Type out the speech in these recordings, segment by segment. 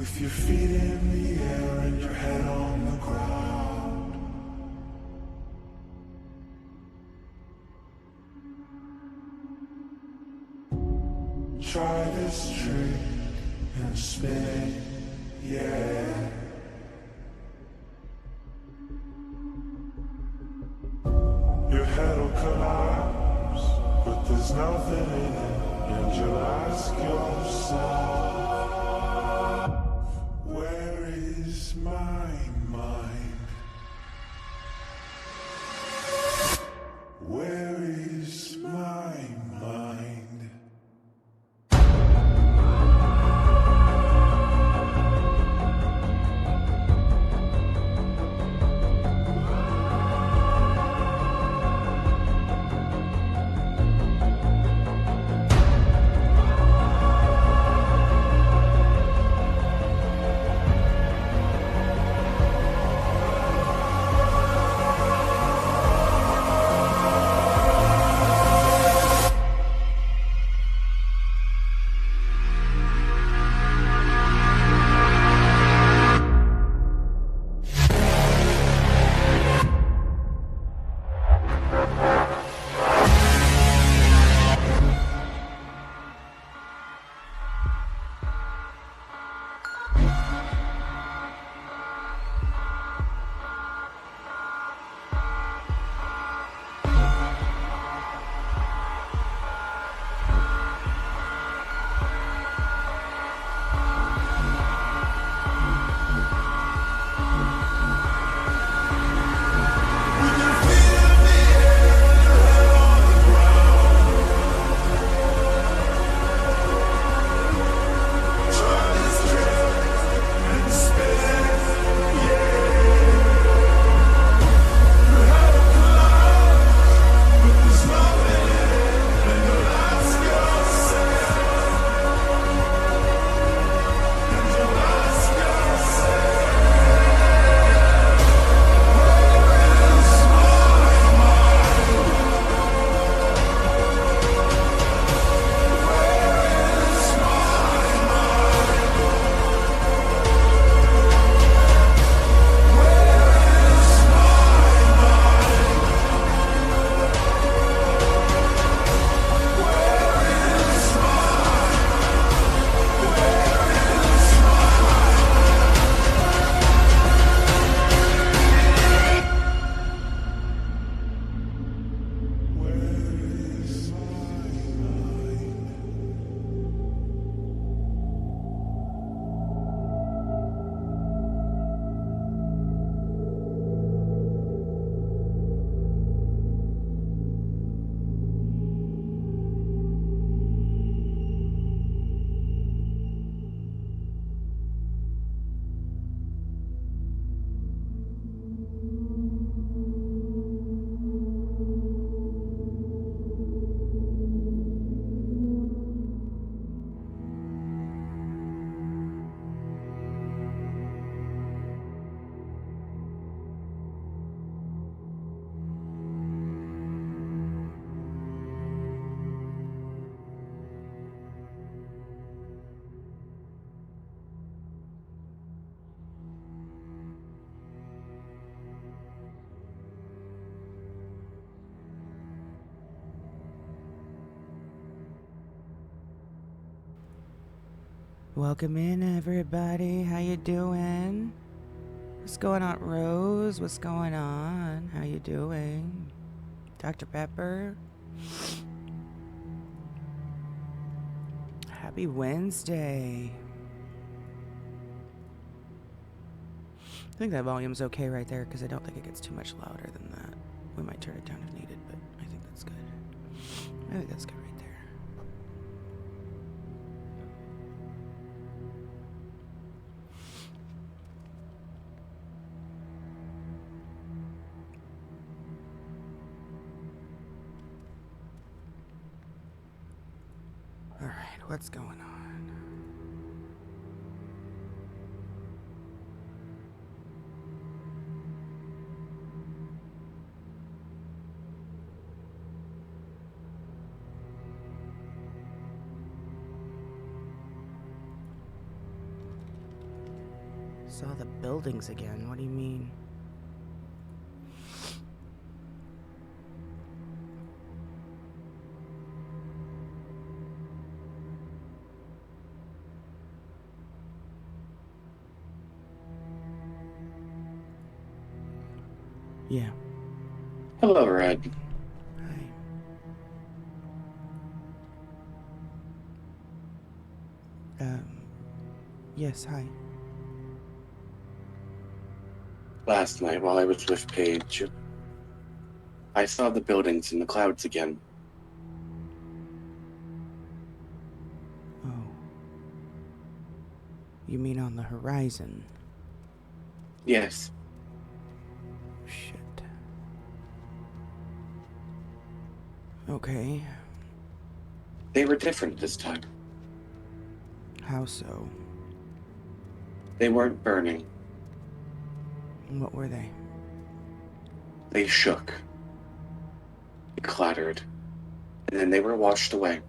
With your feet in the air and your head on the ground. Try this trick and spin, yeah. Your head'll collapse, but there's nothing in it, and you'll ask yourself, where is my mind? Where is my mind? Welcome in, everybody. How you doing? What's going on, Rose? What's going on? How you doing? Dr. Pepper? Happy Wednesday. I think that volume's okay right there because I don't think it gets too much louder than that. We might turn it down if needed, but I think that's good. I think that's good right there. All right, what's going on? Saw the buildings again. What do you mean? Yeah. Hello, Red. Hi. Yes, hi. Last night, while I was with Paige, I saw the buildings in the clouds again. Oh. You mean on the horizon? Yes, Shit. Okay. they were different this time. How so? They weren't burning. What were they? They shook. They clattered. And then they were washed away.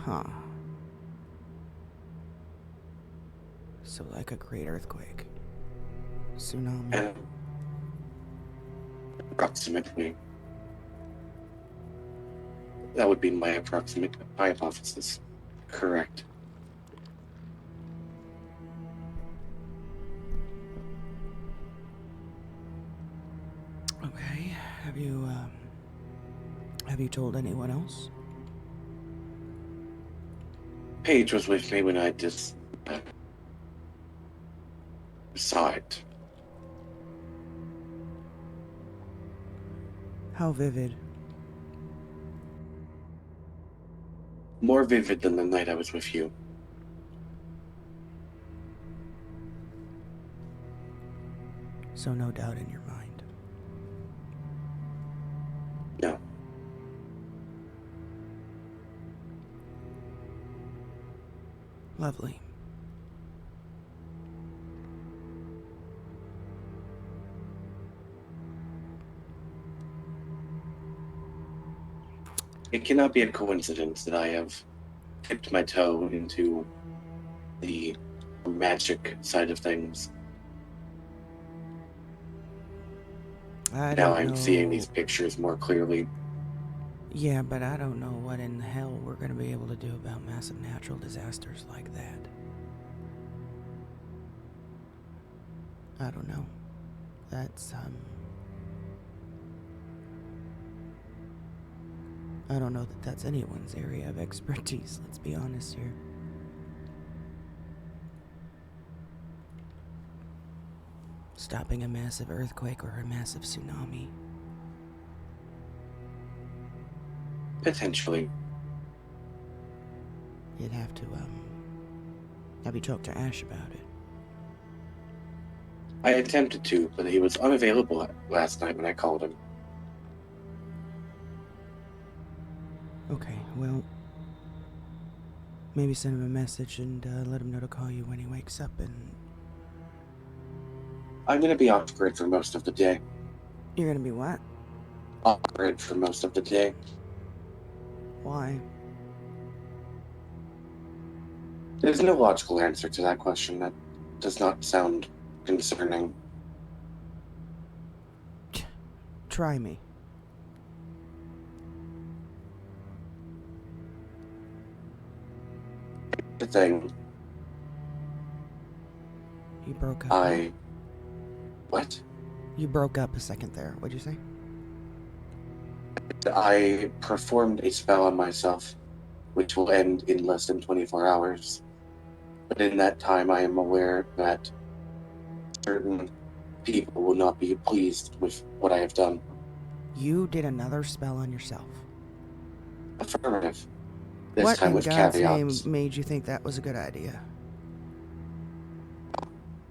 Huh. So like a great earthquake. Tsunami. And approximately, that would be my hypothesis. Correct. Okay. Have you told anyone else? Paige was with me when I just saw it. How vivid? More vivid than the night I was with you. So no doubt in your mind. No. Lovely. It cannot be a coincidence that I have dipped my toe into the magic side of things. I Now don't I'm know. seeing these pictures more clearly. Yeah, but I don't know what in hell we're gonna be able to do about massive natural disasters like that. I don't know. That's, I don't know that that's anyone's area of expertise, let's be honest here. Stopping a massive earthquake or a massive tsunami. Potentially. You'd have to, have you talked to Ash about it? I attempted to, but he was unavailable last night when I called him. Okay, well, maybe send him a message and let him know to call you when he wakes up. And I'm going to be off grid for most of the day. you're gonna be what? Off grid for most of the day. Why? There's no logical answer to that question. That does not sound concerning. Try me. The thing, You broke up. What? You broke up a second there. What'd you say? I performed a spell on myself, which will end in less than 24 hours. But in that time, I am aware that certain people will not be pleased with what I have done. You did another spell on yourself. Affirmative. This What time in with God's name caveats. made you think that was a good idea?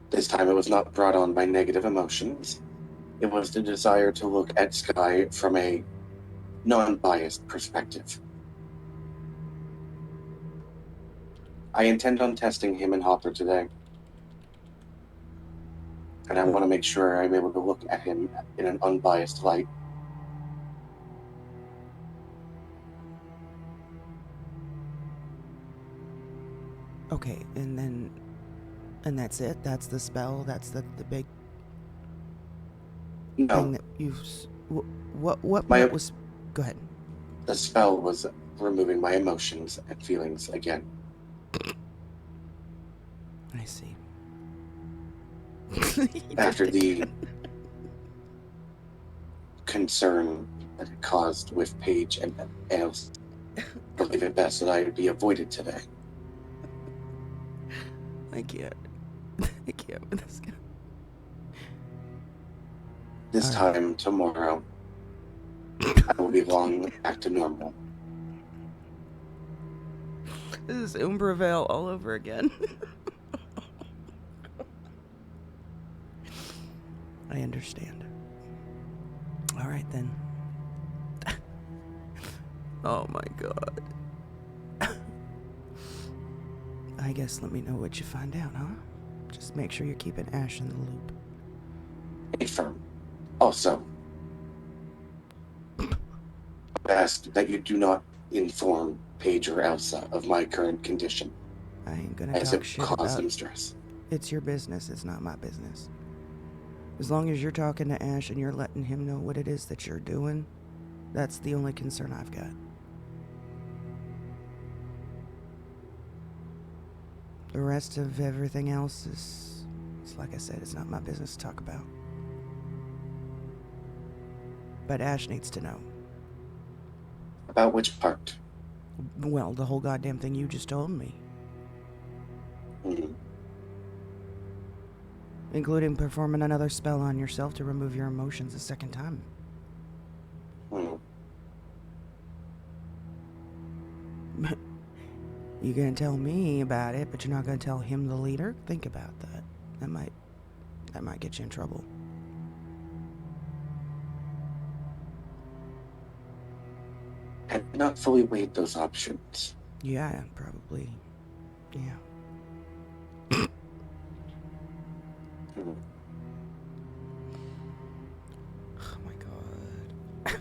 This time it was not brought on by negative emotions. It was the desire to look at Sky from a non-biased perspective. I intend on testing him and Hopper today. And I want to make sure I'm able to look at him in an unbiased light. Okay, and that's it? That's the spell? That's the big thing No, that you've... What my part was... Go ahead. the spell was removing my emotions and feelings again. I see. After the concern that it caused with Paige and else, I believe it best that I be avoided today. I can't. I can't with this guy. This All right. time tomorrow, I will belong back to normal. This is Umbervale all over again. I understand. All right, then. Oh, my God. I guess let me know what you find out, huh? Just make sure you're keeping Ash in the loop. Affirm. Also, I ask that you do not inform Paige or Elsa of my current condition, I ain't gonna as talk it shit cause about them stress. It's your business. It's not my business. As long as you're talking to Ash and you're letting him know what it is that you're doing, that's the only concern I've got. The rest of everything else is, it's like I said, it's not my business to talk about. But Ash needs to know. About which part? Well, the whole goddamn thing you just told me. Hmm. Including performing another spell on yourself to remove your emotions a second time. Hmm. You're gonna tell me about it, but you're not gonna tell him, the leader? Think about that. That might get you in trouble. Had not fully weighed those options. Yeah, probably. Yeah. Hmm. Oh my god.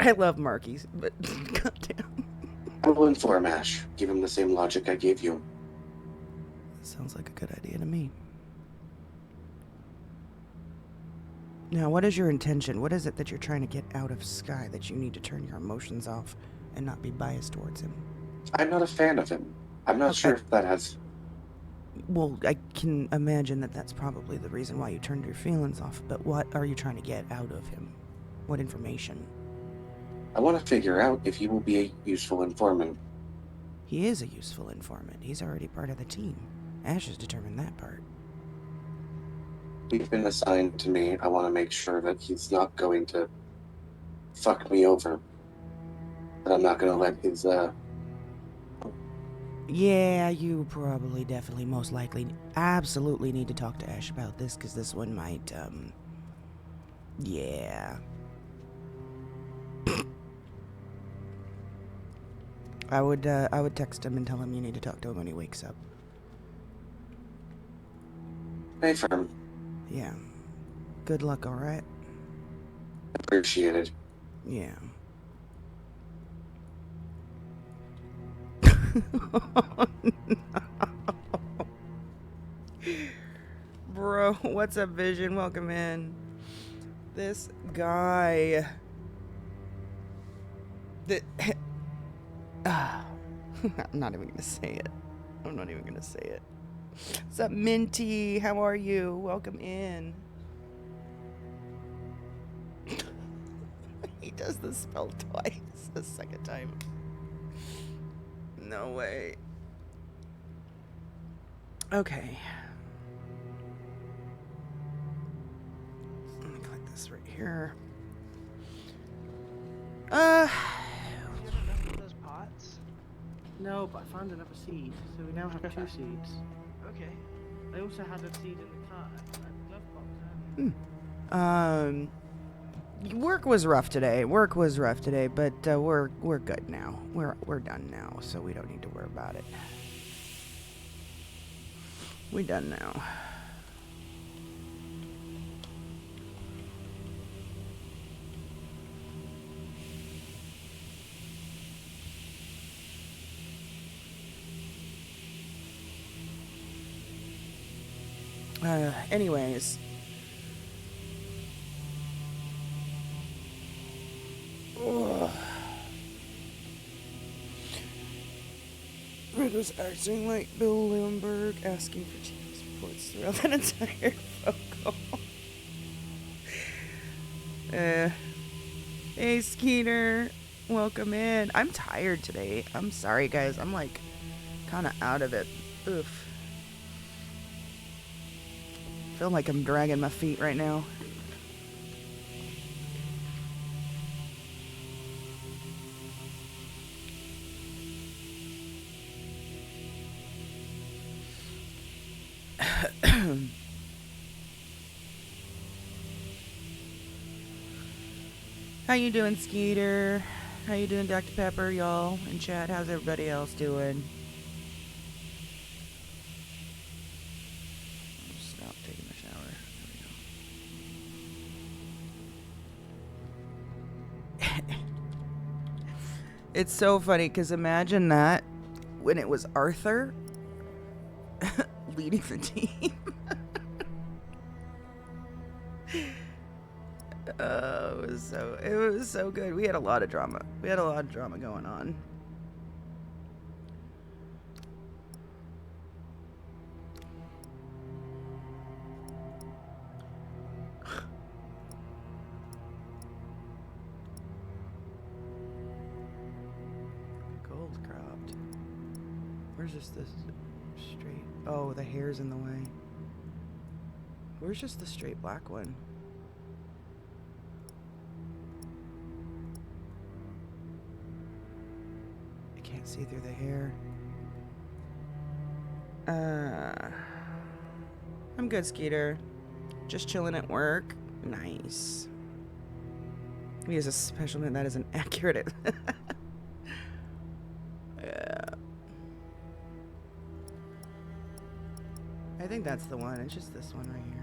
I love Markies, but goddamn. I will inform Ash. Give him the same logic I gave you. Sounds like a good idea to me. Now, what is your intention? What is it that you're trying to get out of Sky that you need to turn your emotions off and not be biased towards him? I'm not a fan of him. I'm not Okay. sure if that has... Well, I can imagine that that's probably the reason why you turned your feelings off, but what are you trying to get out of him? What information? I want to figure out if he will be a useful informant. He is a useful informant. He's already part of the team. Ash has determined that part. He's been assigned to me. I want to make sure that he's not going to fuck me over. That I'm not going to let his, Yeah, you probably, definitely, most likely, absolutely need to talk to Ash about this, because this one might, yeah. I would text him and tell him you need to talk to him when he wakes up. Affirm. Yeah. Good luck, alright? Appreciated. Yeah. Bro, what's up, Vision? Welcome in. This guy. I'm not even gonna say it. I'm not even gonna say it. What's up, Minty? How are you? Welcome in. He does the spell twice. The second time. No way. Okay. Let me click this right here. You have enough of those pots? No, but I found another seed, so we now have 2 seeds. Okay. I also had a seed in the car at the glove box. Work was rough today. But we're good now. We're done now, so we don't need to worry about it. We're done now. Anyways. Ugh. Red was acting like Bill Lindbergh, asking for Jesus reports throughout that entire phone call. Hey, Skeeter. Welcome in. I'm tired today. I'm sorry, guys. I'm like kind of out of it. Oof. Feel like I'm dragging my feet right now. How you doing, Skeeter? How you doing, Dr. Pepper, y'all? In chat, how's everybody else doing? I'll stop taking a shower. There we go. It's so funny, because imagine that when it was Arthur leading the team. Oh, it was so good. We had a lot of drama. Going on. Gold cropped. Where's just this straight? Oh, the hair's in the way. Where's just the straight black one? See through the hair. I'm good, Skeeter. Just chilling at work. Nice. We use a special name that isn't accurate. Yeah. I think that's the one. It's just this one right here.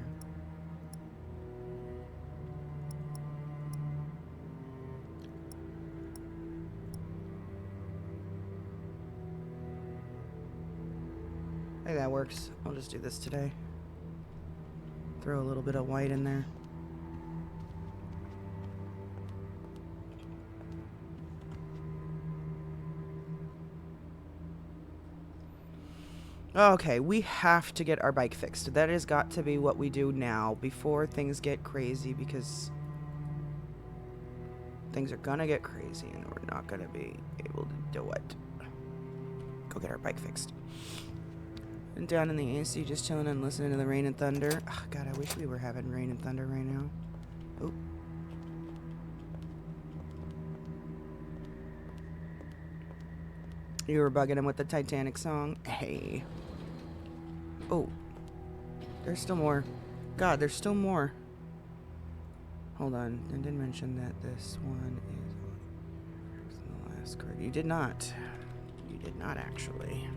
I think that works. I'll just do this today. Throw a little bit of white in there. Okay, we have to get our bike fixed. That has got to be what we do now before things get crazy, because things are gonna get crazy and we're not gonna be able to do it. Go get our bike fixed. And down in the AC, just chilling and listening to the rain and thunder. Oh, God, I wish we were having rain and thunder right now. Oh. You were bugging him with the Titanic song? Hey. Oh. There's still more. God, there's still more. Hold on. I did mention that this one is the last card. You did not. You did not, actually.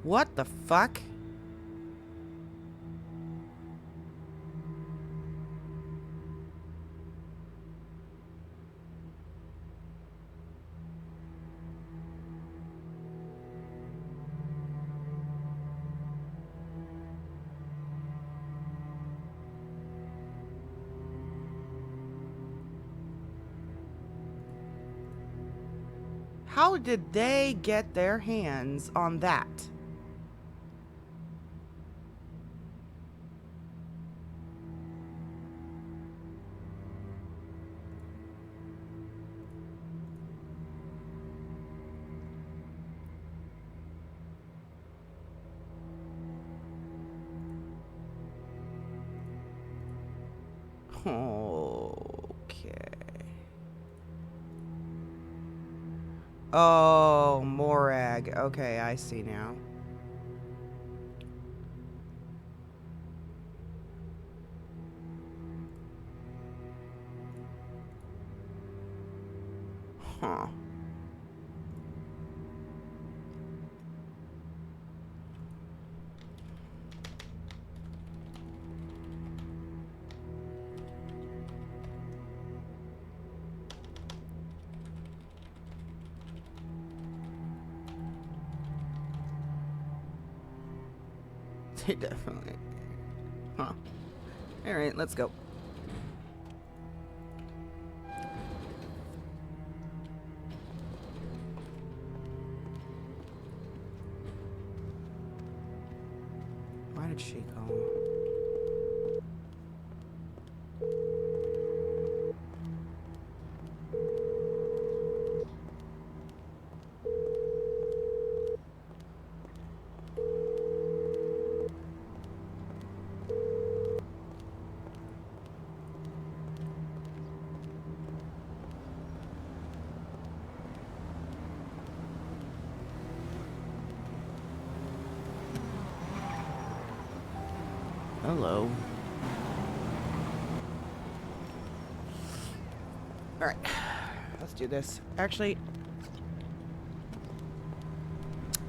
What the fuck? How did they get their hands on that? Okay. Oh, Morag. Okay, I see now. Huh. They definitely. Huh. Alright, let's go. Why did she call? Hello. Alright. Let's do this. Actually,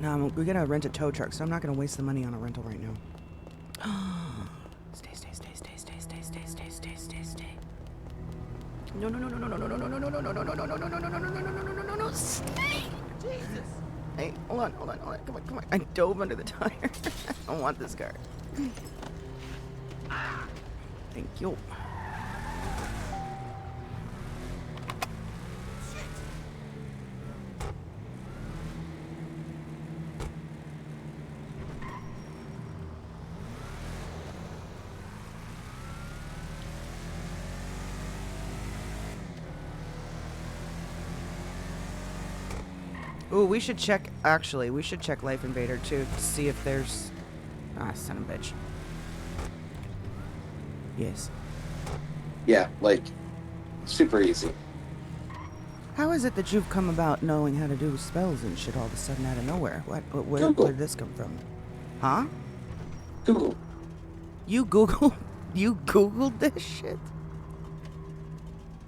no, we're gonna rent a tow truck, so I'm not gonna waste the money on a rental right now. Stay. No. Stay. Jesus. Hey, hold on. Come on. I dove under the tire. I don't want this car. Thank you. Ooh, we should check, actually, we should check Life Invader too to see if there's... Ah, son of a bitch. Yes. Yeah, like, super easy. How is it that you've come about knowing how to do spells and shit all of a sudden out of nowhere? Where did this come from? Huh? Google. You Googled this shit?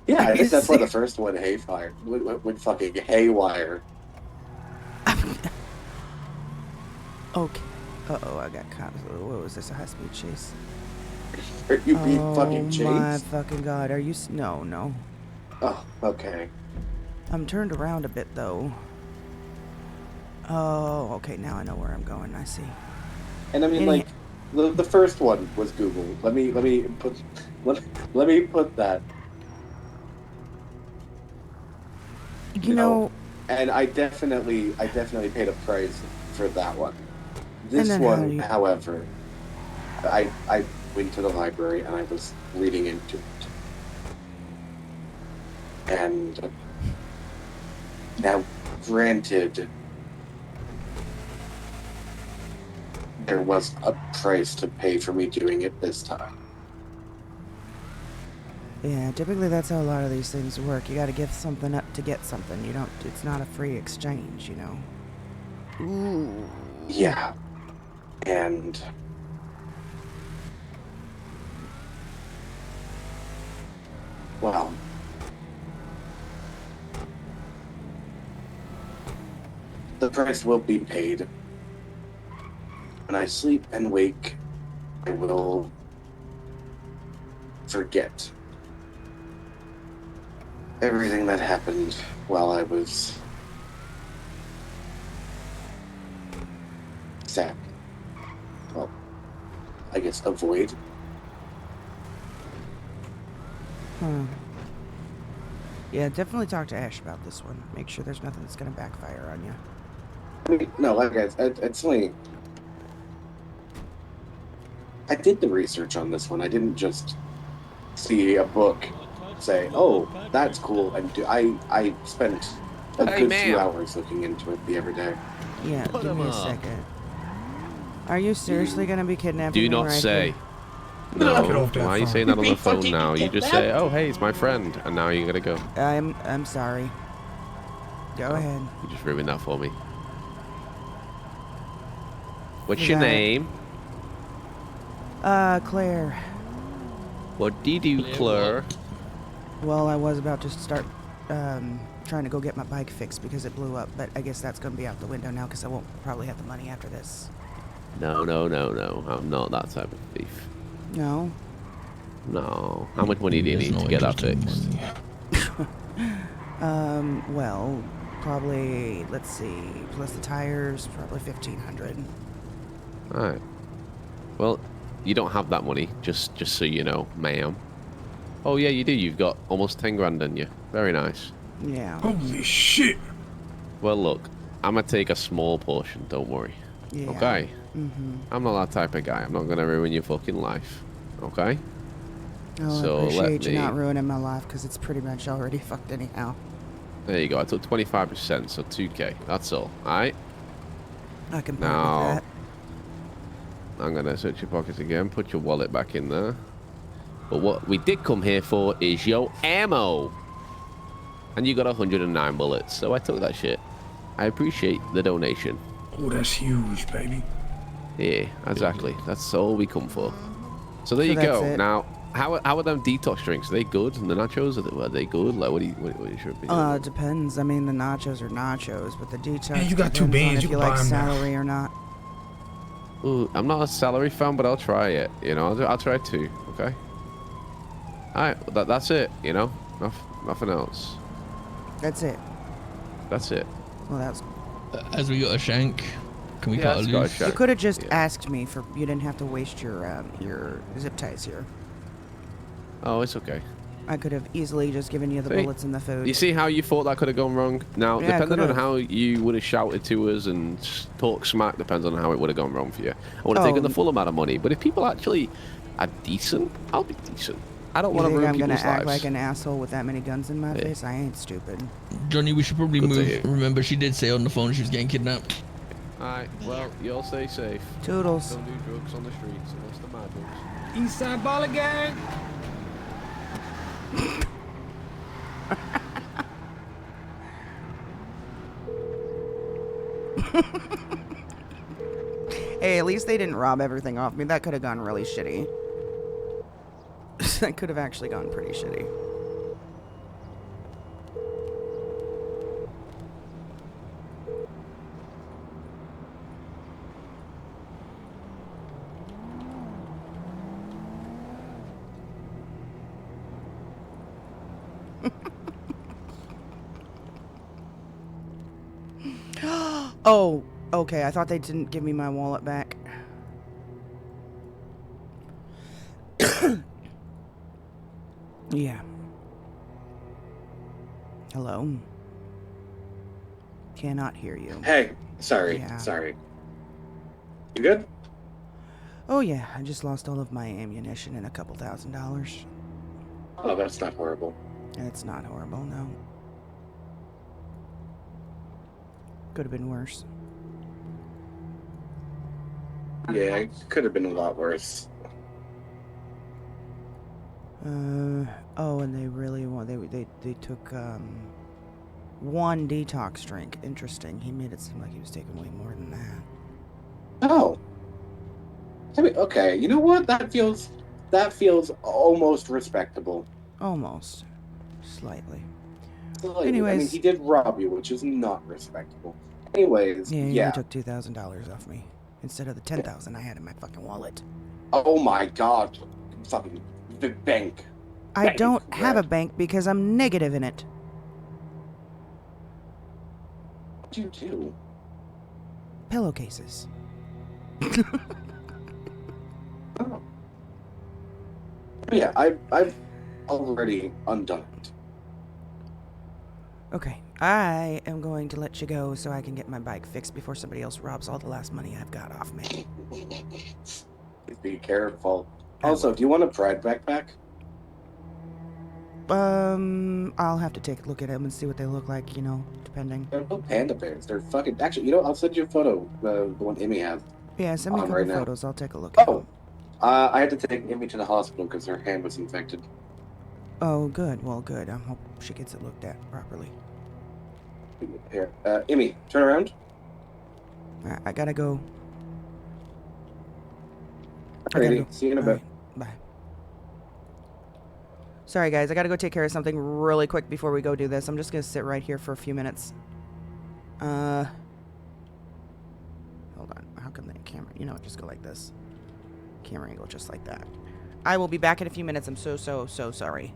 Yeah, Are I you think that's why the serious? first one went fucking haywire. Okay. Uh-oh, I got cops. What was this, a high-speed chase? Are you being fucking Oh my chased? fucking god, are you... No. Oh, okay. I'm turned around a bit, though. Oh, okay, now I know where I'm going, I see. And I mean, like, the first one was Google. Let me put that. You know... And I definitely paid a price for that one. And This then how one, do you- however, I went to the library and I was reading into it. And now, granted, there was a price to pay for me doing it this time. Yeah, typically that's how a lot of these things work. You gotta give something up to get something. You don't... It's not a free exchange, you know? Ooh. Yeah. And well, the price will be paid. When I sleep and wake, I will forget everything that happened while I was sad. Well, I guess avoid. Yeah, definitely talk to Ash about this one. Make sure there's nothing that's gonna backfire on you. I mean, no, like it's only. I did the research on this one. I didn't just see a book, say, "Oh, that's cool," and I spent a Hey, good ma'am. few hours looking into it the every day. Yeah, Put give him me a up. second. Are you seriously gonna be kidnapping Do him not right say. here? No. Knock it off that Why are you phone. saying that on the You're phone fucking now? You just say, "Oh, hey, it's my friend," and now you gotta go. I'm sorry. Go ahead. You just ruined that for me. What's You your got it. name? Claire. What do you do, Claire? Well, I was about to start trying to go get my bike fixed because it blew up, but I guess that's gonna be out the window now because I won't probably have the money after this. No. I'm not that type of thief. No? No. How much money do you There's need no to get that interest in fixed? money. Well, probably, let's see, plus the tires, probably 1,500. Alright. Well, you don't have that money, just so you know, ma'am. Oh, yeah, you do. You've got almost 10 grand in you. Very nice. Yeah. Holy shit. Well, look, I'm going to take a small portion, don't worry. Yeah. Okay? Mm-hmm. I'm not that type of guy. I'm not going to ruin your fucking life. Okay? Oh, So I appreciate let you me- not ruining my life because it's pretty much already fucked anyhow. There you go. I took 25%, so 2K. That's all. Alright? I can No. part with that. I'm going to search your pockets again. Put your wallet back in there. But what we did come here for is your ammo. And you got 109 bullets, so I took that shit. I appreciate the donation. Oh, that's huge, baby. Yeah, exactly. That's all we come for. So there So you that's go. it. Now, how are them detox drinks? Are they good? And the nachos, are they good? Like, what is your opinion? It depends. I mean, the nachos are nachos, but the detox Man, you got two depends on beans, if you you can like buy 'em now. celery or not. Ooh, I'm not a celery fan, but I'll try it. You know, I'll try two. Okay. All right, that's it. You know, nothing else. That's it. That's it. Well, that's. As we got a shank, can we Yeah, cut a it's got a loose? shank. You could have just Yeah. asked me for. You didn't have to waste your zip ties here. Oh, it's okay. I could have easily just given you the See? bullets and the food. You see how you thought that could have gone wrong? Now, Yeah, it depending on could've. how you would have shouted to us and talk smack, depends on how it would have gone wrong for you. I would have Oh. taken the full amount of money, but if people actually are decent, I'll be decent. I don't You want to think ruin I'm gonna people's act lives. like an asshole with that many guns in my Yeah. face? I ain't stupid. Johnny, we should probably Good to move. hear. Remember, she did say on the phone she was getting kidnapped. Alright, well, you'll stay safe. Toodles. Don't do drugs on the streets unless they're mad drugs. Eastside Baller Gang. Hey, at least they didn't rob everything off me. That could have gone really shitty. That could have actually gone pretty shitty. Oh, okay. I thought they didn't give me my wallet back. Yeah. Hello. Cannot hear you. Hey, sorry, Yeah. sorry. You good? Oh yeah, I just lost all of my ammunition and a couple $1,000. Oh, that's not horrible. It's not horrible, no. Could have been worse. Yeah, it could have been a lot worse. Oh, and they really want they took one detox drink. Interesting. He made it seem like he was taking way more than that. Oh. I mean, okay, you know what? That feels almost respectable. Almost. Slightly. Slightly. I mean, Anyways. he did rob you, which is not respectable. Anyways, Yeah, he yeah. only took $2,000 off me instead of the $10,000 I had in my fucking wallet. Oh my god. Fucking the bank. I Bank, don't have a right. bank because I'm negative in it. What do you do? Pillowcases. Oh. Yeah, I've already undone it. Okay, I am going to let you go so I can get my bike fixed before somebody else robs all the last money I've got off me. Please be careful. Also, do you want a Pride backpack? I'll have to take a look at them and see what they look like, you know, depending. They're no panda bears. They're fucking. Actually, you know, I'll send you a photo. The one Emmy has. Yeah, send me a On couple right now. photos. I'll take a look at Oh, them. I had to take Emmy to the hospital because her hand was infected. Oh, good. Well, good. I hope she gets it looked at properly. Here, Emmy, turn around. I gotta go. I gotta Alrighty, go. see you in a All bit. right, bye. Sorry, guys. I gotta go take care of something really quick before we go do this. I'm just gonna sit right here for a few minutes. Hold on. How come the camera? You know, what, just go like this. Camera angle just like that. I will be back in a few minutes. I'm so sorry.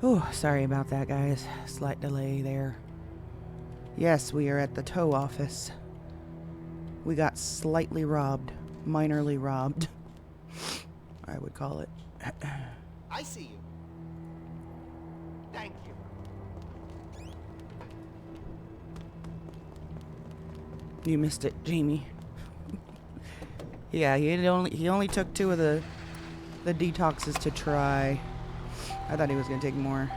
Oh, sorry about that, guys. Slight delay there. Yes, we are at the tow office. We got slightly robbed. Minorly robbed. I would call it. I see you. Thank you. You missed it, Jamie. Yeah, he only took 2 of the detoxes to try. I thought he was gonna take more.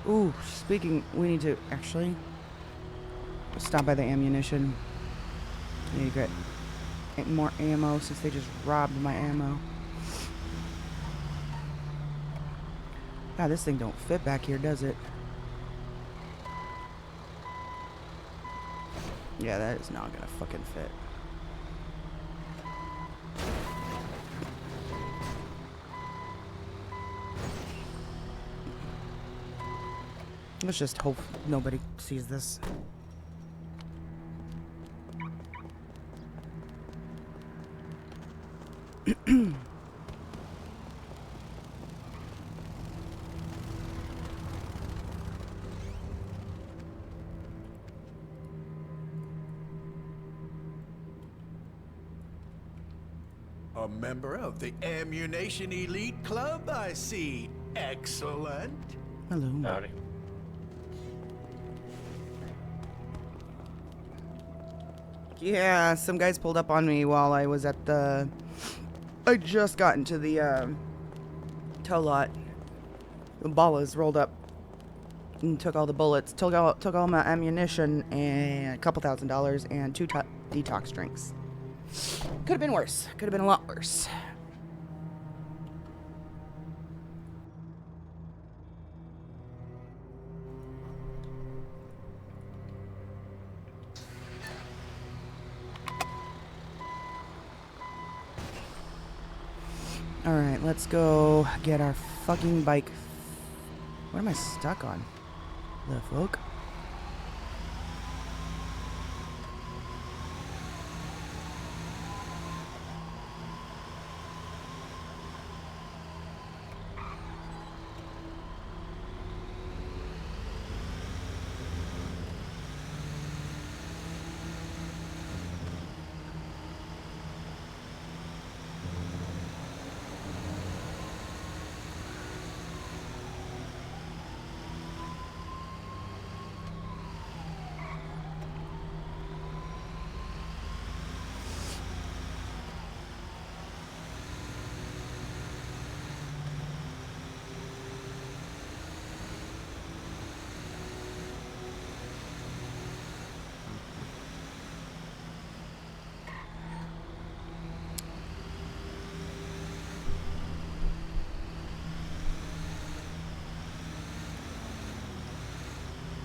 Ooh, speaking, we need to actually stop by the ammunition. I need to get more ammo since they just robbed my ammo. God, this thing don't fit back here, does it? Yeah, that is not gonna fucking fit. Let's just hope nobody sees this. A member of the Ammunition Elite Club, I see. Excellent. Hello. Howdy. Yeah, some guys pulled up on me while I was at the... I just got into the tow lot. The ballas rolled up and took all the bullets, took all my ammunition and a couple $1,000 and 2 detox drinks. Could have been worse. Could have been a lot worse. Alright, let's go get our fucking bike. What am I stuck on? The fuck?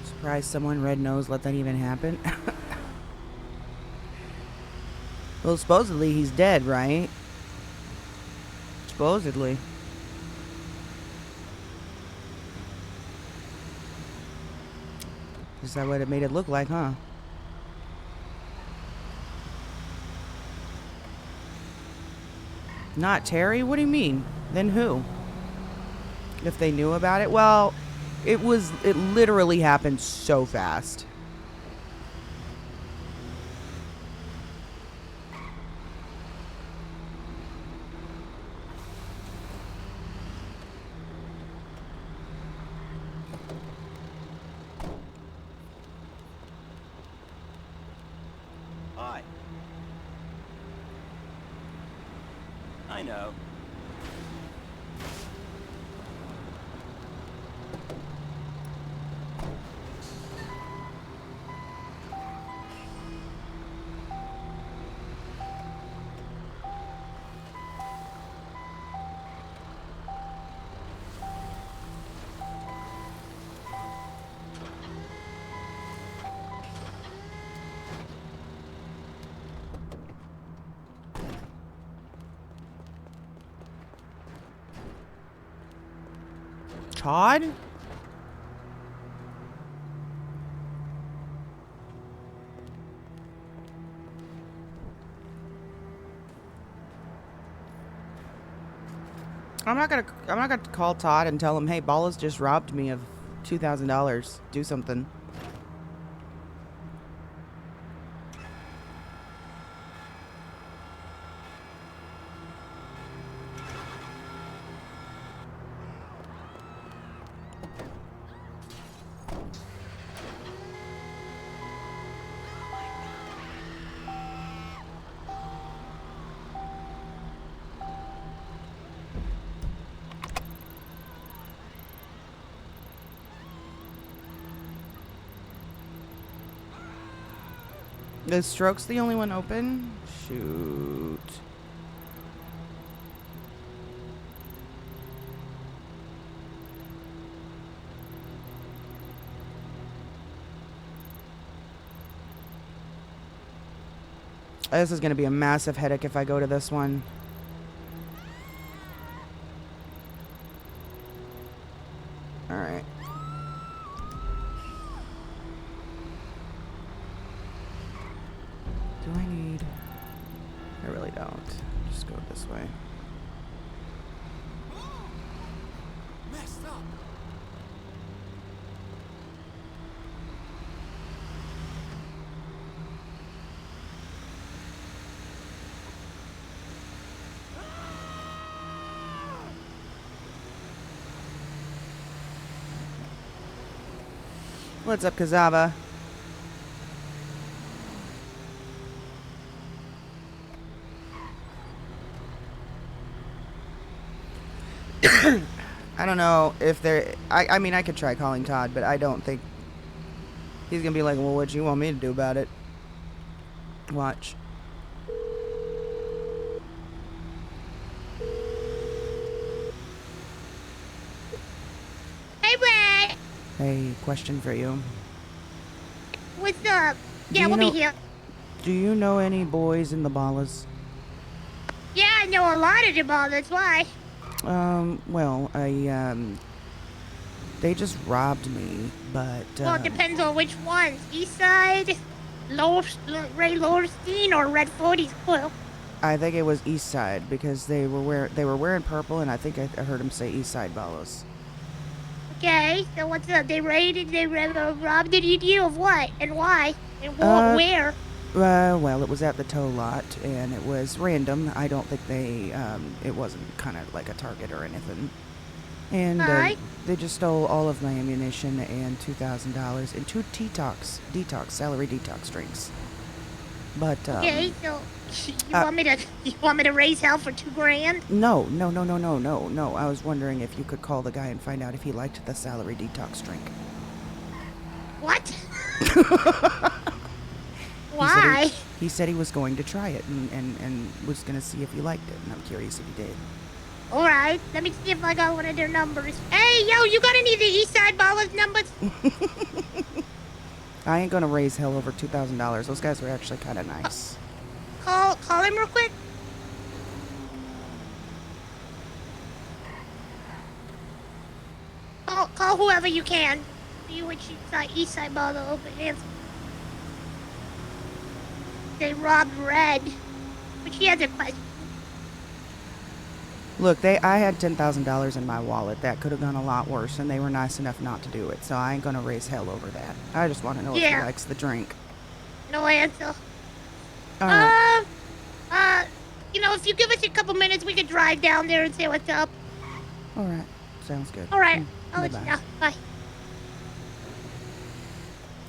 Surprised someone red nose let that even happen. Well, supposedly he's dead, right? Supposedly. Is that what it made it look like, huh? Not Terry? What do you mean? Then who? If they knew about it? Well, it literally happened so fast. Hi. I know. Todd? I'm not gonna call Todd and tell him, hey, Ballas just robbed me of $2,000. Do something. Is Strokes the only one open? Shoot. This is going to be a massive headache if I go to this one. Alright. Do I need... I really don't. Just go this way. Messed up. What's up, Kazava? I don't know if there... I mean, I could try calling Todd, but I don't think... He's gonna be like, well, what do you want me to do about it? Watch. Hey, Brad. Hey, question for you. What's up? Do Yeah, you we'll know- be here. Do you know any boys in the Ballas? Yeah, I know a lot of them all, that's why. Well, they just robbed me, but, Well, it depends on which ones. Eastside, Ray Lowenstein, or Red 40's Quill. I think it was East Side because they were wearing purple, and I think I heard him say East Side Ballas. Okay, so what's up? They robbed you of what? And why? And where? Well, it was at the tow lot, and it was random. I don't think they, it wasn't kind of like a target or anything. And Alright. they just stole all of my ammunition and $2,000 and 2 salary detox drinks. But, Okay, so you want me to raise hell for $2,000? No. I was wondering if you could call the guy and find out if he liked the salary detox drink. What? Why? He said he was going to try it and was going to see if he liked it, and I'm curious if he did. Alright, let me see if I got one of their numbers. Hey, yo, you got any of the Eastside Ballers numbers? I ain't going to raise hell over $2,000. Those guys were actually kind of nice. Call him real quick. Call whoever you can. See which Eastside Baller open answer. They robbed Red. But she has a question. Look, I had $10,000 in my wallet. That could have gone a lot worse, and they were nice enough not to do it. So I ain't going to raise hell over that. I just want to know if he likes the drink. No answer. Alright. You know, if you give us a couple minutes, we could drive down there and say what's up. Alright. Sounds good. Alright. I'll let Bye-bye. you know. Bye.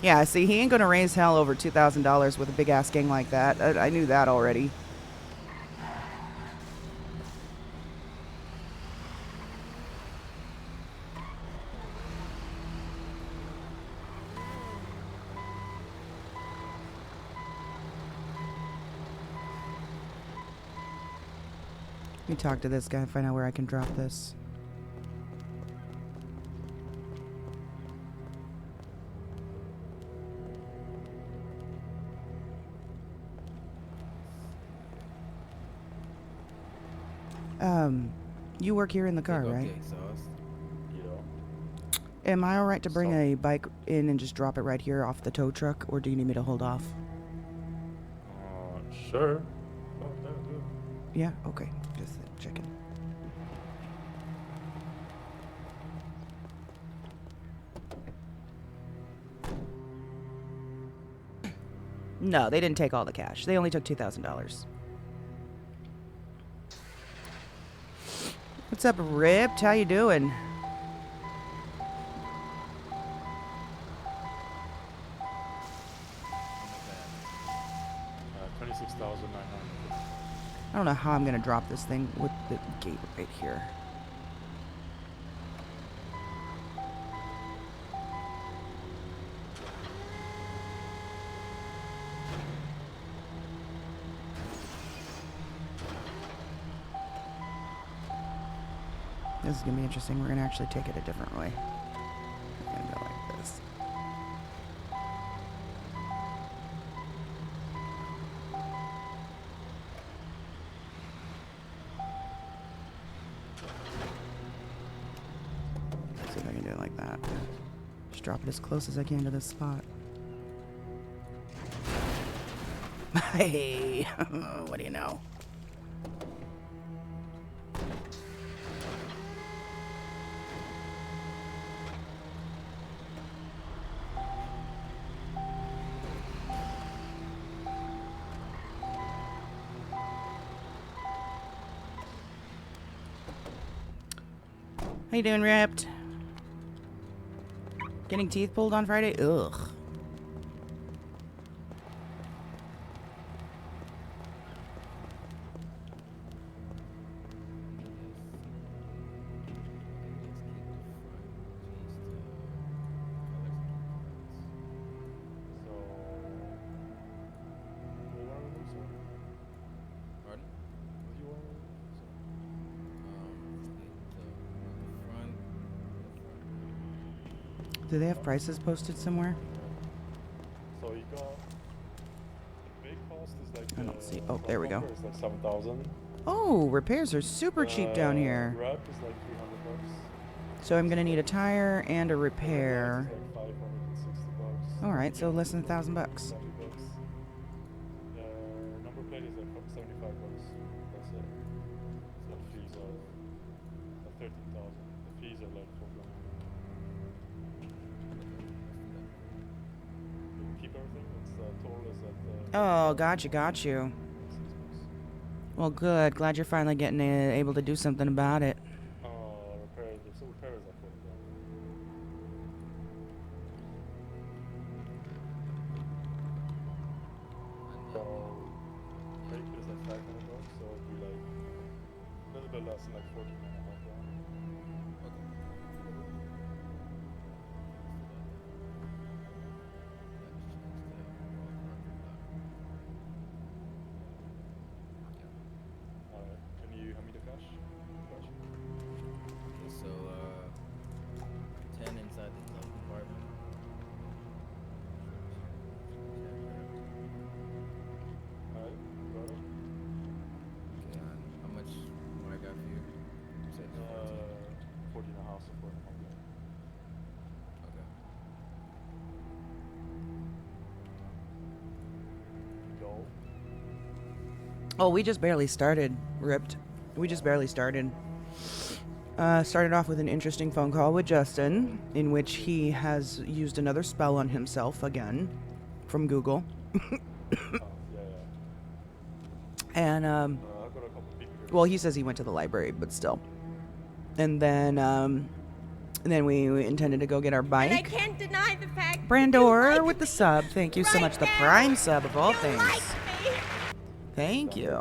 Yeah, see, he ain't going to raise hell over $2,000 with a big-ass gang like that. I knew that already. Let me talk to this guy and find out where I can drop this. You work here in the car, right? Am I alright to bring a bike in and just drop it right here off the tow truck, or do you need me to hold off? Sure. Yeah, okay. Just checking. No, they didn't take all the cash. They only took $2,000. What's up, Ripped? How you doing? I don't know how I'm gonna drop this thing with the gate right here. This is gonna be interesting. We're gonna actually take it a different way. We're gonna go like this. See if I can do it like that. Just drop it as close as I can to this spot. Hey, what do you know? How you doing, Ripped? Getting teeth pulled on Friday? Ugh. Do they have prices posted somewhere? So you got the big cost is like I don't see. Oh, there we go. It's like 7,000. Oh, repairs are super cheap down here. Wrap is like $300. So I'm gonna need a tire and a repair. It's like $560. All right, so less than $1,000. $70 bucks. Number plate is like $75. That's it. So the fees are 13,000. The fees are like 4,000. Keep everything. It's total is at. Oh, got you. Well, good. Glad you're finally getting able to do something about it. Repairs. So repairs are $40. So brake is like $500. So it'd be like a little bit less than like 14.5 grand. Can you hand me the cash? Okay, so 10 inside the glove compartment. Alright, got it. Okay, how much more I got for you? You said 14 and a half, so 4.5 grand. Okay. Go. Oh, we just barely started, Ripped. We just barely started. Started off with an interesting phone call with Justin, in which he has used another spell on himself again, from Google. And, well, he says he went to the library, but still. And then we intended to go get our bike. And I can't deny the fact. Brandor with the sub. Thank you so much. The prime sub of all things. Thank you.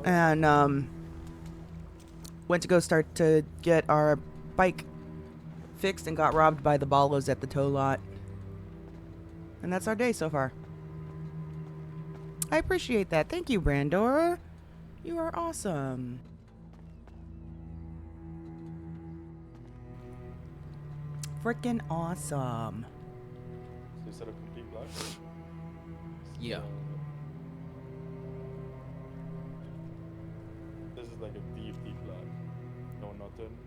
And went to go start to get our bike fixed and got robbed by the ballos at the tow lot. And that's our day so far. I appreciate that. Thank you, Brandor. You are awesome. Freaking awesome. So you said a complete black? Yeah. This is like a deep black. No nothing.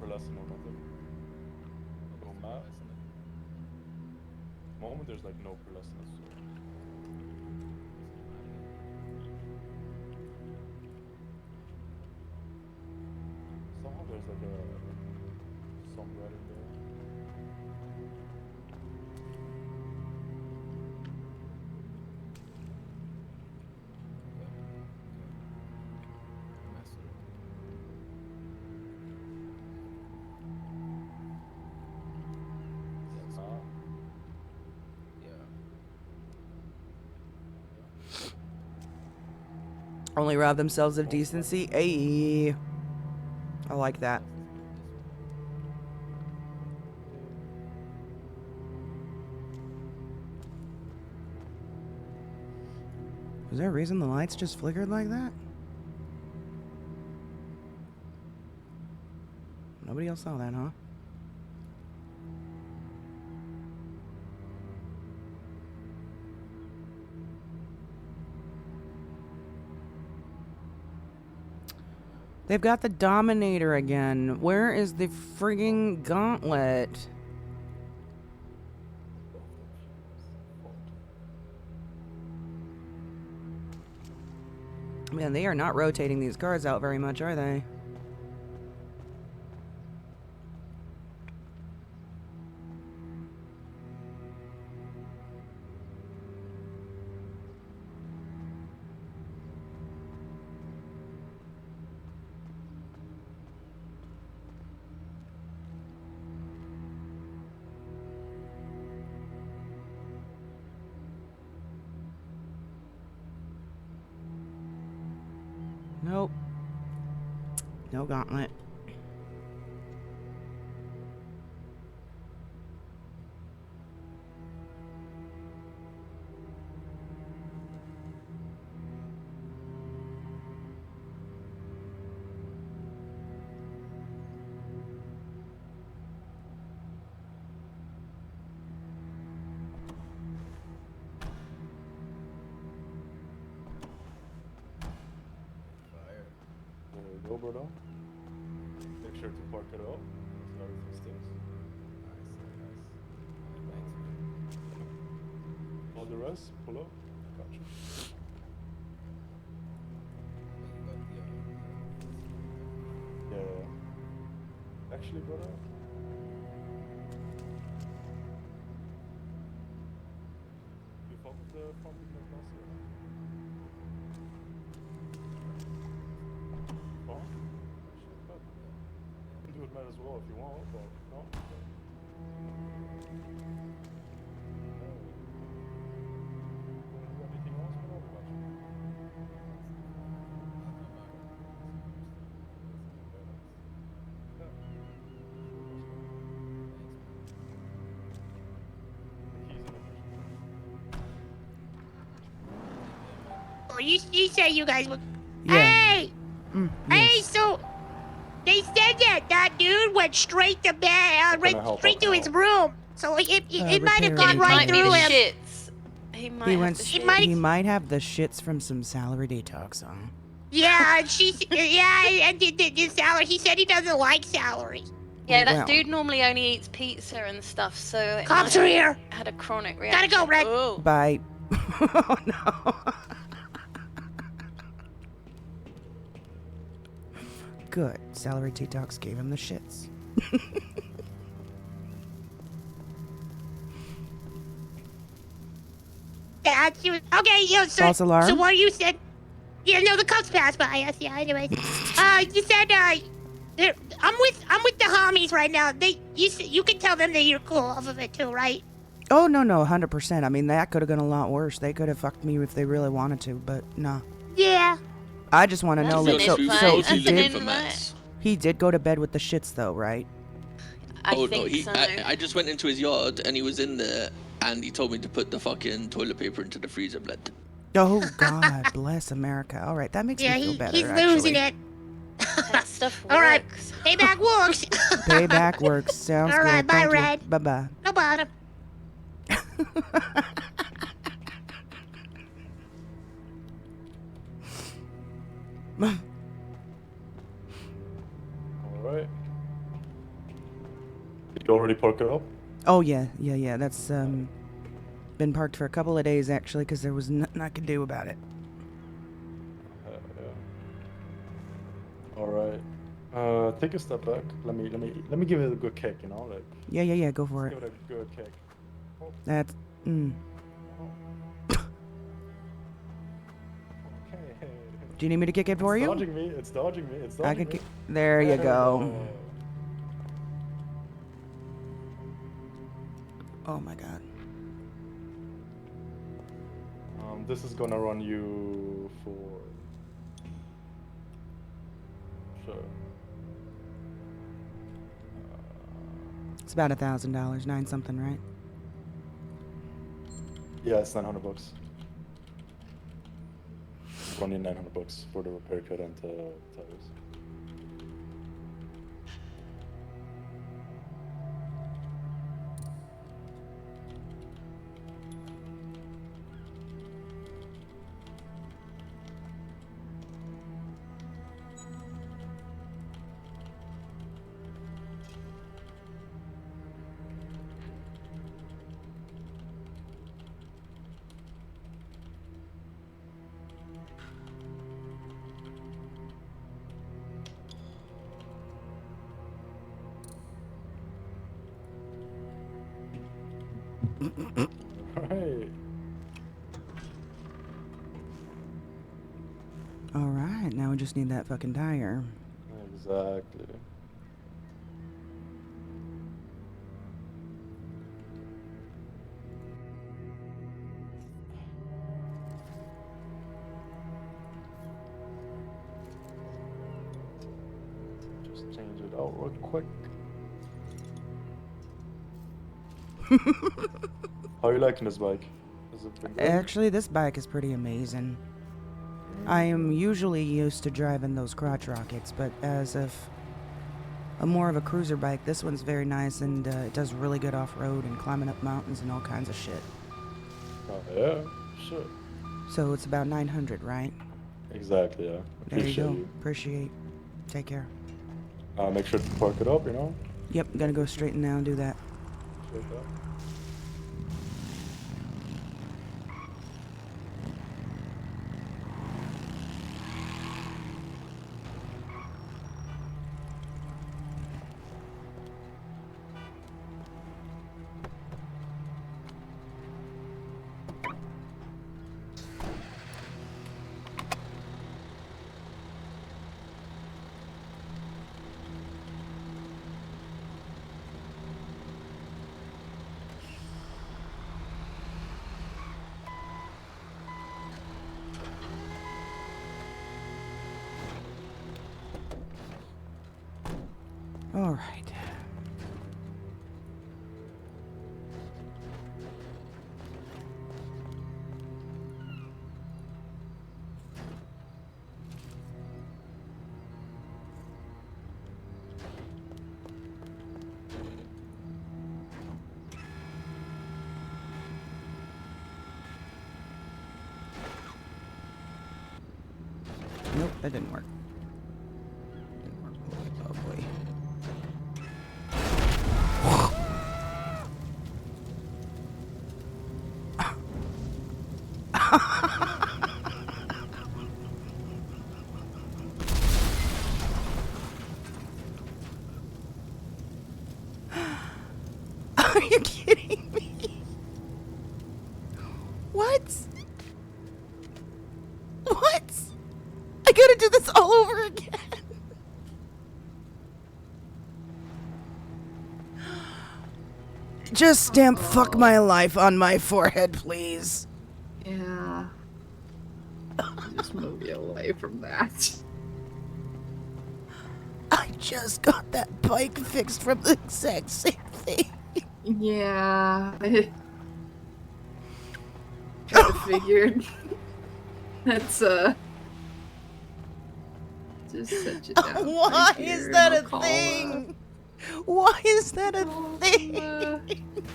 pearlescent or nothing. No matte. At the moment there's like no pearlescent. Somehow there's like a some red in there. Only rob themselves of decency. Ayy. I like that. Was there a reason the lights just flickered like that? Nobody else saw that, huh? They've got the Dominator again. Where is the frigging gauntlet? Man, they are not rotating these cards out very much, are they? Nope. No gauntlet. Go, brother. Make sure to park it up so everything sticks. All the rest, pull up. Gotcha. Yeah. Actually, brother. You fuck with the front wheel like last year? Well, you can do it might as well if you want, but no. Anything else? Oh, you said you guys would. Yeah. Hey! Hey, Yes. so they said that dude went straight to bed, straight to his room. So it might have gone repair right room. through him. Shits. He might He have went. the He shits. might have the shits from some salary detox, huh? Yeah, and the salary. He said he doesn't like salary. Yeah, that Well. dude normally only eats pizza and stuff, so it Cops might are have here. had a chronic Gotta reaction. go, Red. Oh. Bye. Oh no. Good. Salary detox gave him the shits. Yeah, okay, so False alarm? So what you said? Yeah, no, the cops passed by us. Yeah, anyways, you said I'm with the homies right now. You can tell them that you're cool off of it too, right? Oh no, 100%. I mean, that could have gone a lot worse. They could have fucked me if they really wanted to, but no. Yeah. I just want to know. That's Like, an so invite. he That's an did. invite. He did go to bed with the shits, though, right? I Oh no, think so. I just went into his yard and he was in there and he told me to put the fucking toilet paper into the freezer, blood. Oh God, bless America. All right, that makes Yeah, me feel better. he's actually. losing it. That stuff works. All right, payback works. Payback works. Sounds All good. right, bye, Thank you. Red. Bye-bye. No bottom. Alright. You already parked it up? Oh yeah. That's been parked for a couple of days actually, because there was nothing I could do about it. Yeah. All right. Take a step back. Let me give it a good kick. You know, like. Yeah. Go for it. Give it a good kick. Oh, That's. okay. Do you need me to kick it for It's you? dodging me. It's dodging me. It's dodging I can me. kick. There you go. Oh my god. This is gonna run you for sure. It's about $1,000, 9 something, right? Yeah, it's $900. Running $900 for the repair kit and tires. Right. Alright, now we just need that fucking tire. Exactly. Just change it out real quick. How are you liking this bike? Has it been good? Actually, this bike is pretty amazing. I am usually used to driving those crotch rockets, but as of a more of a cruiser bike, this one's very nice, and it does really good off-road and climbing up mountains and all kinds of shit. Oh, yeah, sure. So it's about 900, right? Exactly, yeah. There you Appreciate go. you. Appreciate. Take care. Make sure to park it up, you know? Yep, gonna go straight in now and do that. Straight up. All right. Nope, that didn't work. Didn't work. Oh boy. Are you kidding me? What? What? I gotta do this all over again. Just stamp fuck my life on my forehead, please. Yeah. Just move you away from that. I just got that bike fixed from the exact same thing. Yeah. I kind of figured. That's just set you down. Why right here is and that I'll a call, thing? Why is that a thing?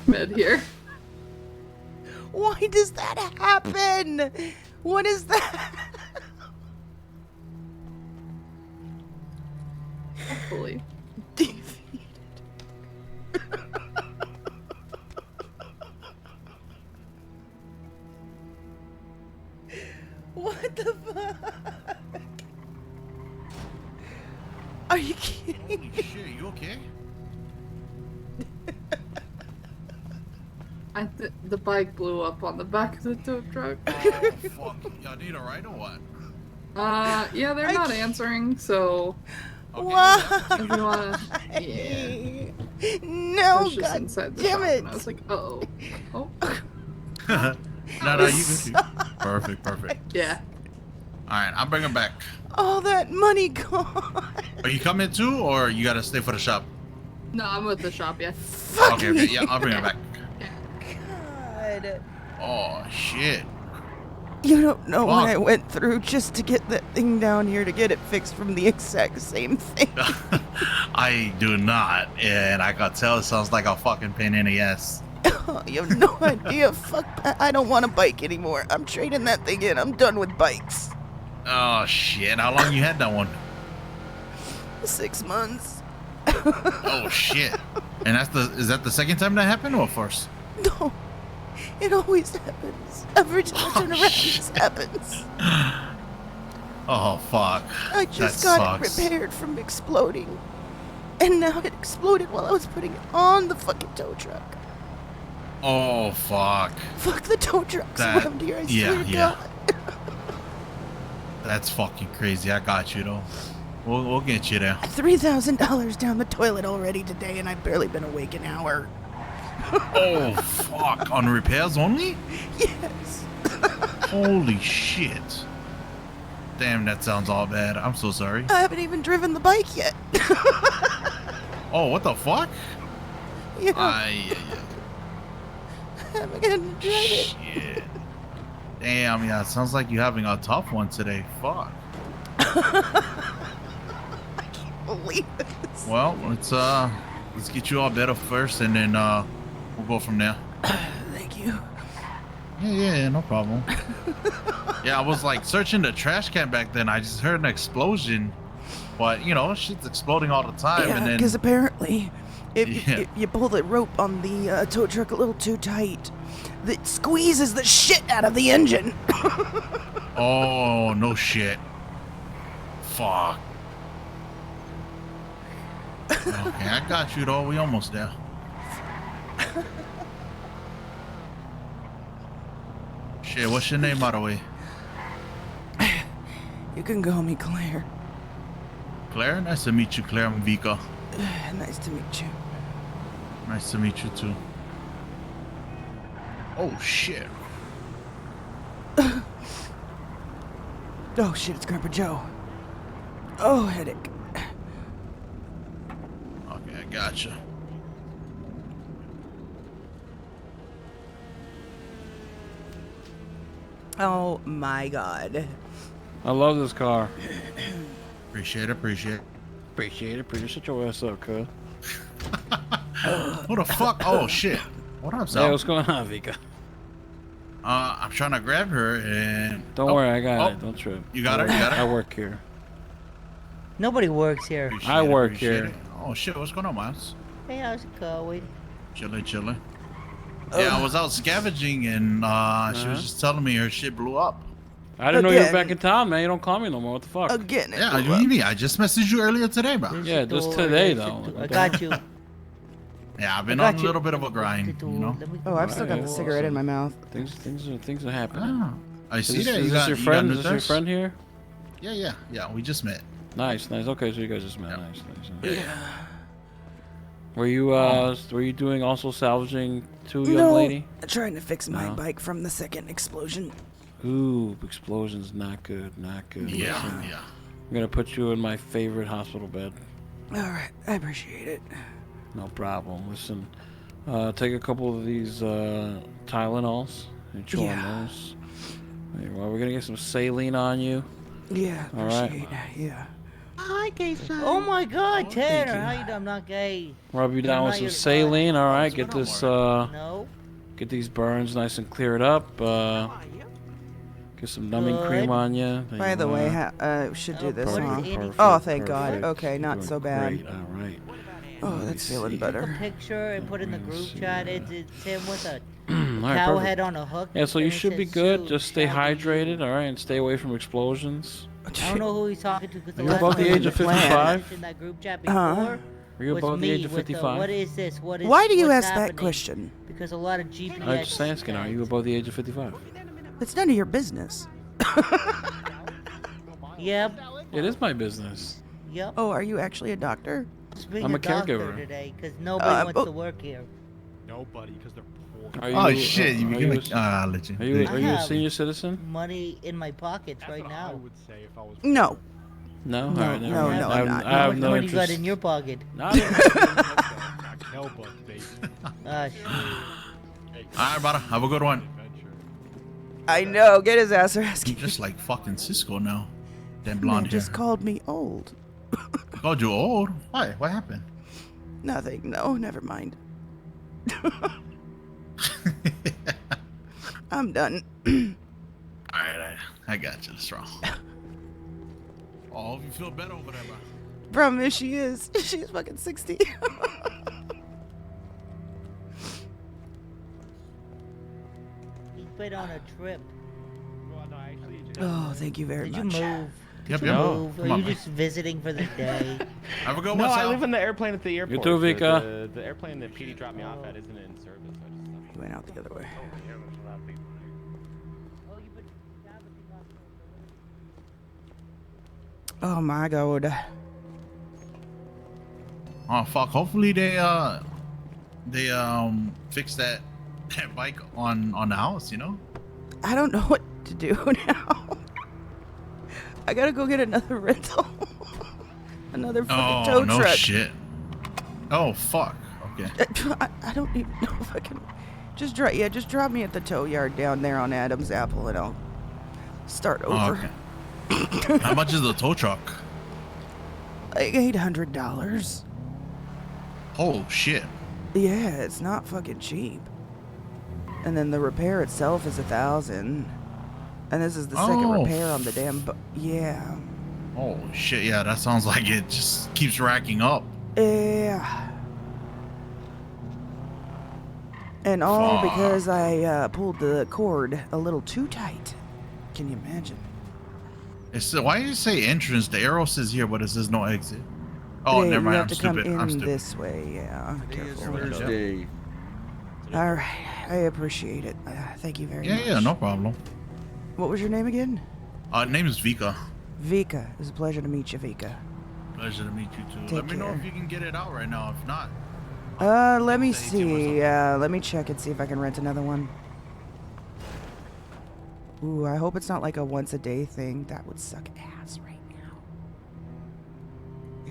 Med here. Why does that happen? What is that? Hopefully. Defeated. the fuck? Are you kidding? Holy shit, you okay? The bike blew up on the back of the tow truck. Oh, fuck. Y'all need a ride or what? Yeah, they're not answering, so. Okay. Why? If you wanna. Yeah. I No, was just god inside the damn shop it. and I was like, oh. Oh. No, you good. Perfect. Yeah. Alright, I'll bring him back. All that money gone. Are you coming too, or you gotta stay for the shop? No, I'm with the shop, yeah. Okay, yeah, I'll bring him back. God. Oh, shit. You don't know what Fuck. I went through just to get that thing down here to get it fixed from the exact same thing. I do not, and I can tell it sounds like a fucking pain in the ass. You have no idea. Fuck, I don't want a bike anymore. I'm trading that thing in. I'm done with bikes. Oh, shit. How long you had that one? 6 months. Oh, shit. And is that the second time that happened, or first? No, it always happens. Every time I turn around, this happens. Oh, fuck. I just That got sucks. it repaired from exploding. And now it exploded while I was putting it on the fucking tow truck. Oh, fuck. Fuck the tow trucks around here, I swear to God. That's fucking crazy. I got you, though. We'll get you there. $3,000 down the toilet already today, and I've barely been awake an hour. Oh, fuck. On repairs only? Yes. Holy shit. Damn, that sounds all bad. I'm so sorry. I haven't even driven the bike yet. Oh, what the fuck? Yeah. I haven't gotten to drive it. Shit. Damn, yeah, it sounds like you're having a tough one today. Fuck. Believe this. Well, let's get you all better first, and then we'll go from there. Thank you. Yeah, no problem. Yeah, I was like searching the trash can back then. I just heard an explosion, but you know, shit's exploding all the time. Yeah, and then because apparently, if you pull the rope on the tow truck a little too tight, it squeezes the shit out of the engine. oh no shit. Fuck. Okay, I got you though. We almost there. Shit, what's your name, by the way? You can call me Claire. Claire? Nice to meet you, Claire. I'm Vika. Nice to meet you. Nice to meet you too. Oh shit. Oh shit, it's Grandpa Joe. Oh, headache. Okay, I gotcha. Oh my god. I love this car. Appreciate it. Shut your ass up, cuz. What the fuck? Oh shit. What up, Sal? Hey, what's going on, Vika? I'm trying to grab her and... Don't worry, I got it. Don't trip. You got her? You got her? I work here. Nobody works here. I work Appreciate here. it. Oh shit, what's going on, Miles? Hey, how's it going? Chilling. Yeah, I was out scavenging and she was just telling me her shit blew up. I didn't know you were back in town, man. You don't call me no more. What the fuck? Again. Yeah, you need me. I just messaged you earlier today, bro. Yeah, just today, though. I got you. Yeah, I've been on a little bit of a grind, you know? Oh, I've still got the cigarette in my mouth. Things are happening. Oh, I see that. Is You this got- your you friend? got Is this your Nutters? friend here? Yeah, we just met. Nice. Okay, so you guys just met. Nice. Yeah. Were you doing also salvaging too, young No, lady? trying to fix my No? bike from the second explosion. Ooh, explosions, not good. Yeah. I'm gonna put you in my favorite hospital bed. All right, I appreciate it. No problem. Listen, take a couple of these Tylenols and chew on those. Well, we're gonna get some saline on you. Yeah, All right. appreciate it. Yeah. Hi, gay son. Oh my God, Tanner, how you doing? I'm not gay. Rub you down I'm with not some your- saline. All right, get this. No. Get these burns nice and cleared up. Get some numbing cream on you. By the way, should do this, huh? Perfect, Oh, thank God. perfect. Okay, not You're so doing bad. Great. All right. Oh, that's feeling Take better. a picture and put in the group chat. It's him with a Alright, cow perfect. head on a hook. Yeah, so you and it should be says, good. "Sue, Just stay shall be you." hydrated, all right, and stay away from explosions. I don't know who he's talking to because Are you above the age of 55? in that group chat Huh? before Are you was above the me age of with the, 55? what is this? What is? Why do you what's ask happening? that question? Because a lot of GPS. I'm just asking, are you above the age of 55? It's none of your business. Yep. It is my business. Yep. Oh, are you actually a doctor? Just being I'm a doctor caregiver. today because nobody wants oh. to work here. Nobody, because they're poor. Are Oh you, shit! You are begin you to. I'll let you. Are you, I are you a have senior citizen? Money in my pockets That's right what I now. would say if I was. No. No? No, Alright, never no, mind. no, I I'm have, not. I have How no much you got interest. in your pocket? No, I don't- Hellbuck, baby. Ah, shit. All right, brother. Have a good one. Adventure. I know. Get his ass asking. You just like fucking Cisco now. That Man blonde hair. just called me old. Called you old? Why? What happened? Nothing. No, never mind. I'm done. All right, I got you. That's wrong. Oh, hope you feel better over there, bro. Promise she is. She's fucking 60. He's been on a trip. Well, no, actually, Oh, thank you very Did you much. move? Yep, Did you yep. move? Come Are on, you man. just visiting for the day? Have a good no, one, I Sal. live in the airplane at the airport. too, Vika. The airplane that PD dropped me off at isn't in service. I just He went out the other way. Oh my god. Oh fuck! Hopefully they fix that bike on the house. You know. I don't know what to do now. I gotta go get another rental. Another fucking tow Oh no truck. shit. Oh fuck. Okay. I don't even know if I can. Just drop me at the tow yard down there on Adam's Apple, and I'll start over. Oh, okay. How much is the tow truck? Like $800. Oh shit. Yeah, it's not fucking cheap. And then the repair itself is $1,000. And this is the second Oh, repair on the damn. Yeah. Oh shit. Yeah, that sounds like it just keeps racking up. Yeah. And all Fuck. because I pulled the cord a little too tight. Can you imagine? It's why did you say entrance? The arrow says here, but it says no exit. Oh, Yeah, never you mind. have I'm to come stupid. in I'm stupid. this way. Yeah. Careful. Thursday. All right. I appreciate it. Thank you very Yeah, much. yeah, no problem. What was your name again? Name is Vika. Vika. It was a pleasure to meet you, Vika. Pleasure to meet you too. Take Let me know care. if you can get it out right now. If not, Let me Say it to see. Let me check and see if I can rent another one. Ooh, I hope it's not like a once a day thing. That would suck ass right now.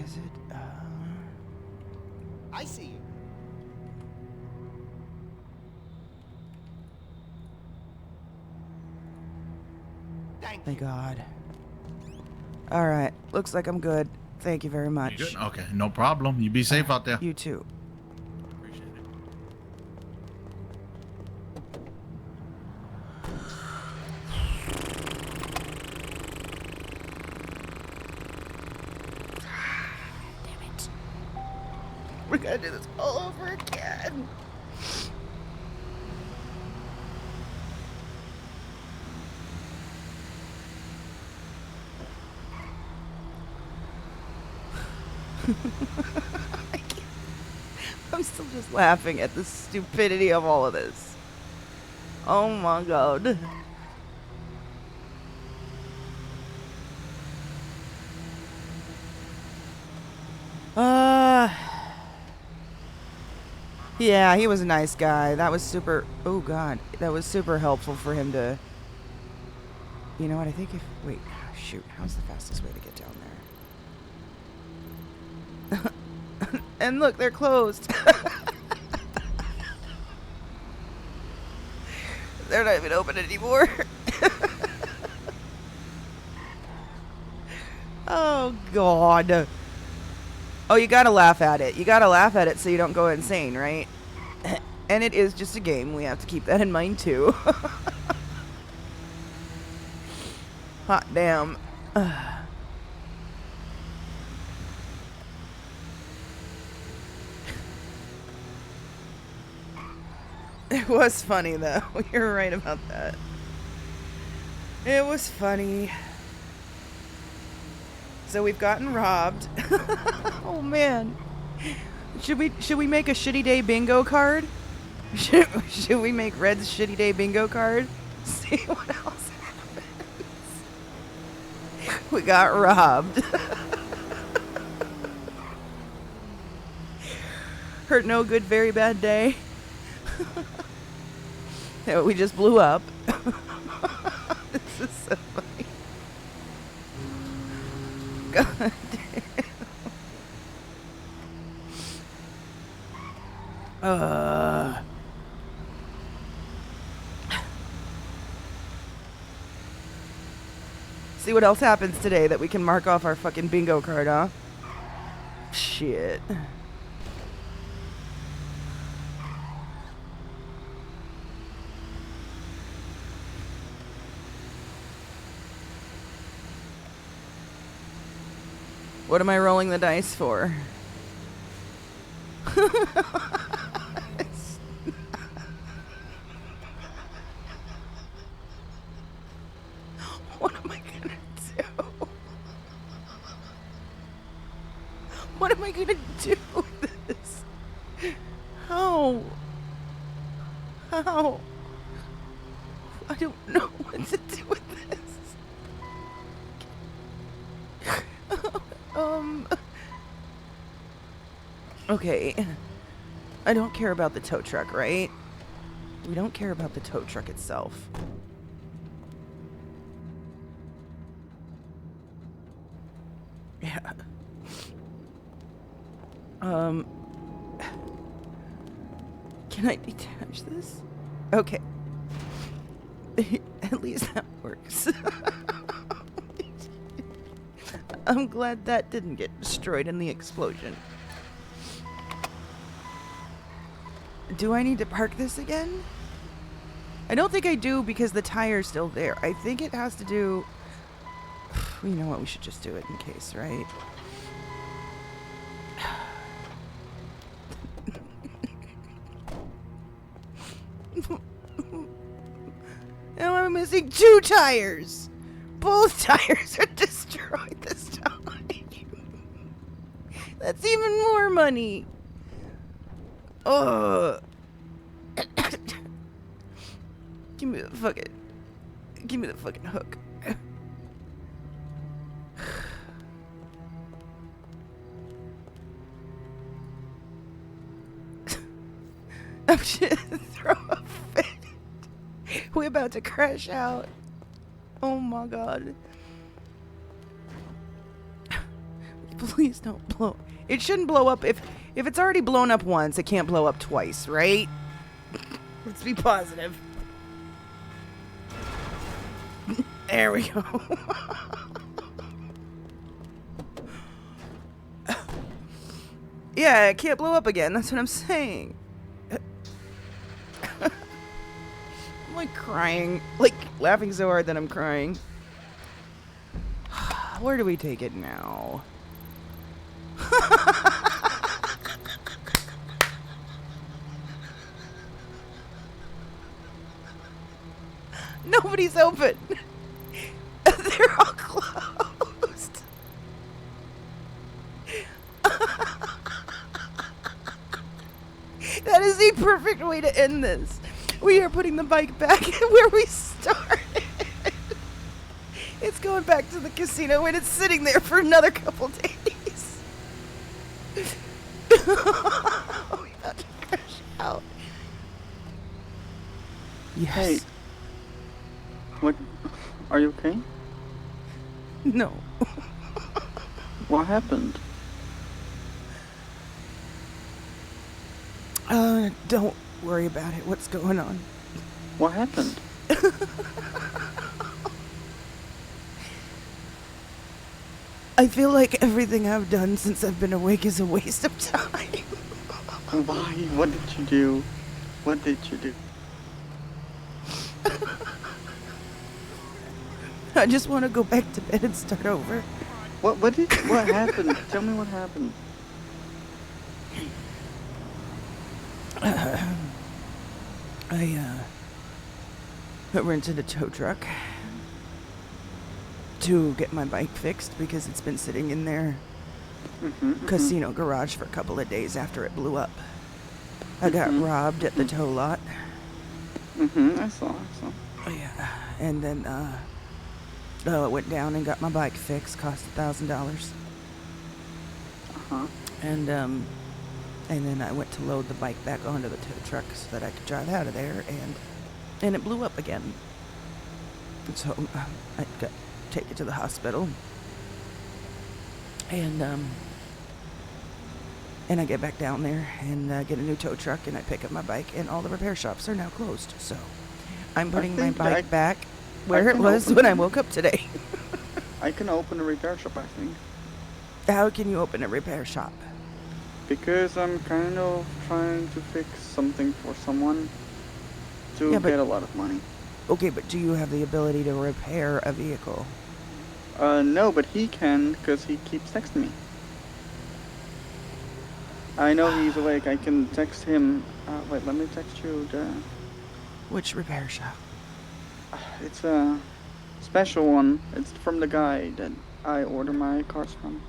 Is it? I see you. Thank God. All right. Looks like I'm good. Thank you very you much. good? Okay, no problem. You be safe out there. You too. Appreciate it. Damn it. We're gonna do this all over again. I'm still just laughing at the stupidity of all of this. Oh my god. Yeah, he was a nice guy. That was super. Oh god, that was super helpful for him to. You know what? I think if wait, shoot, how's the fastest way to get down there? And look, they're closed. They're not even open anymore. Oh god. Oh, you gotta laugh at it. You gotta laugh at it so you don't go insane, right? And it is just a game. We have to keep that in mind too. Hot damn. It was funny, though. You're right about that. It was funny. So we've gotten robbed. Oh man. Should we make a shitty day bingo card? Should we make Red's shitty day bingo card? See what else happens. We got robbed. Hurt no good, very bad day. Yeah, we just blew up. This is so funny. God damn. See what else happens today that we can mark off our fucking bingo card, huh? Shit. What am I rolling the dice for? What am I gonna do? What am I gonna do with this? How? How? I don't know what to do with this. Okay. I don't care about the tow truck, right? We don't care about the tow truck itself. Yeah. Can I detach this? Okay. At least that works. I'm glad that didn't get destroyed in the explosion. Do I need to park this again? I don't think I do because the tire's still there. I think it has to do... You know what? We should just do it in case, right? Now I'm missing 2 tires. Both tires are destroyed this time. That's even more money. Oh. Give me the fucking hook. I'm just throw a fit. We're about to crash out. Oh my god. Please don't blow. It shouldn't blow up. If it's already blown up once, it can't blow up twice, right? Let's be positive. There we go. Yeah, it can't blow up again. That's what I'm saying. I'm like crying. Like laughing so hard that I'm crying. Where do we take it now? Nobody's open. They're all closed. That is the perfect way to end this. We are putting the bike back where we started. It's going back to the casino and it's sitting there for another couple days. We about to crash out. Yes. Hey. What? Are you okay? No. What happened? Don't worry about it. What's going on? What happened? I feel like everything I've done since I've been awake is a waste of time. Why? What did you do? What did you do? I just want to go back to bed and start over. What happened? Tell me what happened. I rented a tow truck to get my bike fixed because it's been sitting in their casino garage for a couple of days after it blew up. I got robbed at the tow lot. I saw. Oh, yeah. And then, I went down and got my bike fixed. Cost $1,000. And then I went to load the bike back onto the tow truck so that I could drive out of there, and it blew up again. So I got to take it to the hospital. And I get back down there and get a new tow truck, and I pick up my bike, and all the repair shops are now closed. So I'm putting my bike back where it was when I woke up today. I can open a repair shop, I think. How can you open a repair shop? Because I'm kind of trying to fix something for someone to get a lot of money. Okay, but do you have the ability to repair a vehicle? No, but he can, because he keeps texting me. I know he's awake. I can text him. Wait, let me text you the... Which repair shop? It's a special one. It's from the guy that I order my cars from.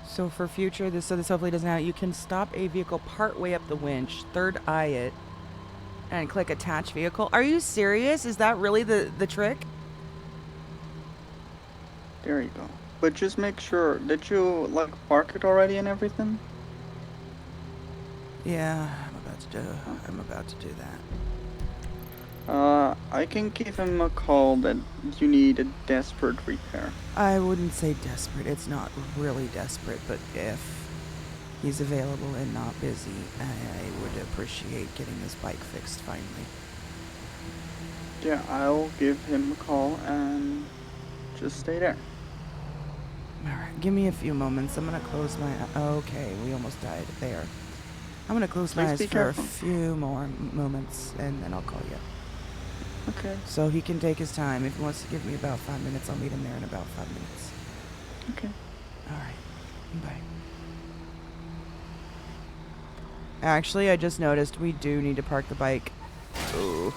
So for future, this hopefully doesn't happen. You can stop a vehicle partway up the winch, third eye it, and click attach vehicle. Are you serious? Is that really the trick? There you go. But just make sure that you park it already and everything. Yeah, I'm about to do that. I can give him a call that you need a desperate repair. I wouldn't say desperate. It's not really desperate, but if he's available and not busy, I would appreciate getting this bike fixed finally. Yeah, I'll give him a call and just stay there. Alright, give me a few moments. I'm gonna close my... Okay, we almost died there. I'm gonna close my eyes for a few more moments, and then I'll call you. Okay. So he can take his time. If he wants to give me about 5 minutes, I'll meet him there in about 5 minutes. Okay. Alright. Bye. Actually, I just noticed we do need to park the bike. Ooh.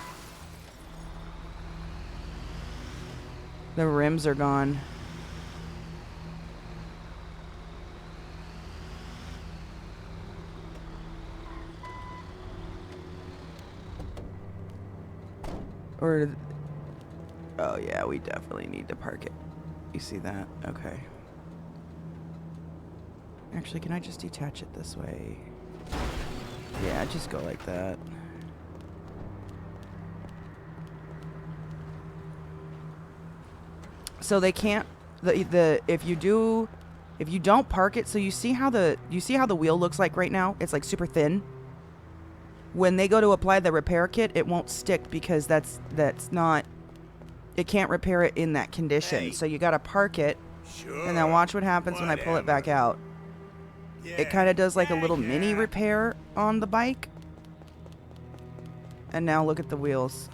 The rims are gone. Or, oh yeah, we definitely need to park it. You see that? Okay. Actually, can I just detach it this way? Yeah, just go like that. So they can't, if you don't park it, so you see how the wheel looks like right now? It's like super thin. When they go to apply the repair kit, it won't stick because that's not, it can't repair it in that condition. Hey. So you gotta park it, and then watch what happens when I pull it back out. It kind of does like a little mini repair on the bike. And now look at the wheels.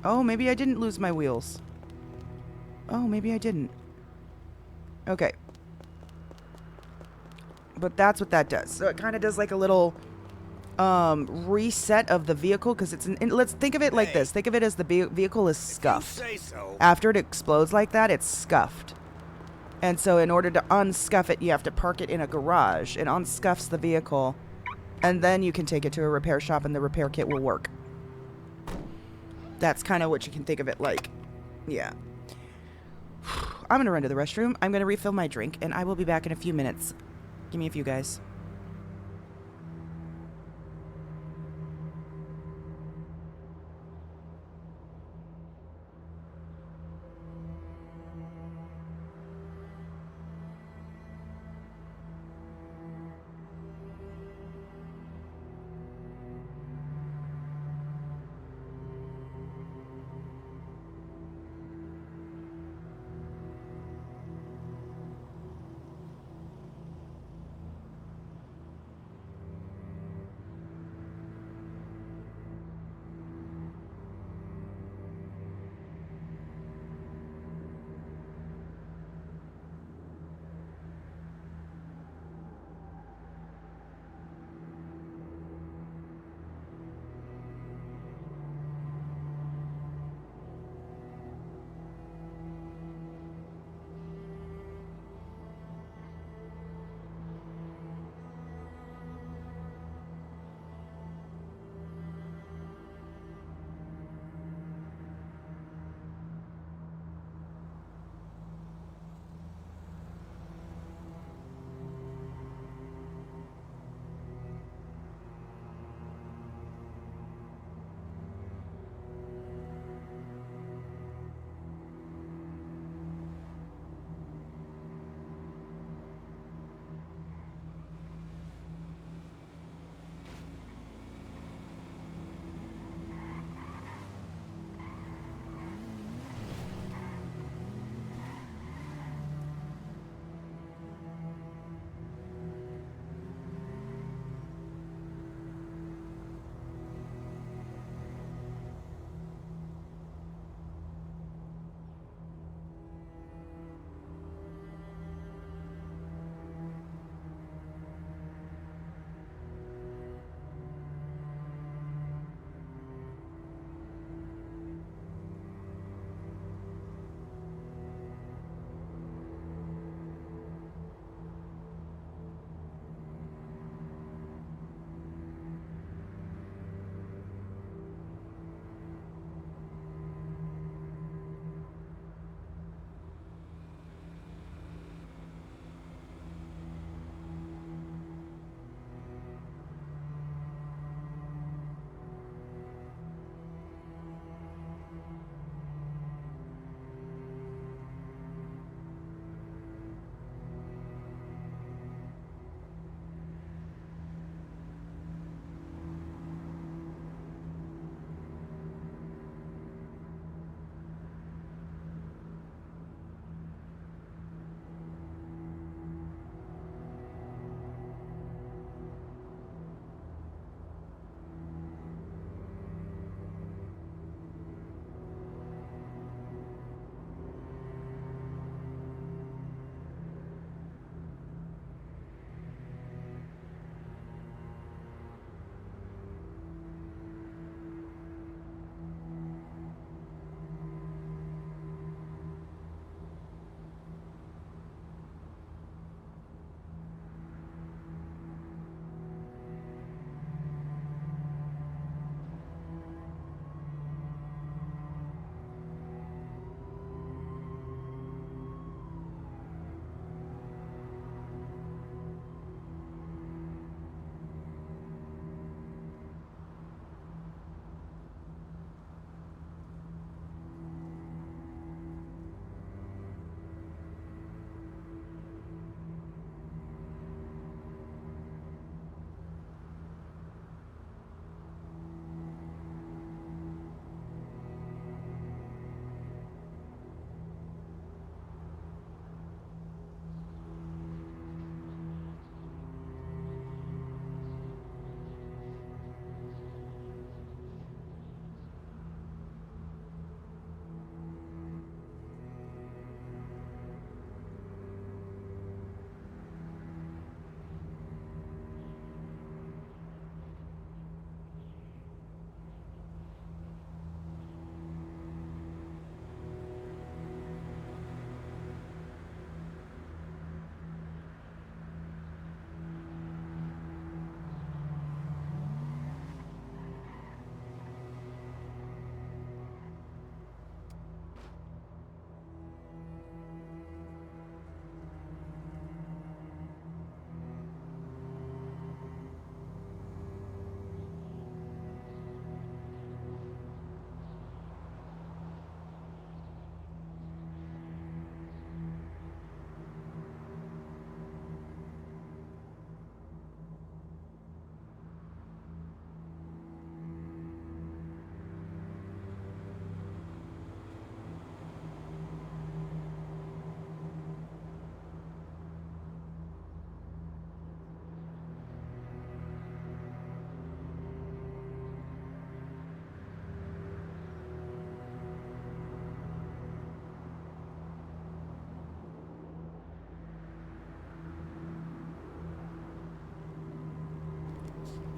Oh, maybe I didn't lose my wheels. Oh, maybe I didn't. Okay. But that's what that does. So it kind of does like a little reset of the vehicle, because it's let's think of it like this. Think of it as the vehicle is scuffed. After it explodes like that, it's scuffed. And so in order to unscuff it, you have to park it in a garage. It unscuffs the vehicle, and then you can take it to a repair shop and the repair kit will work. That's kind of what you can think of it like. Yeah. I'm going to run to the restroom. I'm going to refill my drink, and I will be back in a few minutes. Give me a few, guys.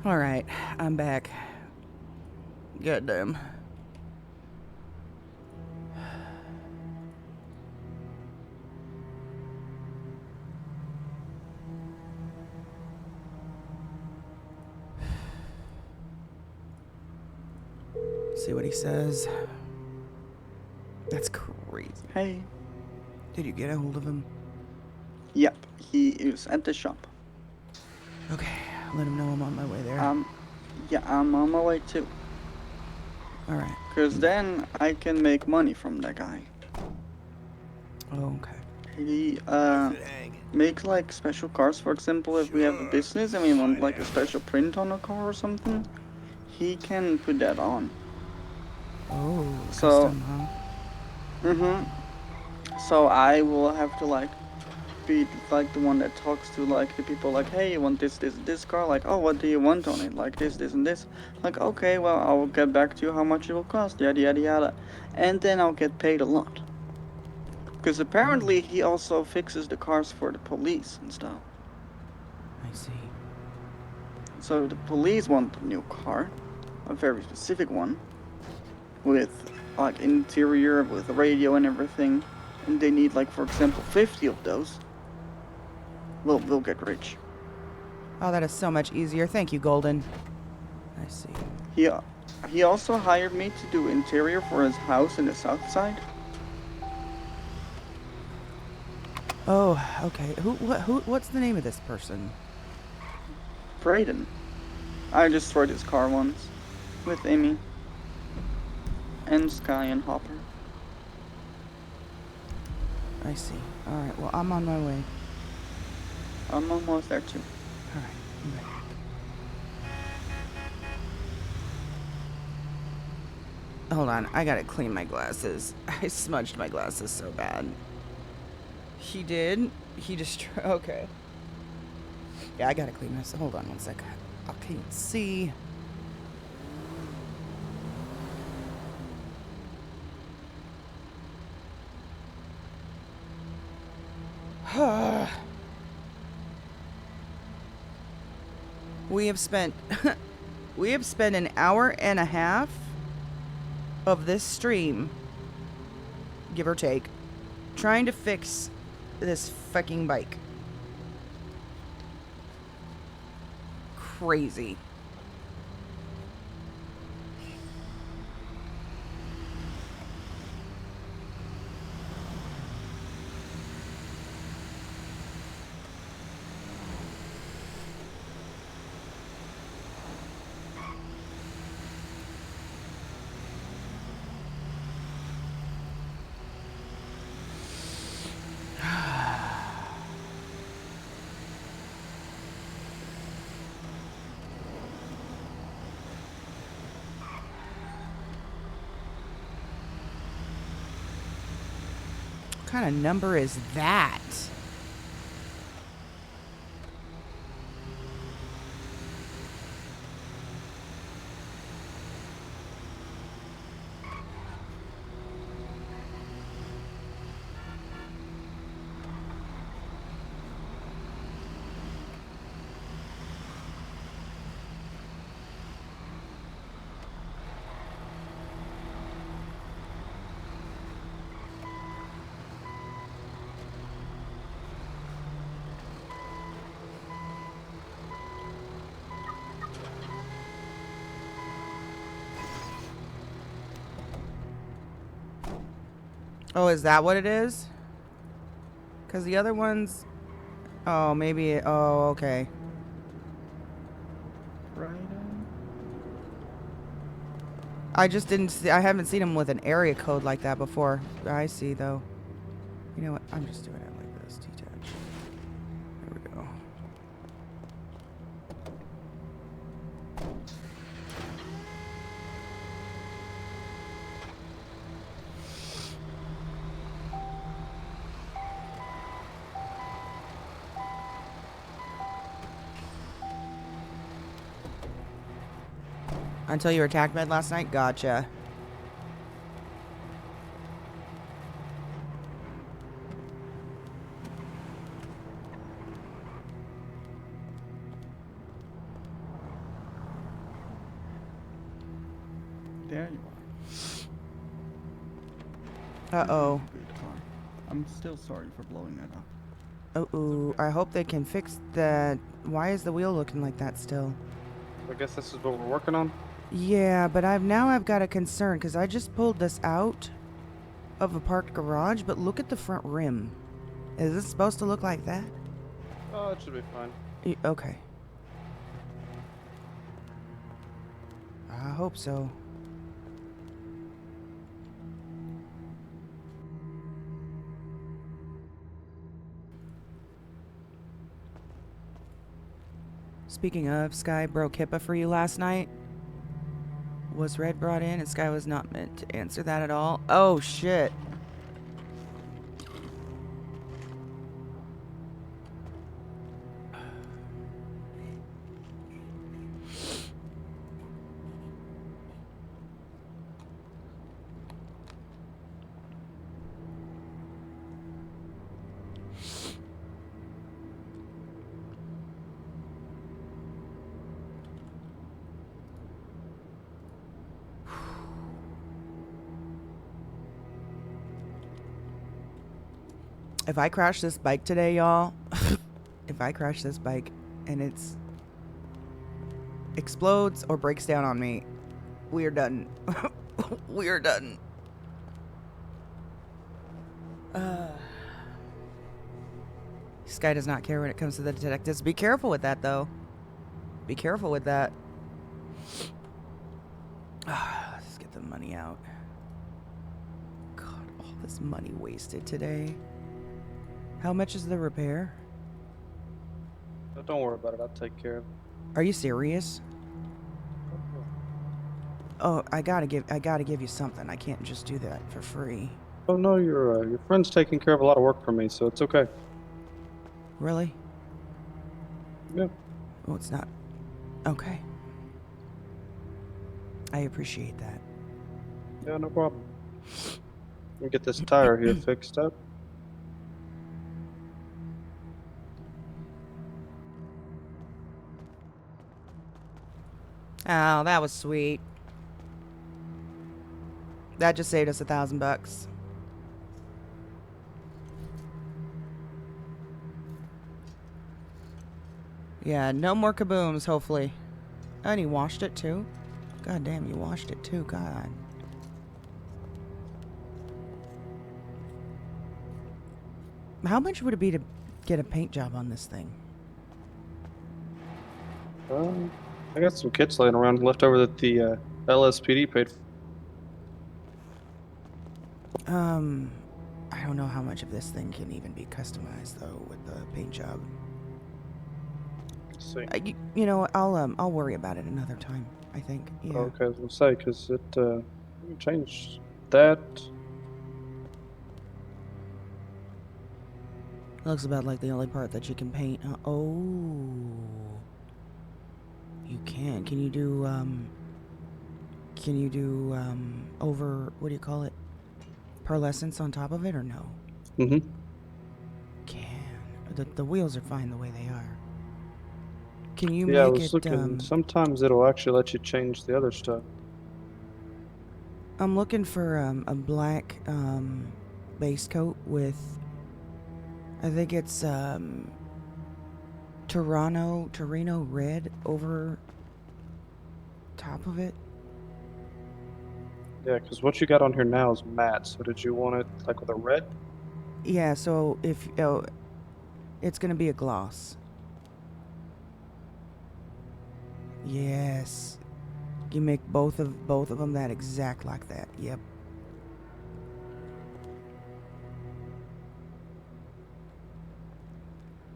All right, I'm back. Goddamn. See what he says. That's crazy. Hey. Did you get a hold of him? Yep, he is at the shop. Okay, let him know I'm on my way there. Yeah, I'm on my way too. Alright. Cause then I can make money from that guy. Oh, okay. He makes like special cars. For example, if we have a business and we want like a special print on a car or something, he can put that on. Oh, so, custom, huh? So I will have to like be like the one that talks to like the people like, hey, you want this car? Like, oh, what do you want on it? Like this and this. Like, okay, well, I will get back to you how much it will cost, yada yada yada. And then I'll get paid a lot. Because apparently he also fixes the cars for the police and stuff. I see. So the police want a new car, a very specific one, with like interior, with radio and everything, and they need like, for example, 50 of those. We'll get rich. Oh, that is so much easier. Thank you, Golden. I see. He also hired me to do interior for his house in the south side. Oh, okay. What's the name of this person? Brayden. I destroyed his car once with Amy and Sky and Hopper. I see. Alright, well, I'm on my way. I'm almost there too. Alright, I'm back. Hold on, I gotta clean my glasses. I smudged my glasses so bad. He did? He just... Okay. Yeah, I gotta clean this. Hold on one sec. I can't see. We have spent an hour and a half of this stream, give or take, trying to fix this fucking bike. Crazy. What kind of number is that? Oh, is that what it is? Because the other ones... Oh, maybe... Oh, okay. Right. I just didn't see... I haven't seen him with an area code like that before. I see, though. You know what? I'm just doing it like this. Detach. There we go. Until you were attacked med last night? Gotcha. There you are. Uh-oh. Good car. I'm still sorry for blowing it up. Uh-oh. I hope they can fix that. Why is the wheel looking like that still? I guess this is what we're working on. Yeah, but I've got a concern because I just pulled this out of a parked garage, but look at the front rim. Is this supposed to look like that? Oh, it should be fine. Okay. I hope so. Speaking of, Sky broke HIPAA for you last night. Was Red brought in and Sky was not meant to answer that at all? Oh, shit. If I crash this bike today, y'all, if I crash this bike and it's explodes or breaks down on me, we are done. We are done. Sky does not care when it comes to the detectives. Be careful with that, though. Be careful with that. Let's get the money out. God, all this money wasted today. How much is the repair? Don't worry about it. I'll take care of it. Are you serious? Oh, I gotta give you something. I can't just do that for free. Oh no, your friend's taking care of a lot of work for me, so it's okay. Really? Yeah. Oh, it's not. Okay. I appreciate that. Yeah, no problem. Let me get this tire here fixed up. Oh, that was sweet. That just saved us $1,000. Yeah, no more kabooms, hopefully. Oh, and he washed it too? God damn, you washed it too, God. How much would it be to get a paint job on this thing? I got some kits laying around left over that the LSPD paid for. I don't know how much of this thing can even be customized though with the paint job. Let's see. You know, I'll worry about it another time. I think. Yeah. Okay, I was gonna say because it you can change that. Looks about like the only part that you can paint. Oh, you can. Can you do over, what do you call it? Pearlescence on top of it or no? Mm-hmm. Can. The wheels are fine the way they are. Can you Yeah, I make was it looking. Sometimes it'll actually let you change the other stuff. I'm looking for a black base coat with, I think it's Torino red over top of it. Yeah, because what you got on here now is matte. So did you want it like with a red? Yeah, so if it's gonna be a gloss. Yes. You make both of them that exact like that. Yep.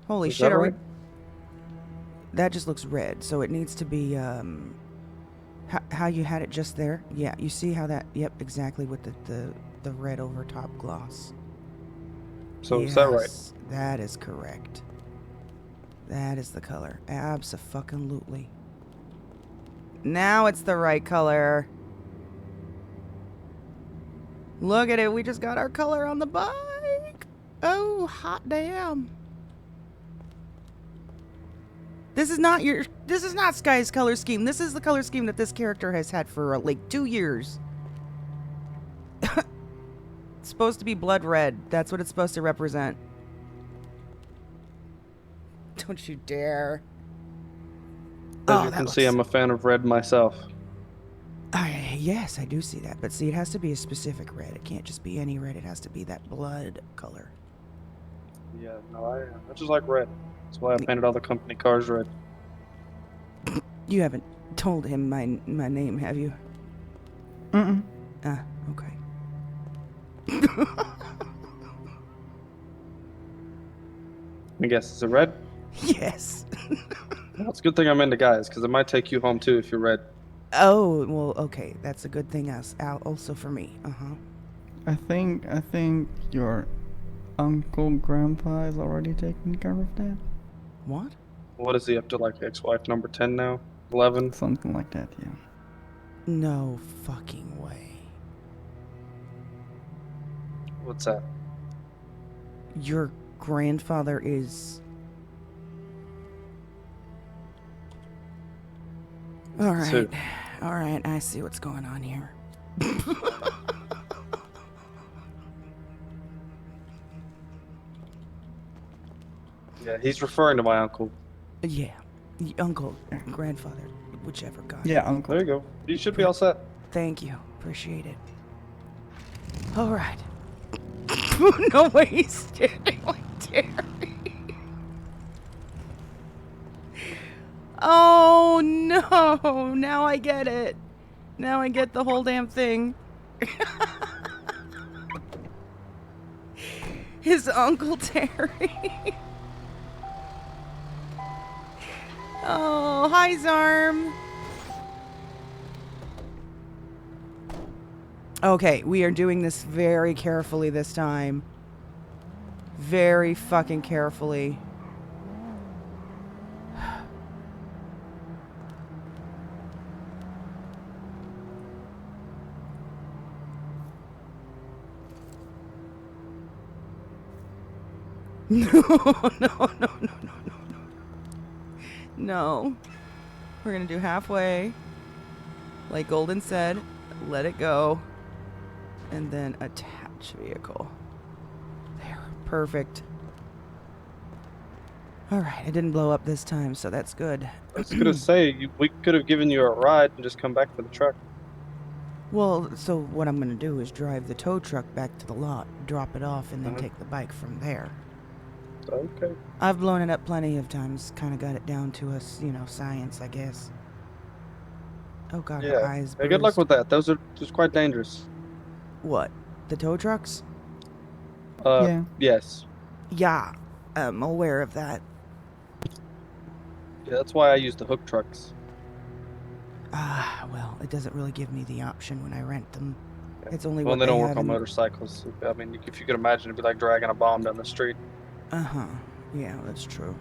Holy shit, are we? That just looks red, so it needs to be how you had it just there. Yeah, you see how that? Yep, exactly with the red over top gloss. So is that right? Yes, that is correct. That is the color. Abso-fucking-lutely. Now it's the right color. Look at it. We just got our color on the bike. Oh, hot damn. This is not Sky's color scheme. This is the color scheme that this character has had for like 2 years. It's supposed to be blood red. That's what it's supposed to represent. Don't you dare. As you can see, I'm a fan of red myself. Yes, I do see that. But see, it has to be a specific red. It can't just be any red. It has to be that blood color. Yeah, no, I just like red. That's why I painted all the company cars red. You haven't told him my name, have you? Mm-mm. Ah, okay. I guess it's a red? Yes. Well, it's a good thing I'm into guys, because it might take you home too if you're red. Oh, well, okay. That's a good thing also for me. Uh-huh. I think your uncle grandpa is already taking care of that. What? What is he up to, like ex-wife number 10 now? 11? Something like that, yeah. No fucking way. What's that? Your grandfather is... Alright. Alright, I see what's going on here. Yeah, he's referring to my uncle. Yeah. Uncle, grandfather, whichever god. Yeah, uncle. There you go. You should be all set. Thank you. Appreciate it. Alright. No way he's standing like Terry. Oh no! Now I get it. Now I get the whole damn thing. His Uncle Terry. Oh, hi Zarm. Okay, we are doing this very carefully this time. Very fucking carefully. No. No. We're gonna do halfway. Like Golden said, let it go. And then attach vehicle. There. Perfect. Alright, it didn't blow up this time, so that's good. I was gonna say, we could have given you a ride and just come back for the truck. Well, so what I'm gonna do is drive the tow truck back to the lot, drop it off, and then take the bike from there. Okay. I've blown it up plenty of times, kind of got it down to us, science, I guess. Oh god, her eyes Hey, good luck with that. Those are just quite dangerous. What? The tow trucks? Yeah. Yes. Yeah, I'm aware of that. Yeah, that's why I use the hook trucks. Ah, well, it doesn't really give me the option when I rent them. It's only Well, what they don't have work on in- motorcycles. I mean, if you could imagine, it'd be like dragging a bomb down the street. Uh-huh. Yeah, that's true.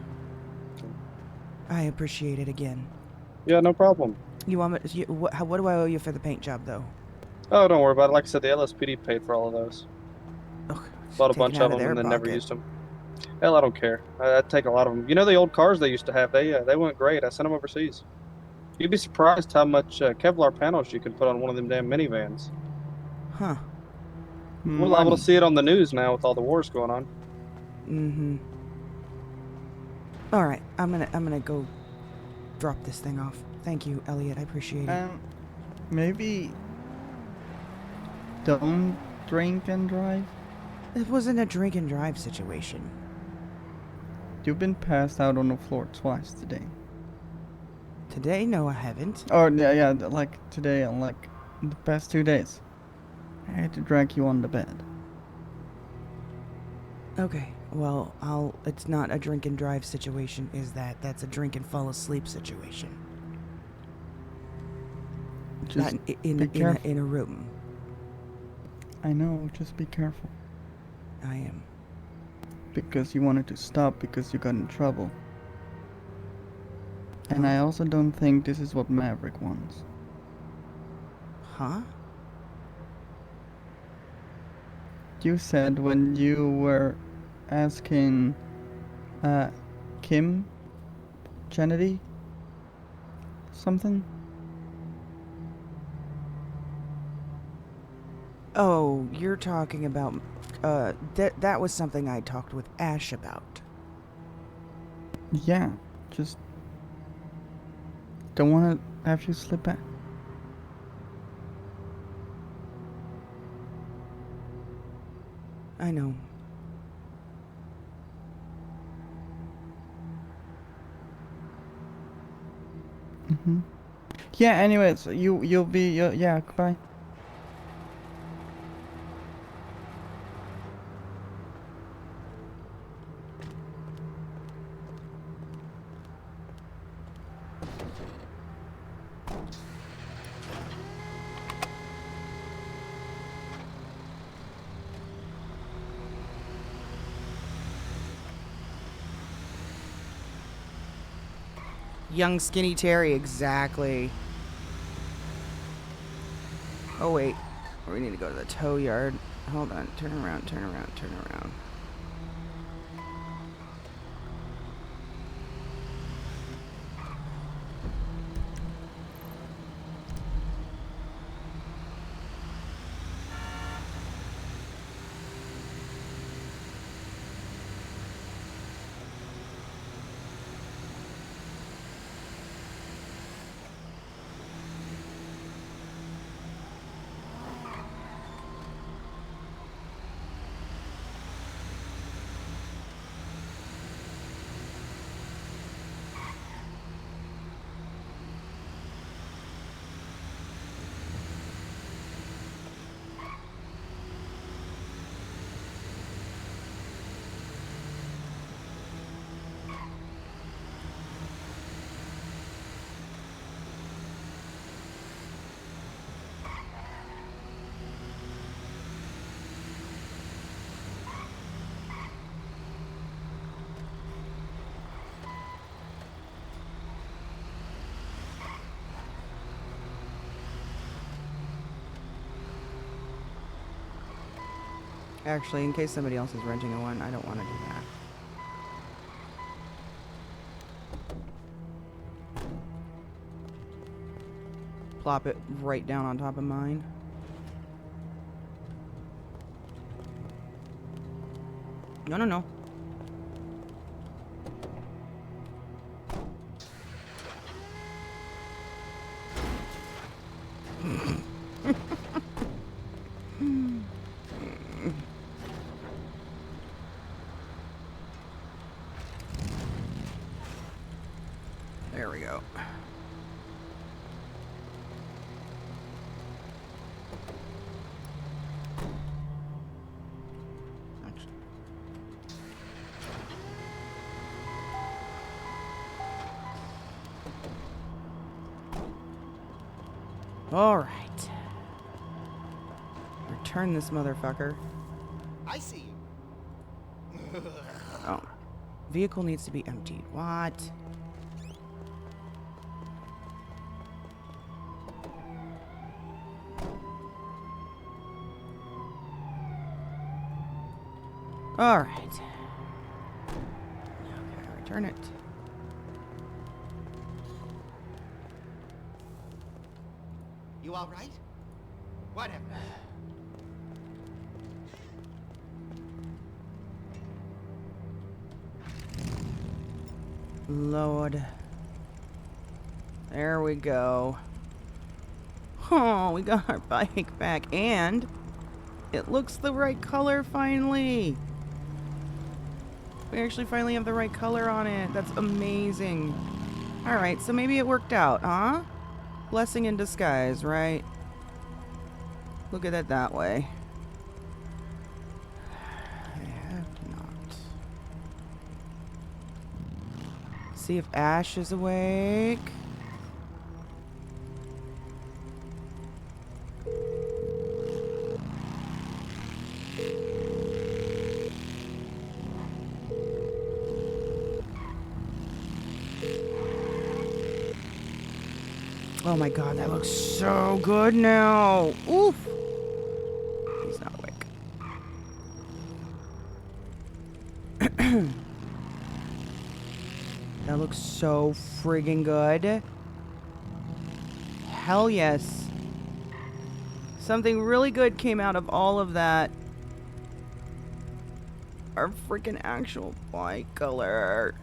I appreciate it again. Yeah, no problem. You want me? What do I owe you for the paint job, though? Oh, don't worry about it. Like I said, the LSPD paid for all of those. Bought a bunch taken out of of them their and then never pocket. used them. Hell, I don't care. I'd take a lot of them. You know the old cars they used to have? They went great. I sent them overseas. You'd be surprised how much Kevlar panels you can put on one of them damn minivans. Huh. We're liable to see it on the news now with all the wars going on. Mm-hmm. All right, I'm gonna go drop this thing off. Thank you, Elliot. I appreciate it. Maybe don't drink and drive. It wasn't a drink and drive situation. You've been passed out on the floor twice today. Today? No, I haven't. Oh yeah, like today and like the past 2 days. I had to drag you on the bed. Okay. Well, it's not a drink and drive situation, is that? That's a drink and fall asleep situation. Just not be in careful. a room. I know, just be careful. I am. Because you wanted to stop because you got in trouble. And I also don't think this is what Maverick wants. Huh? You said when you were asking Kim Kennedy? Something? Oh, you're talking about, that was something I talked with Ash about. Yeah, just don't want to have you slip back. I know. Yeah, anyways, you'll be, yeah, goodbye. Young skinny Terry, exactly. Oh wait, we need to go to the tow yard. Hold on, turn around, turn around, turn around. Actually, in case somebody else is renting a one, I don't want to do that. Plop it right down on top of mine. No, no, no. There we go. All right. Return this motherfucker. I see you. Oh. Vehicle needs to be emptied. What? All right. Okay, return it. You all right? Whatever. Lord. There we go. Oh, we got our bike back, and it looks the right color finally. We actually finally have the right color on it. That's amazing. Alright, so maybe it worked out, huh? Blessing in disguise, right? Look at it that way. I have not. See if Ash is awake. Oh my god, that looks so good now. Oof. He's not awake. That looks so friggin' good. Hell yes. Something really good came out of all of that. Our freaking actual bike color.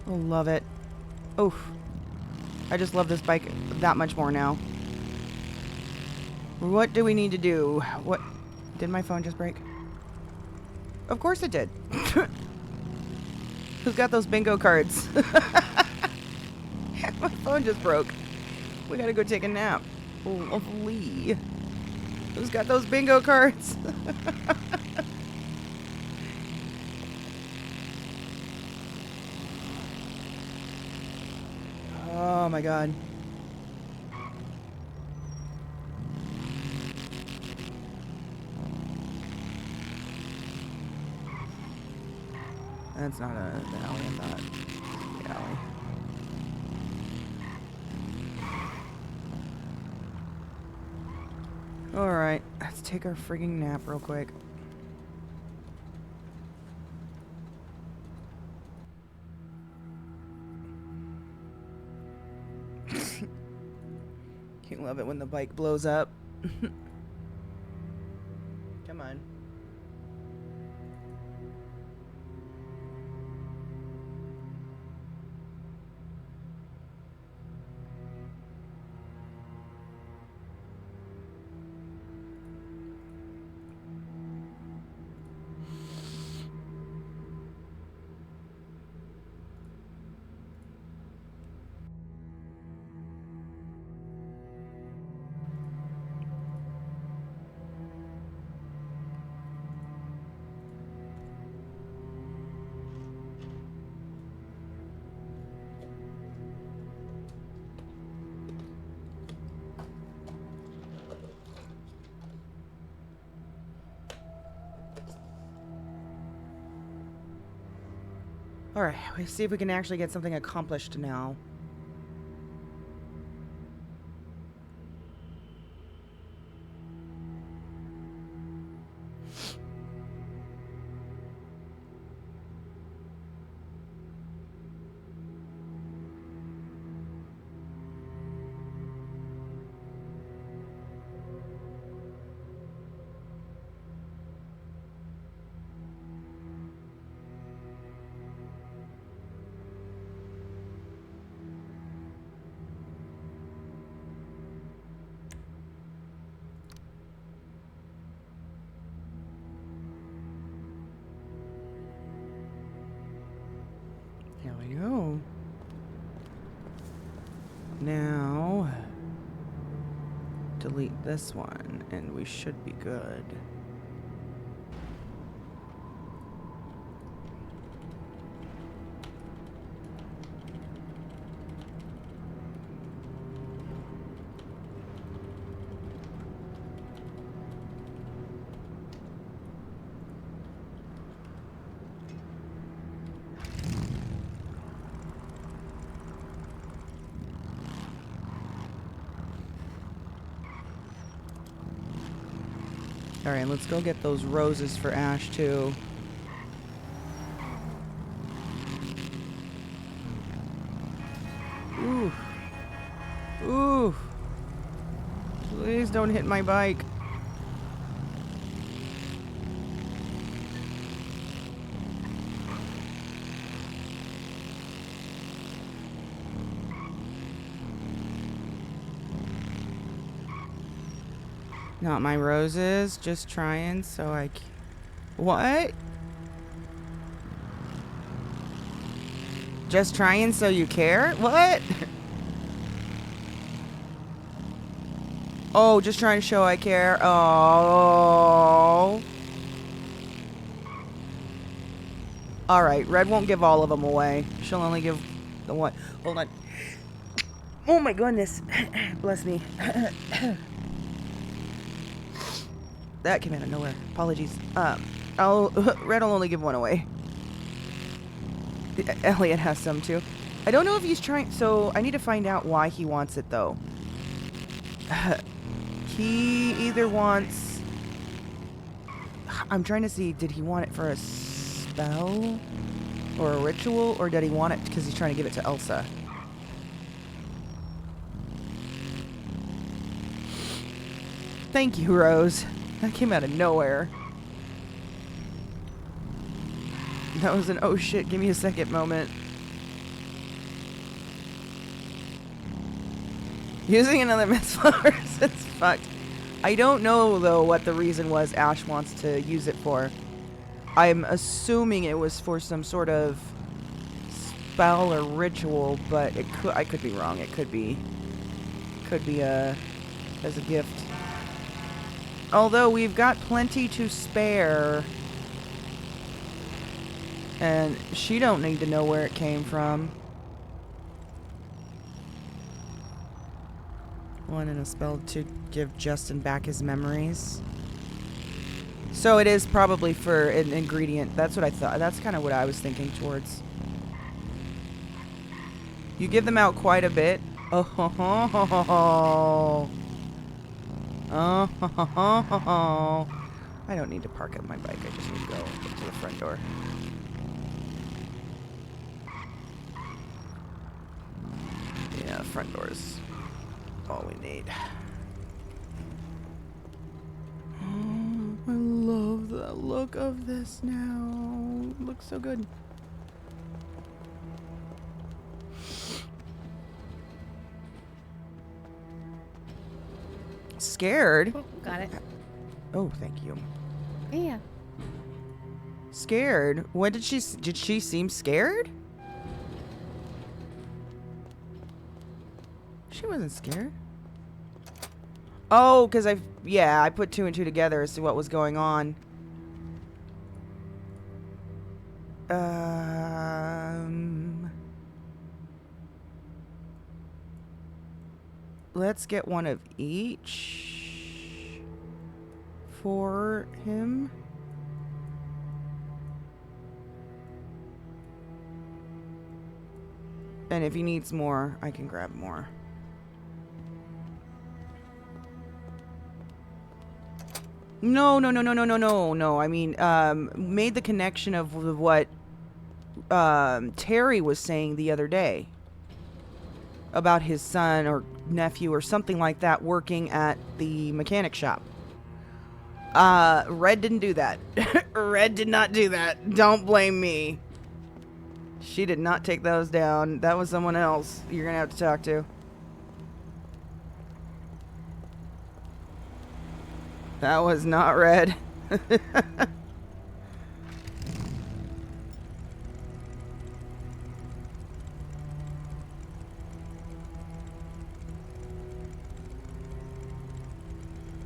I love it. Oof. I just love this bike that much more now. What do we need to do? What? Did my phone just break? Of course it did. Who's got those bingo cards? My phone just broke. We gotta go take a nap. Lovely. Who's got those bingo cards? Oh my god. That's not the alley I thought. The alley. Alright, let's take our frigging nap real quick. You love it when the bike blows up. Come on. Alright, let's see if we can actually get something accomplished now. There we go. Now, delete this one, and we should be good. Alright, let's go get those roses for Ash, too. Ooh. Ooh. Please don't hit my bike. Not my roses, just trying so I can... What? Just trying so you care? What? Oh, just trying to show I care. Oh. Alright, Red won't give all of them away. She'll only give the one. Hold on. Oh my goodness. Bless me. That came out of nowhere. Apologies. Red will only give one away. Elliot has some too. I don't know if he's trying. So I need to find out why he wants it though. He either wants. I'm trying to see. Did he want it for a spell? Or a ritual, or did he want it because he's trying to give it to Elsa? Thank you, Rose. That came out of nowhere. That was an oh shit, give me a second moment. Using another mess flowers, it's fucked. I don't know, though, what the reason was Ash wants to use it for. I'm assuming it was for some sort of spell or ritual, but it could, I could be wrong. It could be as a gift. Although we've got plenty to spare. And she don't need to know where it came from. One and a spell to give Justin back his memories. So it is probably for an ingredient. That's what I thought. That's kind of what I was thinking towards. You give them out quite a bit. Oh, ho, ho, ho, ho, ho. Oh, ho, ho, ho, ho, ho. I don't need to park up my bike. I just need to go to the front door. Yeah, front doors. All we need. Oh, I love the look of this now. It looks so good. Scared? Oh, got it. Oh, thank you. Yeah. Scared? What did she seem scared? She wasn't scared. Oh, because I put two and two together as to what was going on. Let's get one of each for him. And if he needs more, I can grab more. No. I mean, made the connection of what Terry was saying the other day about his son or nephew or something like that working at the mechanic shop. Red didn't do that. Red did not do that. Don't blame me. She did not take those down. That was someone else you're gonna have to talk to. That was not Red.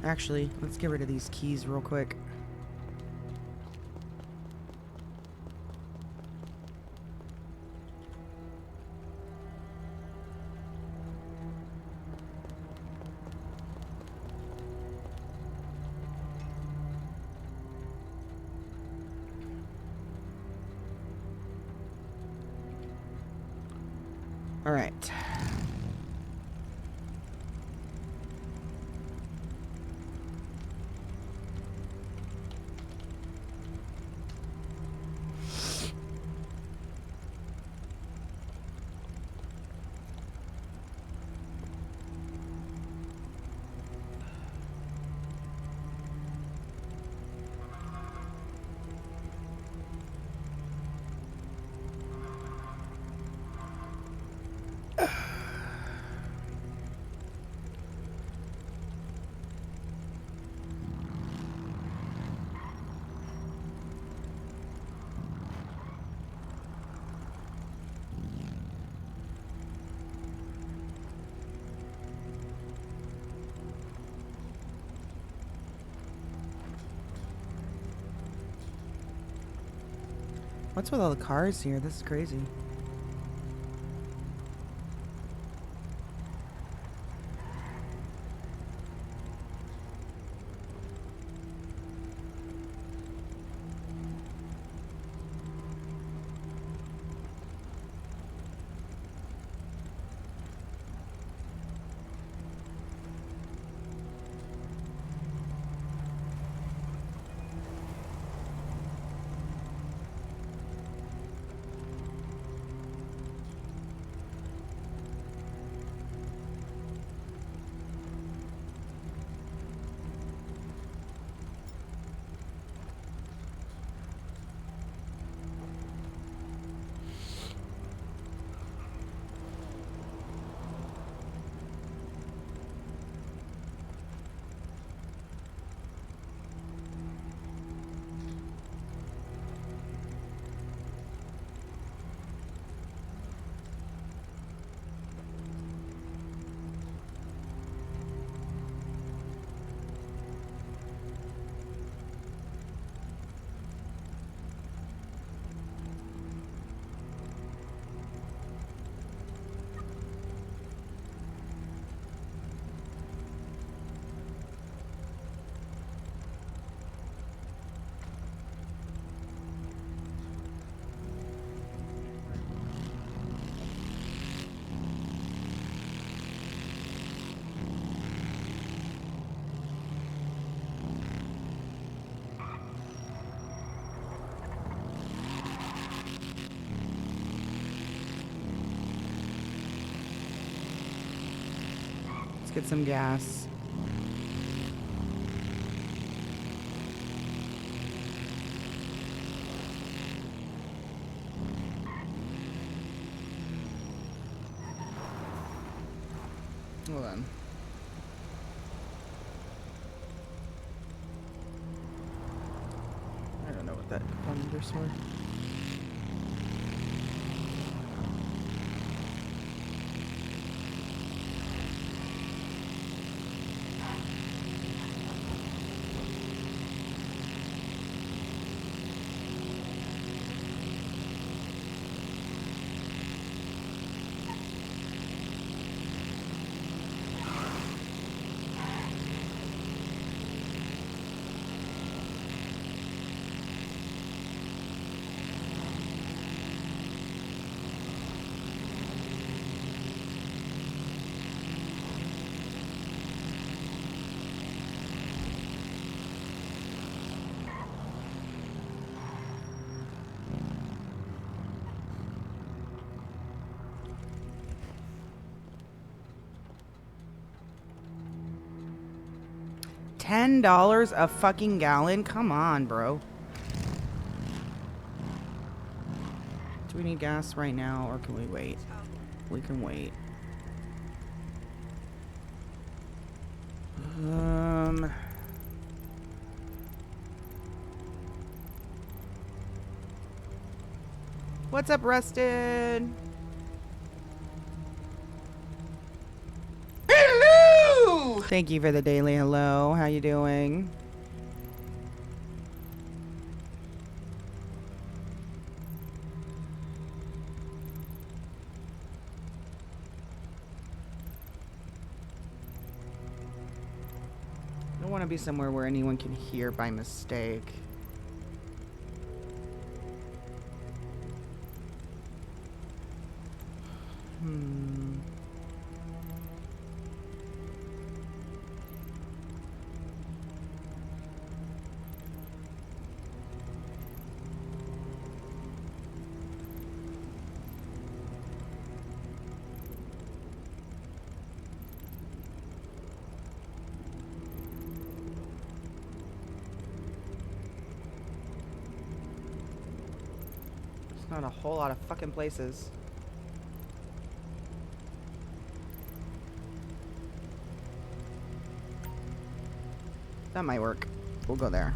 Actually, let's get rid of these keys real quick. All right. What's with all the cars here? This is crazy. get some gas. Hold on. I don't know what that numbers were. $10 a fucking gallon? Come on, bro. Do we need gas right now, or can we wait? We can wait. What's up, Rusted? Hello! Thank you for the daily hello. How you doing? I don't want to be somewhere where anyone can hear by mistake. Not a whole lot of fucking places. That might work. We'll go there.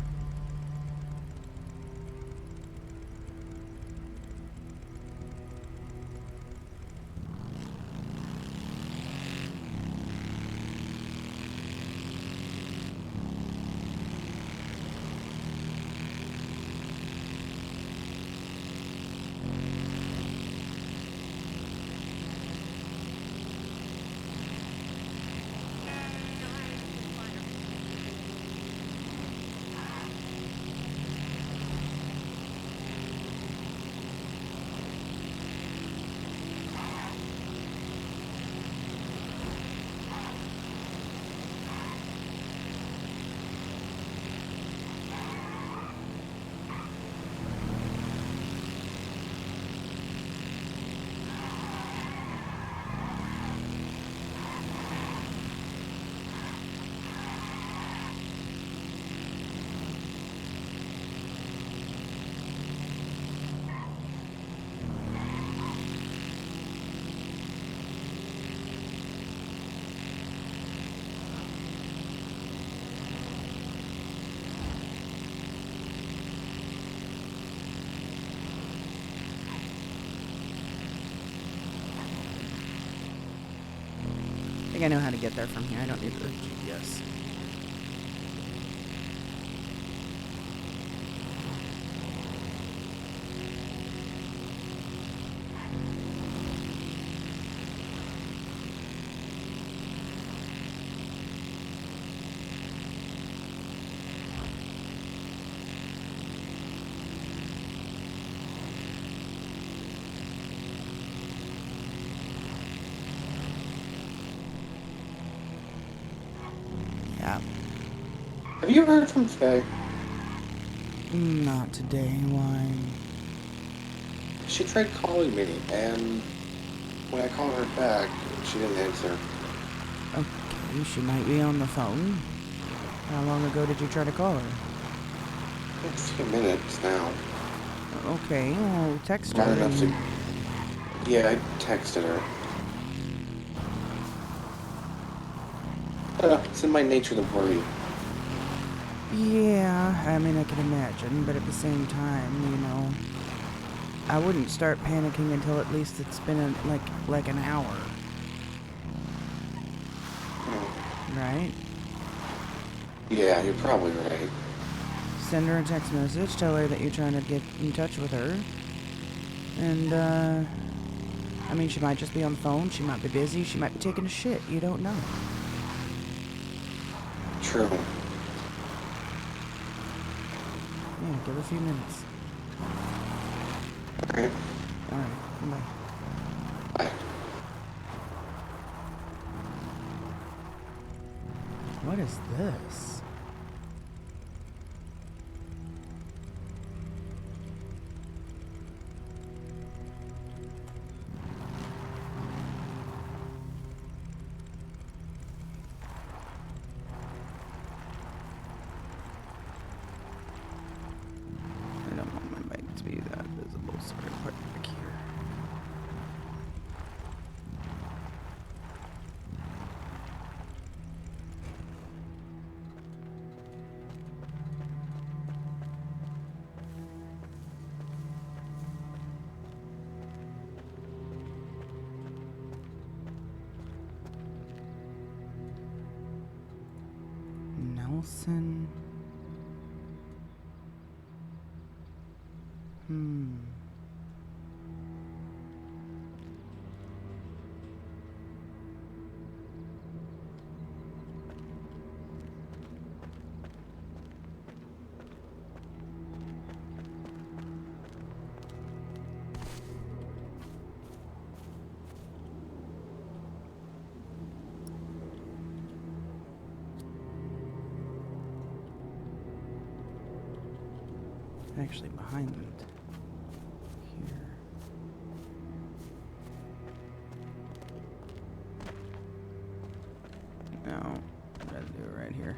I think I know how to get there from here. I don't need the GPS. Have you heard from Faye? Not today. Why? She tried calling me, and when I called her back, she didn't answer. Okay. She might be on the phone. How long ago did you try to call her? It's a few minutes now. Okay, well, text her. Long enough to... Yeah, I texted her. It's in my nature to worry. Yeah, I mean, I can imagine, but at the same time, you know, I wouldn't start panicking until at least it's been like an hour. Right? Yeah, you're probably right. Send her a text message, tell her that you're trying to get in touch with her. And, I mean, she might just be on the phone, she might be busy, she might be taking a shit, you don't know. True. Yeah, give her a few minutes. Alright. Alright, bye. Bye. What is this? I don't want my bike to be that visible, so I'm gonna put it back here. Nelson. Actually behind it. Here. No, gotta do it right here.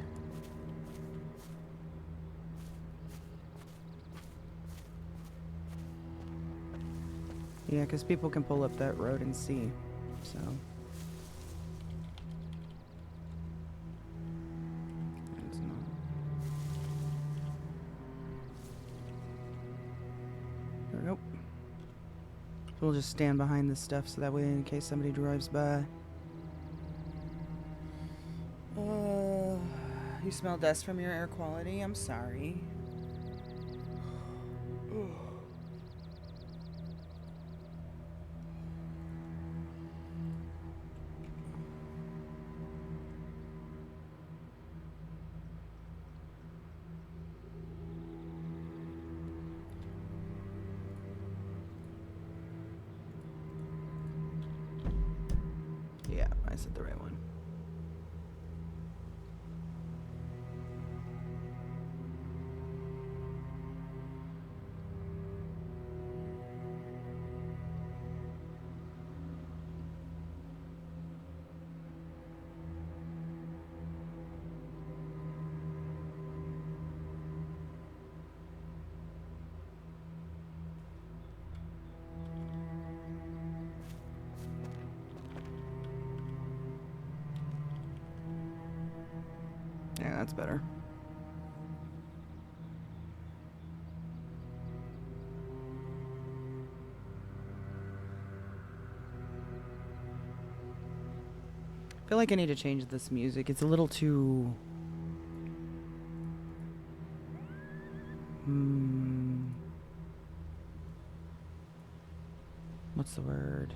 Yeah, because people can pull up that road and see, so. It's not. There we go. We'll just stand behind this stuff so that way in case somebody drives by. You smell dust from your air quality? I'm sorry. Yeah, I said the right one. Yeah, that's better. I feel like I need to change this music. It's a little too... What's the word?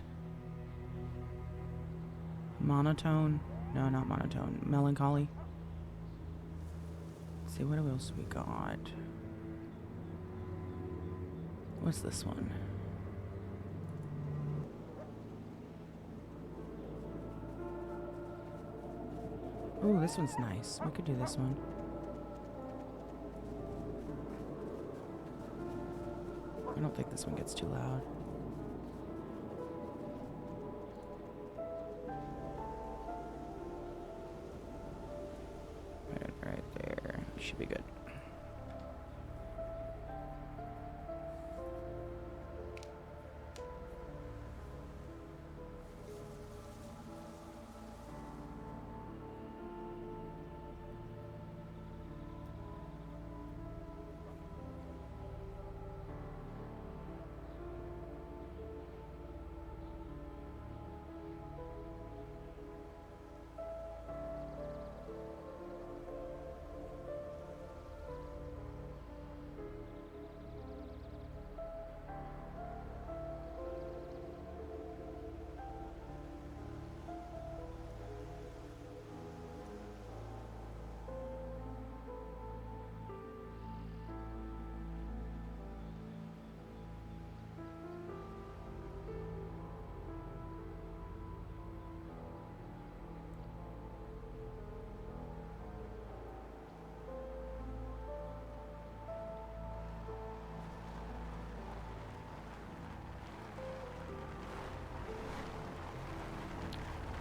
Monotone? No, not monotone. Melancholy. Let's see, what else we got? What's this one? Oh, this one's nice. We could do this one. I don't think this one gets too loud. Should be good.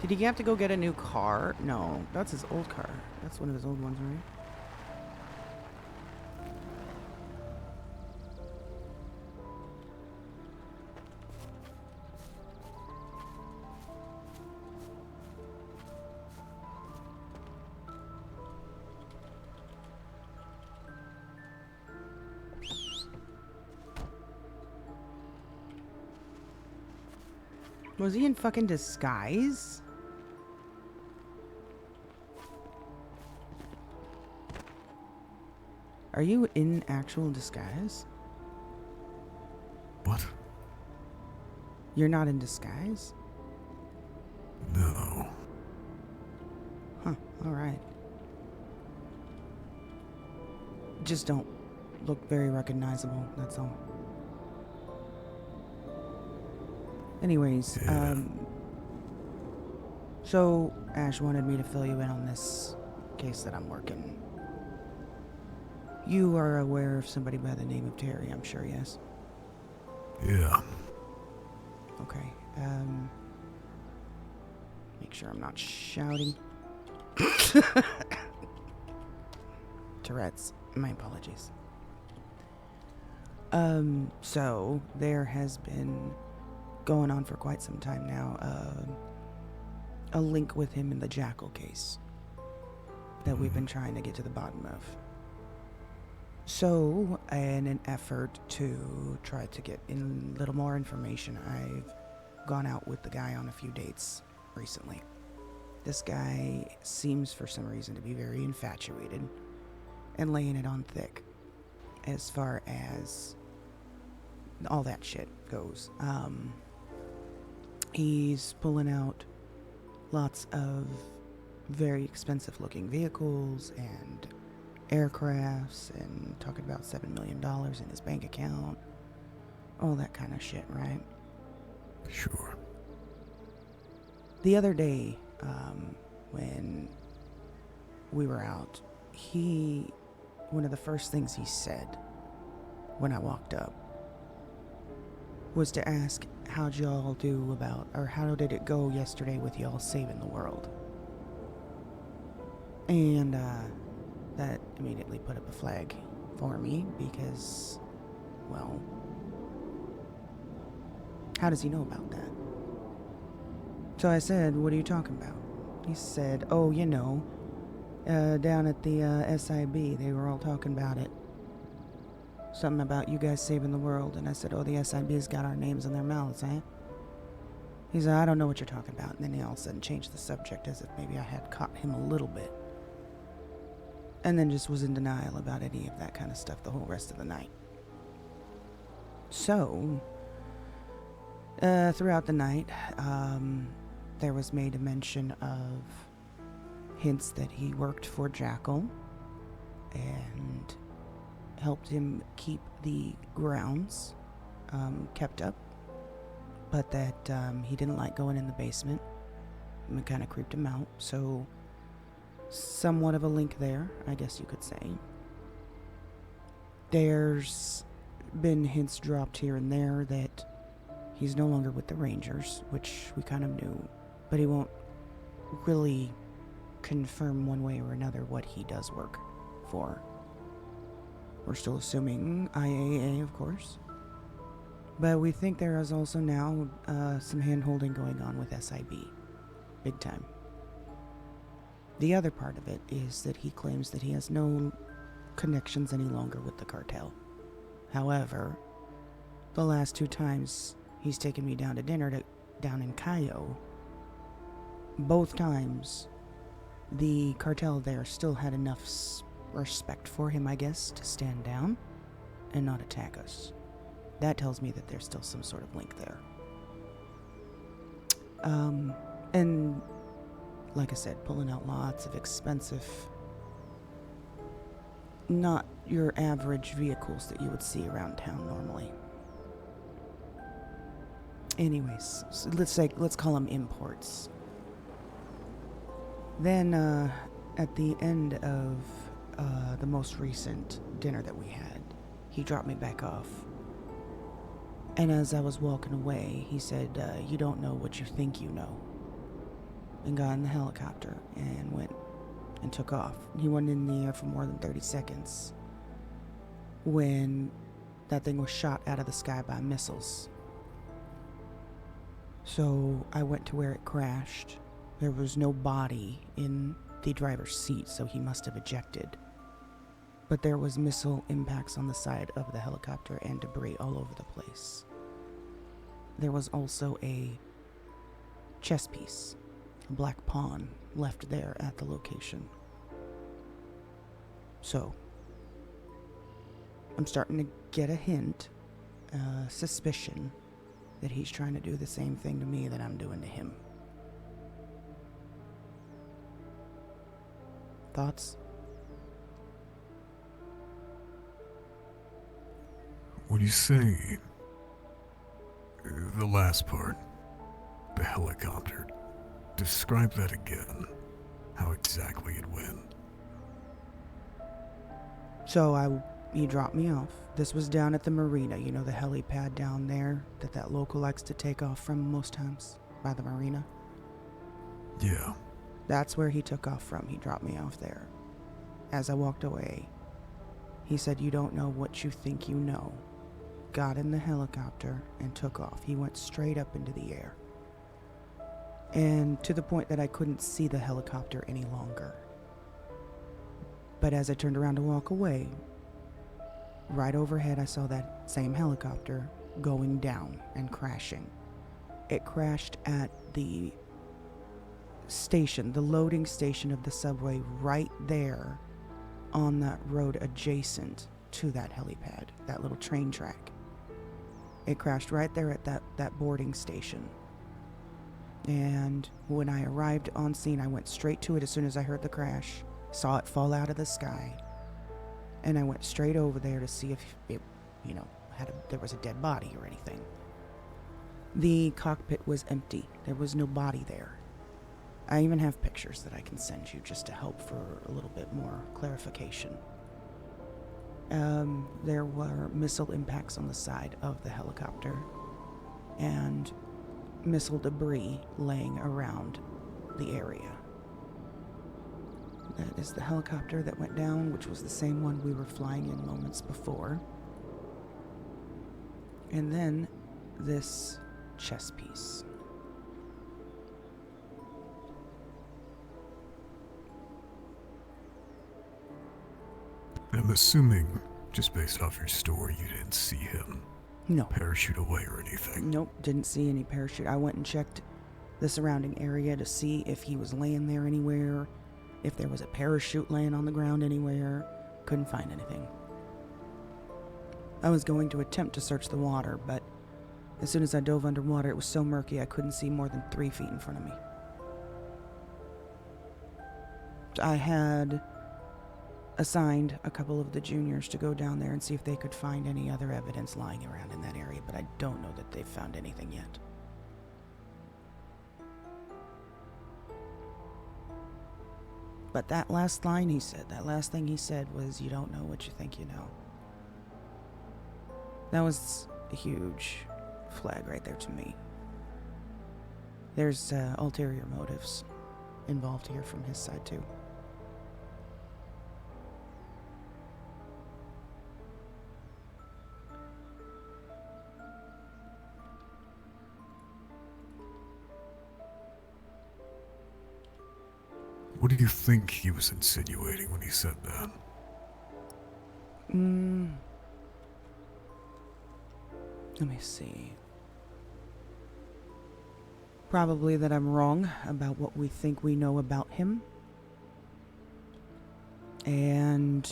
Did he have to go get a new car? No, that's his old car. That's one of his old ones, right? Was he in fucking disguise? Are you in actual disguise? What? You're not in disguise? No. Huh, alright. Just don't look very recognizable, that's all. Anyways, so Ash wanted me to fill you in on this case that I'm working. You are aware of somebody by the name of Terry, I'm sure, yes? Yeah. Okay, make sure I'm not shouting. Tourette's, my apologies. So there has been going on for quite some time now, a link with him in the Jackal case that we've been trying to get to the bottom of. So, in an effort to try to get in a little more information, I've gone out with the guy on a few dates recently. This guy seems for some reason to be very infatuated and laying it on thick as far as all that shit goes. He's pulling out lots of very expensive looking vehicles and aircrafts and talking about $7 million in his bank account. All that kind of shit, right? Sure. The other day, when we were out, one of the first things he said when I walked up was to ask, how'd y'all do about, or how did it go yesterday with y'all saving the world? And that immediately put up a flag for me because, well, how does he know about that? So I said, what are you talking about? He said, oh, you know, down at the SIB, they were all talking about it. Something about you guys saving the world. And I said, oh, the SIB's got our names in their mouths, eh? He said, I don't know what you're talking about. And then he all of a sudden changed the subject as if maybe I had caught him a little bit. And then just was in denial about any of that kind of stuff the whole rest of the night. So, throughout the night, there was made a mention of hints that he worked for Jackal and helped him keep the grounds kept up, but that he didn't like going in the basement, and it kind of creeped him out. So somewhat of a link there, I guess you could say. There's been hints dropped here and there that he's no longer with the Rangers, which we kind of knew, but he won't really confirm one way or another what he does work for We're still assuming IAA, of course. But we think there is also now some hand-holding going on with SIB. Big time. The other part of it is that he claims that he has no connections any longer with the cartel. However, the last 2 times he's taken me down to dinner down in Cayo, both times the cartel there still had enough respect for him, I guess, to stand down and not attack us. That tells me that there's still some sort of link there. And like I said, pulling out lots of expensive, not your average vehicles that you would see around town normally. Anyways, so let's call them imports. Then at the end of the most recent dinner that we had, he dropped me back off. And as I was walking away, he said, you don't know what you think you know. And got in the helicopter and went and took off. He went in the air for more than 30 seconds when that thing was shot out of the sky by missiles. So I went to where it crashed. There was no body in the driver's seat, so he must have ejected. But there was missile impacts on the side of the helicopter and debris all over the place. There was also a chess piece, a black pawn, left there at the location. So, I'm starting to get a hint, suspicion, that he's trying to do the same thing to me that I'm doing to him. Thoughts? What do you say? The last part. The helicopter. Describe that again. How exactly it went. So he dropped me off. This was down at the marina, you know, the helipad down there that local likes to take off from most times, by the marina. Yeah. That's where he took off from. He dropped me off there. As I walked away, he said, you don't know what you think you know. Got in the helicopter and took off. He went straight up into the air. And to the point that I couldn't see the helicopter any longer. But as I turned around to walk away, right overhead I saw that same helicopter going down and crashing. It crashed at the station, the loading station of the subway right there on that road adjacent to that helipad, that little train track. It crashed right there at that boarding station. And when I arrived on scene, I went straight to it as soon as I heard the crash, saw it fall out of the sky, and I went straight over there to see if it, there was a dead body or anything. The cockpit was empty. There was no body there. I even have pictures that I can send you just to help for a little bit more clarification. There were missile impacts on the side of the helicopter and missile debris laying around the area. That is the helicopter that went down, which was the same one we were flying in moments before. And then this chess piece. I'm assuming, just based off your story, you didn't see him. No. Parachute away or anything. Nope, didn't see any parachute. I went and checked the surrounding area to see if he was laying there anywhere, if there was a parachute laying on the ground anywhere. Couldn't find anything. I was going to attempt to search the water, but as soon as I dove underwater, it was so murky I couldn't see more than 3 feet in front of me. I had assigned a couple of the juniors to go down there and see if they could find any other evidence lying around in that area, but I don't know that they've found anything yet. But that last line he said, that last thing he said was, you don't know what you think you know. That was a huge flag right there to me. There's ulterior motives involved here from his side too. What do you think he was insinuating when he said that? Let me see. Probably that I'm wrong about what we think we know about him. And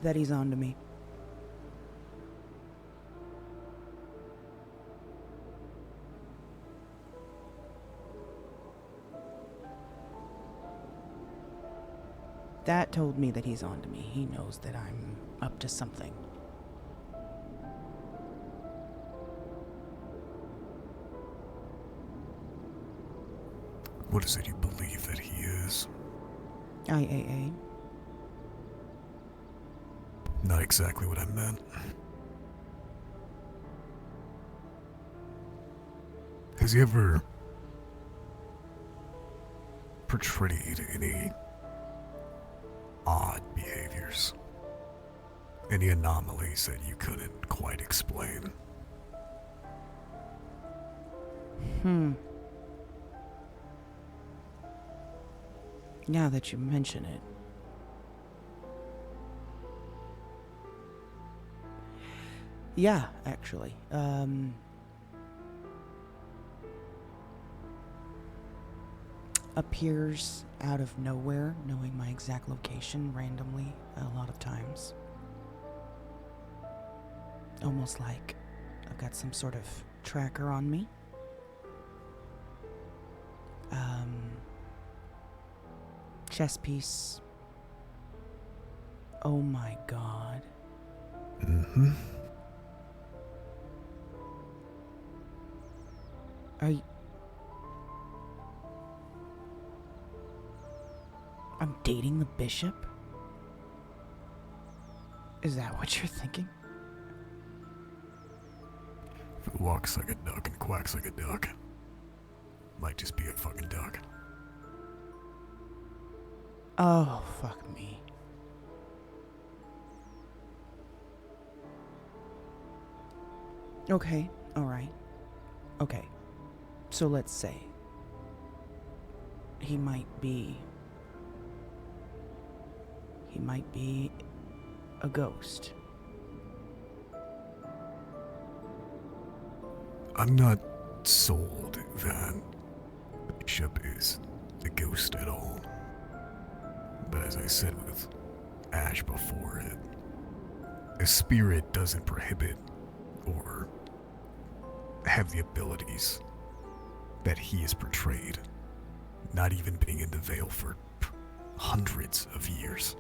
that he's on to me. That told me that he's on to me. He knows that I'm up to something. What is it you believe that he is? IAA. Not exactly what I meant. Has he ever portrayed any odd behaviors? Any anomalies that you couldn't quite explain? Now that you mention it. Yeah, actually. Appears out of nowhere, knowing my exact location randomly a lot of times. Almost like I've got some sort of tracker on me. Chess piece. Oh my god. Mm-hmm. Are you... I'm dating the bishop? Is that what you're thinking? If it walks like a duck and quacks like a duck, might just be a fucking duck. Oh, fuck me. Okay, alright. Okay. So let's say he might be a ghost. I'm not sold that Bishop is a ghost at all. But as I said with Ash before it, a spirit doesn't prohibit or have the abilities that he is portrayed, not even being in the veil for hundreds of years.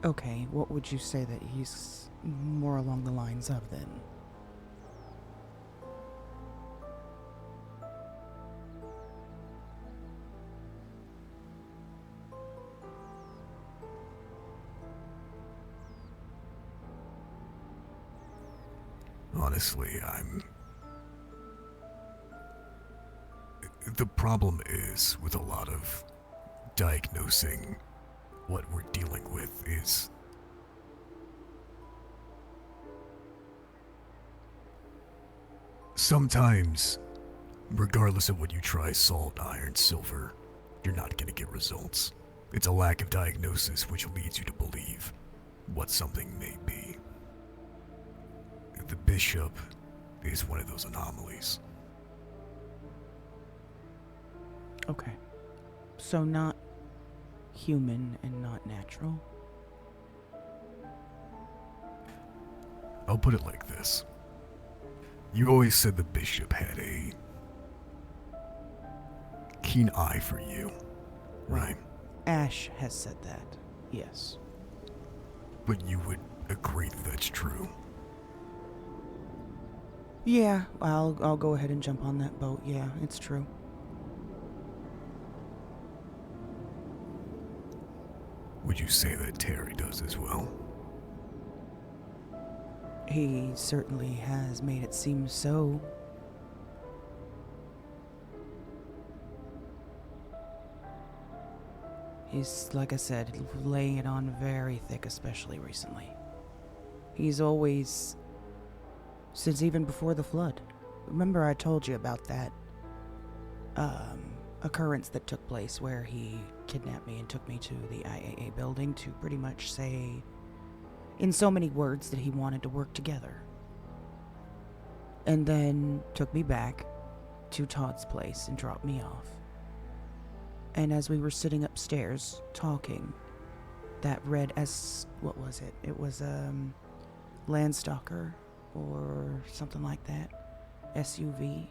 Okay, what would you say that he's more along the lines of then? Honestly, the problem is with a lot of diagnosing what we're dealing with is sometimes, regardless of what you try, salt, iron, silver, you're not going to get results. It's a lack of diagnosis which leads you to believe what something may be. The bishop is one of those anomalies. Okay. So not human and not natural? I'll put it like this. You always said the bishop had a keen eye for you, right? Ash has said that, yes. But you would agree that that's true? Yeah, I'll go ahead and jump on that boat. Yeah, it's true. Would you say that Terry does as well? He certainly has made it seem so. He's, like I said, laying it on very thick, especially recently. He's always... Since even before the flood. Remember I told you about that occurrence that took place where he kidnapped me and took me to the IAA building to pretty much say, in so many words, that he wanted to work together. And then took me back to Todd's place and dropped me off. And as we were sitting upstairs talking, that red what was it? It was Landstalker or something like that. SUV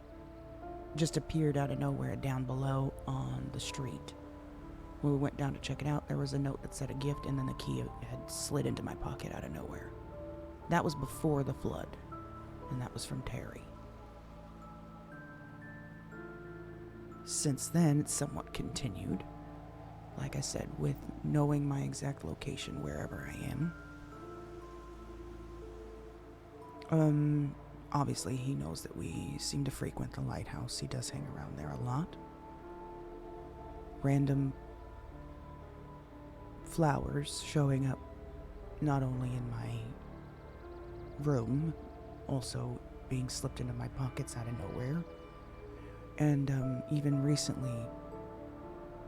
just appeared out of nowhere down below on the street. When we went down to check it out, there was a note that said a gift, and then the key had slid into my pocket out of nowhere. That was before the flood, and that was from Terry. Since then, it's somewhat continued. Like I said, with knowing my exact location wherever I am. Obviously, he knows that we seem to frequent the lighthouse. He does hang around there a lot. Random flowers showing up not only in my room, also being slipped into my pockets out of nowhere. And even recently,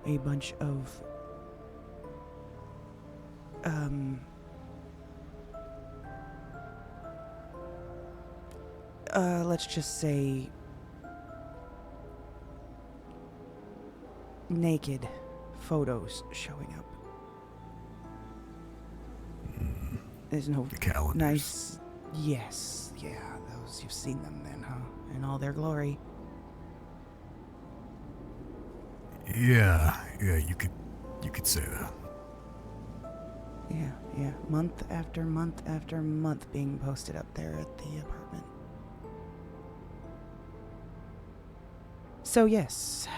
a bunch of let's just say naked photos showing up. There's no nice. Yes, yeah, those, you've seen them then, huh? In all their glory. Yeah, you could say that. Yeah, month after month after month being posted up there at the apartment. So yes,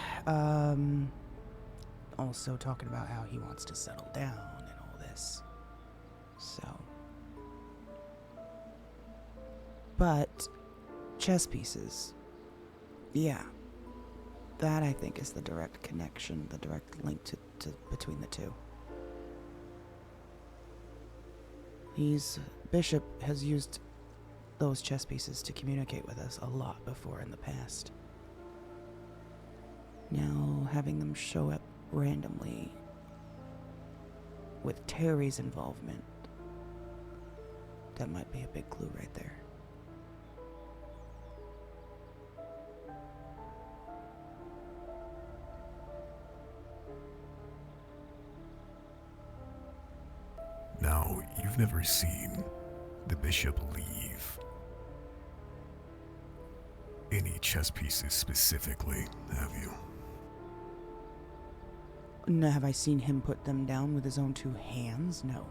also talking about how he wants to settle down and all this. So, but chess pieces, yeah, that I think is the direct connection, the direct link to between the two. Bishop has used those chess pieces to communicate with us a lot before in the past. Now, having them show up randomly with Terry's involvement, that might be a big clue right there. Now, you've never seen the bishop leave any chess pieces specifically, have you? No, have I seen him put them down with his own two hands? No.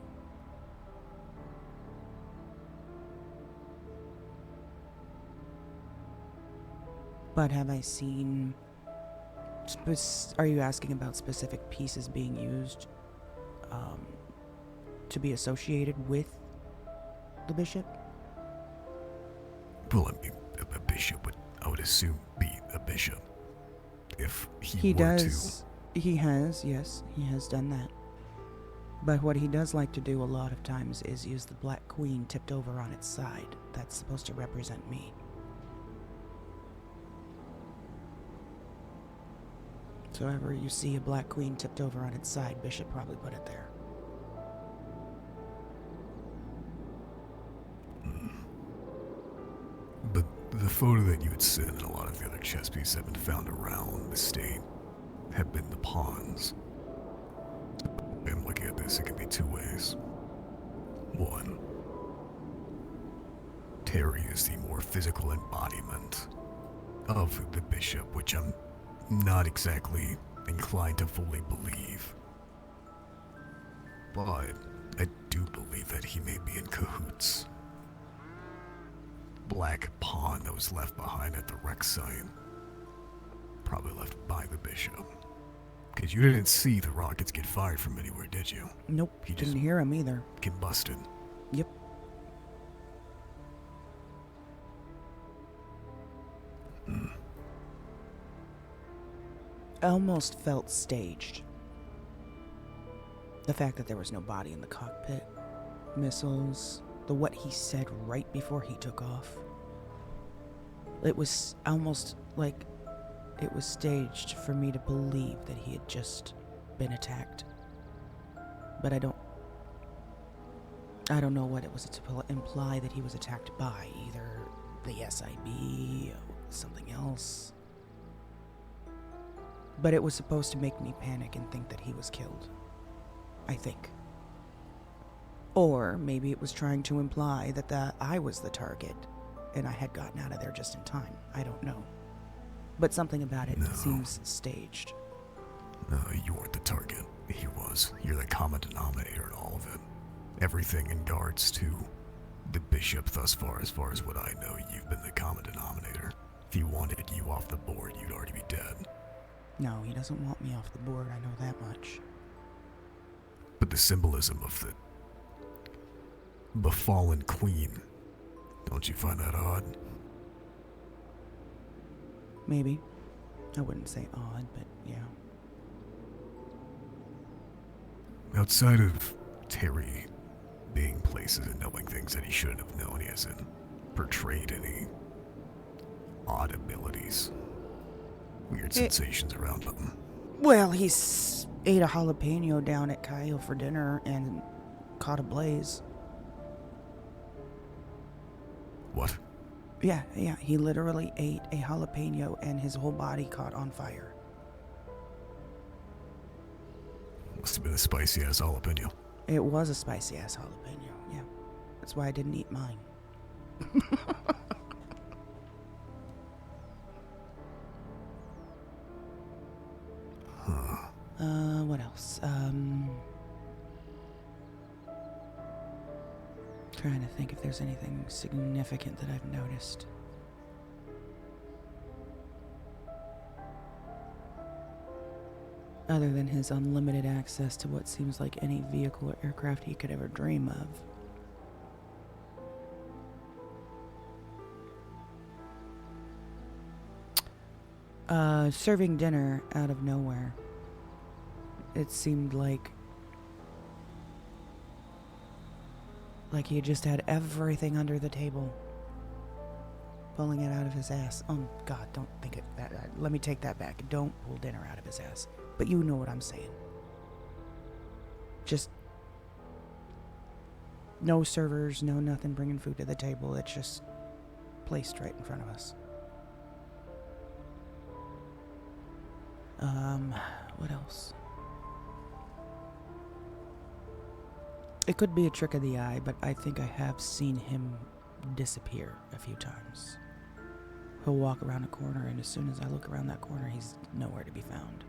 But have I seen... Are you asking about specific pieces being used to be associated with the bishop? Well, I mean, a bishop would, I would assume, be a bishop. If he were does. He has, yes, he has done that. But what he does like to do a lot of times is use the Black Queen tipped over on its side. That's supposed to represent me. So whenever you see a Black Queen tipped over on its side, Bishop probably put it there. But the photo that you had sent and a lot of the other chess pieces have been found around the state have been the pawns. And looking at this, it can be two ways. One, Terry is the more physical embodiment of the bishop, which I'm not exactly inclined to fully believe. But I do believe that he may be in cahoots. Black pawn that was left behind at the wreck site. Probably left by the bishop. Because you didn't see the rockets get fired from anywhere, did you? Nope, He didn't just hear him either. combusted. Yep. Almost felt staged. The fact that there was no body in the cockpit, missiles, what he said right before he took off. It was almost like it was staged for me to believe that he had just been attacked. But I don't know what it was to imply that he was attacked by, either the SIB or something else. But it was supposed to make me panic and think that he was killed. I think. Or maybe it was trying to imply that I was the target and I had gotten out of there just in time. I don't know. But something about it seems staged. No, you weren't the target. He was. You're the common denominator in all of it. Everything in regards to the bishop thus far as what I know, you've been the common denominator. If he wanted you off the board, you'd already be dead. No, he doesn't want me off the board, I know that much. But the symbolism of the befallen queen, don't you find that odd? Maybe. I wouldn't say odd, but yeah. Outside of Terry being places and knowing things that he shouldn't have known, he hasn't portrayed any odd abilities, weird sensations around him. Well, he ate a jalapeno down at Kyle for dinner and caught a blaze. What? Yeah, he literally ate a jalapeno and his whole body caught on fire. Must have been a spicy ass jalapeno. It was a spicy ass jalapeno, yeah. That's why I didn't eat mine. What else? Trying to think if there's anything significant that I've noticed. Other than his unlimited access to what seems like any vehicle or aircraft he could ever dream of. Serving dinner out of nowhere. It seemed like he had just had everything under the table, pulling it out of his ass. Oh God, don't think it that. Let me take that back. Don't pull dinner out of his ass. But you know what I'm saying. Just no servers, no nothing bringing food to the table. It's just placed right in front of us. What else? It could be a trick of the eye, but I think I have seen him disappear a few times. He'll walk around a corner, and as soon as I look around that corner, he's nowhere to be found.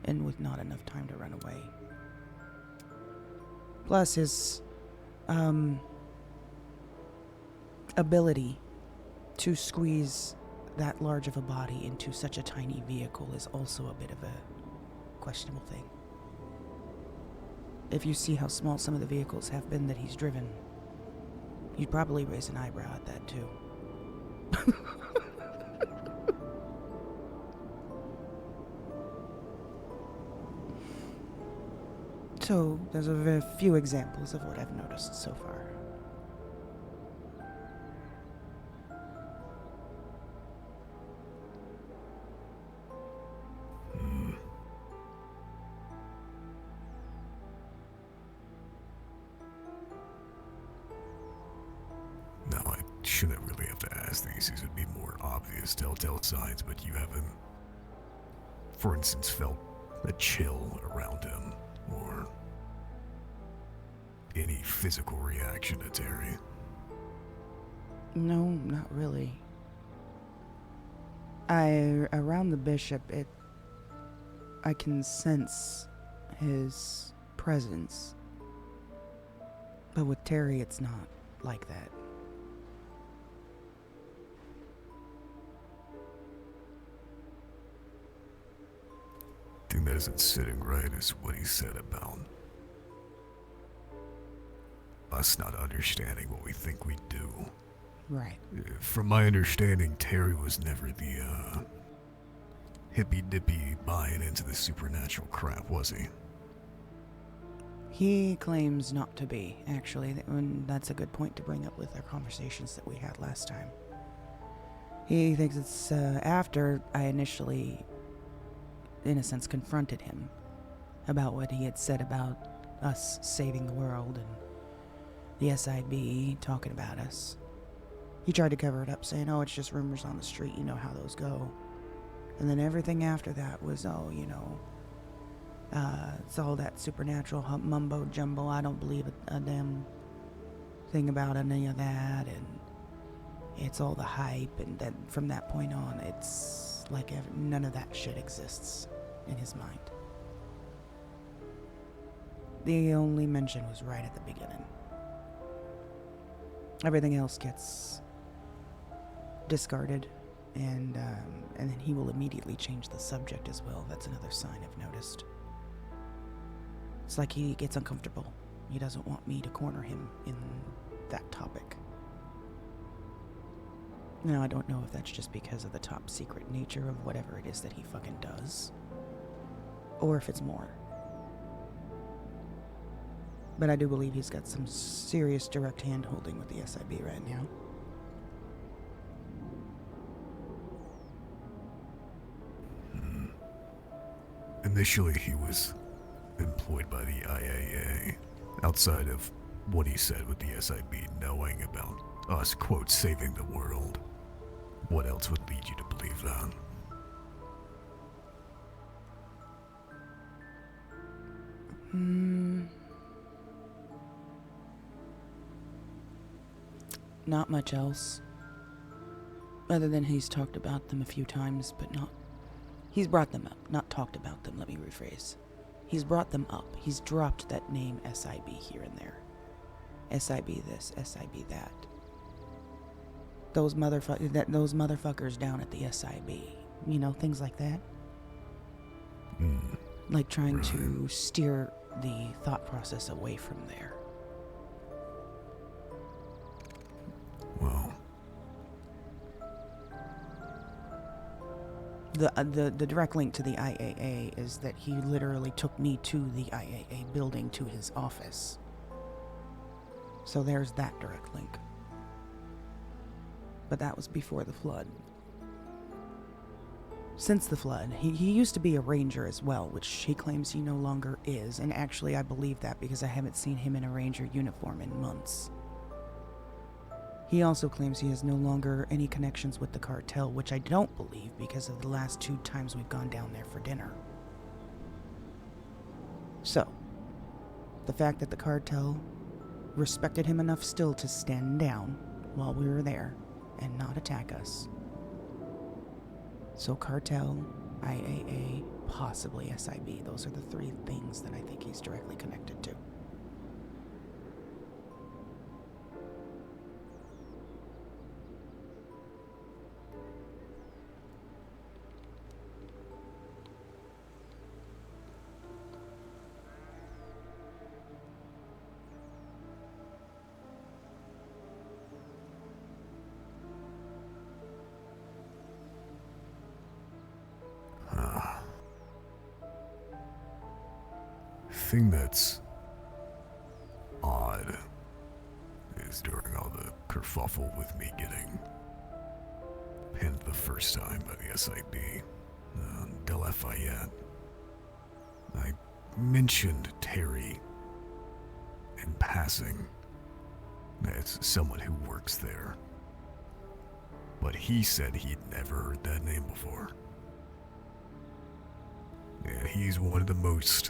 And with not enough time to run away. Plus, his ability to squeeze that large of a body into such a tiny vehicle is also a bit of a questionable thing. If you see how small some of the vehicles have been that he's driven, you'd probably raise an eyebrow at that too. So, there's a few examples of what I've noticed so far. No, I shouldn't really have to ask these. These would be more obvious telltale signs, but you haven't, for instance, felt a chill around him, or any physical reaction to Terry. No, not really. Around the bishop, I can sense his presence. But with Terry, it's not like that. Thing that isn't sitting right is what he said about us not understanding what we think we do. Right. From my understanding, Terry was never the hippy-dippy buying into the supernatural crap, was he? He claims not to be, actually, and that's a good point to bring up with our conversations that we had last time. He thinks it's after I initially, in a sense, confronted him about what he had said about us saving the world and the SIB talking about us. He tried to cover it up, saying, oh, it's just rumors on the street, you know how those go. And then everything after that was, oh, you know, it's all that supernatural mumbo jumbo. I don't believe a damn thing about any of that, and it's all the hype, and then from that point on, it's like none of that shit exists in his mind. The only mention was right at the beginning. Everything else gets discarded, and then he will immediately change the subject as well. That's another sign I've noticed. It's like he gets uncomfortable. He doesn't want me to corner him in that topic. Now, I don't know if that's just because of the top secret nature of whatever it is that he fucking does, or if it's more. But I do believe he's got some serious direct hand-holding with the SIB right now. Initially, he was employed by the IAA, outside of what he said with the SIB knowing about us, quote, saving the world. What else would lead you to believe that? Not much else. Other than he's talked about them a few times, but not... He's brought them up, not talked about them, let me rephrase. He's brought them up. He's dropped that name SIB here and there. SIB this, SIB that. Those motherfuckers down at the SIB. You know, things like that. Like trying to steer the thought process away from there. Well, the direct link to the IAA is that he literally took me to the IAA building, to his office. So there's that direct link. But that was before the flood. Since the flood, he used to be a ranger as well, which he claims he no longer is, and actually I believe that because I haven't seen him in a ranger uniform in months. He also claims he has no longer any connections with the cartel, which I don't believe because of the last 2 times we've gone down there for dinner. So, the fact that the cartel respected him enough still to stand down while we were there and not attack us. So cartel, IAA, possibly SIB. Those are the 3 things that I think he's directly connected to. thing that's odd is during all the kerfuffle with me getting pinned the first time by the SIB, De Lafayette, I mentioned Terry in passing as someone who works there, but he said he'd never heard that name before. Yeah, he's one of the most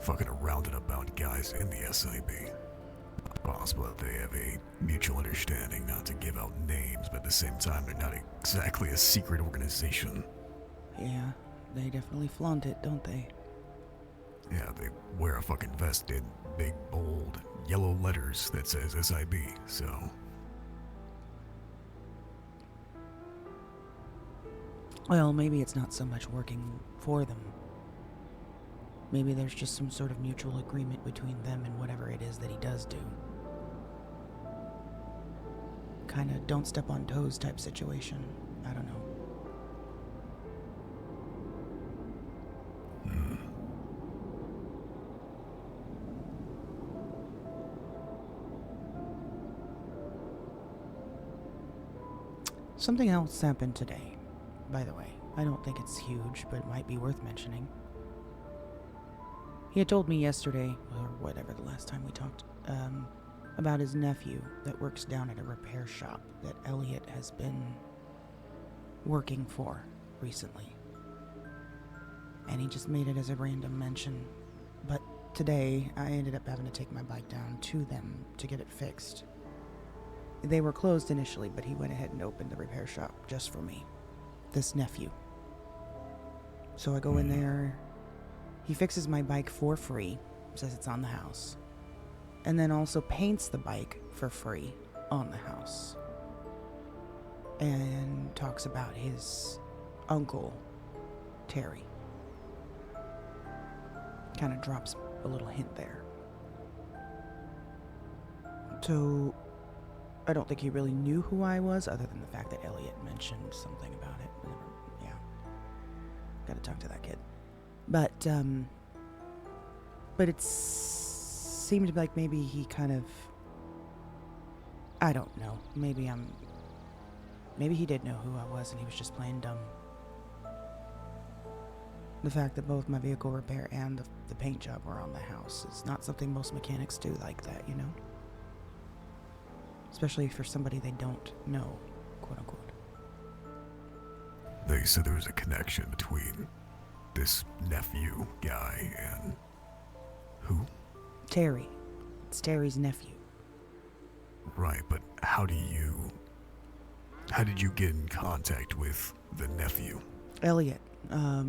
fucking around and about guys in the SIB. Possible that they have a mutual understanding not to give out names, but at the same time, they're not exactly a secret organization. Yeah, they definitely flaunt it, don't they? Yeah, they wear a fucking vest in big, bold, yellow letters that says SIB, so... Well, maybe it's not so much working for them. Maybe there's just some sort of mutual agreement between them and whatever it is that he does do. Kind of don't step on toes type situation. I don't know. something else happened today, by the way. I don't think it's huge, but it might be worth mentioning. He had told me yesterday, or whatever, the last time we talked, about his nephew that works down at a repair shop that Elliot has been working for recently. And he just made it as a random mention. But today, I ended up having to take my bike down to them to get it fixed. They were closed initially, but he went ahead and opened the repair shop just for me. This nephew. So I go in there. He fixes my bike for free, says it's on the house, and then also paints the bike for free on the house. And talks about his uncle, Terry. Kind of drops a little hint there. So, I don't think he really knew who I was, other than the fact that Elliot mentioned something about it. Yeah. Gotta talk to that kid. But it seemed like maybe he kind of, I don't know, maybe he did know who I was and he was just playing dumb. The fact that both my vehicle repair and the paint job were on the house is not something most mechanics do like that, you know? Especially for somebody they don't know, quote unquote. They said there was a connection between this nephew guy and who? Terry. It's Terry's nephew. Right, but how did you get in contact with the nephew? Elliot. I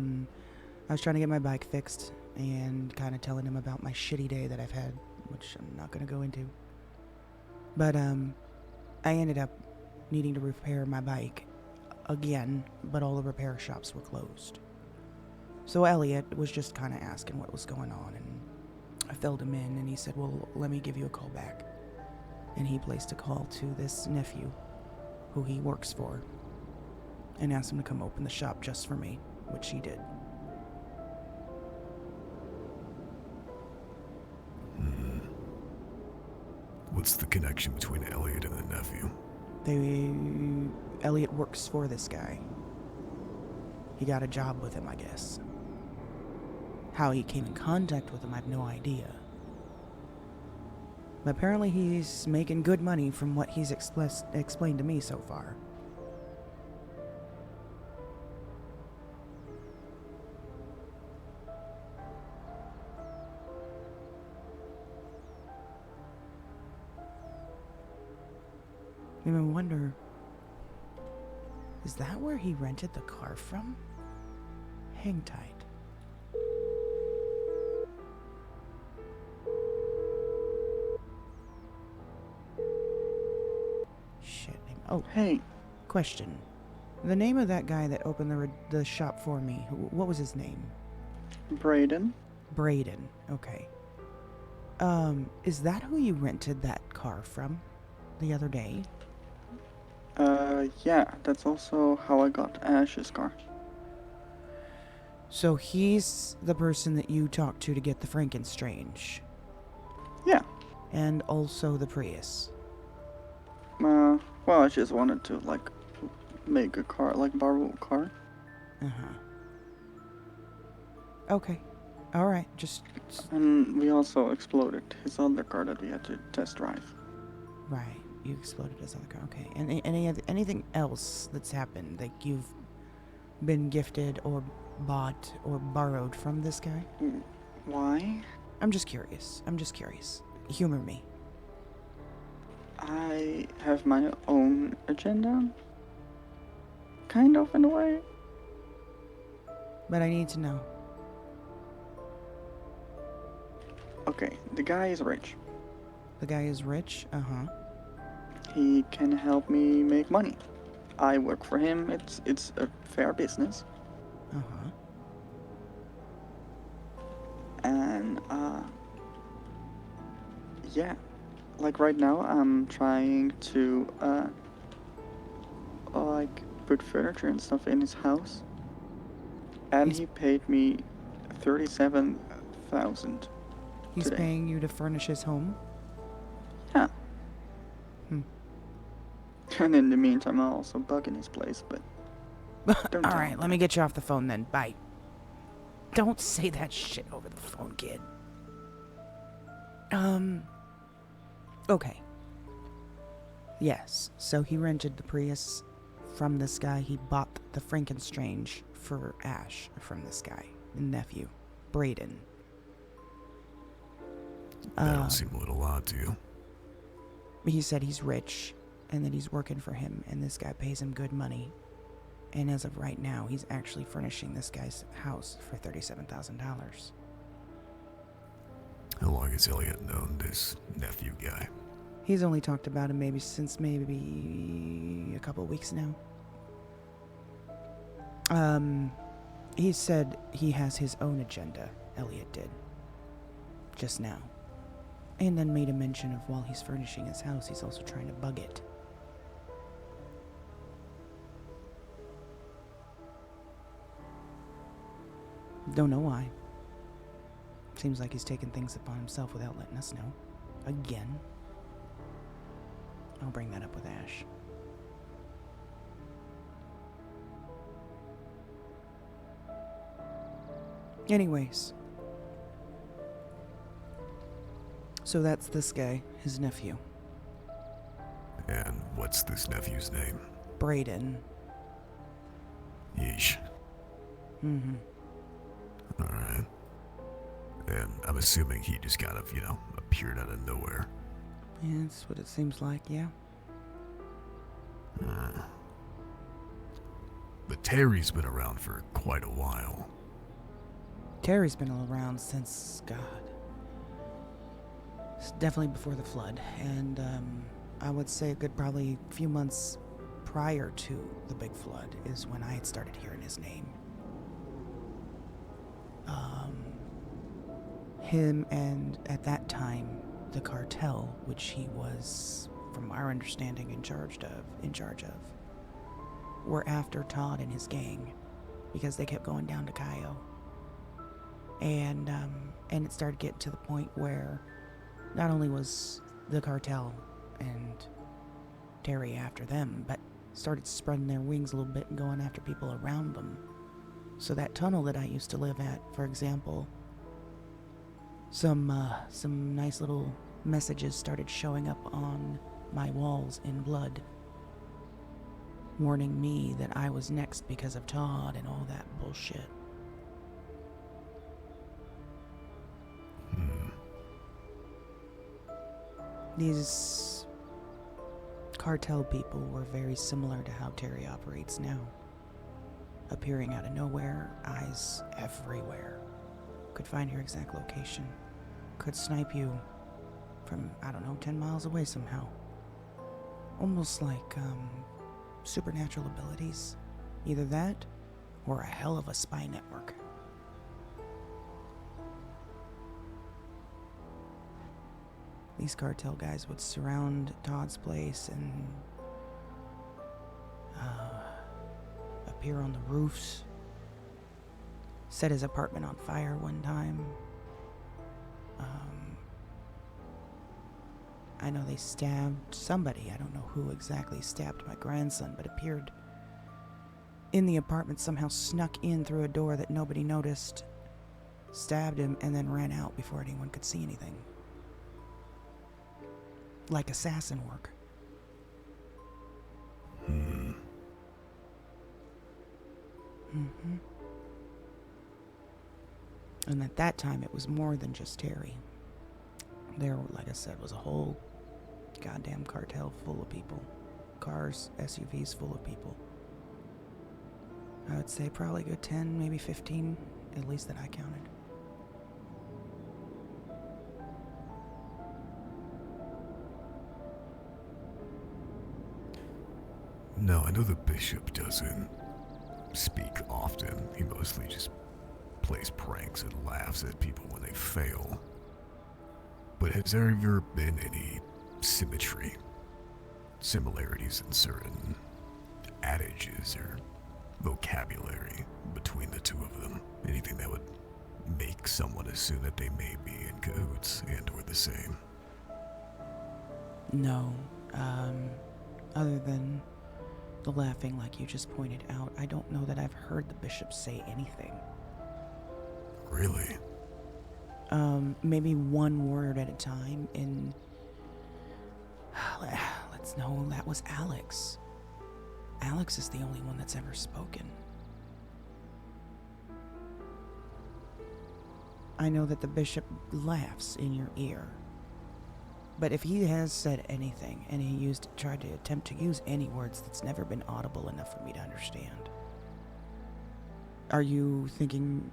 was trying to get my bike fixed and kind of telling him about my shitty day that I've had, which I'm not going to go into. But I ended up needing to repair my bike again, but all the repair shops were closed. So Elliot was just kind of asking what was going on, and I filled him in, and he said, well, let me give you a call back. And he placed a call to this nephew, who he works for, and asked him to come open the shop just for me, which he did. What's the connection between Elliot and the nephew? Elliot works for this guy. He got a job with him, I guess. How he came in contact with him, I have no idea. But apparently he's making good money from what he's explained to me so far. I even wonder, is that where he rented the car from? Hang tight. Shit. Oh, hey. Question. The name of that guy that opened the shop for me, what was his name? Braden. Braden. Okay. Is that who you rented that car from the other day? Yeah, that's also how I got Ash's car. So he's the person that you talked to get the Frankenstrange. Yeah. And also the Prius. Well, I just wanted to, like, make a car, like, borrow a car. Uh-huh. Okay. Alright, just... And we also exploded his other car that we had to test drive. Right. You exploded his other car. Okay. And anything else that's happened? Like you've been gifted or bought or borrowed from this guy? Why? I'm just curious. Humor me. I have my own agenda. Kind of, in a way. But I need to know. Okay, the guy is rich. The guy is rich? Uh-huh. He can help me make money. I work for him. It's a fair business. Uh-huh. And yeah, like right now I'm trying to like put furniture and stuff in his house. And he paid me $37,000. He's today. paying you to furnish his home? Yeah. And in the meantime, I'll also bug in his place, but... don't All tell right, him. let me get you off the phone then. Bye. Don't say that shit over the phone, kid. Okay. Yes, so he rented the Prius from this guy. He bought the Frankenstrange for Ash from this guy, the nephew, Braden. That don't seem a little odd to you. He said he's rich and that he's working for him, and this guy pays him good money. And as of right now, he's actually furnishing this guy's house for $37,000. How long has Elliot known this nephew guy? He's only talked about him since maybe a couple weeks now. He said he has his own agenda, Elliot did. Just now. And then made a mention of while he's furnishing his house, he's also trying to bug it. Don't know why. Seems like he's taken things upon himself without letting us know. Again. I'll bring that up with Ash. Anyways. So that's this guy, his nephew. And what's this nephew's name? Braden. Yeesh. Mm-hmm. Alright. And I'm assuming he just kind of, appeared out of nowhere. Yeah, that's what it seems like, yeah. But Terry's been around for quite a while. Terry's been around since, God. It's definitely before the flood. And, I would say a good probably few months prior to the big flood is when I had started hearing his name. Him and, at that time, the cartel, which he was, from our understanding, in charge of, were after Todd and his gang because they kept going down to Cayo. And it started getting to the point where not only was the cartel and Terry after them, but started spreading their wings a little bit and going after people around them. So that tunnel that I used to live at, for example, some nice little messages started showing up on my walls in blood, warning me that I was next because of Todd and all that bullshit. These cartel people were very similar to how Terry operates now. Appearing out of nowhere, eyes everywhere. Could find your exact location. Could snipe you from, 10 miles away somehow. Almost like, supernatural abilities. Either that, or a hell of a spy network. These cartel guys would surround Todd's place and appear on the roofs. Set his apartment on fire one time. I know they stabbed somebody. I don't know who exactly stabbed my grandson, but appeared in the apartment, somehow snuck in through a door that nobody noticed, stabbed him, and then ran out before anyone could see anything. Like assassin work. And at that time, it was more than just Terry. There, like I said, was a whole goddamn cartel full of people. Cars, SUVs full of people. I would say probably a good 10, maybe 15, at least that I counted. No, I know the bishop doesn't speak often. He mostly just plays pranks and laughs at people when they fail. But has there ever been any similarities in certain adages or vocabulary between the two of them? Anything that would make someone assume that they may be in cahoots and or the same? No. other than the laughing like you just pointed out, I don't know that I've heard the bishop say anything. Really? Maybe one word at a time in... Let's know that was Alex. Alex is the only one that's ever spoken. I know that the bishop laughs in your ear. But if he has said anything, and he tried to attempt to use any words that's never been audible enough for me to understand. Are you thinking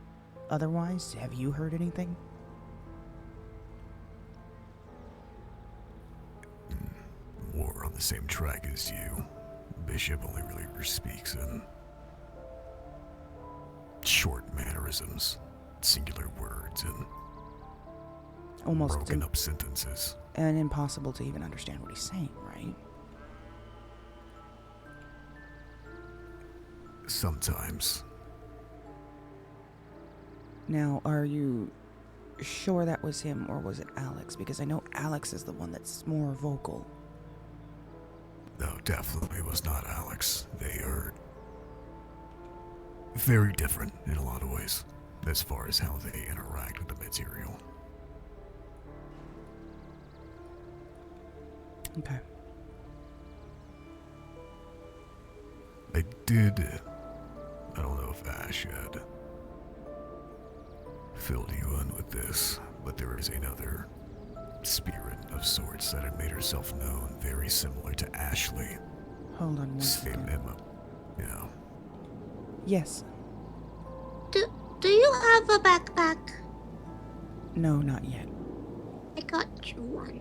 otherwise? Have you heard anything? More on the same track as you. Bishop only really speaks in short mannerisms, singular words, and almost broken up sentences. And impossible to even understand what he's saying, right? Sometimes. Now, are you sure that was him, or was it Alex? Because I know Alex is the one that's more vocal. No, definitely was not Alex. They are very different in a lot of ways, as far as how they interact with the material. Okay. I don't know if Ash had filled you in with this, but there is another spirit of sorts that had made herself known, very similar to Ashley. Hold on one second. Yeah. Yes. Do you have a backpack? No, not yet. I got you one.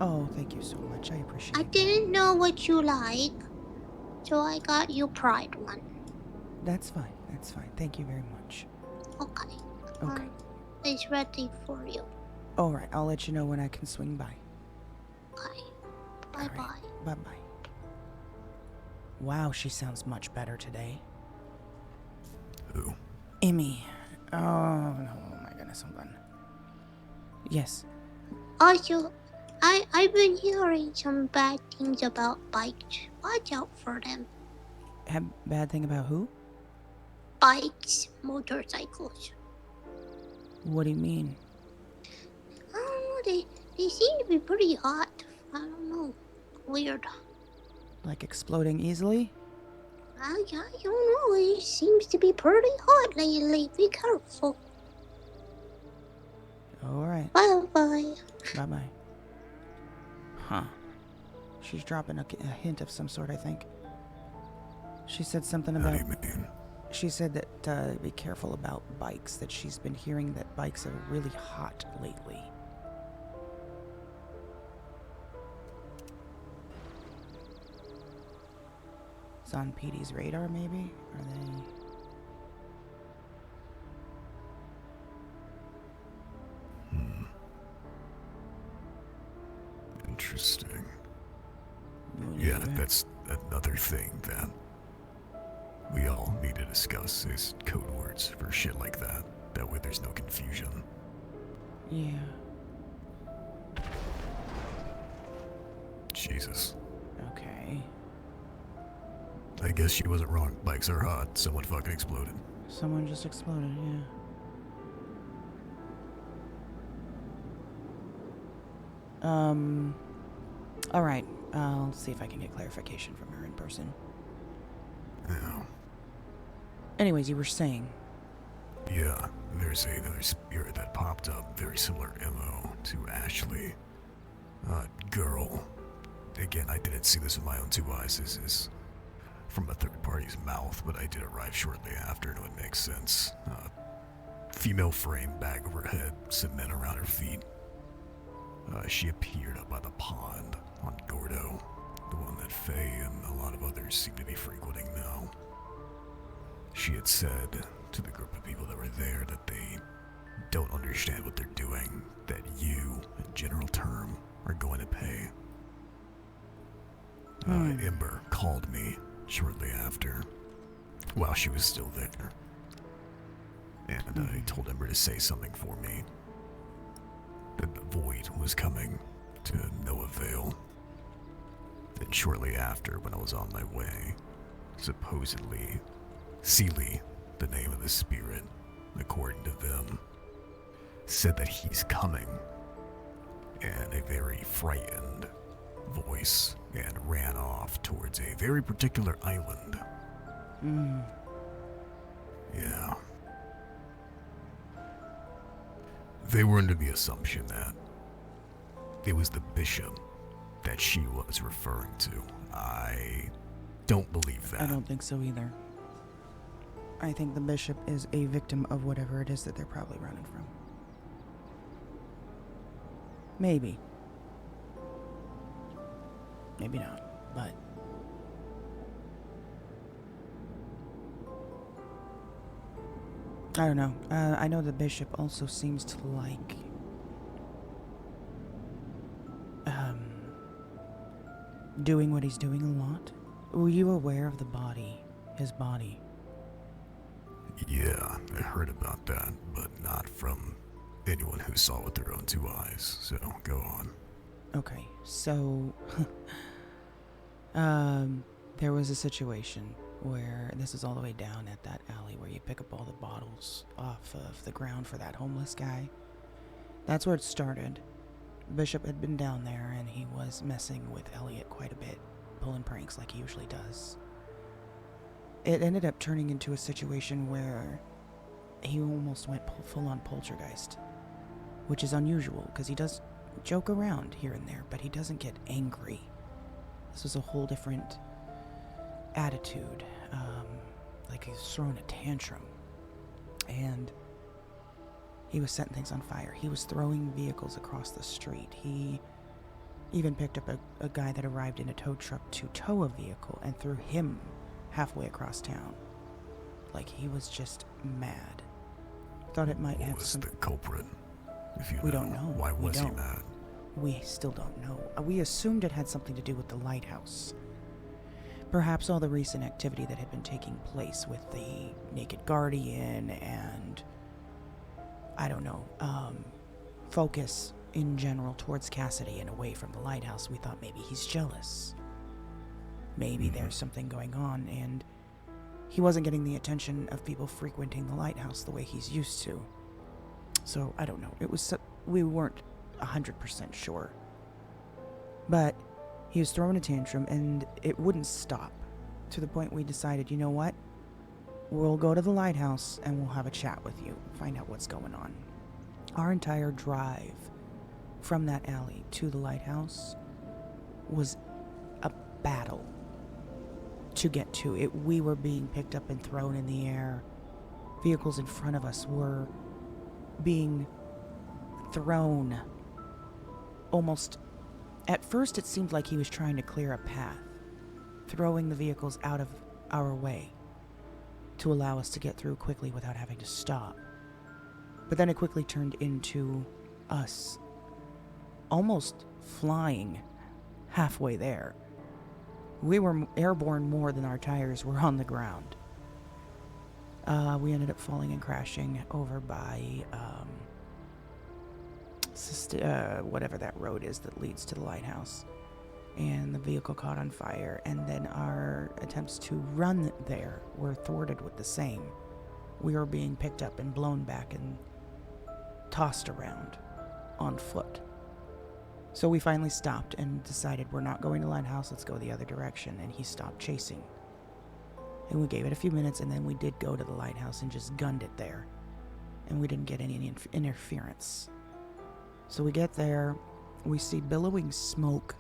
Oh, thank you so much. I appreciate it. I didn't know what you like, so I got you Pride one. That's fine. That's fine. Thank you very much. Okay. Okay. It's ready for you. Alright, I'll let you know when I can swing by. Okay. Bye-bye. Bye-bye. Wow, she sounds much better today. Who? Emmy. Oh, no. Oh my goodness, hold on. Yes. Also, I've been hearing some bad things about bikes. Watch out for them. Bad thing about who? Bikes, motorcycles. What do you mean? I don't know, they seem to be pretty hot. I don't know. Weird. Like exploding easily? I don't know. It seems to be pretty hot lately. Be careful. Alright. Bye-bye. Bye-bye. Huh. She's dropping a hint of some sort, I think. She said something about... How do you mean? She said that, be careful about bikes, that she's been hearing that bikes are really hot lately. It's on PD's radar, maybe? Are they... Interesting. Yeah, that's another thing that we all need to discuss is code words for shit like that. That way there's no confusion. Yeah. Jesus. Okay. I guess she wasn't wrong. Bikes are hot. Someone fucking exploded. Someone just exploded, yeah. Alright. I'll see if I can get clarification from her in person. Yeah. Anyways, you were saying. Yeah, there's another spirit that popped up, very similar MO to Ashley. Girl. Again, I didn't see this with my own two eyes. This is from a third party's mouth, but I did arrive shortly after, and it would make sense. Female frame, bag over her head, cement around her feet. She appeared up by the pond on Gordo, the one that Faye and a lot of others seem to be frequenting now. She had said to the group of people that were there that they don't understand what they're doing, that you, in general term, are going to pay. Ember called me shortly after, while she was still there. And I told Ember to say something for me. That the void was coming to no avail. Then shortly after, when I was on my way, supposedly, Seely, the name of the spirit, according to them, said that he's coming, and a very frightened voice, and ran off towards a very particular island. Yeah. They were under the assumption that it was the bishop that she was referring to. I don't believe that. I don't think so either. I think the bishop is a victim of whatever it is that they're probably running from. Maybe. Maybe not, but... I don't know. I know the bishop also seems to like... doing what he's doing a lot. Were you aware of the body? His body? Yeah, I heard about that, but not from anyone who saw with their own two eyes, so go on. Okay, so... there was a situation where this is all the way down at that alley where you pick up all the bottles off of the ground for that homeless guy. That's where it started. Bishop had been down there and he was messing with Elliot quite a bit, pulling pranks like he usually does. It ended up turning into a situation where he almost went full-on poltergeist, which is unusual because he does joke around here and there, but he doesn't get angry. This was a whole different attitude, like he's throwing a tantrum, and he was setting things on fire. He was throwing vehicles across the street. He even picked up a guy that arrived in a tow truck to tow a vehicle and threw him halfway across town. Like he was just mad. Thought it might have some... What was the culprit? If you We don't know. Why We was he don't. mad? We still don't know. We assumed it had something to do with the lighthouse. Perhaps all the recent activity that had been taking place with the Naked Guardian and, I don't know, focus in general towards Cassidy and away from the lighthouse. We thought maybe he's jealous. Maybe there's something going on and he wasn't getting the attention of people frequenting the lighthouse the way he's used to. So, I don't know. We weren't 100% sure. But he was throwing a tantrum and it wouldn't stop, to the point we decided, you know what? We'll go to the lighthouse and we'll have a chat with you, find out what's going on. Our entire drive from that alley to the lighthouse was a battle to get to it. We were being picked up and thrown in the air. Vehicles in front of us were being thrown almost... At first it seemed like he was trying to clear a path, throwing the vehicles out of our way to allow us to get through quickly without having to stop. But then it quickly turned into us almost flying halfway there. We were airborne more than our tires were on the ground. We ended up falling and crashing over by whatever that road is that leads to the lighthouse, and the vehicle caught on fire, and then our attempts to run there were thwarted with the same. We were being picked up and blown back and tossed around on foot. So we finally stopped and decided we're not going to lighthouse, let's go the other direction, and he stopped chasing. And we gave it a few minutes, and then we did go to the lighthouse and just gunned it there, and we didn't get any interference. So we get there, we see billowing smoke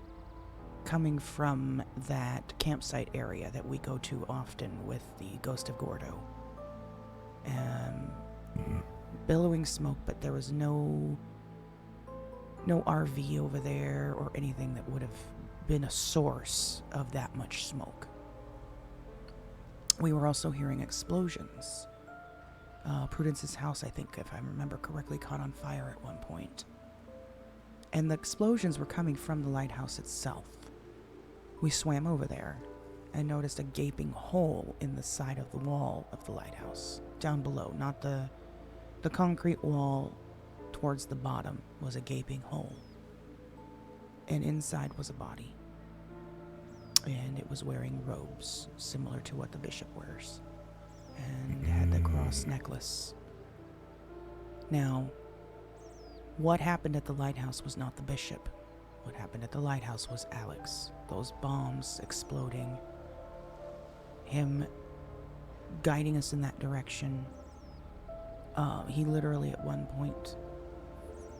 coming from that campsite area that we go to often with the Ghost of Gordo. Billowing smoke, but there was no RV over there or anything that would have been a source of that much smoke. We were also hearing explosions. Prudence's house, I think, if I remember correctly, caught on fire at one point. And the explosions were coming from the lighthouse itself. We swam over there and noticed a gaping hole in the side of the wall of the lighthouse. Down below, not the concrete wall towards the bottom was a gaping hole. And inside was a body. and it was wearing robes similar to what the bishop wears, and had the cross necklace. Now, what happened at the lighthouse was not the bishop. What happened at the lighthouse was Alex. Those bombs exploding, him guiding us in that direction. He literally at one point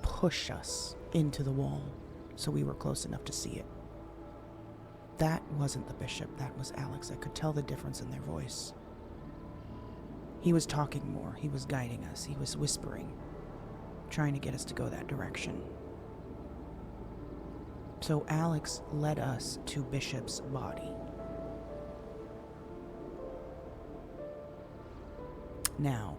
pushed us into the wall so we were close enough to see it. That wasn't the bishop, that was Alex. I could tell the difference in their voice. He was talking more, he was guiding us, he was whispering, trying to get us to go that direction. So Alex led us to Bishop's body. Now,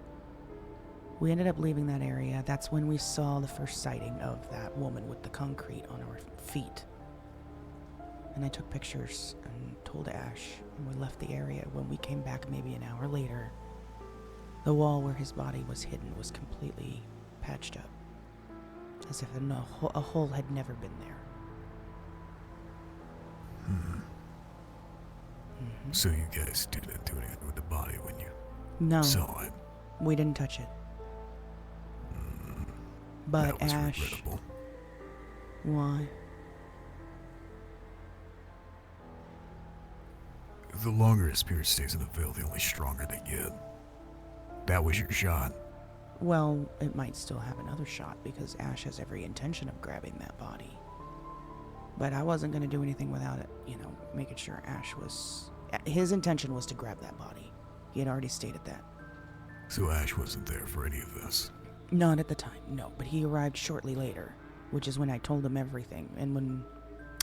we ended up leaving that area. That's when we saw the first sighting of that woman with the concrete on her feet. And I took pictures and told Ash, and we left the area. When we came back maybe an hour later, the wall where his body was hidden was completely patched up, as if a hole had never been there. So you guys didn't do anything with the body when you No, saw it? we didn't touch it. But That was Ash, regrettable. why? The longer a spirit stays in the veil, the only stronger they get. That was your shot. Well, it might still have another shot because Ash has every intention of grabbing that body. But I wasn't going to do anything without it, making sure Ash was... His intention was to grab that body. He had already stated that. So Ash wasn't there for any of this? Not at the time, no. But he arrived shortly later, which is when I told him everything. And when,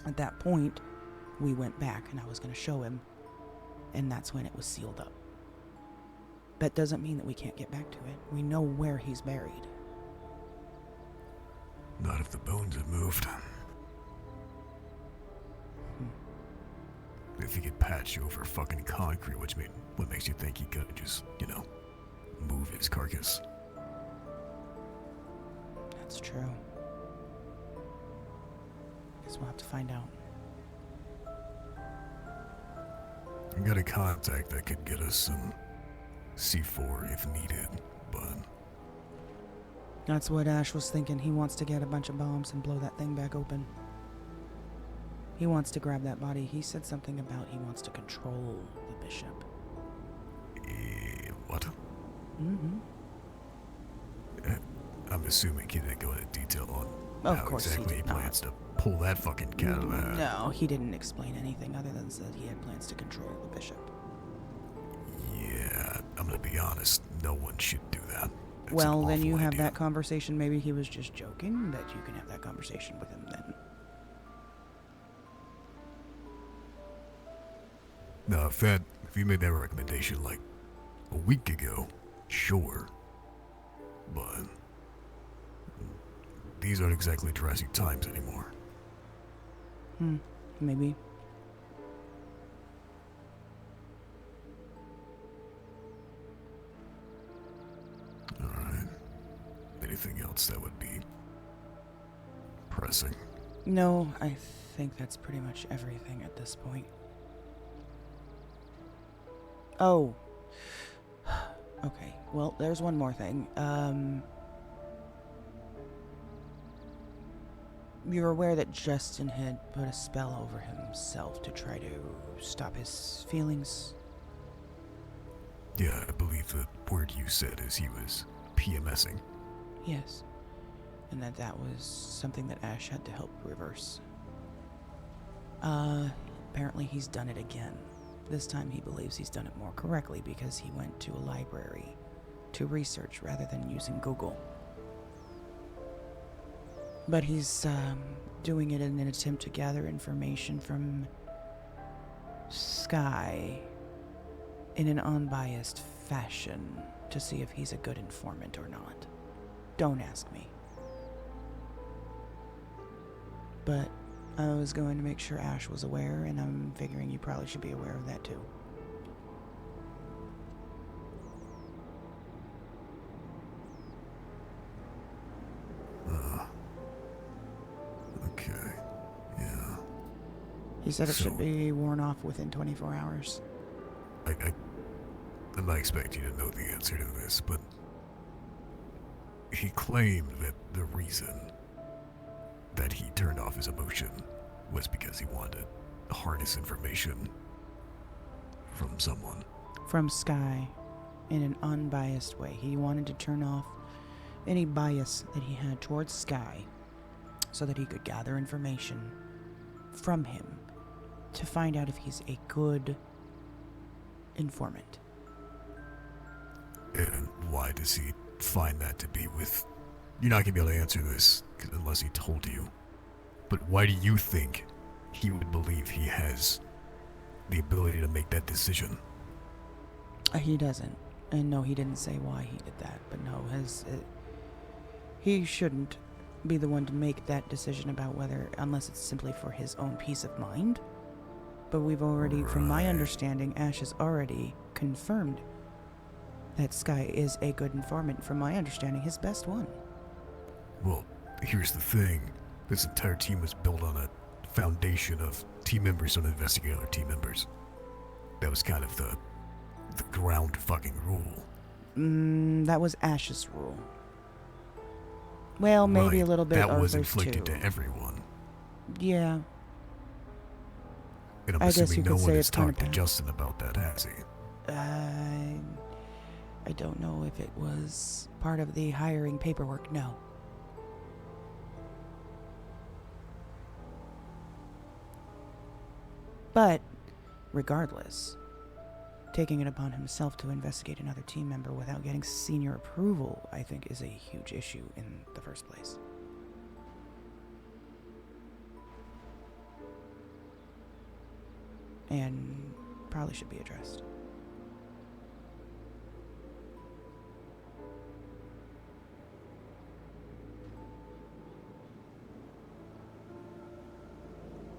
at that point, we went back and I was going to show him. And that's when it was sealed up. That doesn't mean that we can't get back to it. We know where he's buried. Not if the bones have moved. If he could patch over fucking concrete, what makes you think he could just, move his carcass? That's true. Guess we'll have to find out. I got a contact that could get us some C4 if needed, but... That's what Ash was thinking. He wants to get a bunch of bombs and blow that thing back open. He wants to grab that body. He said something about he wants to control the bishop. What? Mm-hmm. I'm assuming he didn't go into detail on Of how course he exactly he did not. plans to pull that fucking cat out of the hat. No, he didn't explain anything other than said he had plans to control the bishop. Yeah, I'm gonna be honest, no one should do that. That's Well, an then you awful have idea. that conversation. Maybe he was just joking, that you can have that conversation with him then. No, if you made that recommendation like a week ago, sure. But these aren't exactly dressy times anymore. Maybe. Alright. Anything else that would be pressing? No, I think that's pretty much everything at this point. Oh. Okay, well, there's one more thing. You're aware that Justin had put a spell over himself to try to stop his feelings? Yeah, I believe the word you said is he was PMSing. Yes. And that was something that Ash had to help reverse. Apparently he's done it again. This time he believes he's done it more correctly because he went to a library to research rather than using Google. But he's doing it in an attempt to gather information from Sky in an unbiased fashion to see if he's a good informant or not. Don't ask me. But I was going to make sure Ash was aware, and I'm figuring you probably should be aware of that too. Okay. Yeah. He said it So- should be worn off within 24 hours. I'm not expecting you to know the answer to this, but he claimed that the reason that he turned off his emotion was because he wanted to harness information from someone. From Sky, in an unbiased way. He wanted to turn off any bias that he had towards Sky so that he could gather information from him to find out if he's a good informant. And why does he find that to be with... You're not going to be able to answer this unless he told you. But why do you think he would believe he has the ability to make that decision? He doesn't. And no, he didn't say why he did that. But no, he shouldn't be the one to make that decision about whether, unless it's simply for his own peace of mind. But we've already, from my understanding, Ash has already confirmed that Sky is a good informant. From my understanding, his best one. Well, here's the thing. This entire team was built on a foundation of team members don't investigate other team members. That was kind of the ground fucking rule. That was Ash's rule. Well, maybe Right, a little bit that was Arthur's inflicted too. to everyone. Yeah. And I'm I guess assuming you no could one say has it's kind of talked to bad. Justin about that, has he? I don't know if it was part of the hiring paperwork, no. But, regardless, taking it upon himself to investigate another team member without getting senior approval, I think, is a huge issue in the first place. And probably should be addressed.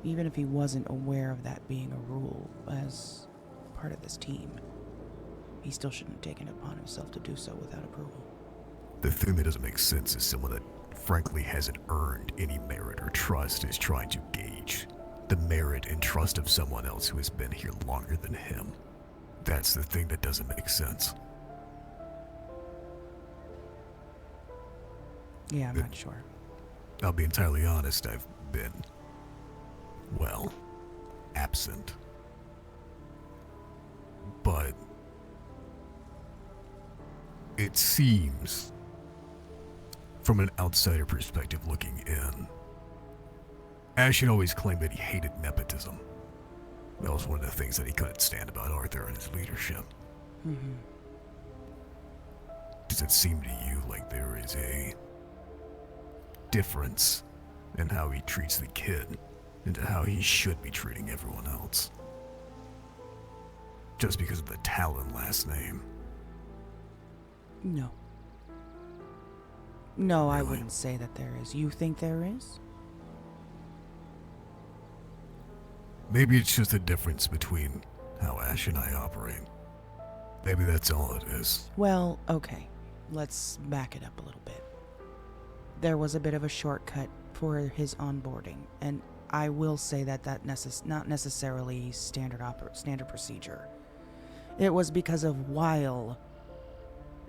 Even if he wasn't aware of that being a rule as part of this team, he still shouldn't have taken it upon himself to do so without approval. The thing that doesn't make sense is someone that frankly hasn't earned any merit or trust is trying to gauge the merit and trust of someone else who has been here longer than him. That's the thing that doesn't make sense. Yeah, I'm not sure. I'll be entirely honest, I've been, well, absent. But it seems, from an outsider perspective looking in, Ash had always claimed that he hated nepotism. That was one of the things that he couldn't stand about Arthur and his leadership. Mm-hmm. Does it seem to you like there is a difference in how he treats the kid and to how he should be treating everyone else? Just because of the Talon last name. No. No, I wouldn't say that there is. You think there is? Maybe it's just a difference between how Ash and I operate. Maybe that's all it is. Well, okay. Let's back it up a little bit. There was a bit of a shortcut for his onboarding, and I will say that not necessarily standard procedure. It was because of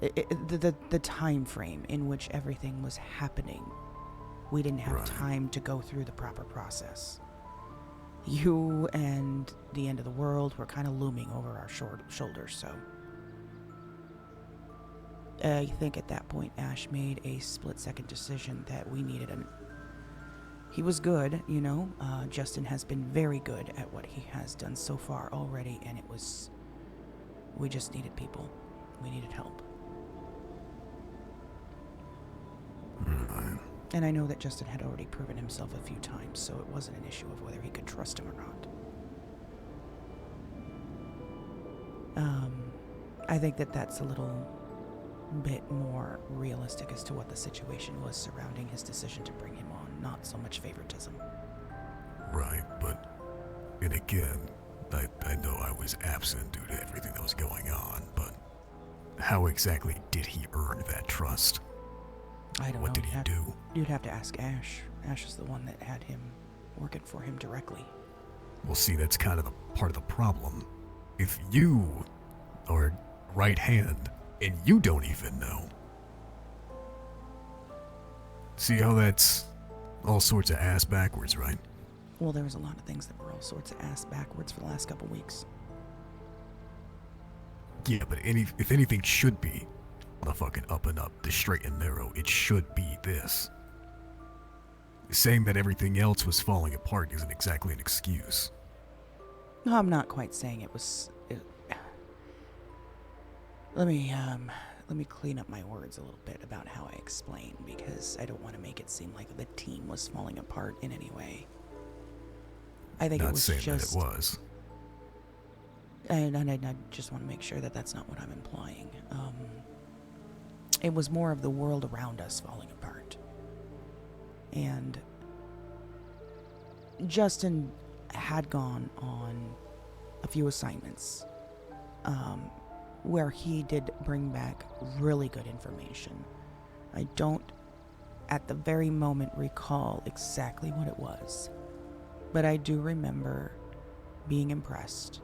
the time frame in which everything was happening. We didn't have time to go through the proper process. You and the end of the world were kind of looming over our shoulders, so I think at that point Ash made a split-second decision that we needed him. He was good, you know. Justin has been very good at what he has done so far already, and we just needed people. We needed help. And I know that Justin had already proven himself a few times, so it wasn't an issue of whether he could trust him or not. I think that that's a little bit more realistic as to what the situation was surrounding his decision to bring him on, not so much favoritism. Right, but, and again, I know I was absent due to everything that was going on, but how exactly did he earn that trust? I don't know. What did he do? You'd have to ask Ash. Ash is the one that had him working for him directly. Well, see, that's kind of the part of the problem. If you are right hand and you don't even know. See how that's all sorts of ass backwards, right? Well, there was a lot of things that were all sorts of ass backwards for the last couple weeks. Yeah, but if anything should be on the fucking up and up, the straight and narrow, it should be this. Saying that everything else was falling apart isn't exactly an excuse. No, I'm not quite saying it was. Let me clean up my words a little bit about how I explain, because I don't want to make it seem like the team was falling apart in any way. I think Not it was saying just. that it was. And I just want to make sure that that's not what I'm implying. It was more of the world around us falling apart. And Justin had gone on a few assignments where he did bring back really good information. I don't, at the very moment, recall exactly what it was, but I do remember being impressed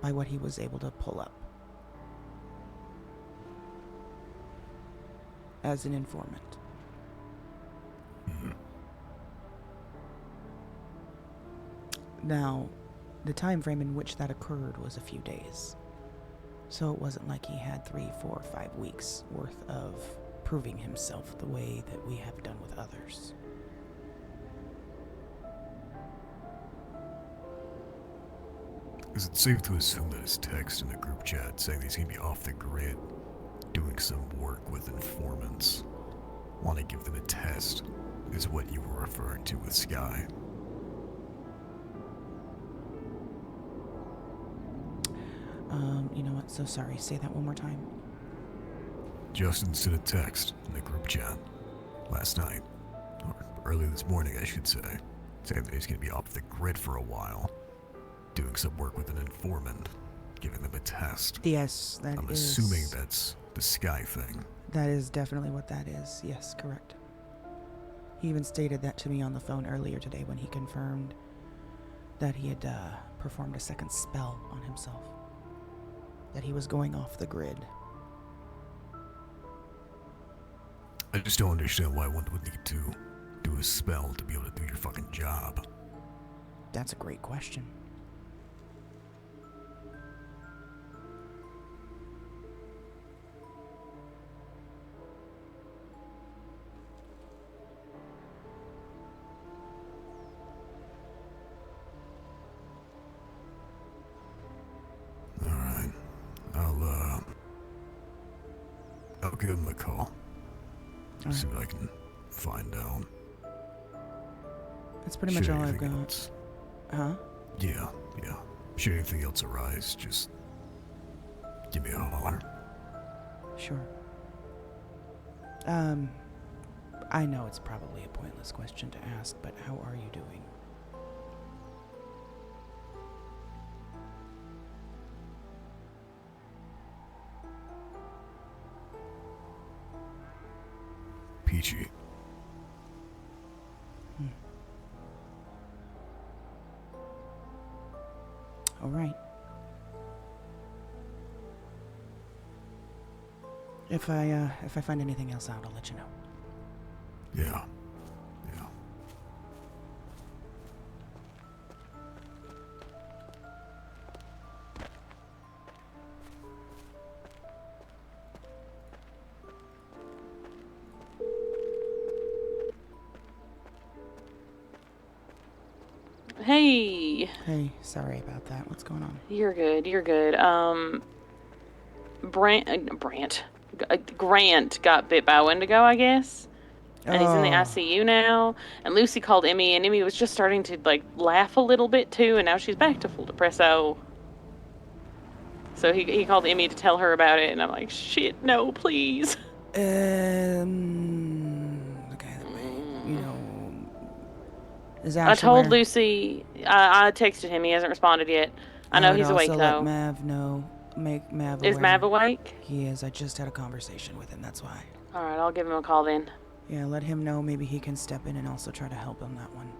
by what he was able to pull up as an informant. Now, the time frame in which that occurred was a few days, so it wasn't like he had 3, 4, 5 weeks worth of proving himself the way that we have done with others. Is it safe to assume that his text in the group chat saying he's gonna be off the grid, doing some work with informants, want to give them a test, is what you were referring to with Sky? You know what? So sorry. Say that one more time. Justin sent a text in the group chat last night, or early this morning, I should say, saying that he's gonna be off the grid for a while, doing some work with an informant, giving them a test. Yes, that I'm is. assuming that's the Sky thing. That is definitely what that is. Yes, correct. He even stated that to me on the phone earlier today when he confirmed that he had performed a second spell on himself. That he was going off the grid. I just don't understand why one would need to do a spell to be able to do your fucking job. That's a great question. Alright. I'll give him a call. See what I can find out. That's pretty much Should all I've anything got. else- Huh? Yeah. Should anything else arise, just give me a holler. Sure. I know it's probably a pointless question to ask, but how are you doing? Peachy. All right. If I find anything else out, I'll let you know. Yeah. Hey. Hey, sorry about that. What's going on? You're good. Grant got bit by a Wendigo, I guess. And he's in the Oh. ICU now. And Lucy called Emmy, and Emmy was just starting to, laugh a little bit, too. And now she's back to full depresso. So he called Emmy to tell her about it. And I'm like, shit, no, please. Is I told Lucy, I texted him. He hasn't responded yet. I know he's awake, Let though. Mav know. Make Mav Is aware. Mav awake? He is. I just had a conversation with him. That's why. All right, I'll give him a call then. Yeah, let him know. Maybe he can step in and also try to help on that one.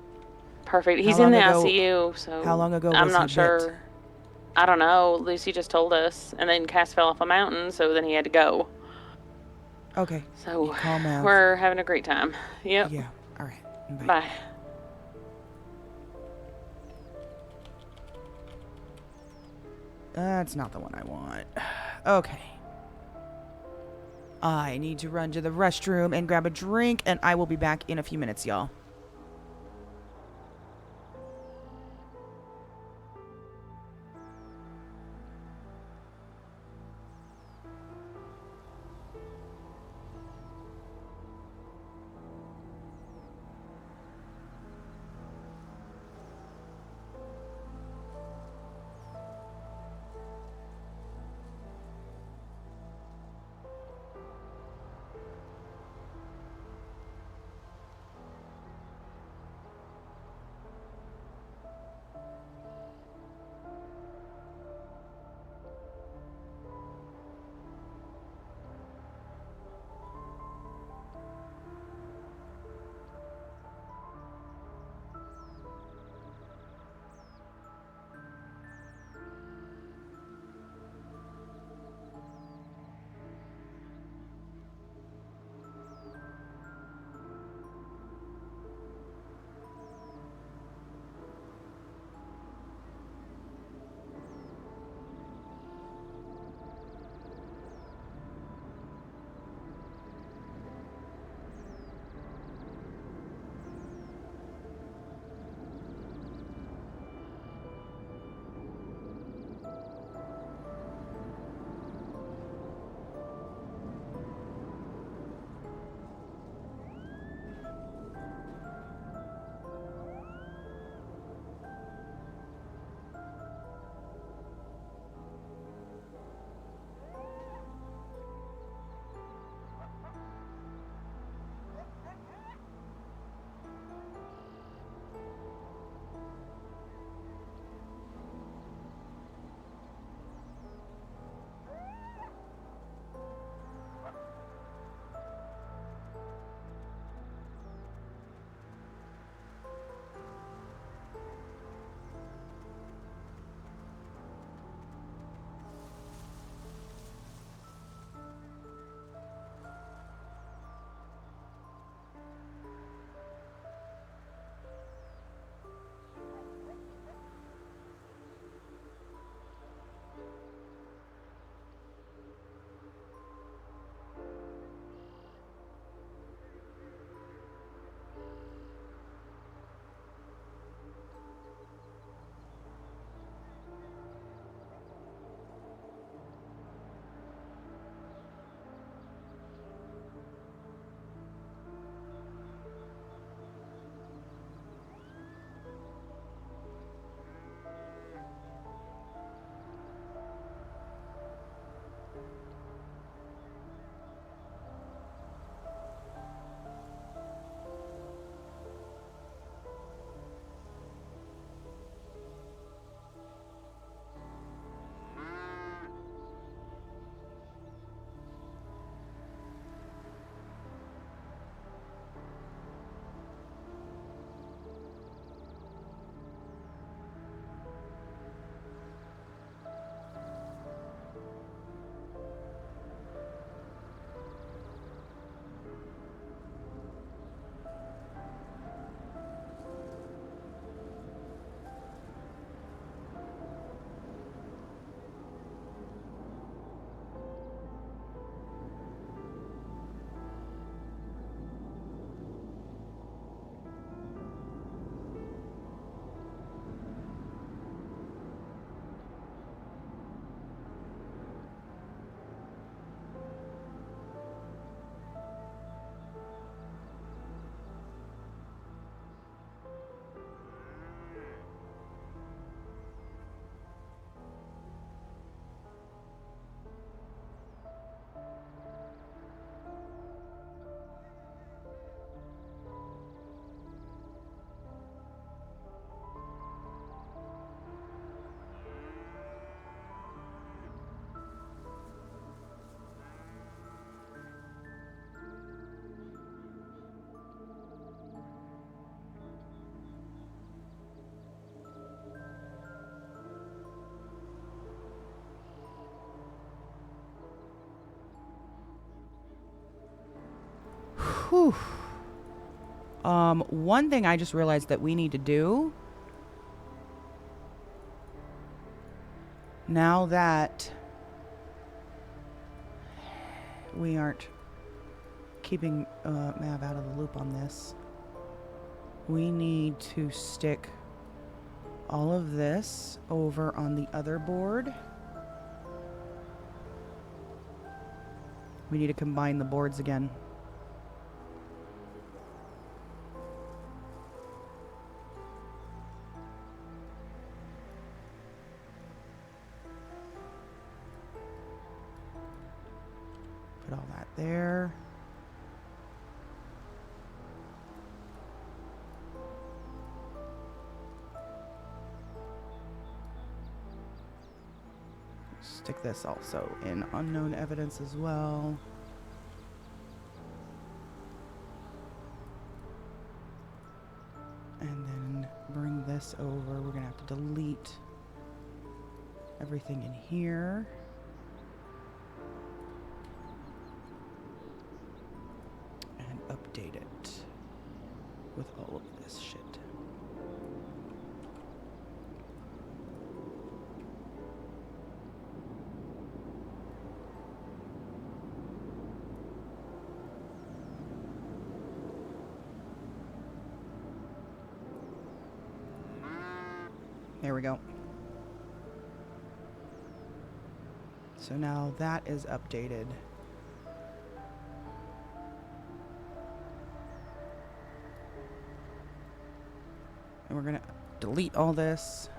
Perfect. He's How in the long ago- ICU, so how long ago I'm was not he sure. bit? I don't know. Lucy just told us, and then Cass fell off a mountain, so then he had to go. Okay. So Call Mav. we're having a great time. Yep. Yeah. All right. Bye. That's not the one I want. Okay. I need to run to the restroom and grab a drink, and I will be back in a few minutes, y'all. Whew. One thing I just realized that we need to do now that we aren't keeping Mav out of the loop on this, we need to stick all of this over on the other board. We need to combine the boards again. Put all that there. Stick this also in unknown evidence as well. And then bring this over. We're gonna have to delete everything in here. And update it with all of this shit. There we go. So now that is updated. And we're gonna delete all this.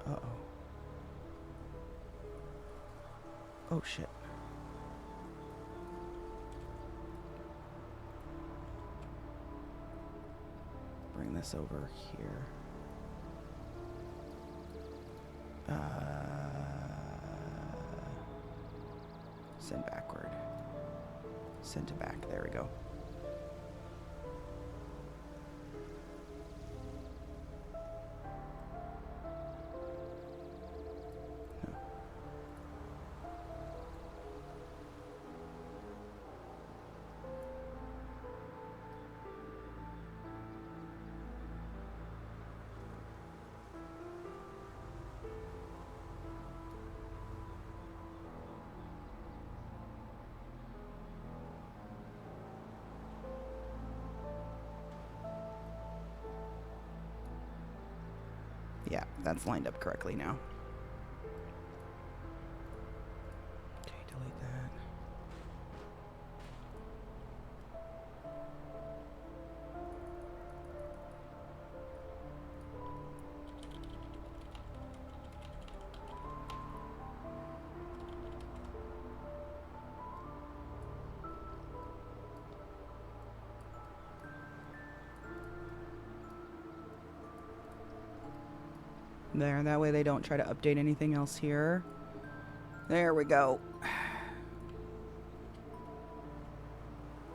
Uh-oh. Oh shit. Bring this over here. Send backward. Send to back. There we go. Yeah, that's lined up correctly now. Okay, delete that. There, that way they don't try to update anything else here. There we go.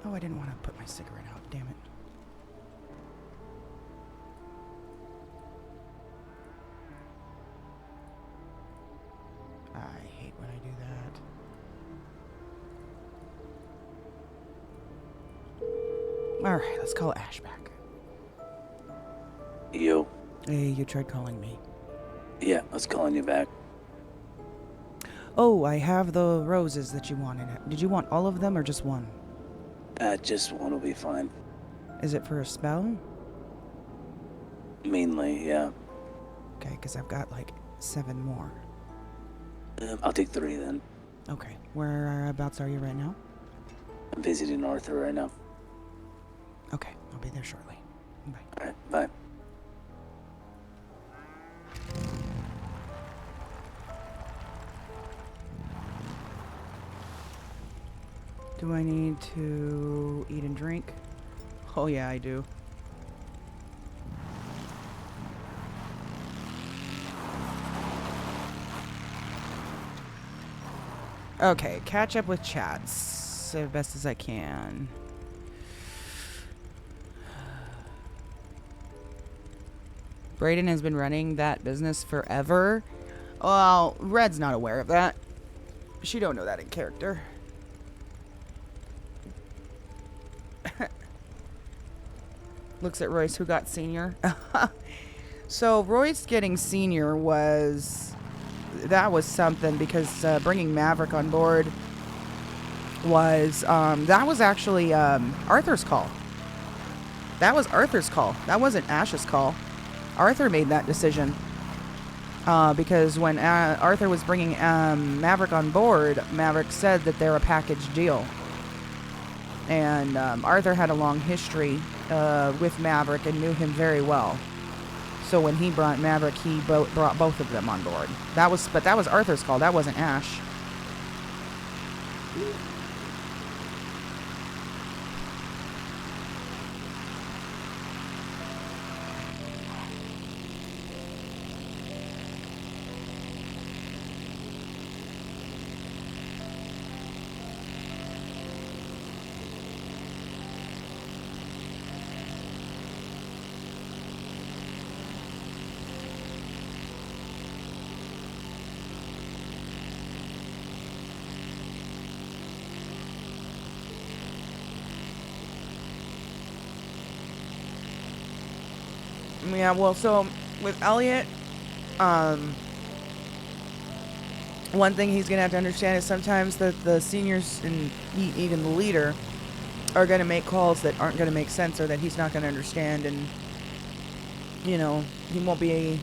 Oh, I didn't want to put my cigarette out, damn it. I hate when I do that. Alright, let's call Ash back. Yo. Hey, you tried calling me. Yeah, I was calling you back. Oh, I have the roses that you wanted. Did you want all of them or just one? Just one will be fine. Is it for a spell? Mainly, yeah. Okay, because I've got like 7 more. I'll take 3 then. Okay, whereabouts are you right now? I'm visiting Arthur right now. Okay, I'll be there shortly. Bye. Alright, bye. Do I need to eat and drink? Oh yeah, I do. Okay, catch up with chats as best as I can. Brayden has been running that business forever. Well, Red's not aware of that. She don't know that in character. Looks at Royce, who got senior. So Royce getting senior was something, because bringing Maverick on board was that was actually Arthur's call. That was Arthur's call. That wasn't Ash's call. Arthur made that decision. Because when Arthur was bringing Maverick on board, Maverick said that they're a package deal. And Arthur had a long history with Maverick and knew him very well. So when he brought Maverick, he brought both of them on board. But that was Arthur's call. That wasn't Ash. Yeah, well, so with Elliot, one thing he's going to have to understand is sometimes that the seniors and even the leader are going to make calls that aren't going to make sense, or that he's not going to understand, and, you know, he won't be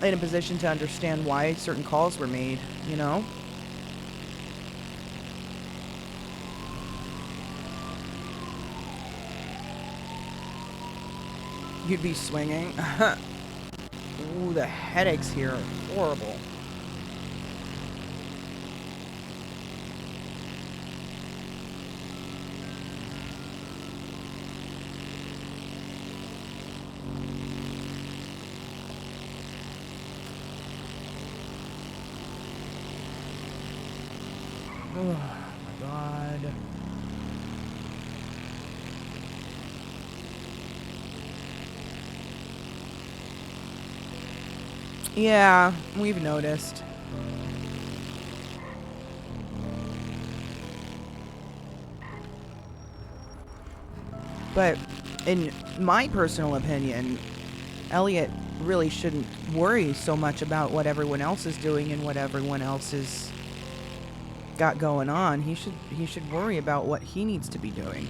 in a position to understand why certain calls were made, you know? You'd be swinging. Ooh, the headaches here are horrible. Oh my God. Yeah, we've noticed. But in my personal opinion, Elliot really shouldn't worry so much about what everyone else is doing and what everyone else is got going on. He should worry about what he needs to be doing.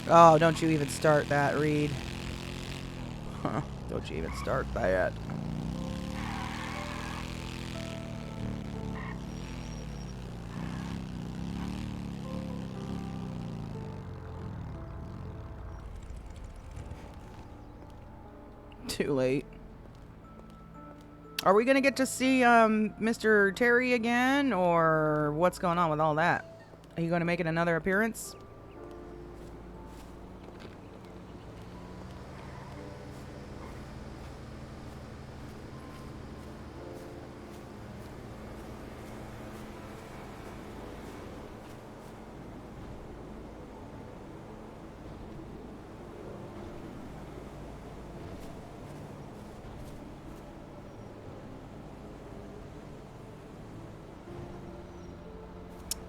Oh, don't you even start that, Reed. Huh, don't you even start that. Too late. Are we gonna get to see Mr. Terry again, or what's going on with all that? Are you gonna make it another appearance?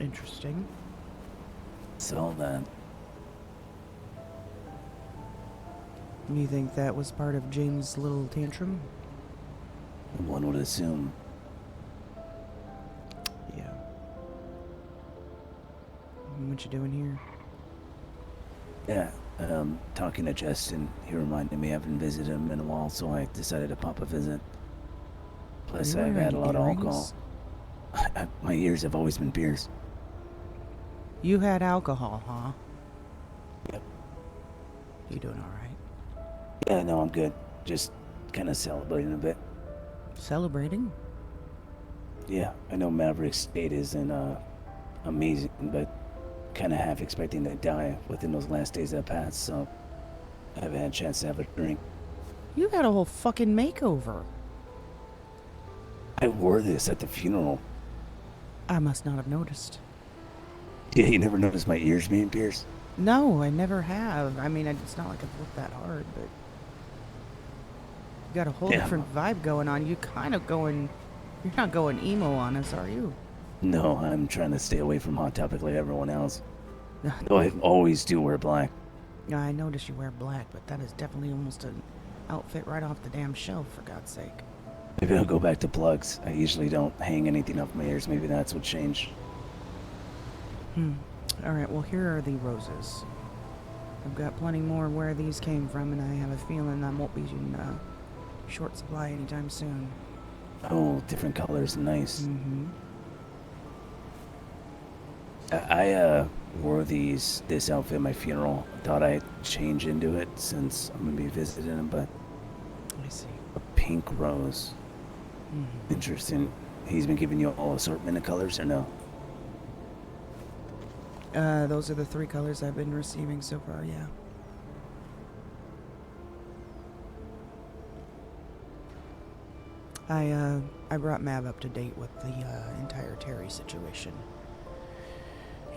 Interesting. So then, You think that was part of James' little tantrum? one would assume. Yeah. What you doing here? Yeah, talking to Justin, he reminded me I haven't visited him in a while, so I decided to pop a visit. Plus, I've had a lot of alcohol. My ears have always been beers. You had alcohol, huh? Yep. You doing alright? Yeah, no, I'm good. Just kind of celebrating a bit. Celebrating? Yeah, I know Maverick's state isn't amazing, but kind of half expecting to die within those last days that passed, so I haven't had a chance to have a drink. You had a whole fucking makeover. I wore this at the funeral. I must not have noticed. Yeah, you never noticed my ears being pierced? No, I never have. I mean, it's not like I've looked that hard, but you got a whole different vibe going on. You kind of going, you're not going emo on us, are you? No, I'm trying to stay away from Hot Topic like everyone else. Though I always do wear black. Yeah, I noticed you wear black, but that is definitely almost an outfit right off the damn shelf, for God's sake. Maybe I'll go back to plugs. I usually don't hang anything off my ears. Maybe that's what changed. Alright, well, here are the roses. I've got plenty more where these came from, and I have a feeling I won't be in short supply anytime soon. Oh, different colors. Nice. Mm-hmm. I wore this outfit at my funeral. Thought I'd change into it since I'm going to be visiting him, but... I see. A pink rose. Interesting. He's been giving you all assortment of colors, or no? Those are the 3 colors I've been receiving so far, yeah. I brought Mav up to date with the entire Terry situation.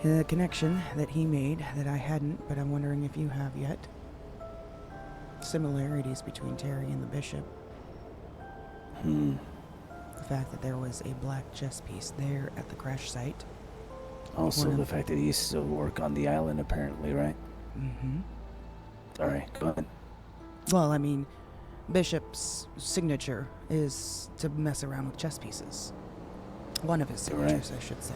The connection that he made that I hadn't, but I'm wondering if you have yet. Similarities between Terry and the Bishop. The fact that there was a black chess piece there at the crash site. Also, the fact that he used to work on the island, apparently, right? Mm-hmm. Sorry, go ahead. Well, I mean, Bishop's signature is to mess around with chess pieces. One of his signatures, I should say.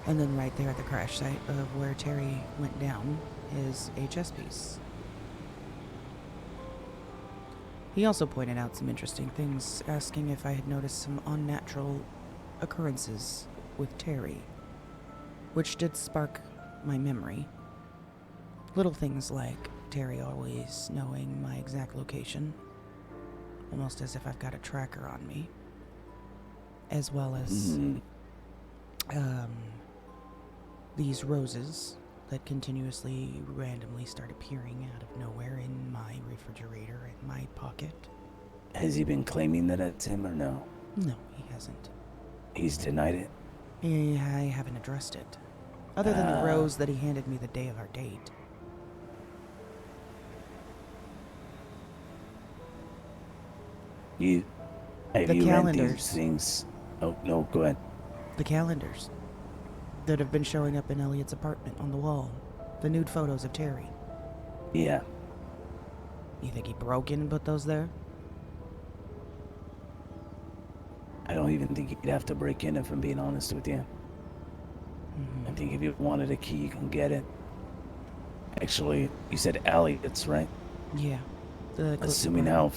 And then right there at the crash site of where Terry went down is a chess piece. He also pointed out some interesting things, asking if I had noticed some unnatural occurrences with Terry, which did spark my memory. Little things like Terry always knowing my exact location, almost as if I've got a tracker on me, as well as these roses that continuously randomly start appearing out of nowhere in my refrigerator and my pocket. Has he been claiming that it's him or no? No, he hasn't. He's denied it? Yeah, I haven't addressed it. Other than the rose that he handed me the day of our date. Have The you read calendars. these things? Oh, no, go ahead. The calendars that have been showing up in Elliot's apartment on the wall. The nude photos of Terry. Yeah. You think he broke in and put those there? I don't even think you'd have to break in, if I'm being honest with you. I think if you wanted a key, you can get it. Actually, you said Elliot's, right? Yeah. Assuming how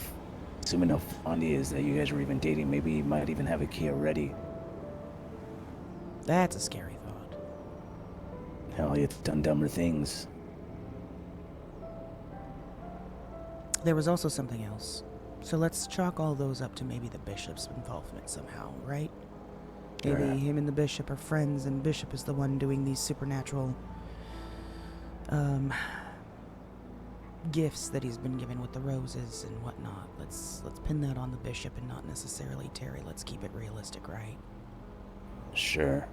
fond he is that you guys are even dating, maybe he might even have a key already. That's a scary thought. Elliot's done dumber things. There was also something else. So let's chalk all those up to maybe the Bishop's involvement somehow, right? Maybe him and the Bishop are friends, and Bishop is the one doing these supernatural gifts that he's been given with the roses and whatnot. Let's pin that on the Bishop and not necessarily Terry. Let's keep it realistic, right? Sure.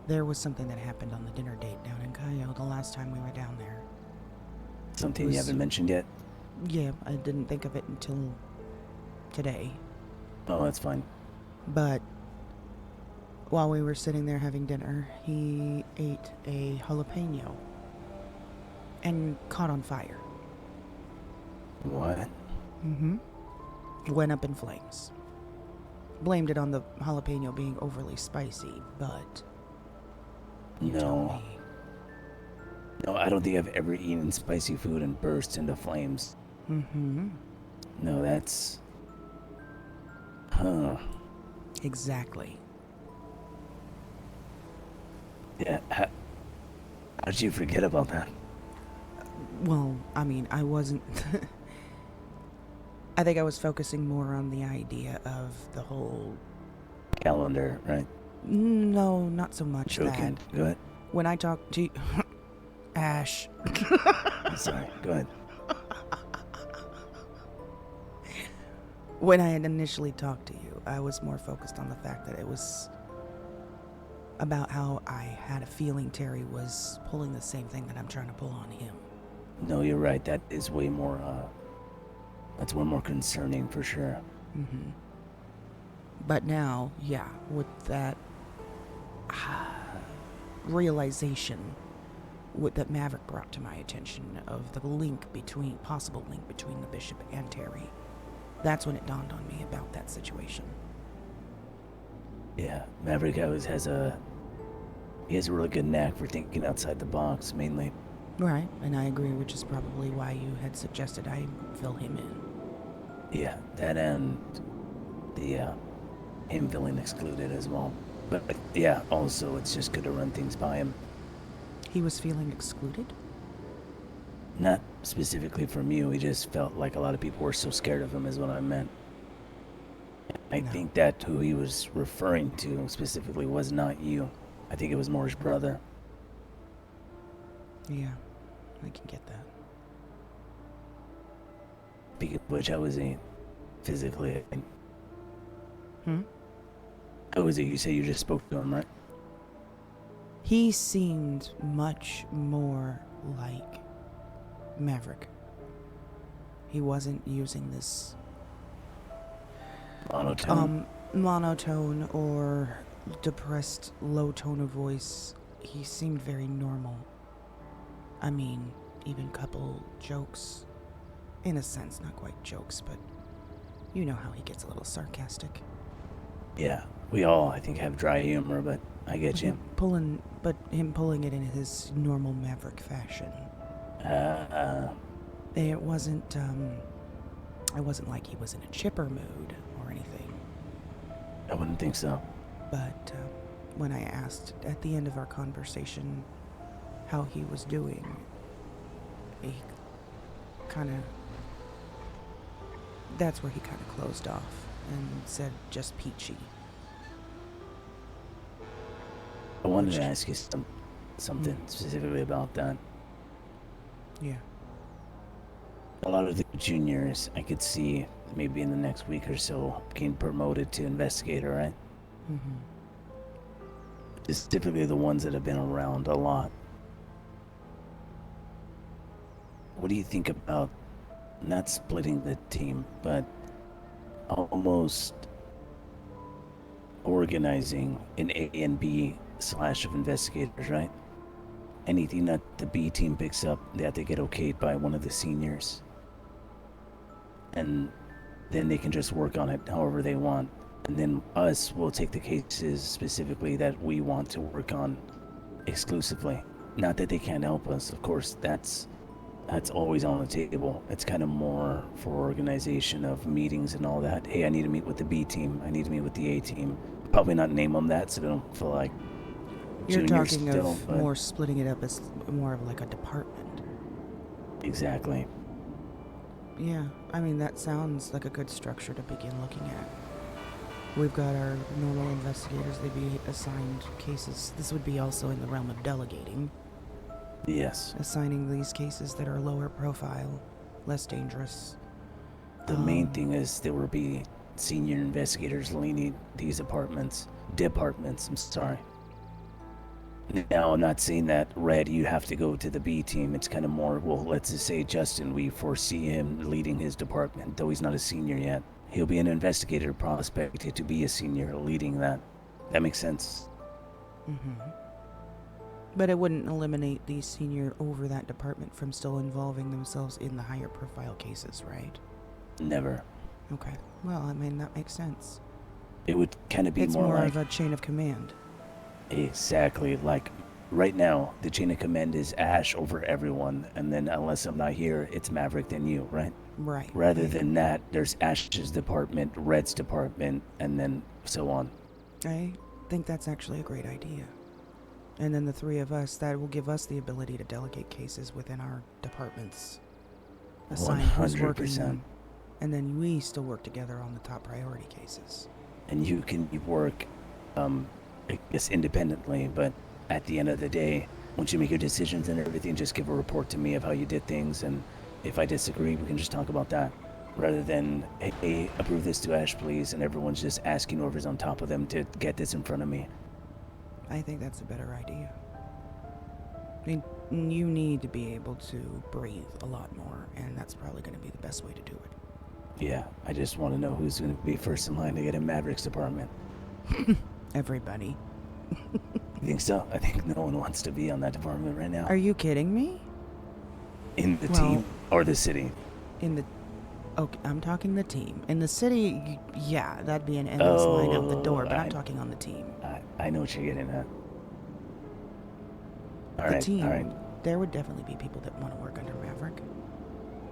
There was something that happened on the dinner date down in Cayo the last time we were down there. Something you haven't mentioned yet? Yeah, I didn't think of it until today. Oh, that's fine. But while we were sitting there having dinner, he ate a jalapeno and caught on fire. What? Mm-hmm. Went up in flames. Blamed it on the jalapeno being overly spicy, but... No. No, I don't think I've ever eaten spicy food and burst into flames. Mm-hmm. No, that's... Huh. Exactly. Yeah, how did you forget about that? Well, I mean, I wasn't... I think I was focusing more on the idea of the whole... Calendar, right? No, not so much Joking. that. Go ahead. When I talk to you... Ash. Sorry, go ahead. When I had initially talked to you, I was more focused on the fact that it was about how I had a feeling Terry was pulling the same thing that I'm trying to pull on him. No, you're right. That is way more, that's way more concerning for sure. Mm-hmm. But now, yeah, with that realization that Maverick brought to my attention of the possible link between the bishop and Terry. That's when it dawned on me about that situation. Yeah, Maverick always has a really good knack for thinking outside the box, mainly. Right, and I agree, which is probably why you had suggested I fill him in. Yeah, that and the him feeling excluded as well. But yeah, also it's just good to run things by him. He was feeling excluded? Not specifically from you, he just felt like a lot of people were so scared of him is what I meant. I think that who he was referring to specifically was not you. I think it was more his brother. Yeah, I can get that. Speaking of which, how was he physically? Hmm? How was he? You say you just spoke to him, right? He seemed much more like Maverick. He wasn't using this monotone or depressed low tone of voice. He seemed very normal. I mean, even couple jokes. In a sense, not quite jokes, but you know how he gets a little sarcastic. Yeah, we all, I think, have dry humor, but I get you. Him pulling it in his normal Maverick fashion. It wasn't like he was in a chipper mood or anything. I wouldn't think so. But when I asked at the end of our conversation how he was doing, he that's where he kind of closed off and said just peachy. I wanted to ask you something specifically about that. Yeah. A lot of the juniors, I could see maybe in the next week or so getting promoted to investigator, right? Mm-hmm. It's typically the ones that have been around a lot. What do you think about not splitting the team, but almost organizing an A and B / of investigators, right? Anything that the B team picks up, they have to get okayed by one of the seniors. And then they can just work on it however they want. And then us will take the cases specifically that we want to work on exclusively. Not that they can't help us, of course, that's always on the table. It's kind of more for organization of meetings and all that. Hey, I need to meet with the B team. I need to meet with the A team. Probably not name them that so they don't feel like You're juniors talking still, of but more splitting it up as more of like a department. Exactly. Yeah, I mean, that sounds like a good structure to begin looking at. We've got our normal investigators, they'd be assigned cases. This would be also in the realm of delegating. Yes. Assigning these cases that are lower profile, less dangerous. The main thing is there will be senior investigators leading these departments, I'm sorry. Now, I'm not saying that, Red, you have to go to the B team. It's kind of more, well, let's just say Justin, we foresee him leading his department, though he's not a senior yet. He'll be an investigator prospected to be a senior leading that. That makes sense. Mm-hmm. But it wouldn't eliminate the senior over that department from still involving themselves in the higher profile cases, right? Never. Okay. Well, I mean, that makes sense. It would kind of be It's more more like... of a chain of command. Exactly. Like, right now, the chain of command is Ash over everyone, and then unless I'm not here, it's Maverick then you, right? Right. Rather than that, there's Ash's department, Red's department, and then so on. I think that's actually a great idea. And then the three of us, that will give us the ability to delegate cases within our departments. Assign who's working them. And then we still work together on the top priority cases. And you can work, I guess, independently, but at the end of the day, once you make your decisions and everything, just give a report to me of how you did things, and if I disagree, we can just talk about that. Rather than, hey, approve this to Ash, please, and everyone's just asking whoever's on top of them to get this in front of me. I think that's a better idea. I mean, you need to be able to breathe a lot more, and that's probably going to be the best way to do it. Yeah, I just want to know who's going to be first in line to get in Maverick's department. Everybody. I think so. I think no one wants to be on that department right now. Are you kidding me? In the Well- team or the city? In the... Okay, I'm talking the team. In the city, yeah, that'd be an endless line out the door, but I'm talking on the team. I know what you're getting at. All The right, team, all right. there would definitely be people that want to work under Maverick.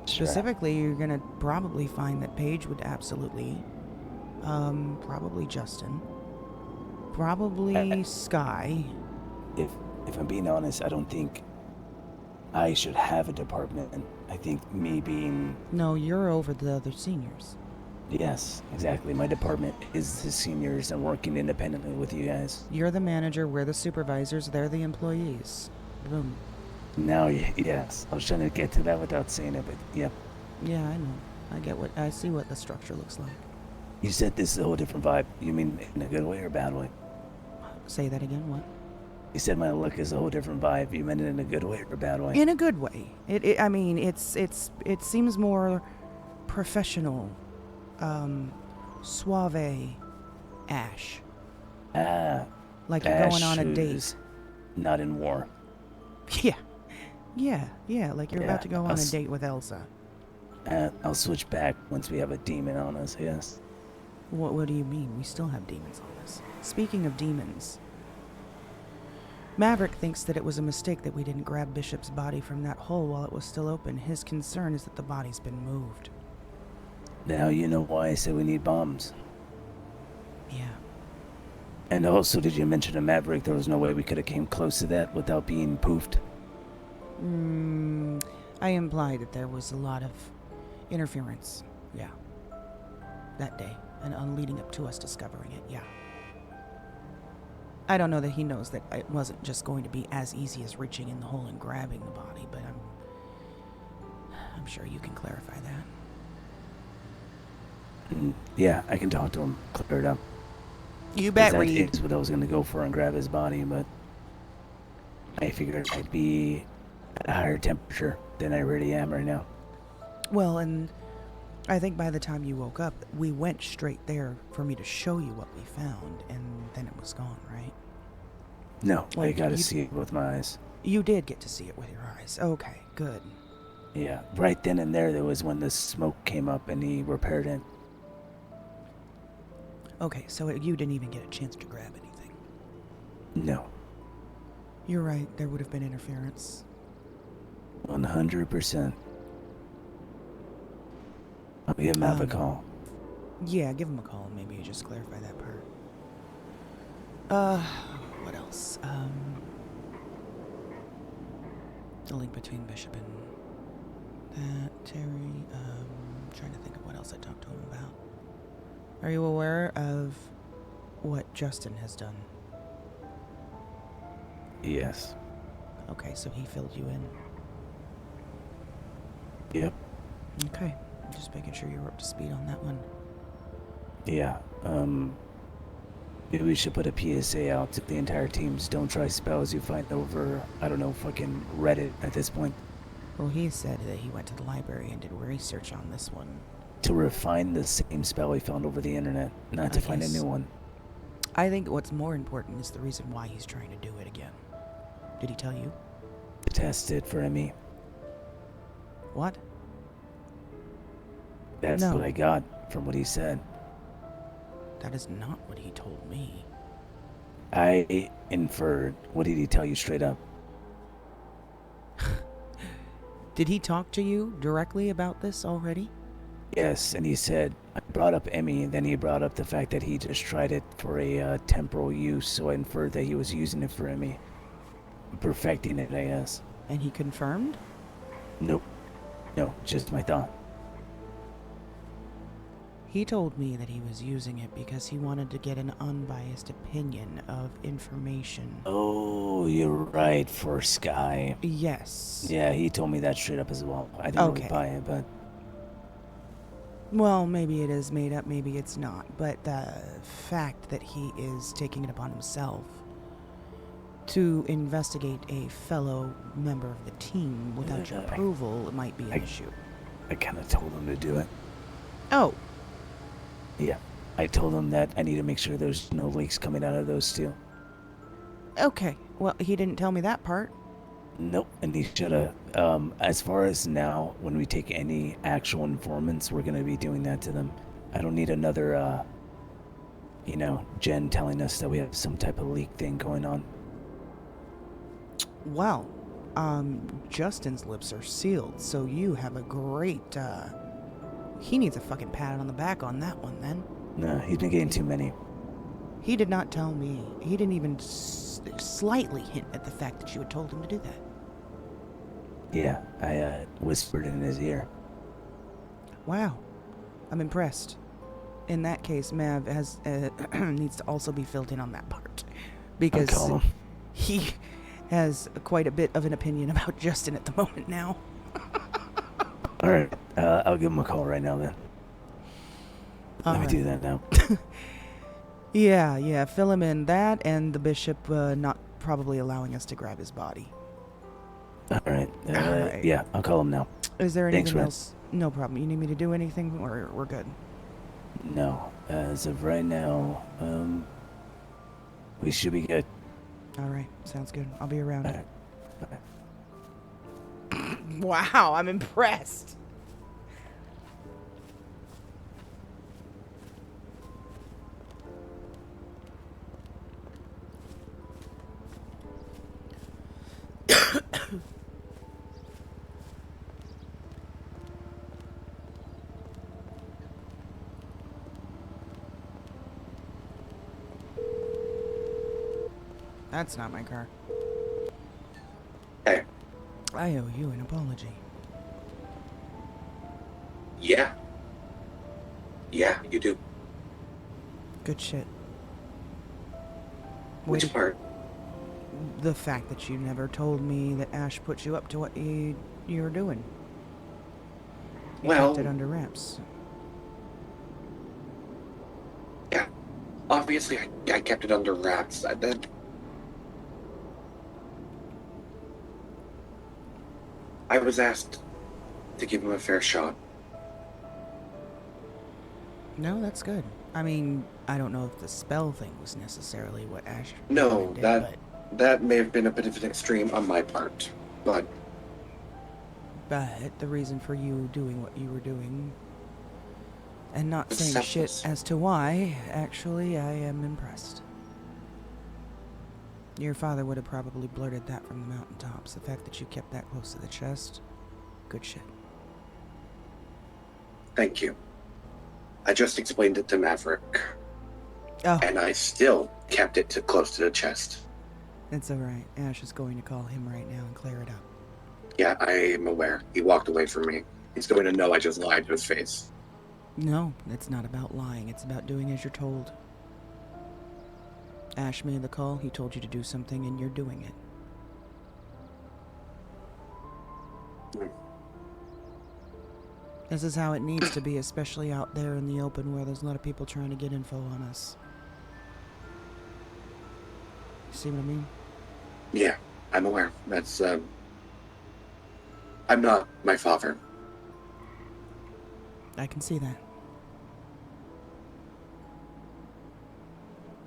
Sure. Specifically, you're going to probably find that Paige would absolutely, probably Justin, probably Sky. If I'm being honest, I don't think I should have a department. I think me being... No, you're over the other seniors. Yes, exactly. My department is the seniors and working independently with you guys. You're the manager, we're the supervisors, they're the employees. Boom. Now, yes. I was trying to get to that without saying it, but yep. Yeah, I know. I see what the structure looks like. You said this is a whole different vibe. You mean in a good way or a bad way? Say that again, what? You said my look is a whole different vibe. You meant it in a good way or a bad way? In a good way. I mean, it seems more professional, suave, Ash. Ah. Like you're going on a date. who's not in war. Yeah, like you're about to go on a date with Elsa. I'll switch back once we have a demon on us, yes. What do you mean? We still have demons on us. Speaking of demons, Maverick thinks that it was a mistake that we didn't grab Bishop's body from that hole while it was still open. His concern is that the body's been moved. Now you know why I said we need bombs. Yeah. And also, did you mention to Maverick there was no way we could have came close to that without being poofed? I implied that there was a lot of interference, yeah, that day, and on leading up to us discovering it, yeah. I don't know that he knows that it wasn't just going to be as easy as reaching in the hole and grabbing the body, but I'm sure you can clarify that. Yeah, I can talk to him, clear it up. You bet, That Reed. is what I was gonna go for and grab his body, but I figured I'd be at a higher temperature than I really am right now. Well, and I think by the time you woke up, we went straight there for me to show you what we found, and then it was gone, right? No, I Like, gotta you- see it with my eyes. You did get to see it with your eyes. Okay, good. Yeah, right then and there was when the smoke came up and he repaired it. Okay, so you didn't even get a chance to grab anything. No, You're right, there would have been interference. 100%. I'll give Mav a call. Yeah, give him a call and maybe you just clarify that part. What else? The link between Bishop and that, Terry. Trying to think of what else I talked to him about. Are you aware of what Justin has done? Yes. Okay, so he filled you in. Yep. Okay, just making sure you're up to speed on that one. Yeah. Maybe we should put a PSA out to the entire teams. Don't try spells you find over, I don't know, fucking Reddit at this point. Well, he said that he went to the library and did research on this one. To refine the same spell we found over the internet, not to find a guess. new one. I think what's more important is the reason why he's trying to do it again. Did he tell you? Test it for me. What? That's No. what I got from what he said. That is not what he told me. I inferred. What did he tell you straight up? Did he talk to you directly about this already? Yes, and he said, I brought up Emmy, and then he brought up the fact that he just tried it for a temporal use, so I inferred that he was using it for Emmy. Perfecting it, I guess. And he confirmed? Nope. No, just my thought. He told me that he was using it because he wanted to get an unbiased opinion of information. Oh, you're right, for Sky. Yes. Yeah, he told me that straight up as well. I didn't really Okay. buy it, but... Well, maybe it is made up, maybe it's not. But the fact that he is taking it upon himself to investigate a fellow member of the team without your approval might be an issue. I kind of told him to do it. Oh. Yeah, I told him that I need to make sure there's no leaks coming out of those two. Okay, well, he didn't tell me that part. Nope, and he shoulda. As far as now, when we take any actual informants, we're gonna be doing that to them. I don't need another, Jen telling us that we have some type of leak thing going on. Well, Justin's lips are sealed, so you have a great, he needs a fucking pat on the back on that one, then. No, he's been getting too many. He did not tell me. He didn't even slightly hint at the fact that you had told him to do that. Yeah, I whispered in his ear. Wow. I'm impressed. In that case, Mav has needs to also be filled in on that part. Because he has quite a bit of an opinion about Justin at the moment now. Alright, I'll give him a call right now then. Let me do that now. Yeah, fill him in. That and the bishop not probably allowing us to grab his body. Alright, yeah, I'll call him now. Is there anything Thanks, Red. else? No problem. You need me to do anything, or we're good? No, as of right now, we should be good. Alright, sounds good. I'll be around. Wow, I'm impressed. That's not my car. Hey. I owe you an apology. Yeah. Yeah, you do. Good shit. Which part? The fact that you never told me that Ash put you up to what you were doing. You kept it under wraps. Yeah. Obviously, I kept it under wraps. I was asked to give him a fair shot. No, that's good. I mean, I don't know if the spell thing was necessarily what Ash No, did, that may have been a bit of an extreme on my part, but but the reason for you doing what you were doing and not saying Selfless. shit as to why, actually, I am impressed. Your father would have probably blurted that from the mountaintops. The fact that you kept that close to the chest, good shit. thank you. I just explained it to Maverick. Oh. And I still kept it close to the chest. It's alright. Ash is going to call him right now and clear it up. Yeah, I am aware. He walked away from me. He's going to know I just lied to his face. No, it's not about lying. It's about doing as you're told. Ash made the call. He told you to do something, and you're doing it. This is how it needs to be, especially out there in the open where there's a lot of people trying to get info on us. See what I mean? Yeah, I'm aware. That's, I'm not my father. I can see that.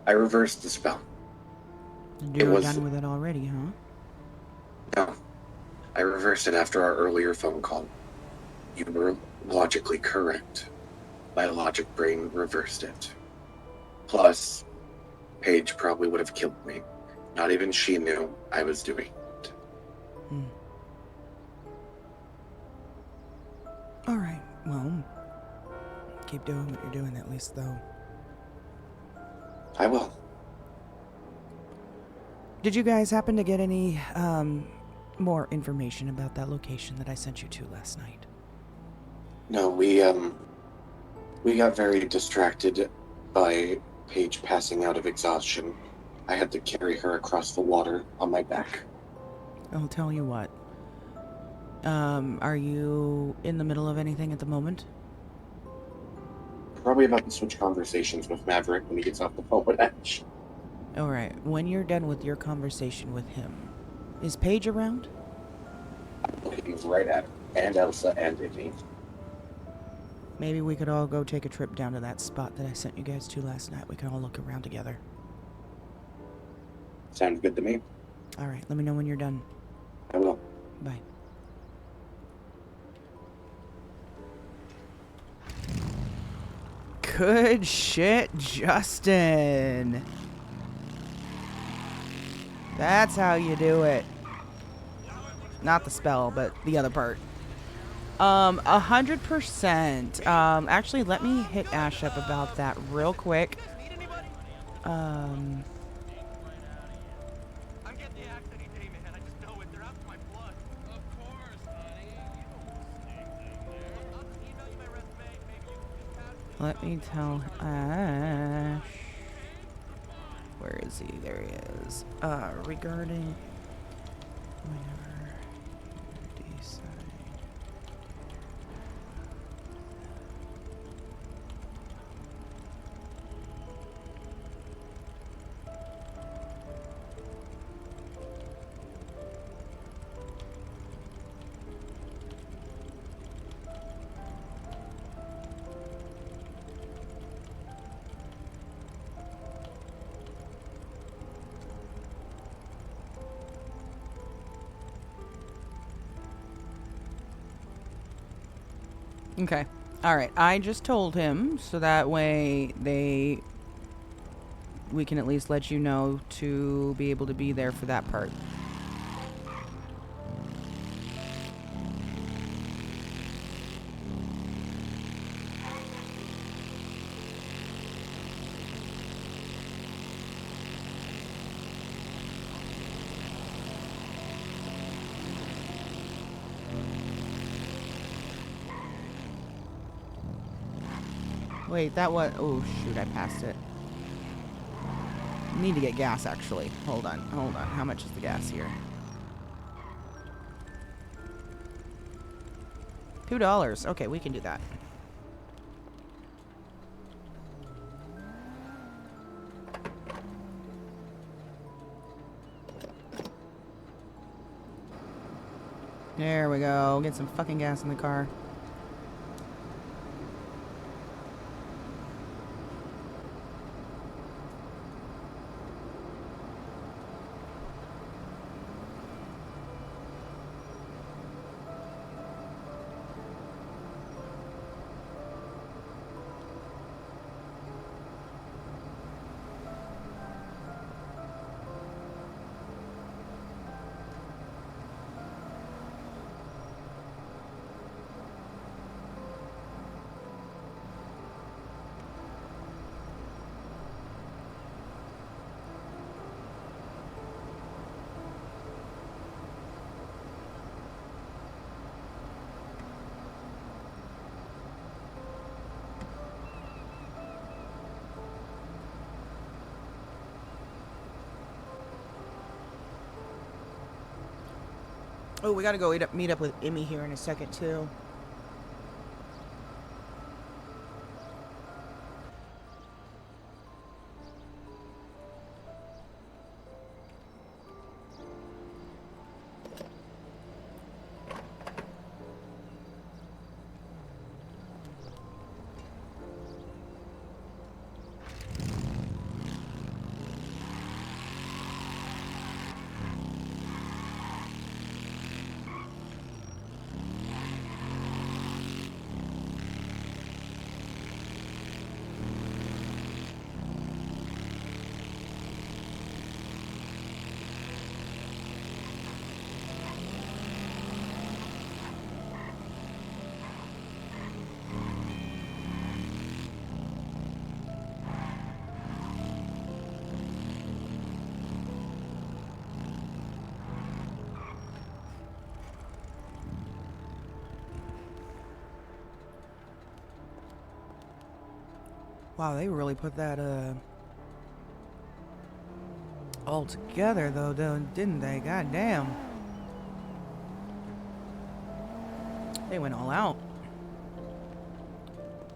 I reversed the spell. And you're done with it already, huh? No. I reversed it after our earlier phone call. You were logically correct. My logic brain reversed it. Plus, Paige probably would have killed me. Not even she knew I was doing it. Alright, well, keep doing what you're doing at least, though. I will. Did you guys happen to get any, more information about that location that I sent you to last night? No, we got very distracted by Paige passing out of exhaustion. I had to carry her across the water on my back. I'll tell you what. Are you in the middle of anything at the moment? Probably about to switch conversations with Maverick when he gets off the phone with Ash. Alright, when you're done with your conversation with him, is Paige around? I'm looking right at her, and Elsa, and Ivy. Maybe we could all go take a trip down to that spot that I sent you guys to last night. We can all look around together. Sounds good to me. All right, let me know when you're done. I will. Bye. Good shit, Justin. That's how you do it. Not the spell, but the other part. 100%. Actually, let me hit Ash up about that real quick. Let me tell Ash. Where is he? There he is. Regarding whenever you decide. Okay. Alright, I just told him, so that way we can at least let you know to be able to be there for that part. Wait, that was... Oh, shoot, I passed it. Need to get gas, actually. Hold on. How much is the gas here? $2. Okay, we can do that. There we go. Get some fucking gas in the car. Oh, we gotta go meet up with Emmy here in a second, too. Wow, they really put that, all together, though, didn't they? God damn. They went all out.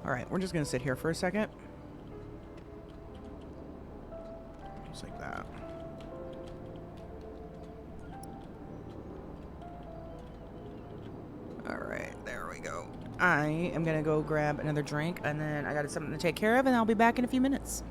Alright, we're just gonna sit here for a second. Just like that. Alright, there we go. I am gonna go grab another drink, and then I got something to take care of, and I'll be back in a few minutes.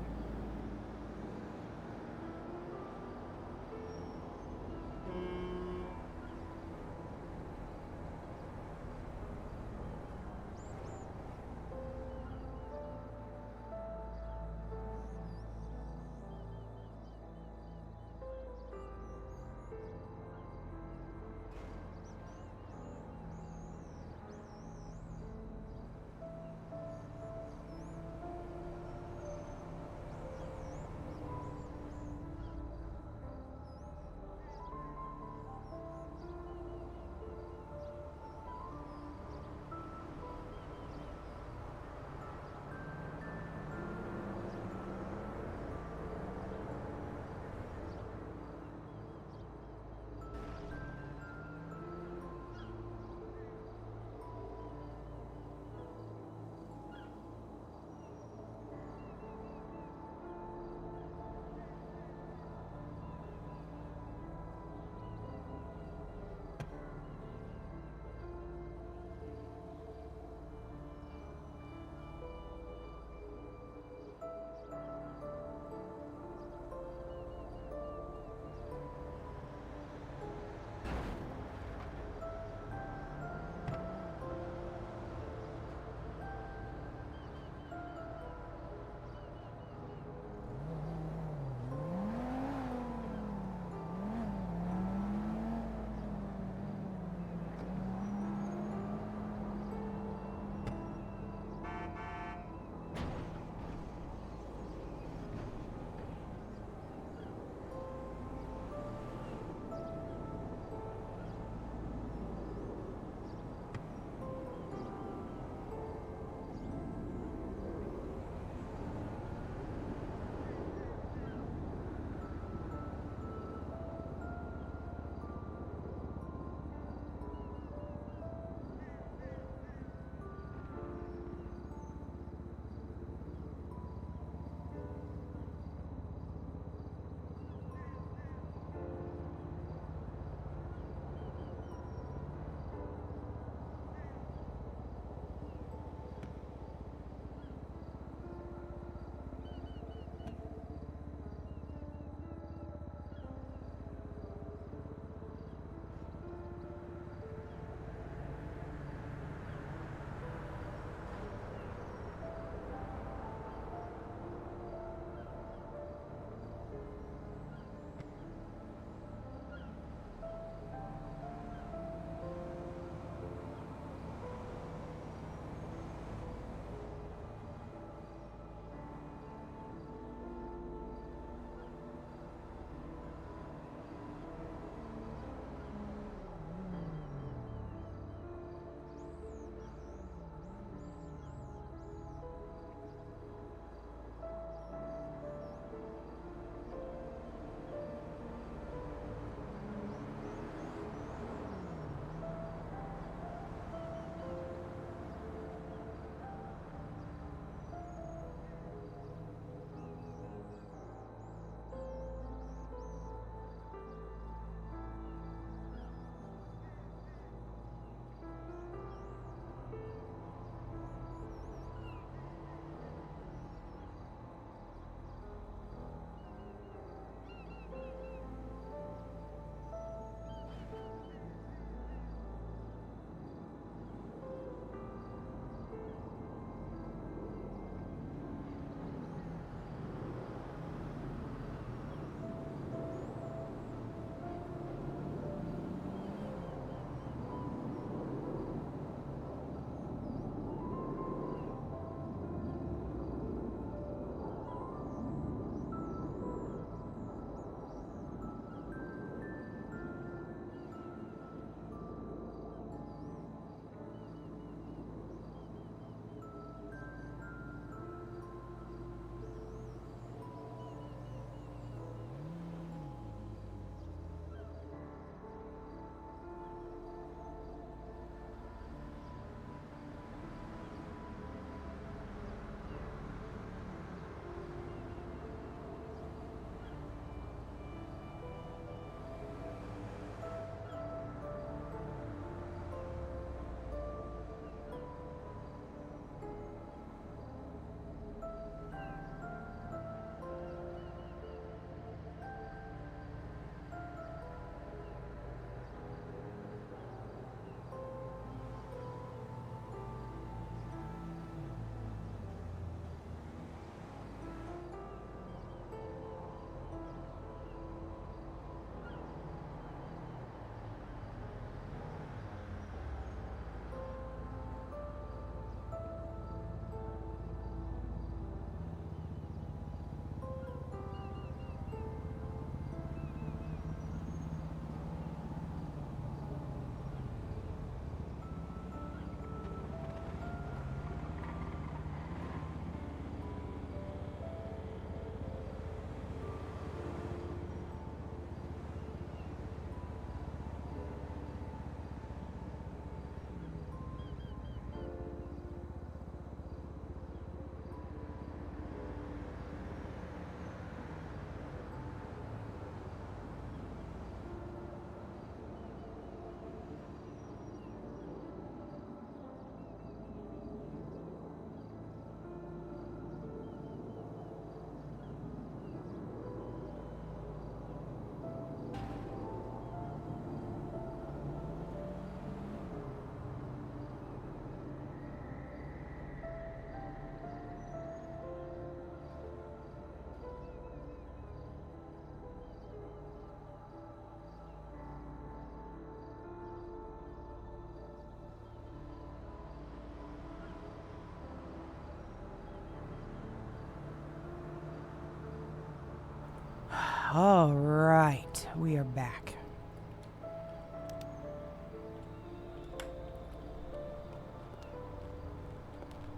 All right, we are back.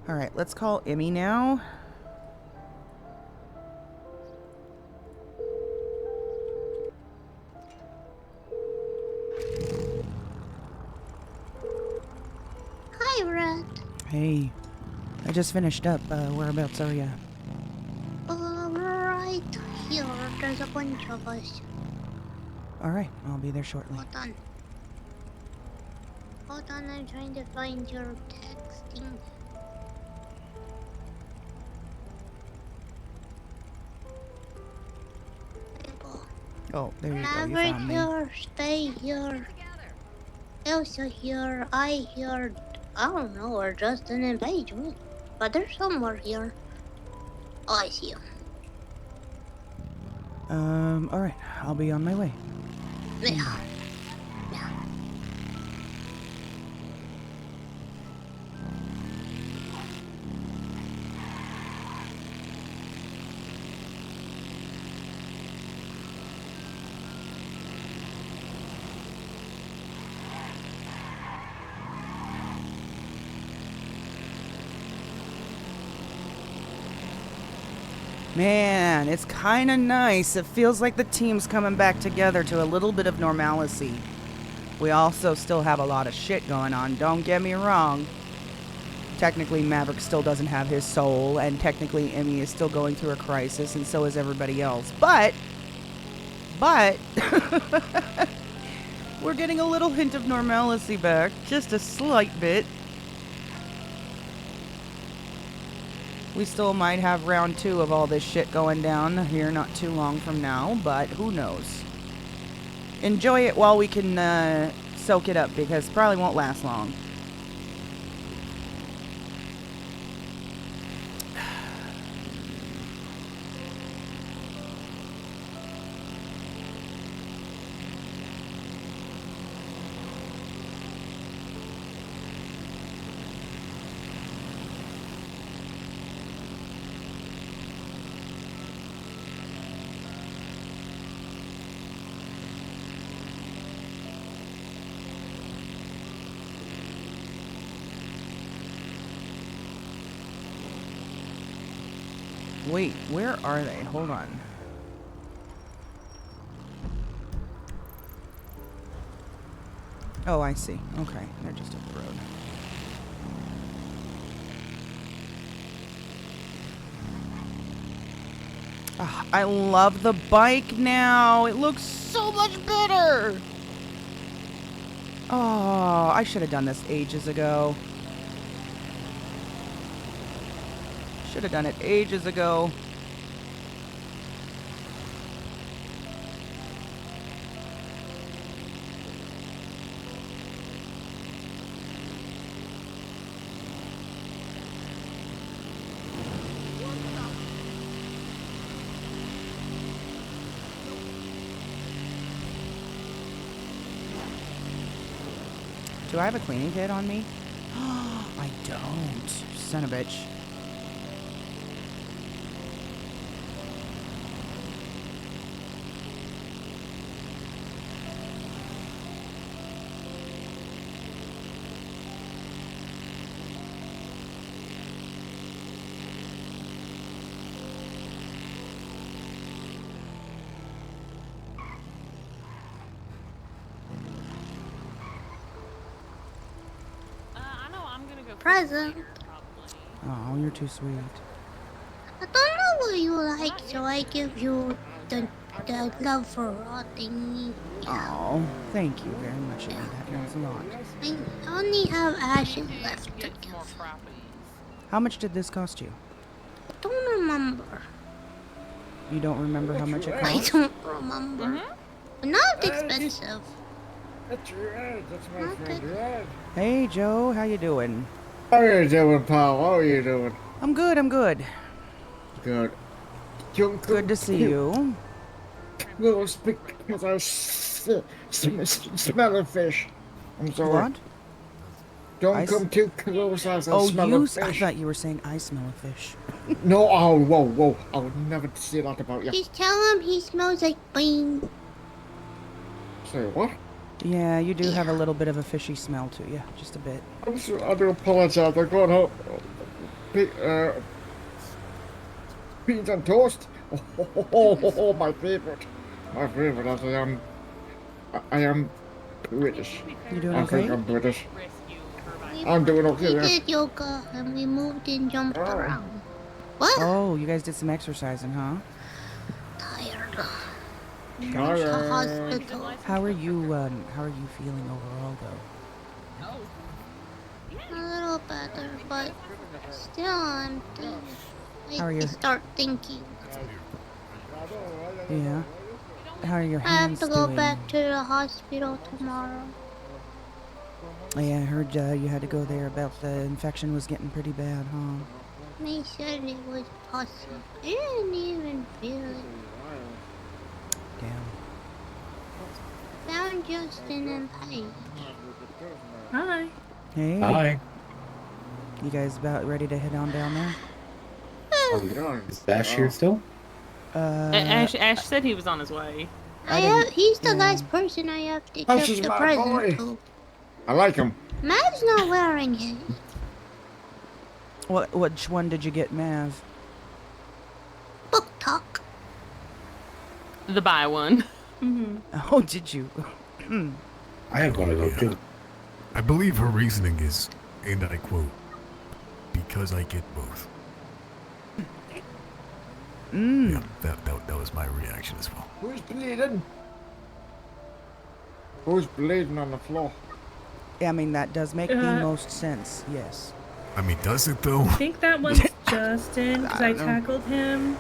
All right, let's call Emmy now. Hi, Red. Hey, I just finished up. Whereabouts are ya? Right here. There's a bunch of us. All right, I'll be there shortly. Hold on. Hold on, I'm trying to find your texting. Oh, there you go. You Never found me. here, stay here. Elsa here, I here. I don't know, or just an engagement. But they're somewhere here. Oh, I see him. All right, I'll be on my way. Yeah. Man, it's kind of nice. It feels like the team's coming back together to a little bit of normalcy. We also still have a lot of shit going on, don't get me wrong. Technically, Maverick still doesn't have his soul, and technically Emmy is still going through a crisis, and so is everybody else. But, we're getting a little hint of normalcy back, just a slight bit. We still might have round 2 of all this shit going down here not too long from now, but who knows. Enjoy it while we can soak it up, because it probably won't last long. Wait, where are they? Hold on. Oh, I see. Okay, they're just up the road. Ah, I love the bike now. It looks so much better. Oh, I should have done this ages ago. Should have done it ages ago. Do I have a cleaning kit on me? I don't. Son of a bitch. I know I'm gonna go. Present. Oh, you're too sweet. I don't know what you like, so I give you the love for rotting. Oh, thank you very much, Emmy. That means a lot. I only have ashes left to give. How much did this cost you? I don't remember. You don't remember how much it I cost? don't remember. But not expensive. That's right. That's my friend Red. Hey, Joe. How you doing? How are you doing, pal? How are you doing? I'm good. I'm good. Good. Good to see you. Little speak because I smell a fish. I'm sorry. What? Don't come too close as I Oh, smell you? a fish. I thought you were saying I smell a fish. No, oh, whoa. I would never say that about you. Just tell him he smells like beans. Say what? Yeah, you do have a little bit of a fishy smell to you, just a bit. I'm sorry, I do apologize. I got up. Beans and toast. Oh, my favorite. My favorite, as I am British. You doing I think okay? I'm British. I'm doing okay. We Yeah. did yoga and we moved and jumped around. What? Oh, you guys did some exercising, huh? Tired. Tired. The hospital. How are you feeling overall, though? A little better, but still I'm How are I you? start thinking. Yeah. How are your I have hands to go doing? back to the hospital tomorrow. Yeah, I heard you had to go there about the infection was getting pretty bad, huh? They said it was pus. I didn't even feel it. Damn. Found Justin and Paige. Hi. Hey. Hi. You guys about ready to head on down there? Is Bash here still? Ash said he was on his way. He's the last person I have to This give is the my present boy. to. I like him. Mav's not wearing it. Which one did you get, Mav? Book talk. The buy one. Oh, did you? I have one of those too. I believe her reasoning is, and I quote, because I get both. Yeah, that was my reaction as well. Who's bleeding? Who's bleeding on the floor? Yeah, I mean, that does make the most sense, yes. I mean, does it though? I think that one's Justin, because I I don't know. tackled him.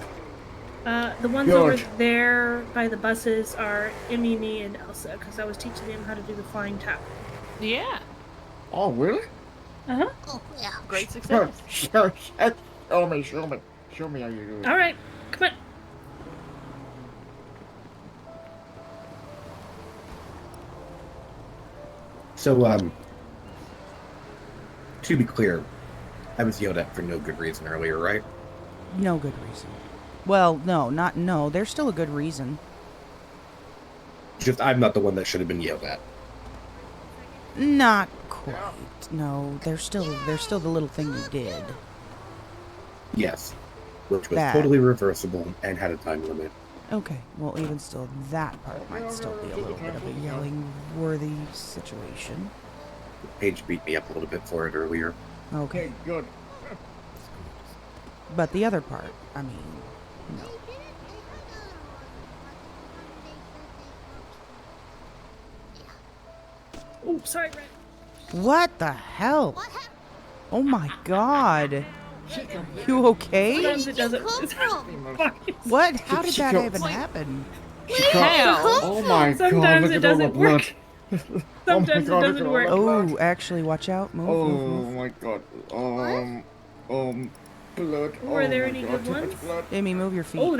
The ones George. over there by the buses are Emmy, me, and Elsa, because I was teaching them how to do the flying tap. Yeah. Oh, really? Uh-huh. Oh, yeah. Great success. Show me. Show me how you do it. All right, come on. So, to be clear, I was yelled at for no good reason earlier, right? No good reason. Well, no. There's still a good reason. Just I'm not the one that should have been yelled at. Not quite. No, there's still the little thing you did. Yes. Which was That. totally reversible and had a time limit. Okay, well, even still, that part might still be a little bit of a yelling-worthy situation. Paige beat me up a little bit for it earlier. Okay. Good. But the other part, I mean, no. Oh, sorry, Red. What the hell? Oh my god. You okay? Sometimes it doesn't. What? How did that even happen? Oh my god, Sometimes look it at all the doesn't work. blood. Sometimes it look doesn't at all work. the blood. Oh, actually, watch out. Move, move, Oh move. my god. Blood. Oh, are there my any god, good too much ones? blood. Amy, move your feet. Oh,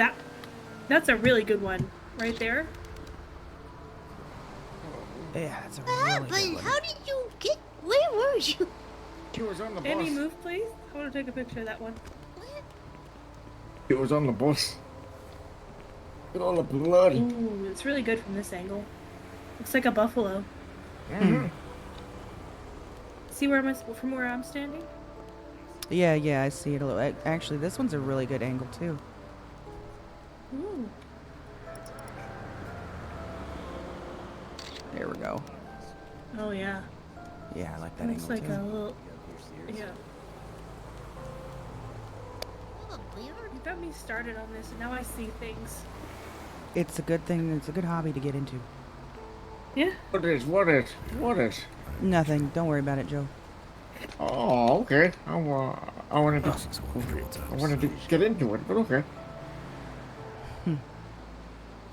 that's a really good one. Right there. Yeah, that's a What really good happened? one. How did you get? Where were you? She was on the bus. Amy, move, please. I want to take a picture of that one. She was on the bus. Look at all the blood. Ooh, it's really good from this angle. Looks like a buffalo. Mhm. See where from where I'm standing? Yeah, I see it a little. Actually, this one's a really good angle, too. Ooh. There we go. Oh yeah. Yeah, I like that Looks angle, like too. a little. Yeah. You got me started on this, and now I see things. It's a good thing. It's a good hobby to get into. Yeah. What is? Nothing. Don't worry about it, Joe. Oh, okay. I wanted to get into it, but okay.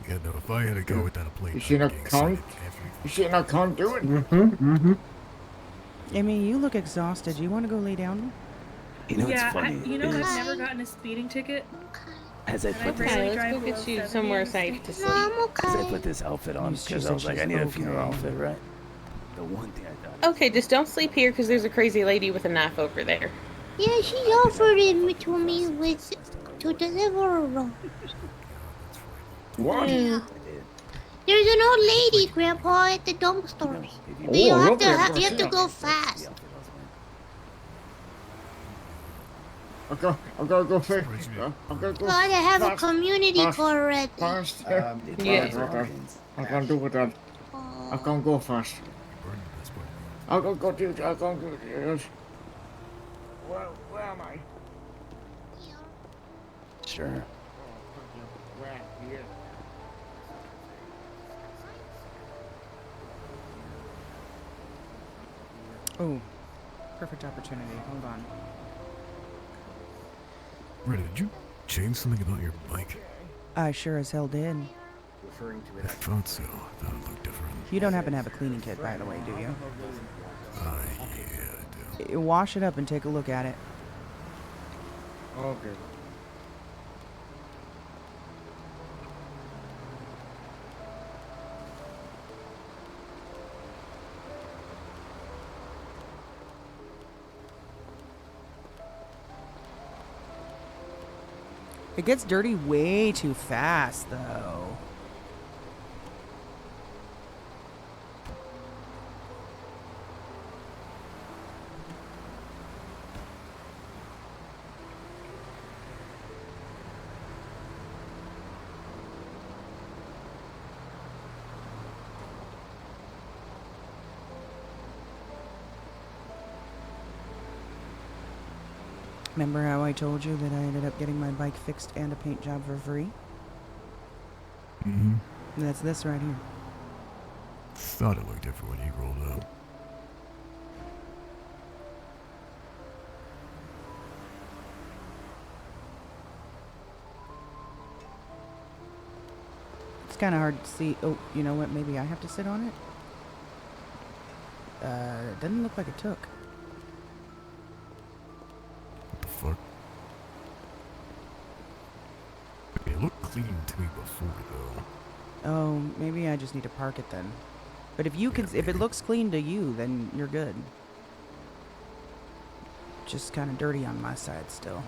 Yeah, no, if I had to go without a plate, You seen I'd her get count? excited every- You seen I can't do it? Amy, you look exhausted. You want to go lay down? You know, yeah, it's funny. I've never gotten a speeding ticket. As I and put I this, rarely let's drive go below get you 70 somewhere on the safe street. to sleep. No, I'm as I okay. put this outfit on, She because I said was like, she's I need a funeral okay. outfit, right? The one thing I thought. Okay, just don't sleep here because there's a crazy lady with a knife over there. Yeah, she offered him to me with to deliver. What? Yeah. There's an old lady, Grandpa, at the dumpsters. But you Oh, have look to at you have to that. go fast. I'm gonna go fix. I'm gonna go. Gotta have a fast, community fast, correct. Fast. Yeah. I can't do it then. I can't go fast. I'm gonna go do. I'm gonna go do this. Where am I? Sure. Where? Here. Oh, perfect opportunity. Hold on. Rita, did you change something about your bike? I sure as hell did. Referring to I thought so. I thought it looked different. You don't happen to have a cleaning kit, by the way, do you? Yeah, I do. Wash it up and take a look at it. Okay. It gets dirty way too fast, though. Remember how I told you that I ended up getting my bike fixed and a paint job for free? Mm-hmm. That's this right here. Thought it looked different when you rolled up. It's kind of hard to see. Oh, you know what? Maybe I have to sit on it? Doesn't look like it took. What the fuck? It looked clean to me before, though. Oh, maybe I just need to park it then. But if you can, if it looks clean to you, then you're good. Just kind of dirty on my side still.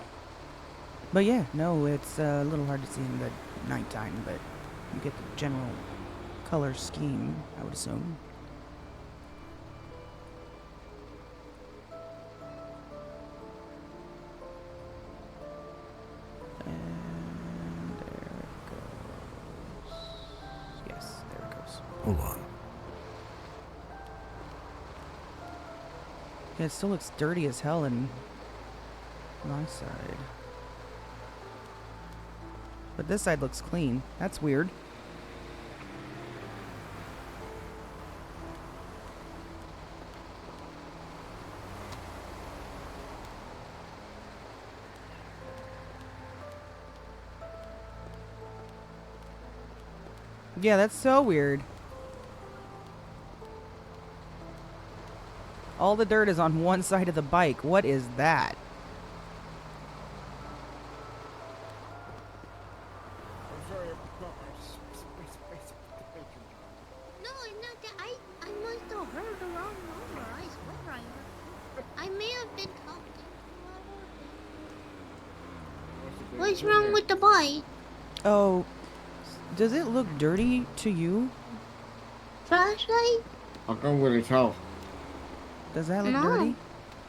But yeah, no, it's a little hard to see in the nighttime, but you get the general color scheme, I would assume. And there it goes. Yes, there it goes. Hold on. Yeah, it still looks dirty as hell in my side. But this side looks clean. That's weird. Yeah, that's so weird. All the dirt is on one side of the bike. What is that? No, it's not that. I must have heard the wrong number. I swear I heard. I may have been talking. What's wrong with the bike? Oh, does it look dirty to you? Flashlight? I can't really tell. Does that look No. dirty?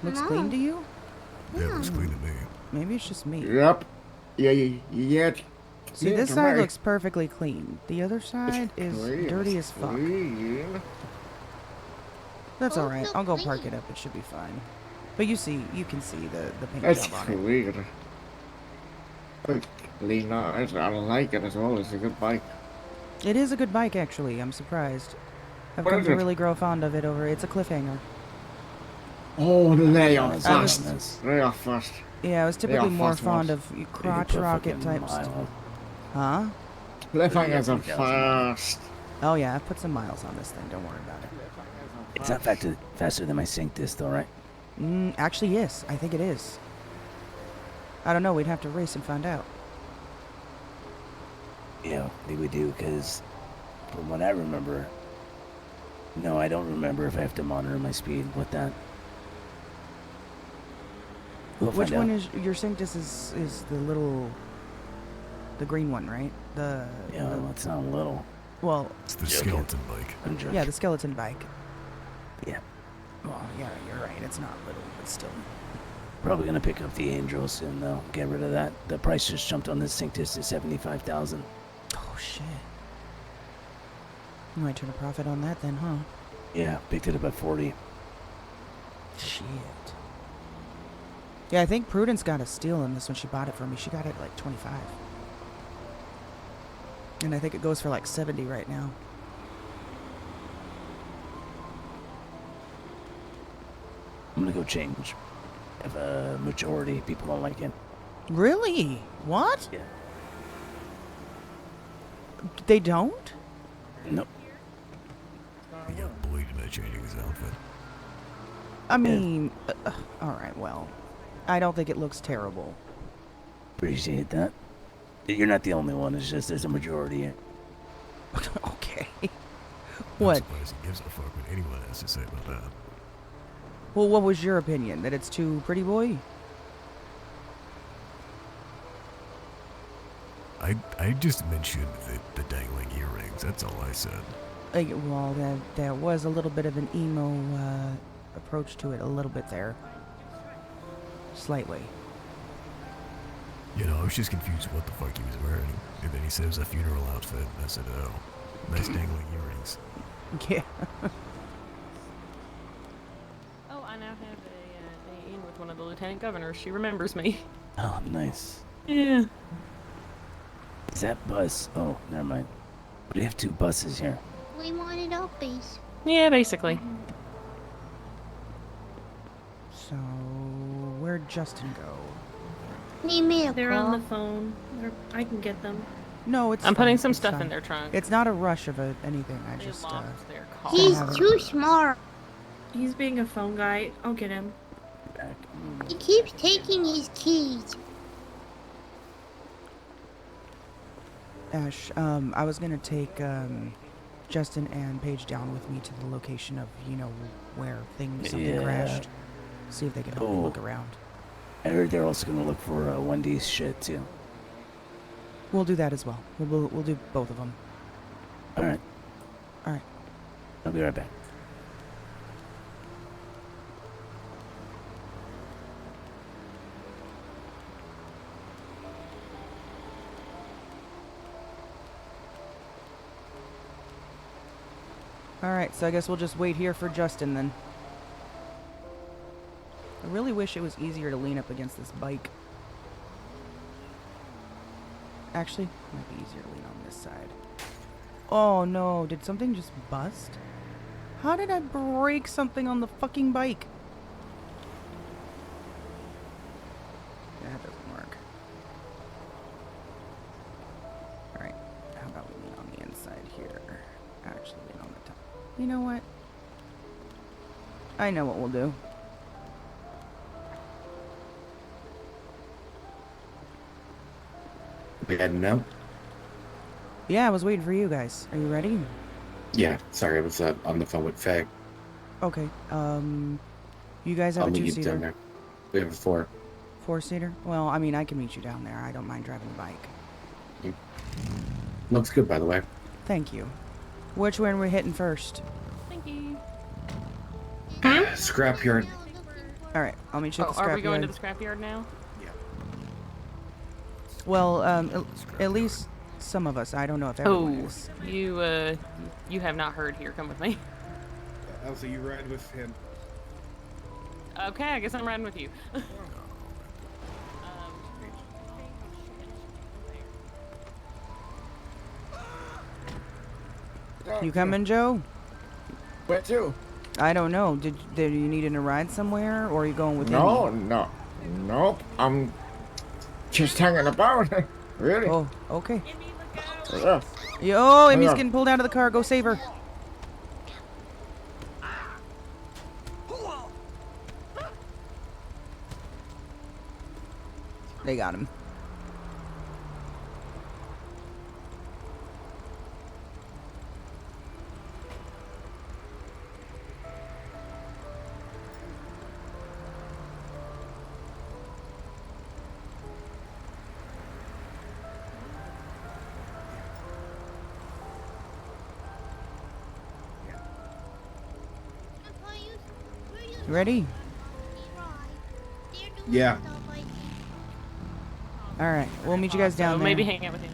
Looks No. clean to you? Yeah, it looks clean to me. Maybe it's just me. Yep. Yeah. See, Yeah, this to side me. looks perfectly clean. The other side is clean, dirty it's as fuck. clean. That's Oh, alright. look I'll go clean. park it up. It should be fine. But you can see the paint That's job on it. clean. But clean, I don't like it as well. It's a good bike. It is a good bike, actually. I'm surprised. I've What come is to it? really grow fond of it over. It's a cliffhanger. Oh, they are That's fast. nice. They are fast. Yeah, I was They typically are more fast fond ones. of You could crotch put rocket fucking type mile. stuff. Huh? Cliffhangers are 3,000 fast. Oh yeah, I've put some miles on this thing. Don't worry about it. It's not faster than my sync disc, though, right? Actually, yes. I think it is. I don't know. We'd have to race and find out. Yeah, maybe we do, because from what I remember, no, I don't remember if I have to monitor my speed with that. Which find one out. is your Sanctus? Is the green one, right? The Yeah, well, it's not little. Well, It's the skeleton bike. yeah, the skeleton bike. Yeah. Well, yeah, you're right. It's not little, but still. Probably gonna pick up the Angel soon though. Get rid of that. The price just jumped on this Sanctus to 75,000. Oh shit. You might turn a profit on that then, huh? Yeah, picked it up at 40. Shit. Yeah, I think Prudence got a steal on this when she bought it from me. She got it at like 25. And I think it goes for like 70 right now. I'm gonna go change. If a majority of people don't like it. Really? What? Yeah. They don't? Nope. He got bullied into changing his outfit. I mean, alright, well. I don't think it looks terrible. Appreciate that. You're not the only one. It's just there's a majority. Okay. I'm What? surprised he gives a fuck what anyone has to say about that. Well, what was your opinion? That it's too pretty boy? I just mentioned the dangling earrings. That's all I said. Well, there was a little bit of an emo approach to it, a little bit there. Slightly. You know, I was just confused what the fuck he was wearing. And then he said it was a funeral outfit. And I said, oh, nice dangling earrings. Yeah. Oh, I now have a day in with one of the lieutenant governors. She remembers me. Oh, nice. Yeah. Is that bus? Oh, never mind. We have two buses here. We wanted uppies. Yeah, basically. So, where'd Justin go? Need me a They're call? on the phone. I can get them. No, it's I'm putting fine, some it's stuff fine. in their trunk. It's not a rush of anything. I They just, locked their car. He's have it- too smart. He's being a phone guy. I'll get him. He keeps taking his keys. Ash, I was gonna take, Justin and Paige down with me to the location of, you know, where something Yeah. crashed. See if they can help me Oh. look around. I heard they're also gonna look for Wendy's shit too. We'll do that as well. We'll do both of them. All right. All right. I'll be right back. Alright, so I guess we'll just wait here for Justin then. I really wish it was easier to lean up against this bike. Actually, it might be easier to lean on this side. Oh no, did something just bust? How did I break something on the fucking bike? That doesn't work. Alright, how about we lean on the inside here? Actually, lean on the top. You know what? I know what we'll do. We heading out? Yeah, I was waiting for you guys. Are you ready? Yeah, sorry, I was on the phone with Fag. Okay. You guys have I'll a meet you down two-seater? there. We have a 4. Four-seater? Well, I mean, I can meet you down there. I don't mind driving the bike. Looks good, by the way. Thank you. Which one are we hitting first? Thank you. Scrapyard. Alright, I'll meet you at the scrapyard. Are we going to the scrapyard now? Well, at least some of us. I don't know if everyone is. You have not heard here. Come with me. Elsa, you ride with him. Okay, I guess I'm riding with you. You coming, Joe? Where to? I don't know. Did you need a ride somewhere, or are you going with No, Amy? no. Nope. I'm just hanging about. Really? Oh, okay. Yeah. Yo, Amy's Yeah. getting pulled out of the car. Go save her. They got him. You ready? Yeah. All right, we'll meet you guys down there. Maybe hang out with Amy.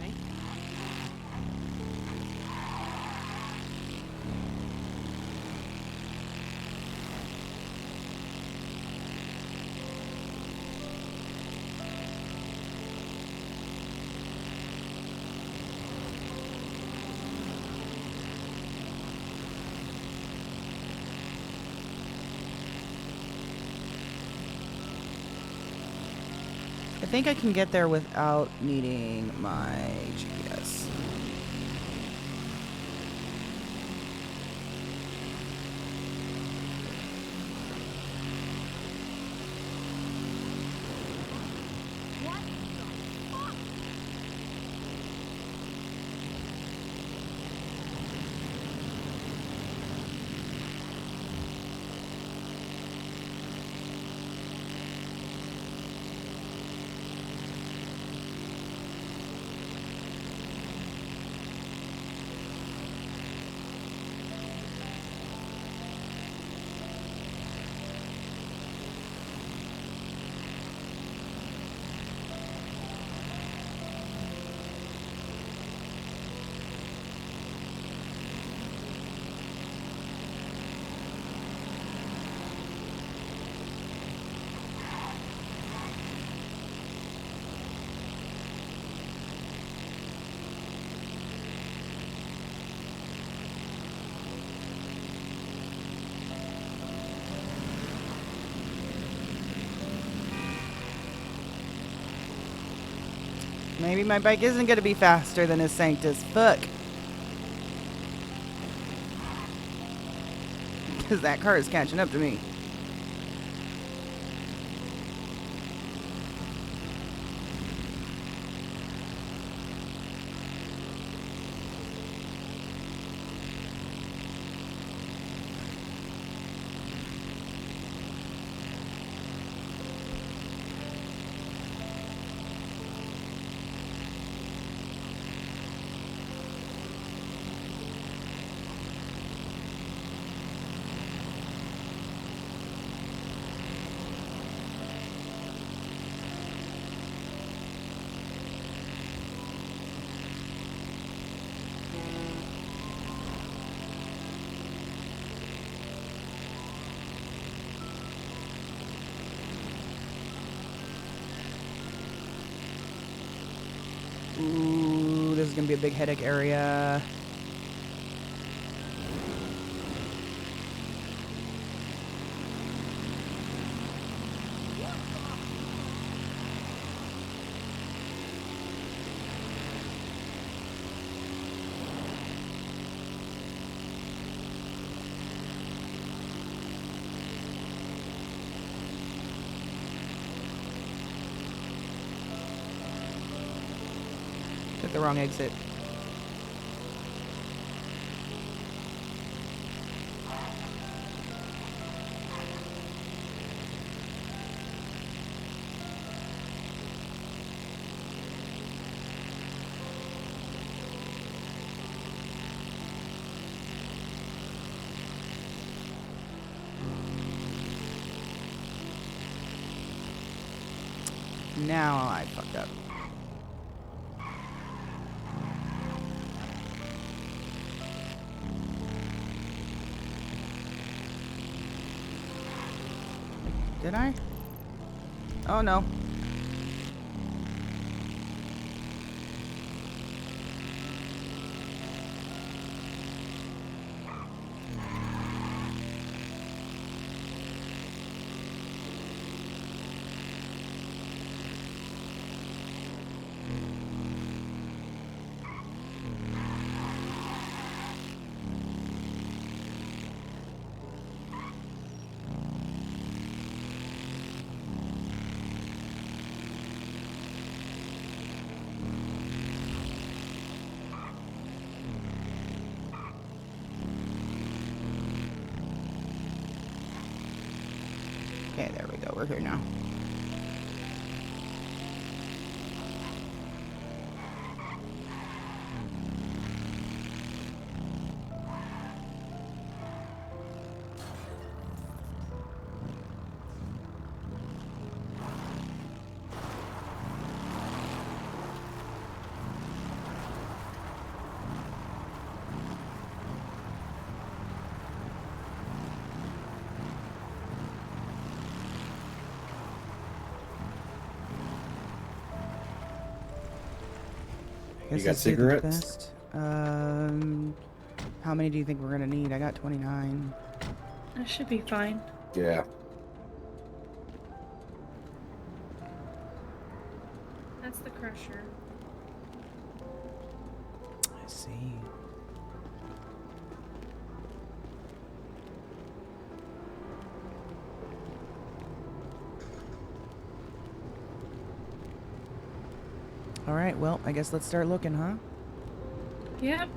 I think I can get there without needing my GPS. Maybe my bike isn't gonna be faster than his Sanctus. Fuck. Because that car is catching up to me. Ooh, this is gonna be a big headache area. Took the wrong exit. Now I fucked up. Did I? Oh no. Okay, there we go. We're here now. Guess You got let's do the cigarettes? best. How many do you think we're gonna need? I got 29. That should be fine. Yeah. That's the crusher. I see. All right, well, I guess let's start looking, huh? Yep.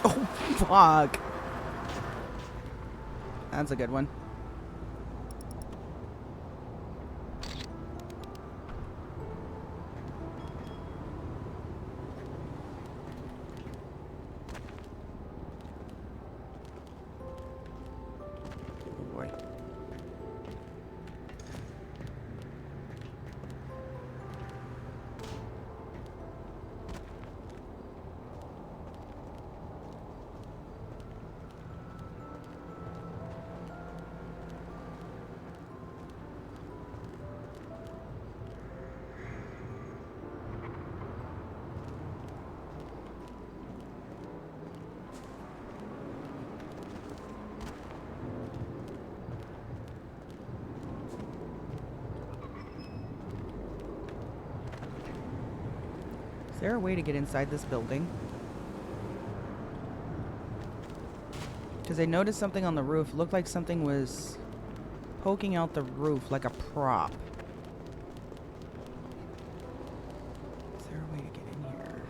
Oh, fuck. That's a good one. Oh boy. Is there a way to get inside this building? Because I noticed something on the roof. Looked like something was poking out the roof like a prop. Is there a way to get in here?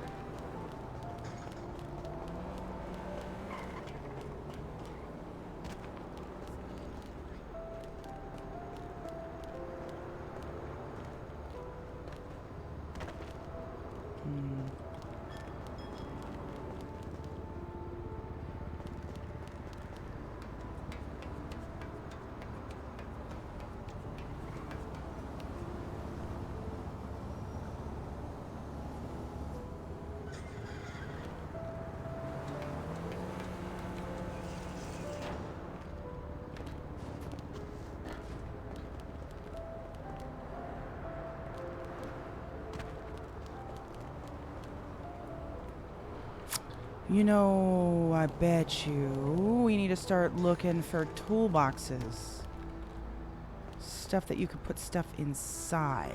You know, I bet you we need to start looking for toolboxes. Stuff that you could put stuff inside.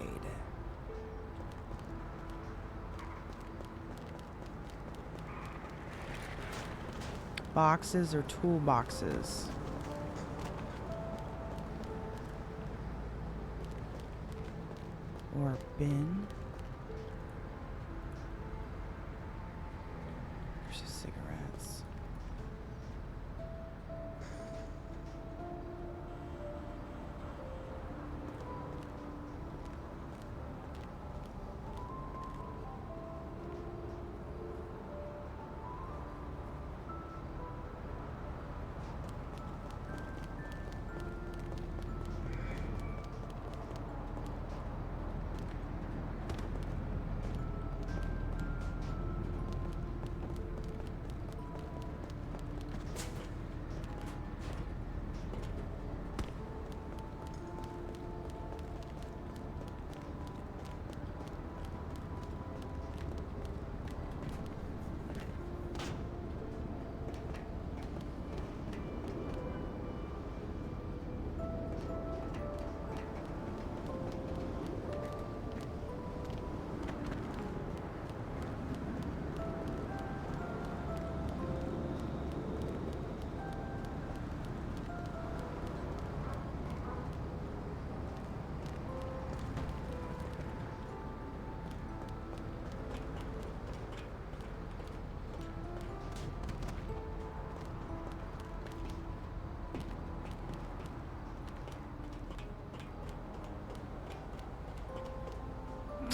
Boxes or toolboxes. Or bin. There's just cigarettes.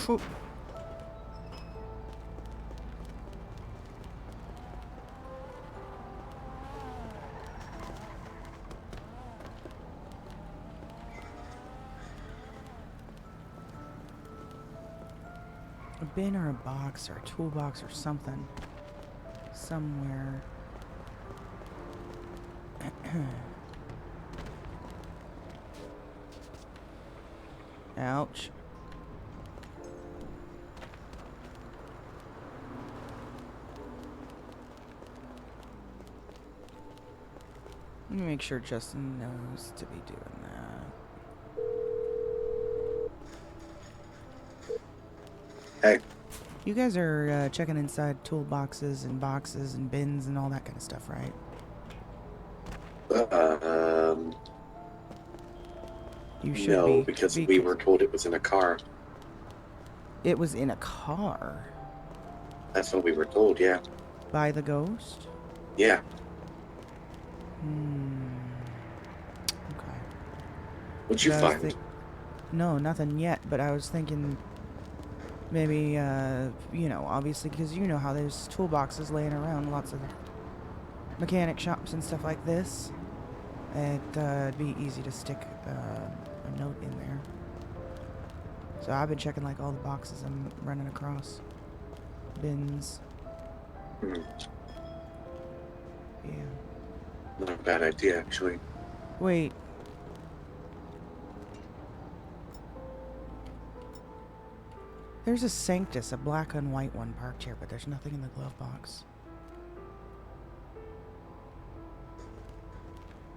Ooh. A bin or a box or a toolbox or something. Somewhere. Ouch. Let me make sure Justin knows to be doing that. Hey. You guys are checking inside toolboxes and boxes and bins and all that kind of stuff, right? You should no, be, because we were told it was in a car. It was in a car? That's what we were told, yeah. By the ghost? Yeah. Okay. What'd you find? No, nothing yet, but I was thinking maybe, you know, obviously, because you know how there's toolboxes laying around, lots of mechanic shops and stuff like this. It'd be easy to stick a note in there. So I've been checking like all the boxes I'm running across. Bins. Yeah. Not a bad idea, actually. Wait. There's a Sanctus, a black and white one parked here, but there's nothing in the glove box.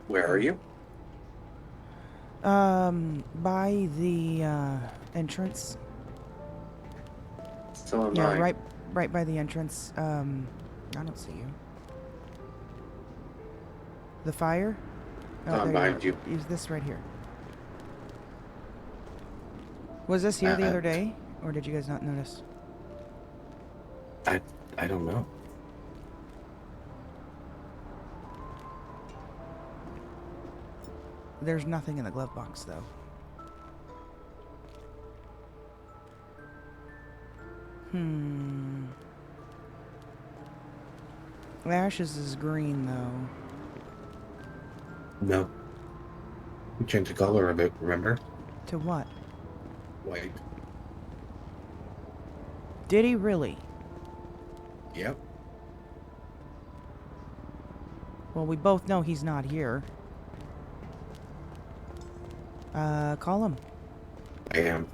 Where are you? By the entrance. So am Yeah, I. right by the entrance. I don't see you. The fire? Behind you. Use this right here. Was this here the other day, or did you guys not notice? I don't know. There's nothing in the glove box, though. Ashes is green, though. No. We changed the color of it, remember? To what? White. Did he really? Yep. Well, we both know he's not here. Call him. I am.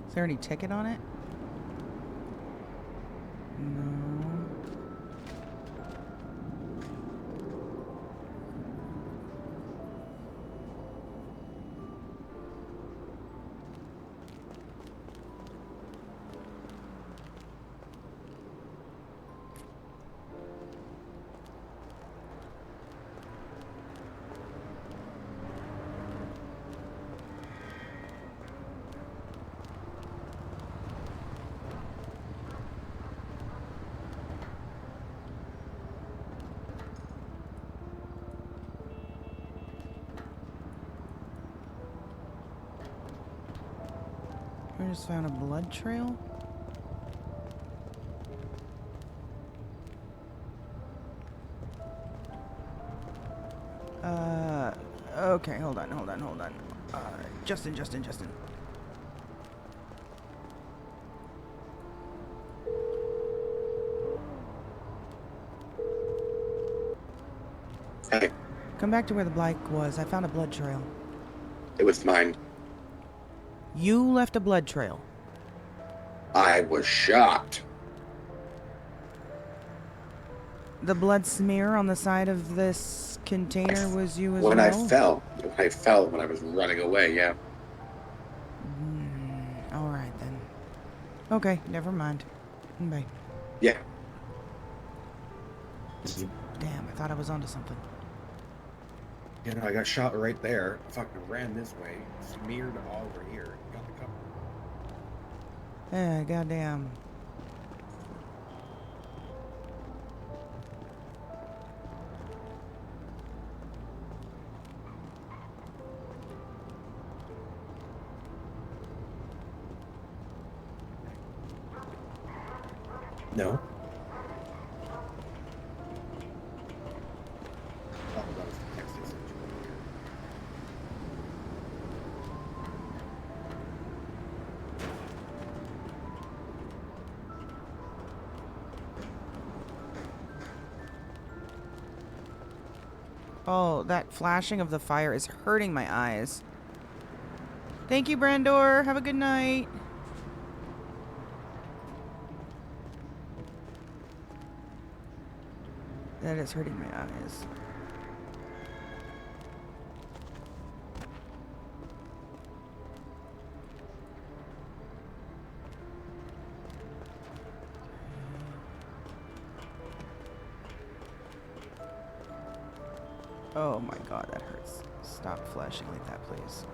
Is there any ticket on it? No. I just found a blood trail. Okay, hold on. Justin. Hey. Come back to where the bike was. I found a blood trail. It was mine. You left a blood trail. I was shocked. The blood smear on the side of this container was you as When well? I fell when I was running away, yeah. Alright then. Okay, never mind. Bye. Yeah. Damn, I thought I was onto something. You know, I got shot right there. Fucking ran this way. Smeared all over here. Got the cover. Yeah, goddamn. No. Oh, that flashing of the fire is hurting my eyes. Thank you, Brandor. Have a good night. That is hurting my eyes. Oh my god, that hurts. Stop flashing like that, please.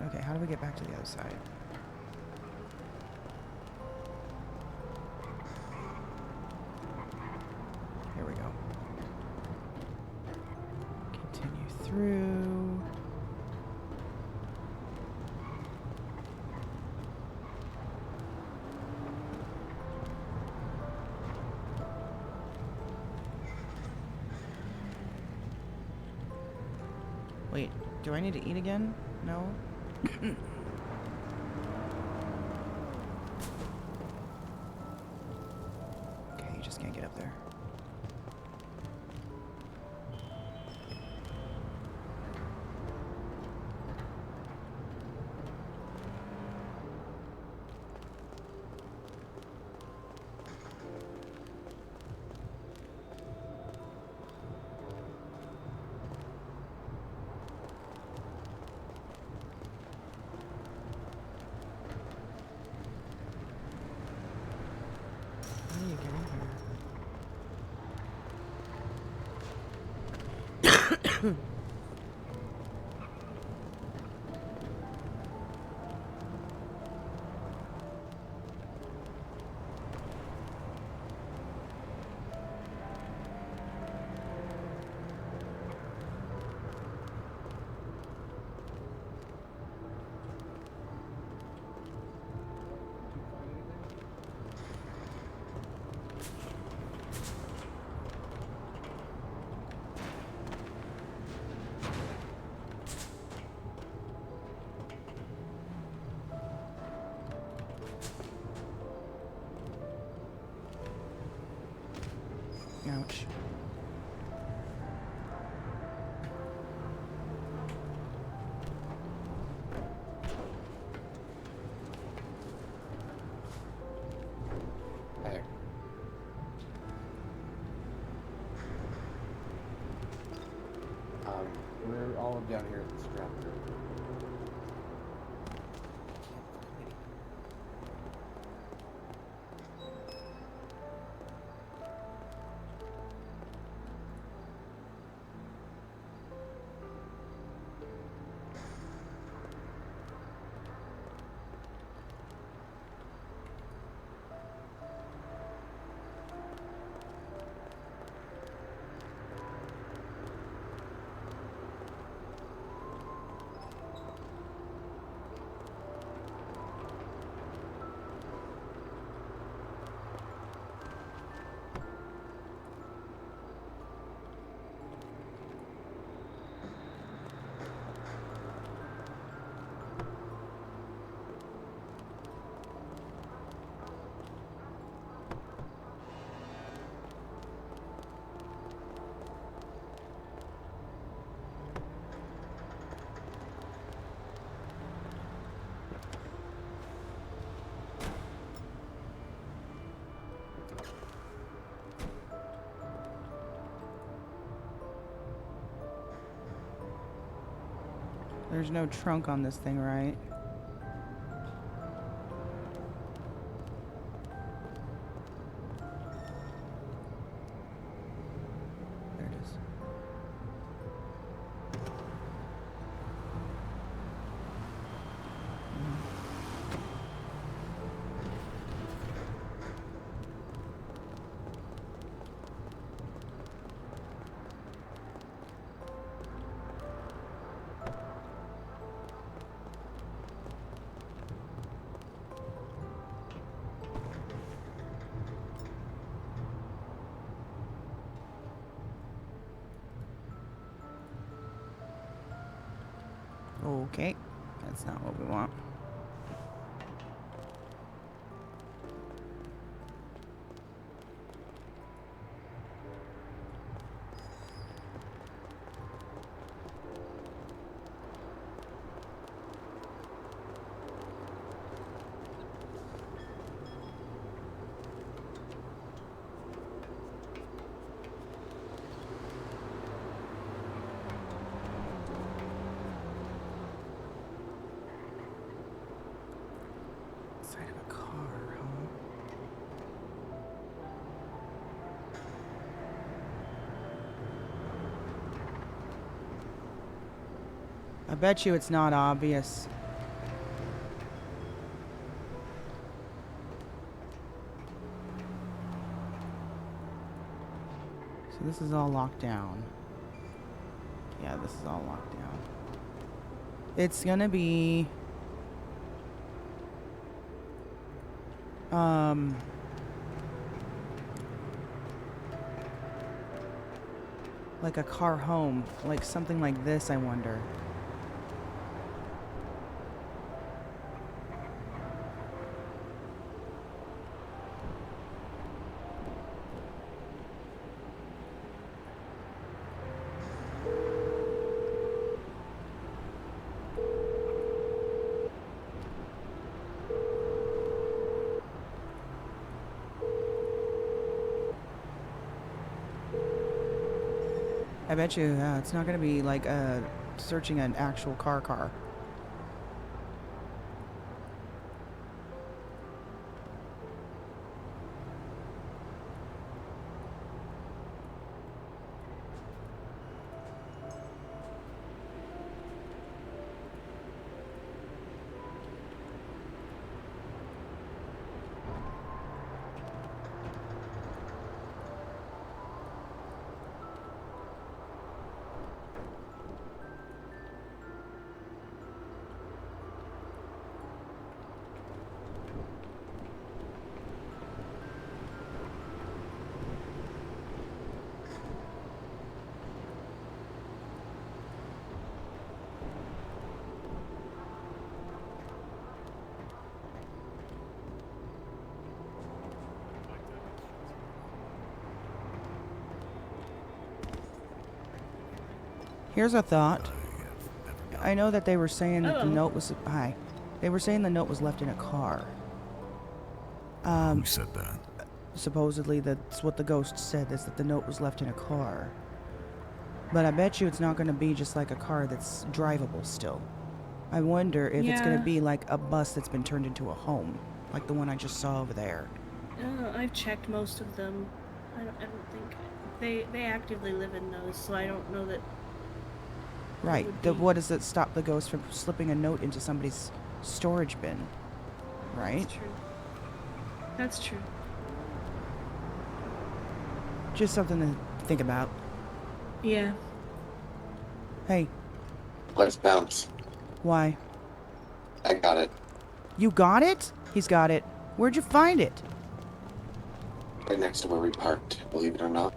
Okay, how do we get back to the other side? Here we go. Continue through. Wait, do I need to eat again? No? Okay, you just can't get up there. How do you get in here? Ouch. Hey. We're all down here at the scrap room. There's no trunk on this thing, right? There it is. Okay, that's not what we want. Side of a car, huh? I bet you it's not obvious. So this is all locked down. Yeah, this is all locked down. It's gonna be... like a car home, like something like this, I wonder. I bet you it's not going to be like searching an actual car. Here's a thought. I know that they were saying that the note was... Hi. They were saying the note was left in a car. Who said that? Supposedly that's what the ghost said, is that the note was left in a car. But I bet you it's not going to be just like a car that's drivable still. I wonder if it's going to be like a bus that's been turned into a home. Like the one I just saw over there. I've checked most of them. I don't think... They actively live in those, so I don't know that... Right. What does it stop the ghost from slipping a note into somebody's storage bin? Right? That's true. That's true. Just something to think about. Yeah. Hey. Let's bounce. Why? I got it. You got it? He's got it. Where'd you find it? Right next to where we parked, believe it or not.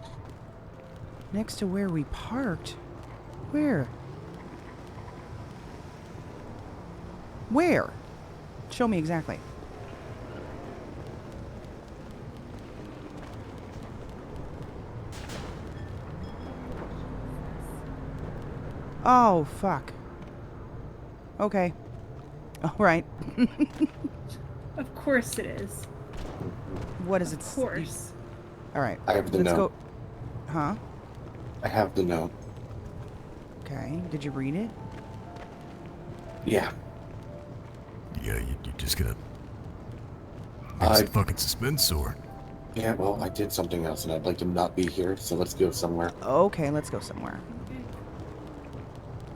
Next to where we parked? Where? Where? Show me exactly. Oh, fuck. Okay. All right. Of course it is. What is it? Of course. All right. I have the Let's note. go. Huh? I have the note. Okay. Did you read it? Yeah. Yeah, you just gonna make some fucking suspense, or? Yeah, well, I did something else, and I'd like to not be here, so let's go somewhere. Okay, let's go somewhere.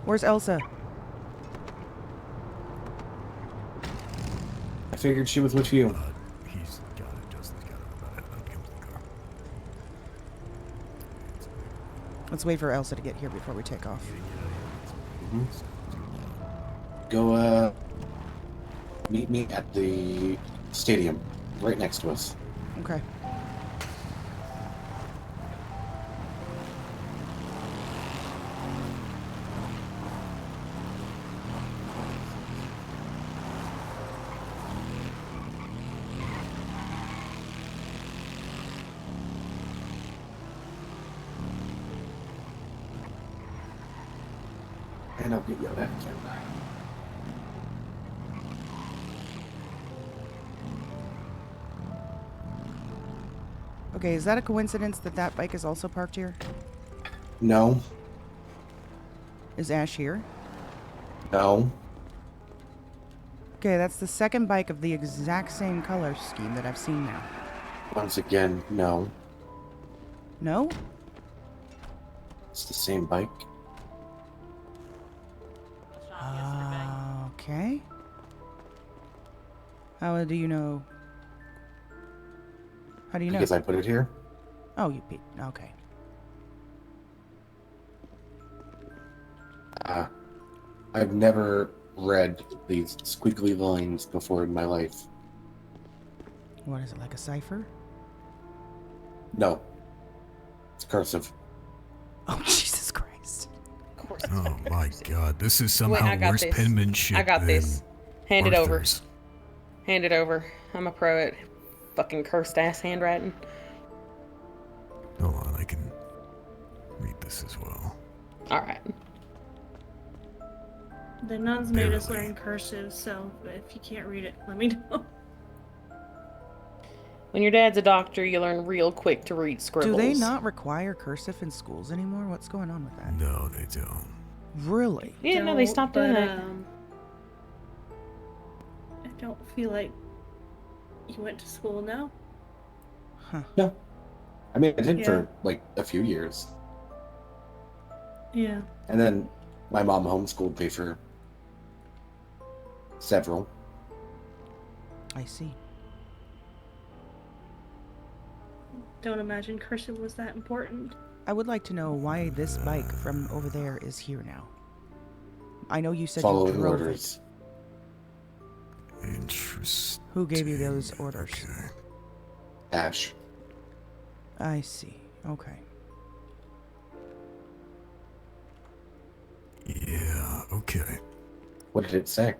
Where's Elsa? I figured she was with you. He's got it. Justin's got it. I'll get him to the car. Let's wait for Elsa to get here before we take off. Go, meet me at the stadium, right next to us. Okay. And I'll get yelled at again. Okay, is that a coincidence that that bike is also parked here? No. Is Ash here? No. Okay, that's the second bike of the exact same color scheme that I've seen now. Once again, no. No? It's the same bike. Okay. How do you know? How do you know? Because I put it here. Oh, you beat. Okay. I've never read these squiggly lines before in my life. What is it, like a cipher? No. It's cursive. Oh, Jesus Christ. Oh my God, this is Wait, somehow I got worse this. penmanship I got this. than Hand it over. Arthur's. Hand it over. I'm a pro at fucking cursed ass handwriting. Hold on, I can read this as well. Alright. The nuns made us learn cursive, so if you can't read it, let me know. When your dad's a doctor, you learn real quick to read scribbles. Do they not require cursive in schools anymore? What's going on with that? No, they don't. Really? Yeah, no, they stopped doing that. I don't feel like you went to school now. Huh. No. I mean, I did Yeah. for like a few years. Yeah. And then my mom homeschooled me for several. I see. Don't imagine cursive was that important. I would like to know why this bike from over there is here now. I know you said you Following drove orders. it. Interesting. Who gave you those orders? Ash. I see. Okay. Yeah, okay. What did it say?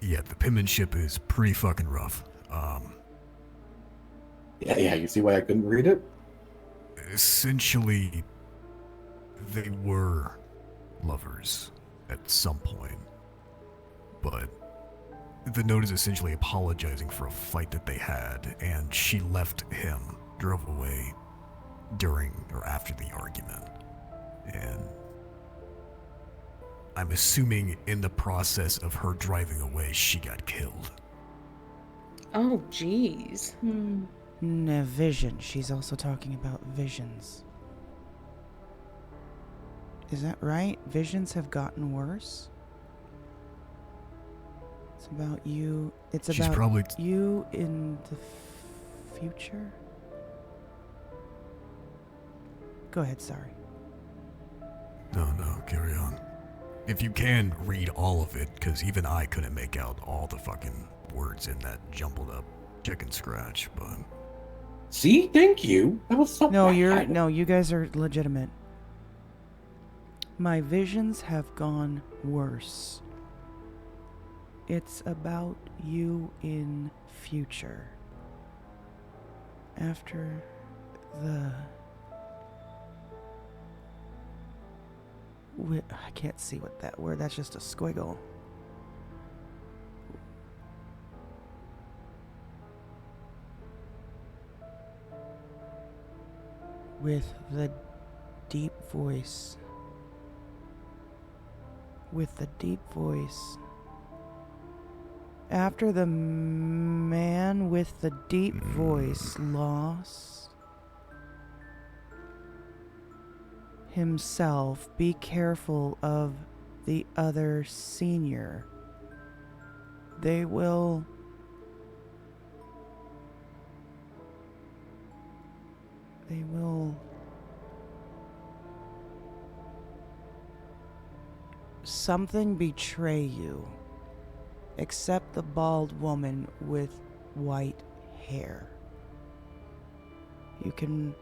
Yeah, the penmanship is pretty fucking rough. Yeah, you see why I couldn't read it? Essentially, they were lovers at some point, but the note is essentially apologizing for a fight that they had, and she left him, drove away during or after the argument. And I'm assuming in the process of her driving away, she got killed. Oh, jeez. Vision. She's also talking about visions. Is that right? Visions have gotten worse? It's about you. It's She's about probably you in the future? Go ahead, sorry. No, carry on. If you can read all of it, because even I couldn't make out all the fucking words in that jumbled up chicken scratch, but... See? Thank you. That was so bad. No, you guys are legitimate. My visions have gone worse. It's about you in future. After the... I can't see what that word, that's just a squiggle. With the deep voice with the deep voice. After the man with the deep voice lost himself, be careful of the other senior. They will something betray you, except the bald woman with white hair. You can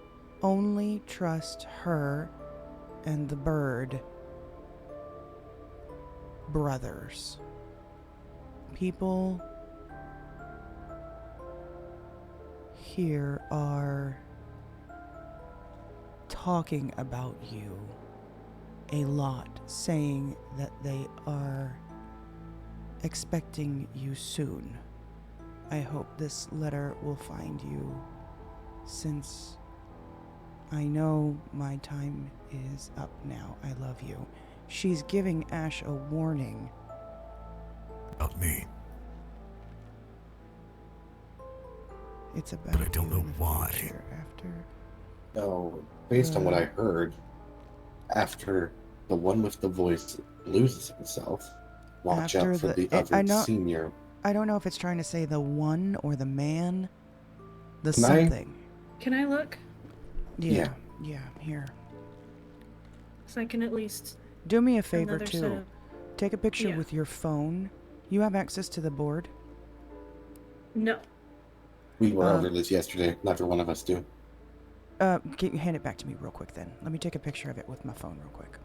only trust her and the bird brothers. People here are talking about you a lot, saying that they are expecting you soon. I hope this letter will find you, since I know my time is up now. I love you. She's giving Ash a warning. About me. It's about But I don't you know in the why. future after. So, based on what I heard, after the one with the voice loses himself, watch After out for the- the other I know- senior. I don't know if it's trying to say the one or the man. The Can I- something. Can I look? Yeah, here. So I can at least. Do me a favor Another set too. of- Take a picture Yeah. with your phone. You have access to the board? No. We were over this yesterday. Neither one of us do. Hand it back to me real quick then. Let me take a picture of it with my phone real quick.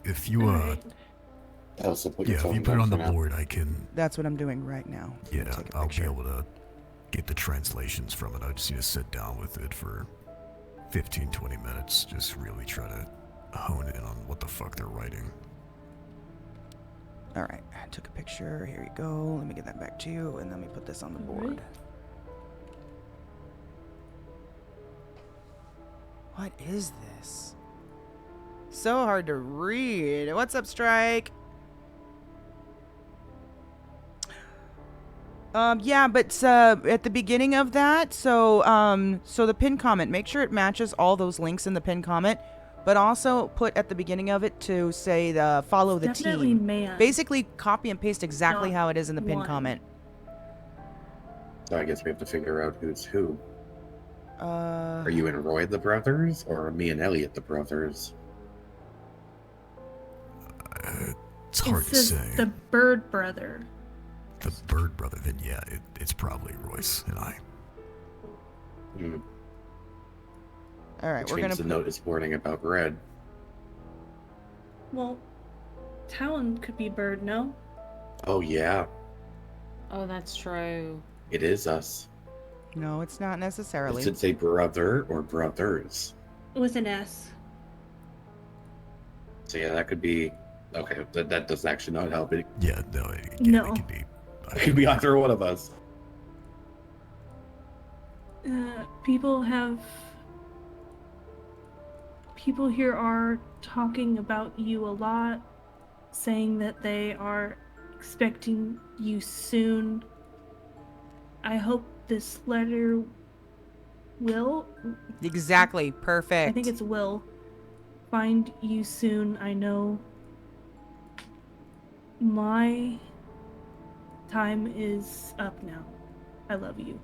If you, Also, put your yeah, if phone you put it down on the for now. board, I can, That's what I'm doing right now. yeah, I'll be able to get the translations from it. I just need to sit down with it for 15, 20 minutes. Just really try to hone in on what the fuck they're writing. Alright, I took a picture. Here you go. Let me get that back to you, and let me put this on the board. What is this? So hard to read. What's up, Strike? Yeah, but at the beginning of that, so the pin comment, make sure it matches all those links in the pin comment, but also put at the beginning of it to say the follow the Definitely team. man. Basically, copy and paste exactly Not how it is in the pin one. comment. So I guess we have to figure out who's who. Uh, Are you and Roy the brothers, or me and Elliot the brothers? It's hard it to says say. the bird brother. The bird brother, then yeah, it's probably Royce and I. All right, Which we're means gonna the notice warning about Red. Well, Talon could be bird, no? Oh yeah, Oh, that's true. it is us. No, it's not necessarily. Does it say brother or brothers? With an S. So yeah, that could be. Okay, that does actually not help. It Yeah, no, it No. could be either one of us. People here are talking about you a lot, saying that they are expecting you soon. I hope this letter will. Exactly, perfect. I think it's will find you soon. I know my time is up now. I love you.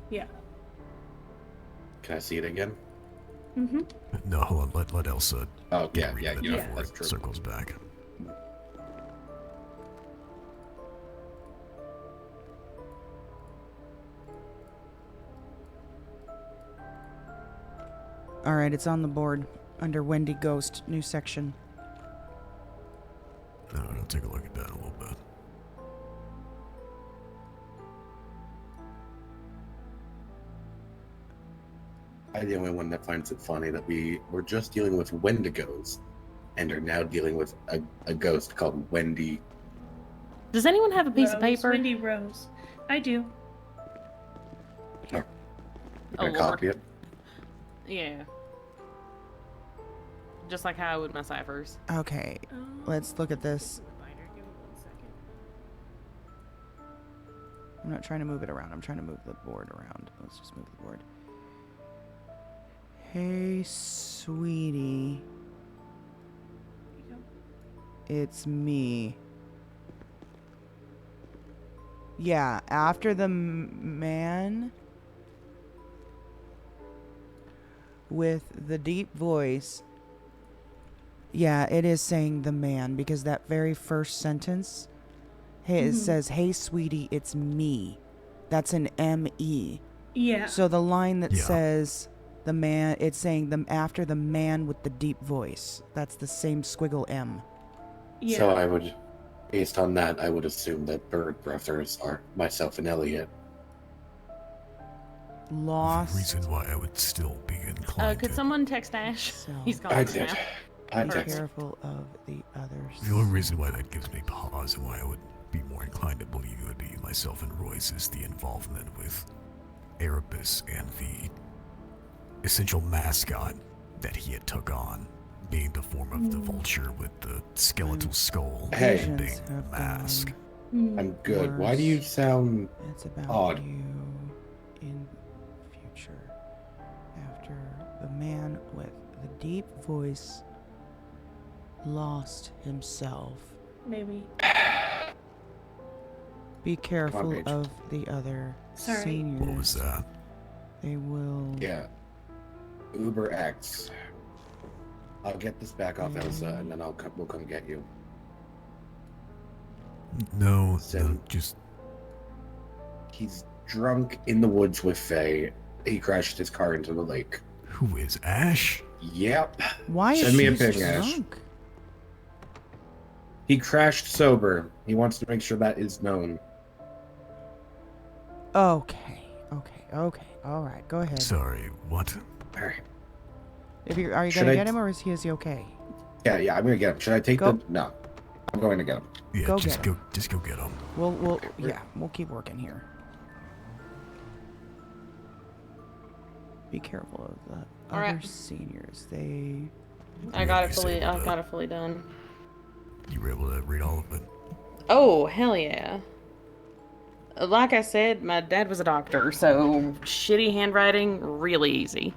Yeah. Can I see it again? Mm-hmm. No, hold on, let Elsa. Oh yeah, read yeah, it you know, before that's it true. circles back. All right, it's on the board under Wendy Ghost, new section. No, I'll take a look at that in a little bit. I'm the only one that finds it funny that we were just dealing with Wendigos and are now dealing with a ghost called Wendy. Does anyone have a piece of Rose, paper? Wendy Rose. I do. We're Oh, gonna Lord. copy it. Yeah. Just like how I would my ciphers. Okay, let's look at this. I'm not trying to move it around. I'm trying to move the board around. Let's just move the board. Hey, sweetie. It's me. Yeah, after the man with the deep voice. Yeah, it is saying the man because that very first sentence, hey, it says, "Hey, sweetie, it's me." That's an M-E. Yeah. So the line that says the man, it's saying them after the man with the deep voice. That's the same squiggle M. Yeah. So I would, based on that, I would assume that Bird Brothers are myself and Elliot. Lost. The reason why I would still be inclined Could someone text Ash? He's gone I now. did. I Be did. careful of the others. The only reason why that gives me pause and why I would be more inclined to believe it would be myself and Royce is the involvement with Erebus and the essential mascot that he had took on, being the form of the vulture with the skeletal skull Hey. and big mask. I'm good. Why do you sound It's about odd? you in future. After the man with the deep voice lost himself. Maybe. Be careful Paige. of the other Sorry. seniors. What was that? They will. Yeah. Uber X. I'll get this back off Elsa, and then we'll come get you. No, So- no, just He's drunk in the woods with Faye. He crashed his car into the lake. who is Ash? Yep. Why is Send me a he ping, Ash. drunk? He crashed sober. He wants to make sure that is known. Okay. All right. Go ahead. Sorry, what? All right. Are you Should gonna I- get him or is he okay? Yeah, I'm gonna get him. Should I take Go. the? No, I'm going to get him. Yeah, Go just get go, just go get him. We'll keep working here. Be careful of the All right. other seniors. They. I got it fully. I got it fully done. You were able to read all of it. Oh hell yeah! Like I said, my dad was a doctor, so shitty handwriting, really easy.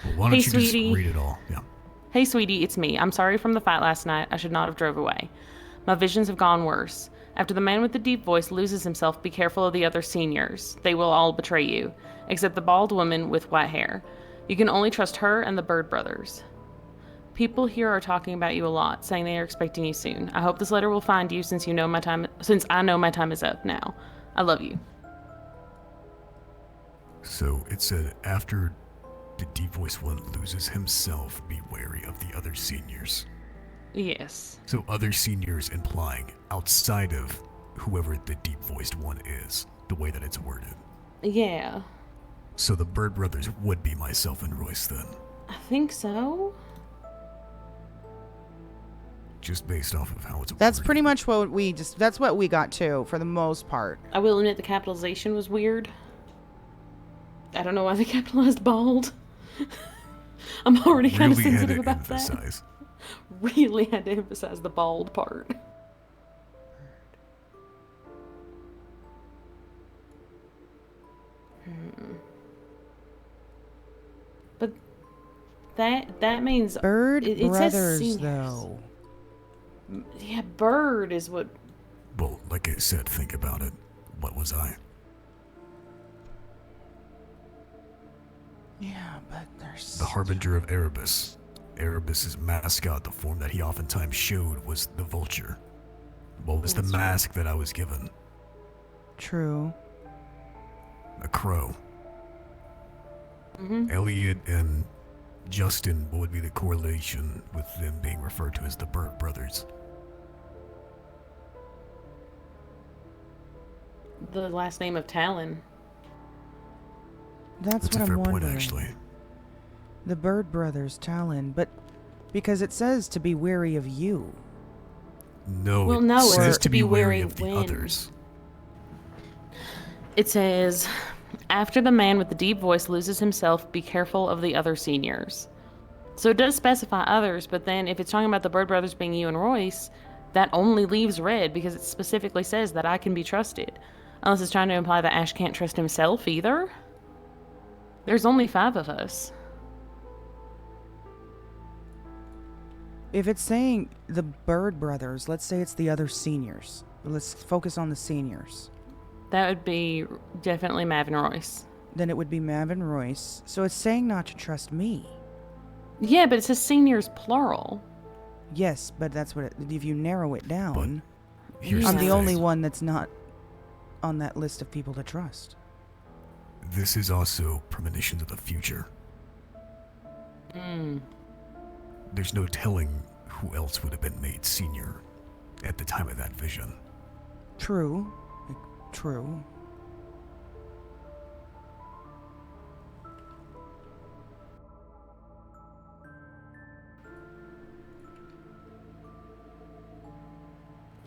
Well, why don't Hey, you sweetie. just read it all? Yeah. Hey, sweetie, it's me. I'm sorry from the fight last night. I should not have drove away. My visions have gone worse. After the man with the deep voice loses himself, be careful of the other seniors. They will all betray you, except the bald woman with white hair. You can only trust her and the Bird Brothers. People here are talking about you a lot, saying they are expecting you soon. I hope this letter will find you since I know my time is up now. I love you. So it said after the deep voice one loses himself, be wary of the other seniors. Yes. So other seniors implying outside of whoever the deep voiced one is, the way that it's worded. Yeah. So the Bird Brothers would be myself and Royce then, I think so. just based off of how it's That's pretty much what we just. That's what we got too, for the most part. I will admit the capitalization was weird. I don't know why they capitalized bald. I'm already kind of Really had sensitive to about emphasize. that. Really had to emphasize the bald part. But that means Bird it says Brothers, seniors. though. Yeah, Bird is what. Well, like I said, think about it. What was I? Yeah, but there's The Harbinger of Erebus. Erebus's mascot, the form that he oftentimes showed, was the vulture. What was the That's right. mask that I was given? True. A crow. Mm-hmm. Elliot and Justin, what would be the correlation with them being referred to as the Bird Brothers? The last name of Talon. That's That's what a fair I'm point, wondering. actually. The Bird Brothers, Talon, but because it says to be wary of you. No, Well, it no, it's says to to be be wary wary of the when. others. It says, after the man with the deep voice loses himself, be careful of the other seniors. So it does specify others, but then if it's talking about the Bird Brothers being you and Royce, that only leaves Red because it specifically says that I can be trusted. Unless it's trying to imply that Ash can't trust himself either. There's only 5 of us. If it's saying the Bird Brothers, let's say it's the other seniors. Let's focus on the seniors. That would be definitely Mav and Royce. Then it would be Mav and Royce. So it's saying not to trust me. Yeah, but it says seniors plural. Yes, but that's what if you narrow it down, here's I'm the the only thing. one that's not on that list of people to trust. This is also premonitions of the future. There's no telling who else would have been made senior at the time of that vision. True. True.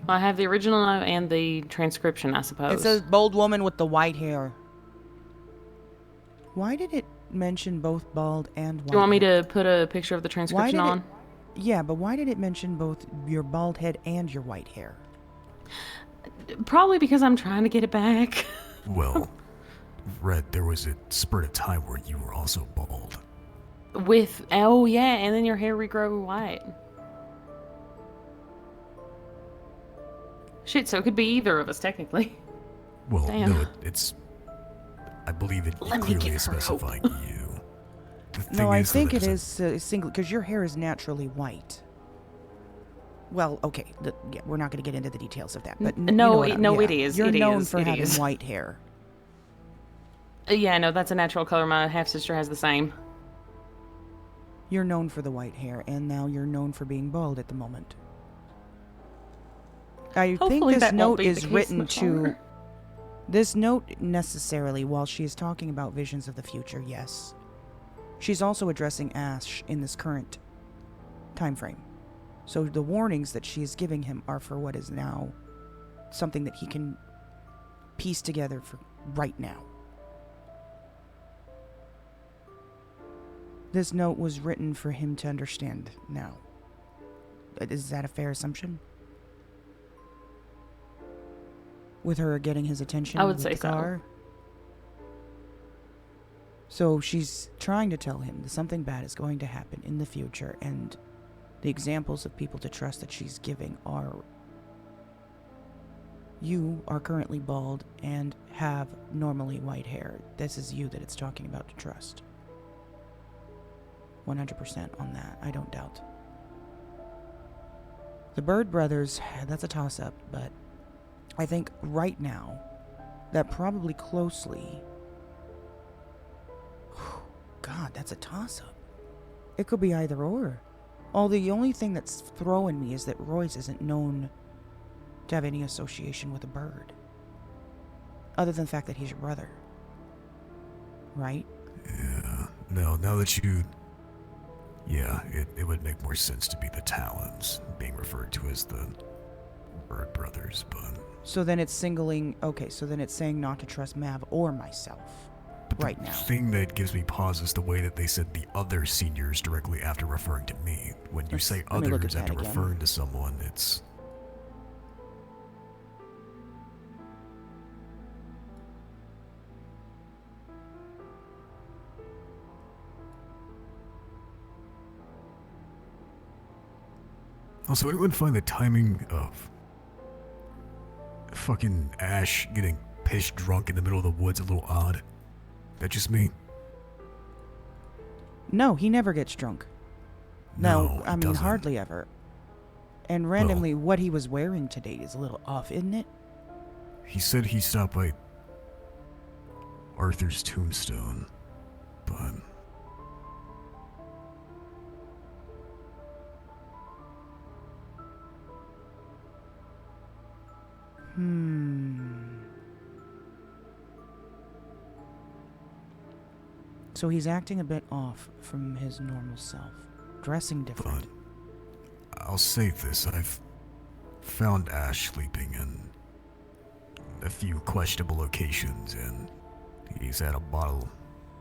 Well, I have the original and the transcription, I suppose. It says bold woman with the white hair. Why did it mention both bald and white? Do you want me to put a picture of the transcription on? Yeah, but why did it mention both your bald head and your white hair? Probably because I'm trying to get it back. Well, Red, there was a spurt of time where you were also bald. Oh yeah, and then your hair regrow white. Shit, so it could be either of us, technically. Well, Damn. no, it's... I believe it Let me clearly give is her hope. specifying you. The thing No, I is, though, think that it there's is single because your hair is naturally white. Well, okay, yeah, we're not going to get into the details of that, but No, you know what it is. You're It known is, for it having is. white hair. Yeah, no, that's a natural color. My half sister has the same. You're known for the white hair, and now you're known for being bald at the moment. I Hopefully think this that won't note be the is case written much to. longer. This note necessarily, while she is talking about visions of the future, yes, she's also addressing Ash in this current time frame. So the warnings that she is giving him are for what is now something that he can piece together for right now. This note was written for him to understand now. Is that a fair assumption? With her getting his attention I would with say the so. car? So she's trying to tell him that something bad is going to happen in the future, and the examples of people to trust that she's giving are: you are currently bald and have normally white hair. This is you that it's talking about to trust. 100% on that, I don't doubt. The Bird Brothers, that's a toss-up, but I think right now that probably closely... God, that's a toss-up. It could be either or. The only thing that's throwing me is that Royce isn't known to have any association with a bird. Other than the fact that he's your brother. Right? Yeah. No, now that you... Yeah, it would make more sense to be the Talons, being referred to as the Bird Brothers, but... So then it's singling... Okay, so then it's saying not to trust Mav or myself. Right now. The thing that gives me pause is the way that they said the other seniors directly after referring to me. When you say let me look others at that after again. referring to someone, it's... Also, anyone find the timing of fucking Ash getting pissed drunk in the middle of the woods a little odd? That just me? No, he never gets drunk. No, I mean, doesn't. hardly ever. And randomly, what he was wearing today is a little off, isn't it? He said he stopped by Arthur's tombstone, but... So he's acting a bit off from his normal self. Dressing different. I'll say this, I've found Ash sleeping in a few questionable locations, and he's had a bottle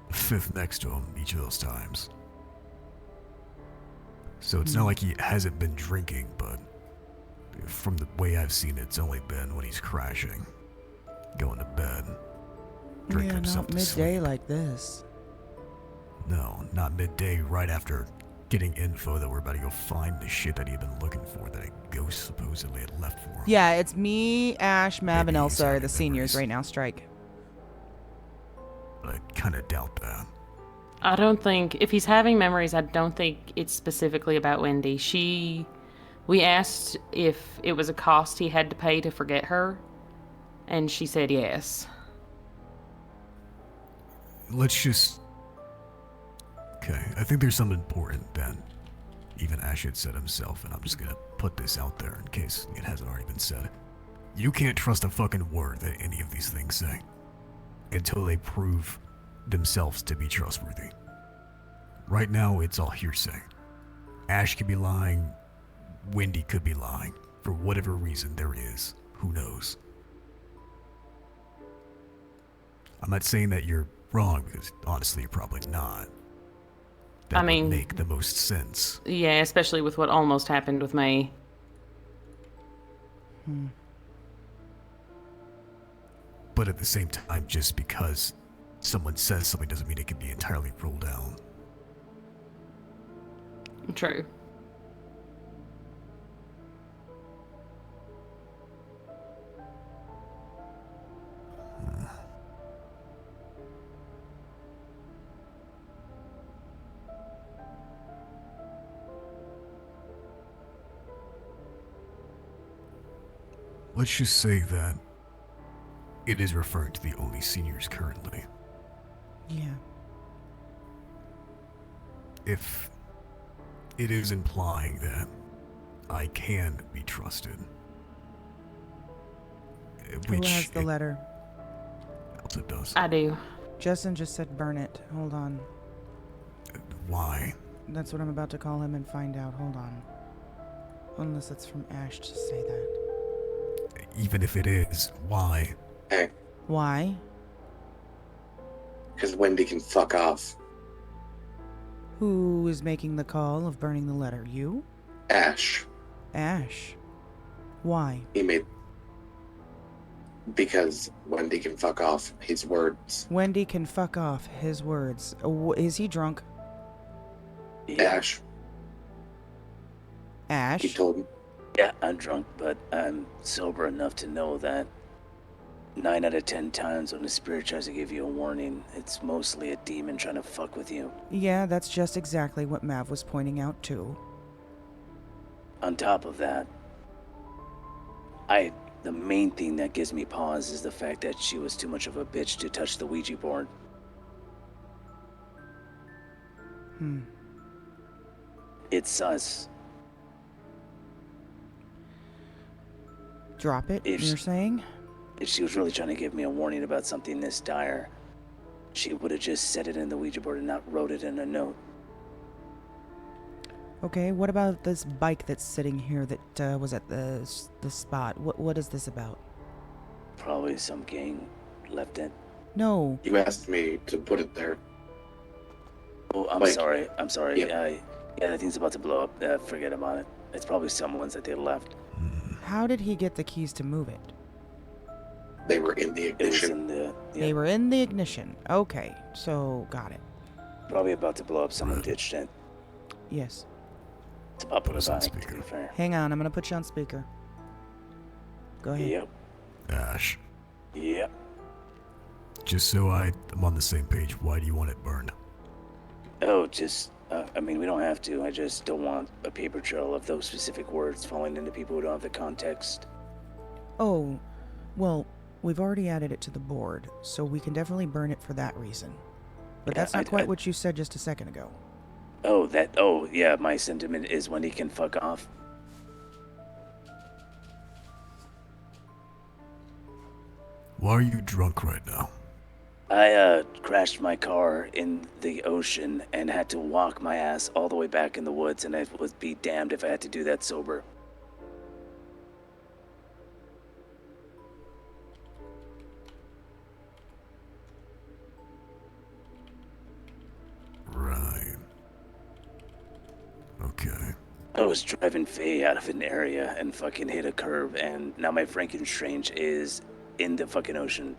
of Fifth next to him each of those times. So it's not like he hasn't been drinking, but from the way I've seen it, it's only been when he's crashing, going to bed, drinking Yeah, himself not to midday sleep. like this. No, not midday, right after getting info that we're about to go find the shit that he'd been looking for that a ghost supposedly had left for him. Yeah, it's me, Ash, Mav, and Elsa are the seniors right now. Strike. But I kind of doubt that. I don't think, if he's having memories, I don't think it's specifically about Wendy. We asked if it was a cost he had to pay to forget her, and she said yes. Let's just... Okay, I think there's something important that even Ash had said himself, and I'm just gonna put this out there in case it hasn't already been said. You can't trust a fucking word that any of these things say until they prove themselves to be trustworthy. Right now, it's all hearsay. Ash could be lying, Wendy could be lying. For whatever reason there is, who knows? I'm not saying that you're wrong, because honestly, you're probably not. That I mean, would make the most sense. Yeah, especially with what almost happened with May. But at the same time, just because someone says something doesn't mean it can be entirely ruled out. True. Let's just say that it is referring to the only seniors currently. Yeah. If it is implying that I can be trusted, Who which has the letter? Elsa does. I do. Justin just said burn it. Hold on. Why? That's what I'm about to call him and find out. Hold on. Unless it's from Ash to say that. Even if it is, why? Hey, Why? because Wendy can fuck off. Who is making the call of burning the letter? You? Ash. Ash. Why? He made... Because Wendy can fuck off. His words. Wendy can fuck off. His words. Is he drunk? Ash. Ash? He told me. Yeah, I'm drunk, but I'm sober enough to know that 9 out of 10 times when a spirit tries to give you a warning, it's mostly a demon trying to fuck with you. Yeah, that's just exactly what Mav was pointing out too. On top of that, the main thing that gives me pause is the fact that she was too much of a bitch to touch the Ouija board. It's sus. Drop it, If you're saying? If she was really trying to give me a warning about something this dire, she would have just set it in the Ouija board and not wrote it in a note. Okay, what about this bike that's sitting here that was at the spot? What is this about? Probably some gang left it. No. You asked me to put it there. Oh, I'm Like, sorry. I'm sorry. yeah. Yeah, that thing's about to blow up. Forget about it. It's probably someone's that they left. How did he get the keys to move it? They were in the ignition. They were in the ignition. Okay, so got it. Probably about to blow up. Someone ditched it. Yes. It's up in the back, to be fair. Hang on, I'm gonna put you on speaker. Go ahead. Yep. Ash, Yep. just so I'm on the same page, why do you want it burned? Oh, just, I mean, we don't have to. I just don't want a paper trail of those specific words falling into people who don't have the context. Oh, well, we've already added it to the board, so we can definitely burn it for that reason. But Yeah, that's not quite what you said just a second ago. Oh, yeah, my sentiment is when he can fuck off. Why are you drunk right now? I crashed my car in the ocean and had to walk my ass all the way back in the woods, and I would be damned if I had to do that sober. Right. Okay. was driving Faye out of an area and fucking hit a curve, and now my Frankenstrange is in the fucking ocean.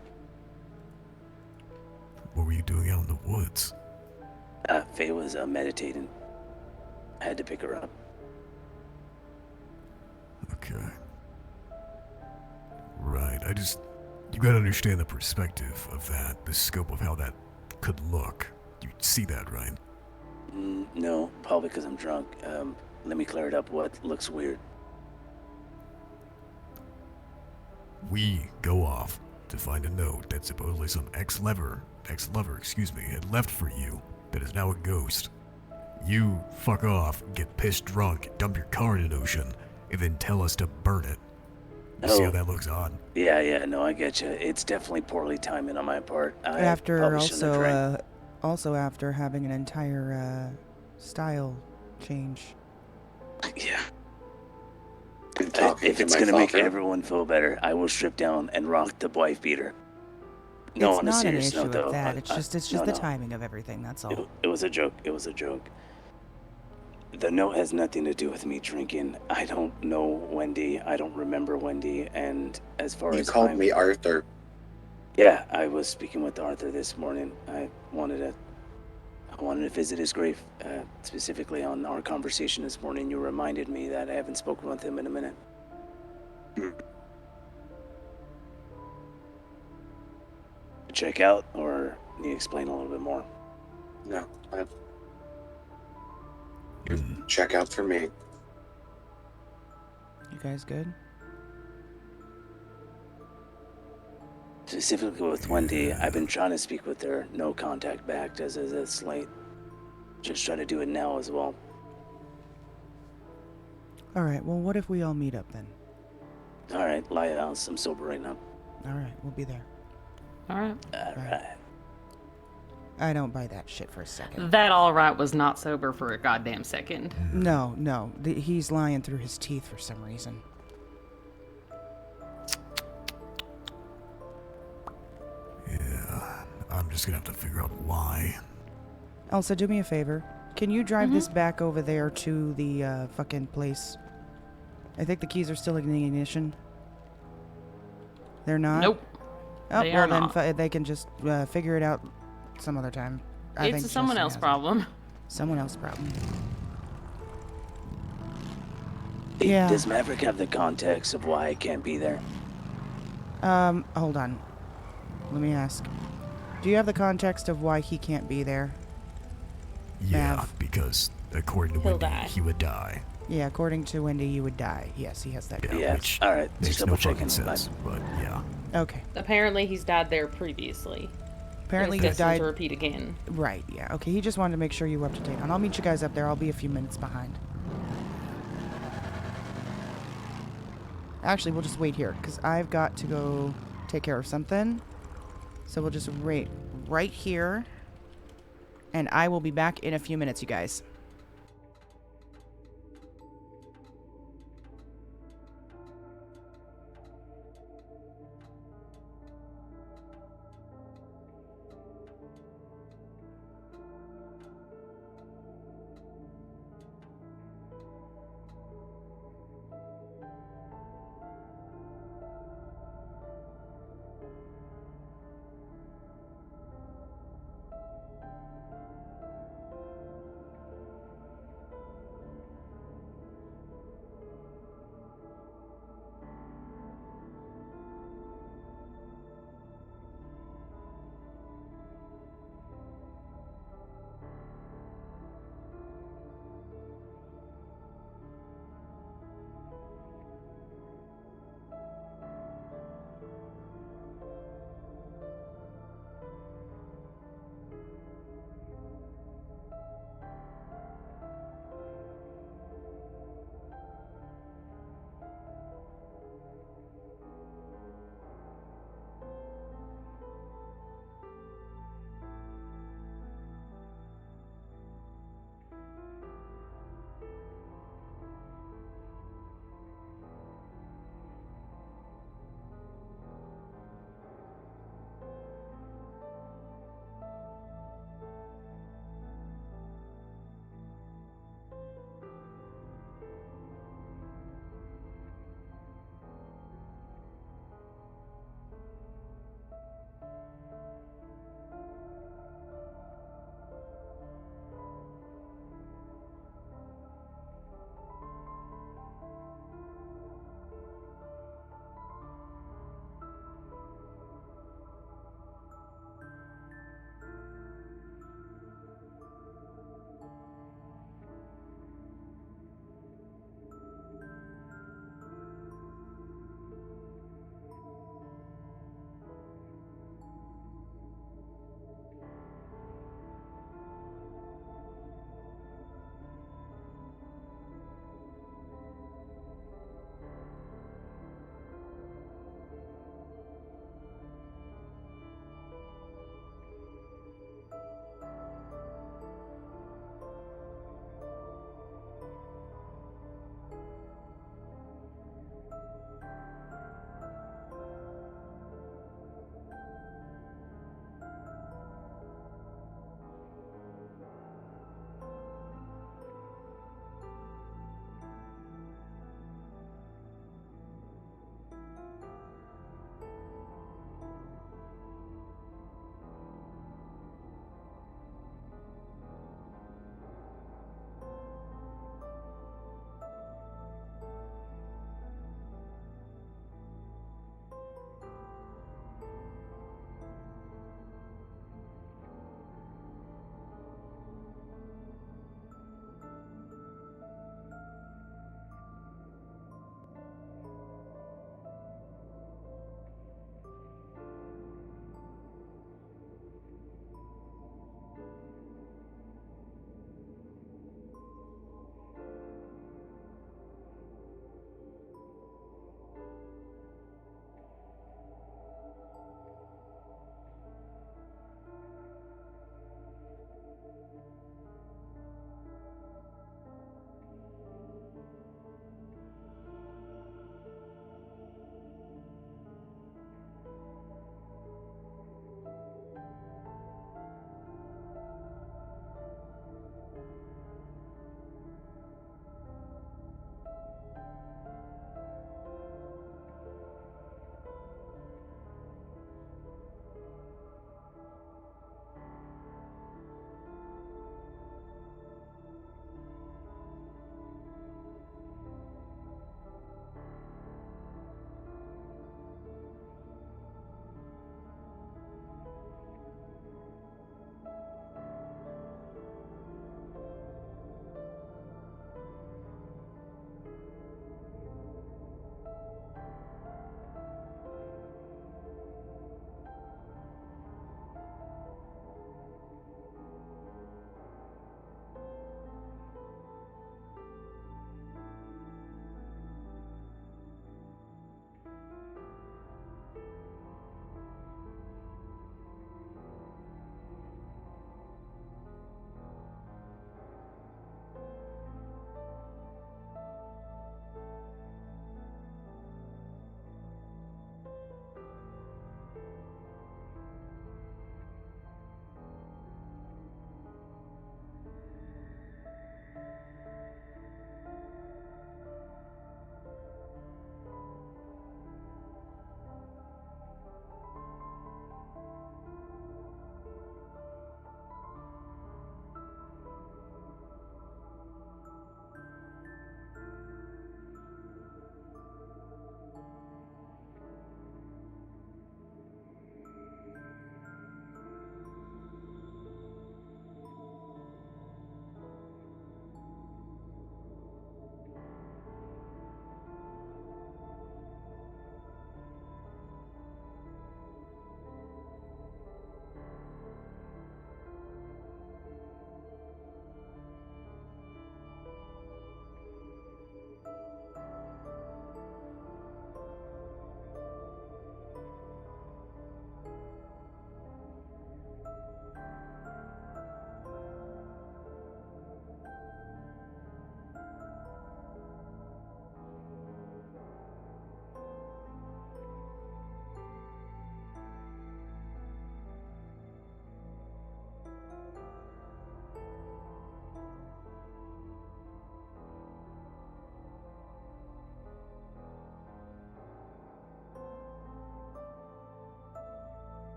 What were you doing out in the woods? Faye was meditating. I had to pick her up. Okay. Right, you gotta understand the perspective of that, the scope of how that could look. You see that, right? No, probably because I'm drunk. Let me clear it up. What looks weird? We go off to find a note that supposedly some ex-lover, had left for you that is now a ghost. You fuck off, get pissed drunk, dump your car in an ocean, and then tell us to burn it. You see how that looks odd? Yeah, no, I get you. It's definitely poorly timing on my part. I After probably shouldn't have drank. also after having an entire style change. Yeah. If it's gonna make everyone feel better, I will strip down and rock the wife beater. No, it's on a not an serious issue note, with though. that. It's just no, the no. timing of everything. That's all. It was a joke. It was a joke. The note has nothing to do with me drinking. I don't know Wendy. I don't remember Wendy. And as far You as called me Arthur. Yeah, I was speaking with Arthur this morning. I wanted to visit his grave. Specifically on our conversation this morning, you reminded me that I haven't spoken with him in a minute. Check out, or need to explain a little bit more? No, check out for me. You guys good? Specifically with Wendy, I've been trying to speak with her. No contact back as of this late. Just trying to do it now as well. All right. Well, what if we all meet up then? All right, lighthouse. I'm sober right now. All right, we'll be there. All right. All right. I don't buy that shit for a second. That all right was not sober for a goddamn second. No. He's lying through his teeth for some reason. Yeah, I'm just gonna have to figure out why. Elsa, do me a favor. Can you drive this back over there to the fucking place? I think the keys are still in the ignition. They're not? Nope. Oh, They well are then not. they can just figure it out some other time. I It's think a someone Justin else has it. problem. Someone else problem. Hey, Yeah. Does Maverick have the context of why I can't be there? Hold on. Let me ask. Do you have the context of why he can't be there? Yeah, Mav. because according to He'll Wendy, die. he would die. Yeah, according to Wendy, you would die. Yes, he has that. Yeah, which all right. makes Just no double fucking checking. sense, but yeah. Okay. Apparently, he's died there previously. Apparently It's you destined died. to repeat again. Right, yeah. Okay, he just wanted to make sure you were up to date on. I'll meet you guys up there. I'll be a few minutes behind. Actually, we'll just wait here, because I've got to go take care of something. So we'll just wait right here. And I will be back in a few minutes, you guys.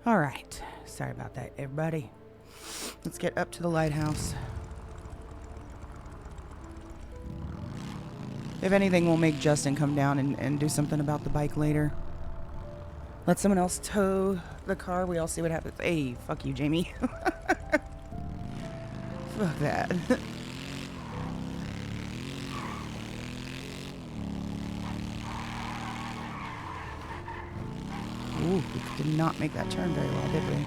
All right. Sorry about that, everybody. Let's get up to the lighthouse. If anything, we'll make Justin come down and do something about the bike later. Let someone else tow the car. We all see what happens. Hey, fuck you, Jamie. Fuck that. Ooh, we did not make that turn very well, did we?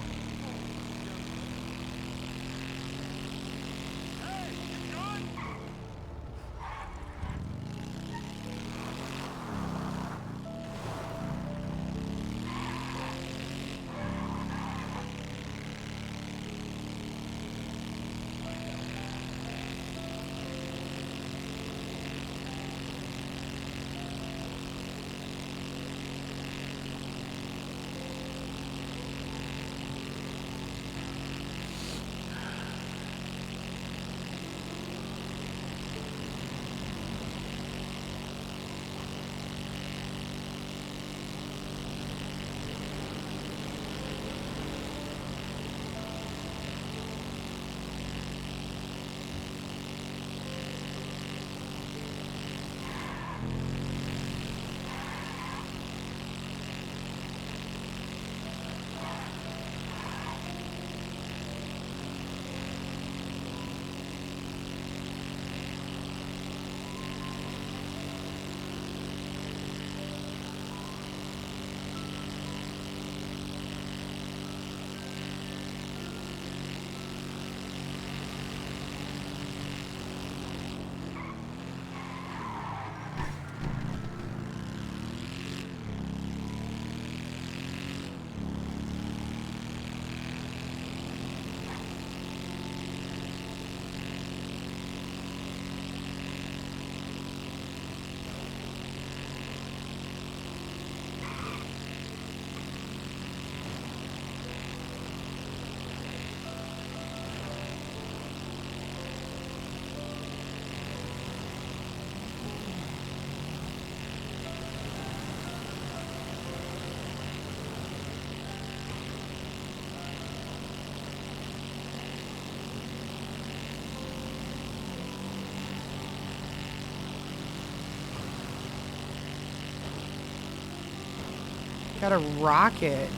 Gotta rocket.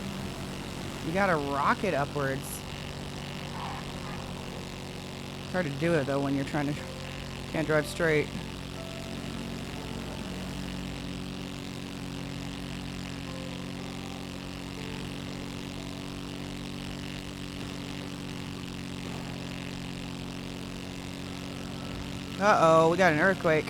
You gotta rocket upwards. It's hard to do it though when you're trying to can't drive straight. Uh-oh, we got an earthquake.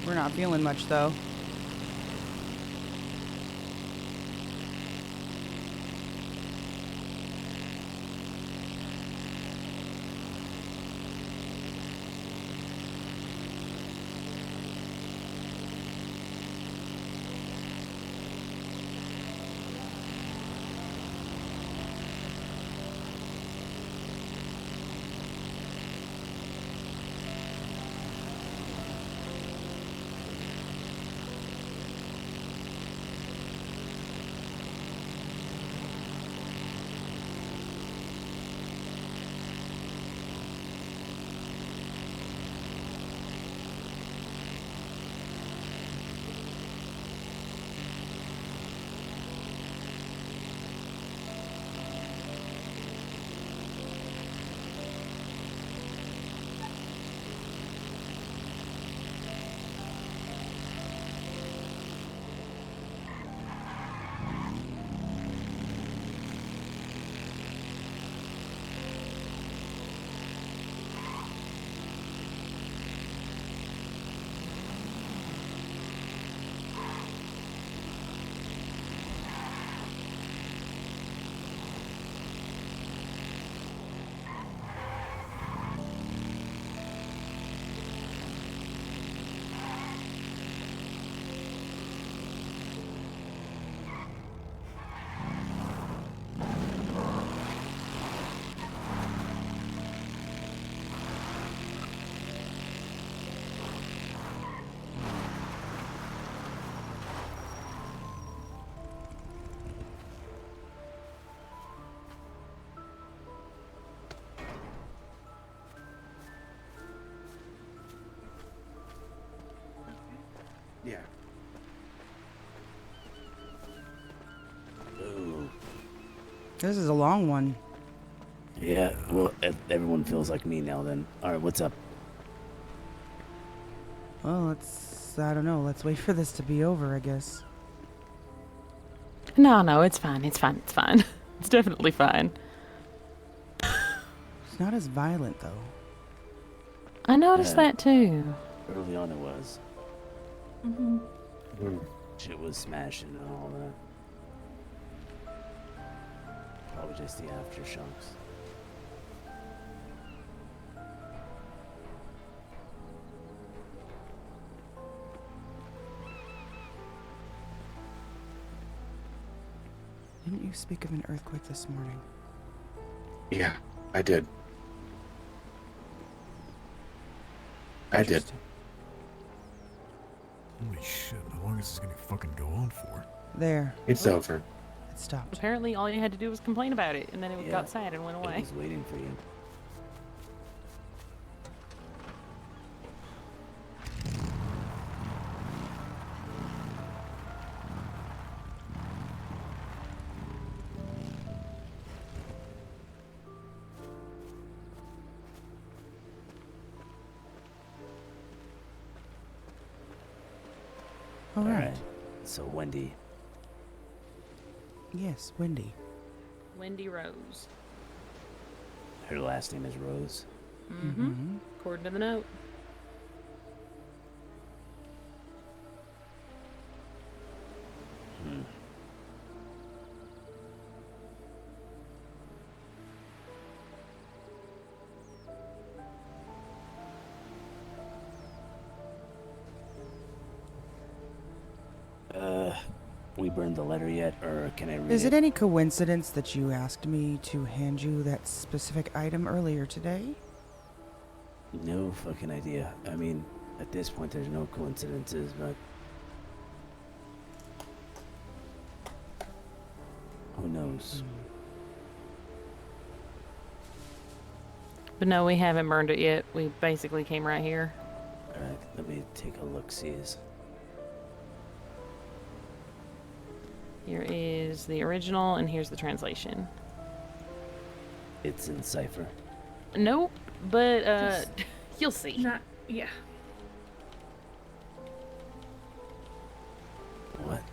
We're not feeling much though. Yeah. Ooh. This is a long one. Yeah, well, everyone feels like me now then. Alright, what's up? Well, I don't know. Let's wait for this to be over, I guess. No, it's fine. It's fine. It's fine. It's definitely fine. It's not as violent, though. I noticed that too. Early on it was. Mm-hmm. Shit was smashing and all that. Probably just the aftershocks. Didn't you speak of an earthquake this morning? Yeah, I did. I did. Holy shit, how long is this gonna fucking go on for? There. It's over. It stopped. Apparently, all you had to do was complain about it, and then it got sad and went away. I was waiting for you. All right. So, Wendy. Yes, Wendy. Wendy Rose. Her last name is Rose. Mm-hmm. According to the note. Hmm. We burned the letter yet, or can I read Is it any coincidence that you asked me to hand you that specific item earlier today? No fucking idea. I mean, at this point, there's no coincidences, but who knows? But no, we haven't burned it yet. We basically came right here. Alright, let me take a look-sees. Here is the original, and here's the translation. It's in cipher. Nope, but you'll see. Not, yeah. What?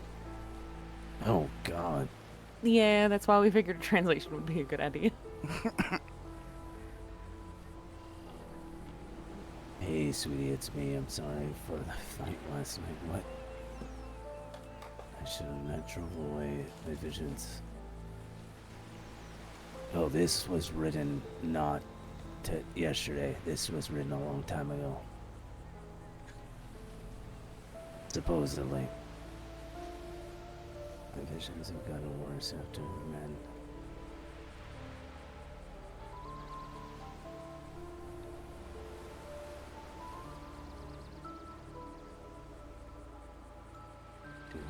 Oh, God. Yeah, that's why we figured a translation would be a good idea. Hey, sweetie, it's me. I'm sorry for the fight last night. What? I should have not drove away my visions. Oh, this was written not to yesterday. This was written a long time ago. Supposedly. My visions have gotten worse after men.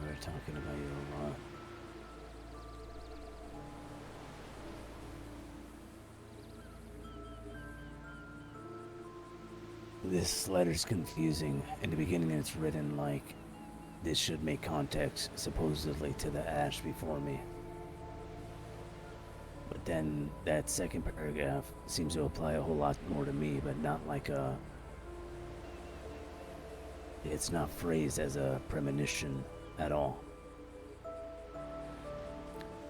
We were talking about you a lot. This letter's confusing. In the beginning, it's written like, this should make context, supposedly, to the ash before me. But then, that second paragraph seems to apply a whole lot more to me, but not like a... It's not phrased as a premonition at all.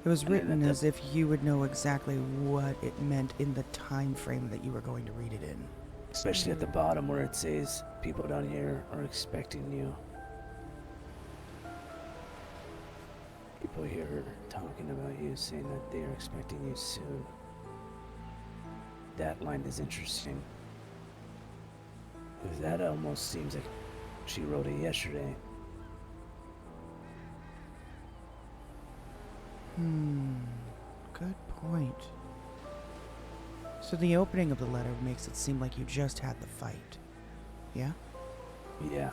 It was written as if you would know exactly what it meant in the time frame that you were going to read it in. Especially at the bottom where it says, people down here are expecting you. People here are talking about you, saying that they are expecting you soon. That line is interesting. Because that almost seems like she wrote it yesterday. Good point. So the opening of the letter makes it seem like you just had the fight. Yeah? Yeah.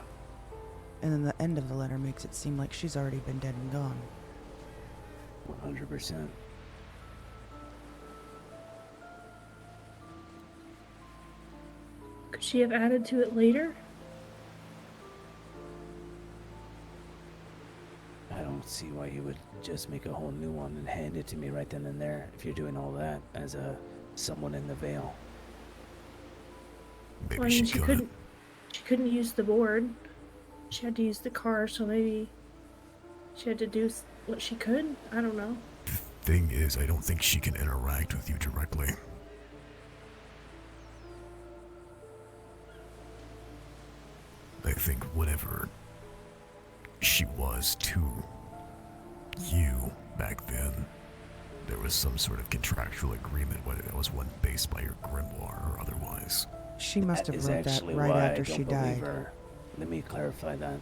And then the end of the letter makes it seem like she's already been dead and gone. 100%. Could she have added to it later? don't see why you would just make a whole new one and hand it to me right then and there if you're doing all that as someone in the Veil. Well, I mean, she couldn't use the board. She had to use the car, so maybe she had to do what she could. I don't know. Thing is, I don't think she can interact with you directly. I think whatever she was to you back then, there was some sort of contractual agreement, whether that was one based by your grimoire or otherwise. She must have That is wrote that actually right why after I don't she believe died. her. Let me clarify that.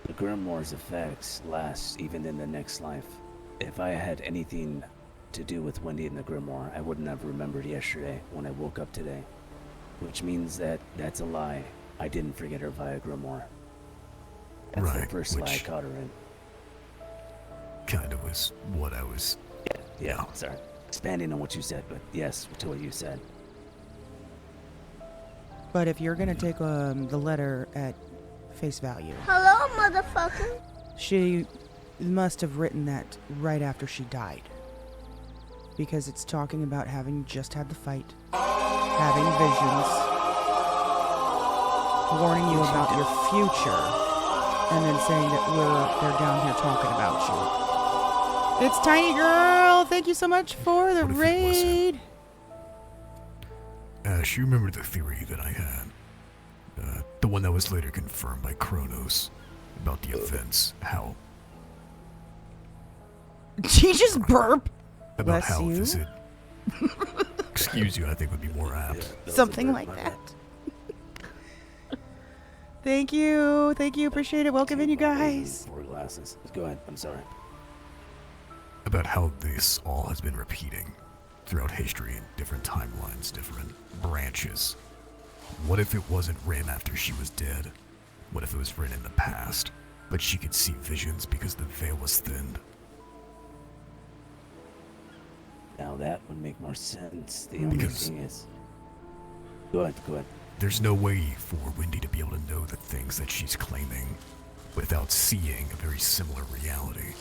The grimoire's effects last even in the next life. If I had anything to do with Wendy and the grimoire, I wouldn't have remembered yesterday when I woke up today. Which means that that's a lie. I didn't forget her via grimoire. That's the first lie I caught her in. Kind of was what I was... Yeah, sorry. Expanding on what you said, but yes, to what you said. But if you're gonna take the letter at face value, Hello, motherfucker. she must have written that right after she died. Because it's talking about having just had the fight, having visions, warning you about your future, and then saying that they're down here talking about you. It's Tiny Girl! Thank you so much for the raid! Ash, you remember the theory that I had? The one that was later confirmed by Kronos about the events, how... She just burp! About Bless how you. visit... Excuse you, I think would be more apt. Something like that. Thank you, appreciate it. Welcome in, you guys. 4 glasses. Go ahead, I'm sorry. About how this all has been repeating throughout history in different timelines, different branches. What if it wasn't written after she was dead? What if it was written in the past, but she could see visions because the veil was thinned? Now that would make more sense. The only thing is... Go ahead. There's no way for Wendy to be able to know the things that she's claiming without seeing a very similar reality.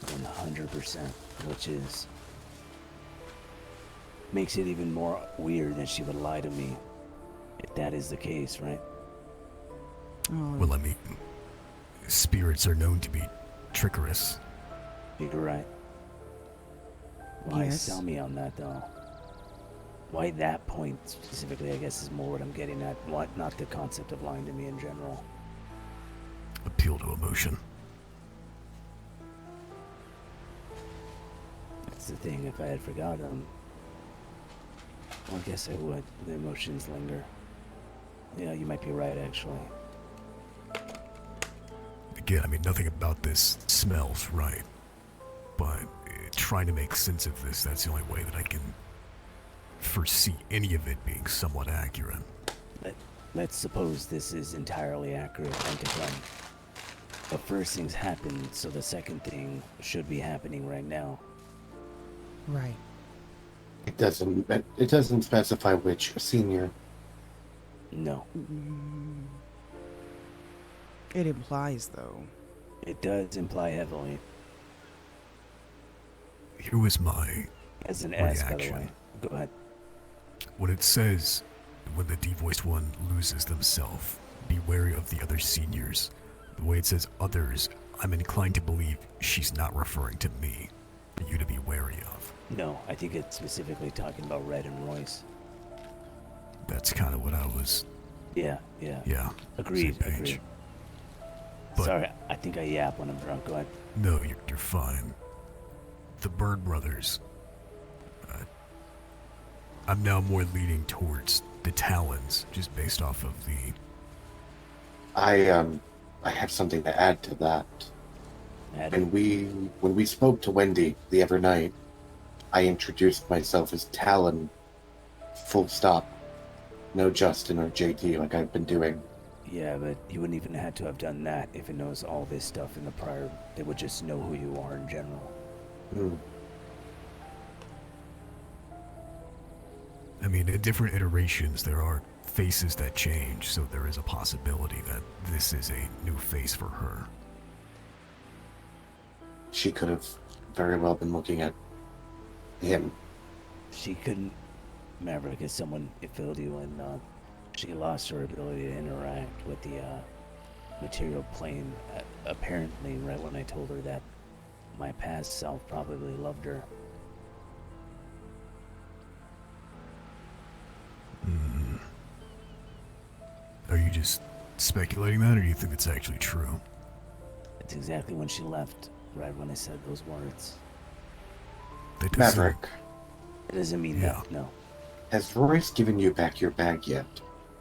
100%, which is... makes it even more weird that she would lie to me. If that is the case, right? Well, I mean, spirits are known to be trickerous. You're right. Why Yes. sell me on that, though? Why that point specifically, I guess, is more what I'm getting at. What, not the concept of lying to me in general. Appeal to emotion. That's the thing, if I had forgotten, well, I guess I would. The emotions linger. Yeah, you might be right, actually. Again, I mean, nothing about this smells right. But trying to make sense of this, that's the only way that I can foresee any of it being somewhat accurate. Let's suppose this is entirely accurate, Pentagon. The first thing's happened, so the second thing should be happening right now. Right. It doesn't specify which senior. No. It implies, though. It does imply heavily. Here was my As an reaction. S, by the way. Go ahead. When it says, when the devoiced one loses themselves, be wary of the other seniors. The way it says others, I'm inclined to believe she's not referring to me, for you to be wary of. No, I think it's specifically talking about Red and Royce. That's kind of what I was... Yeah. Yeah. Agreed, same page. agreed. But- Sorry, I think I yap when I'm drunk. Go ahead. No, you're fine. The Bird Brothers. I'm now more leaning towards the Talons, just based off of the... I have something to add to that. When we spoke to Wendy the other night, I introduced myself as Talon, full stop. No Justin or JT like I've been doing. Yeah, but you wouldn't even have to have done that if it knows all this stuff in the prior. It would just know who you are in general. I mean, in different iterations, there are faces that change, so there is a possibility that this is a new face for her. she could have very well been looking at him. She couldn't. Maverick is someone it filled you, and she lost her ability to interact with the material plane. Apparently, right when I told her that my past self probably loved her. Are you just speculating that, or do you think it's actually true? It's exactly when she left, right when I said those words. That doesn't- Maverick, It doesn't mean that, no. has Royce given you back your bag yet?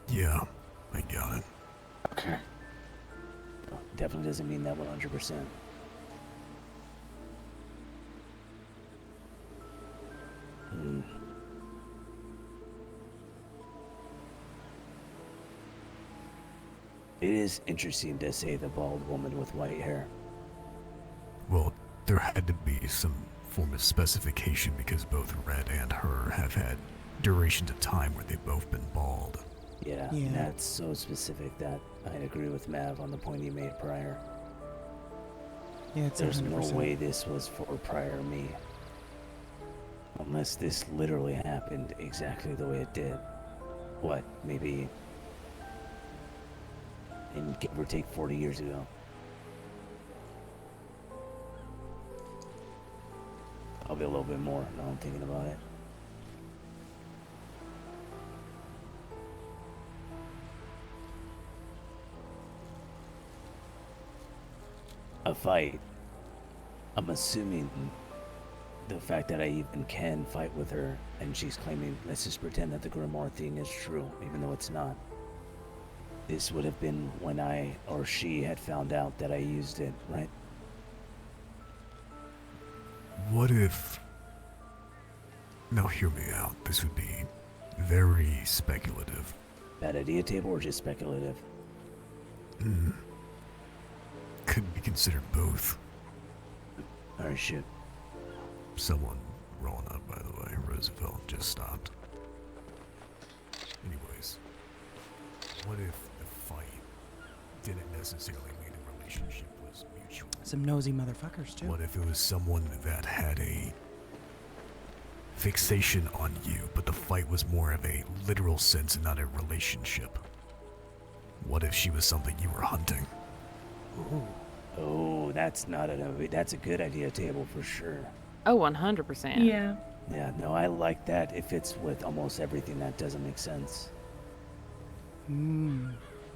Yeah, I got it. Okay. Definitely doesn't mean that 100%. Hmm. It is interesting to say the bald woman with white hair. Well, there had to be some form of specification because both Red and her have had durations of time where they've both been bald. Yeah, Yeah. that's so specific that I'd agree with Mav on the point he made prior. Yeah, it's There's 100%. no way this was for prior me. Unless this literally happened exactly the way it did. What, maybe in give or take 40 years ago. Probably a little bit more now I'm thinking about it. A fight. I'm assuming the fact that I even can fight with her and she's claiming, let's just pretend that the Grimoire thing is true, even though it's not. This would have been when I or she had found out that I used it, right? What if... Now hear me out. This would be very speculative. Bad idea table or just speculative? Could be considered both. Alright, shoot. Someone rolling up, by the way. Roosevelt just stopped. Anyways, what if the fight didn't necessarily mean the relationship was mutual? Some nosy motherfuckers, too. What if it was someone that had a fixation on you, but the fight was more of a literal sense and not a relationship? What if she was something you were hunting? Ooh. Oh, that's a good idea table for sure. Oh, 100%. Yeah. Yeah, no, I like that. It fits with almost everything that doesn't make sense.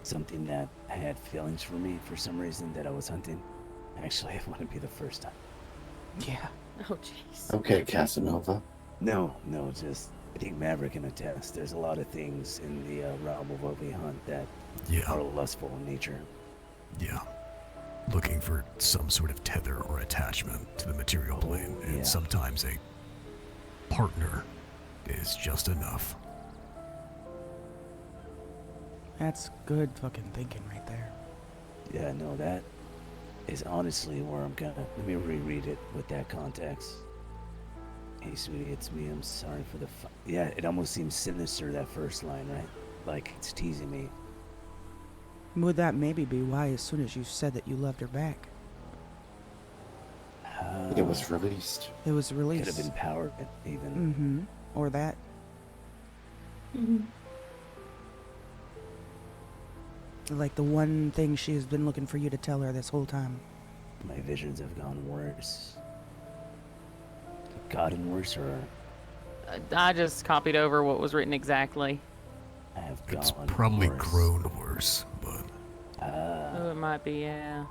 Something that had feelings for me for some reason that I was hunting. Actually, it wouldn't be the first time. Yeah. Oh, jeez. Okay, Casanova. No, just I think Maverick can attest. There's a lot of things in the realm of what we hunt that are lustful in nature. Yeah. Looking for some sort of tether or attachment to the material plane, and sometimes a partner is just enough. That's good fucking thinking right there. Yeah, no, that is honestly where I'm gonna let me reread it with that context. Hey, sweetie, it's me. I'm sorry for the. Yeah, it almost seems sinister that first line, right? Like it's teasing me. Would that maybe be why, as soon as you said that you loved her back, It was released. it was released? Could have been powered, even. Mm-hmm. Or that. Like the one thing she has been looking for you to tell her this whole time. My visions have gone worse. Gotten worse, or I just copied over what was written exactly. I have It's gone probably worse. grown worse, but Oh, it might be, yeah.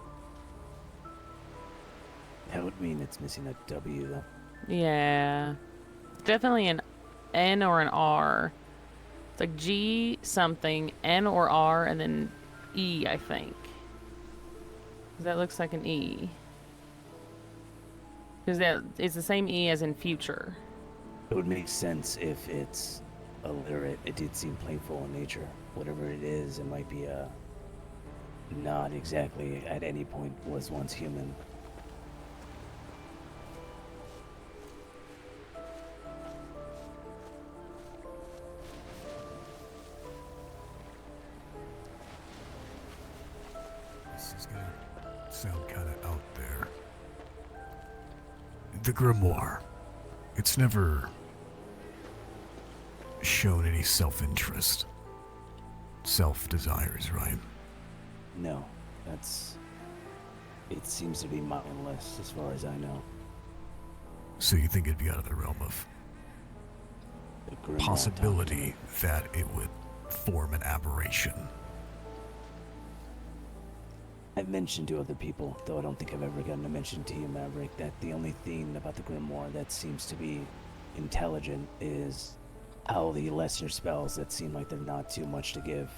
That would mean it's missing a W, though. Yeah. Definitely an N or an R. It's like G something, N or R, and then E, I think. That looks like an E. Because that it's the same E as in future. It would make sense if it's illiterate. It did seem playful in nature. Whatever it is, it might be not exactly at any point was once human. this is gonna sound kind of out there. the grimoire, it's never shown any self-interest, self-desires, right? No, that's... It seems to be mindless as far as I know. So you think it'd be out of the realm of The grimoire possibility that it would form an aberration? I've mentioned to other people, though I don't think I've ever gotten to mention to you, Maverick, that the only thing about the grimoire that seems to be intelligent is how the lesser spells that seem like they're not too much to give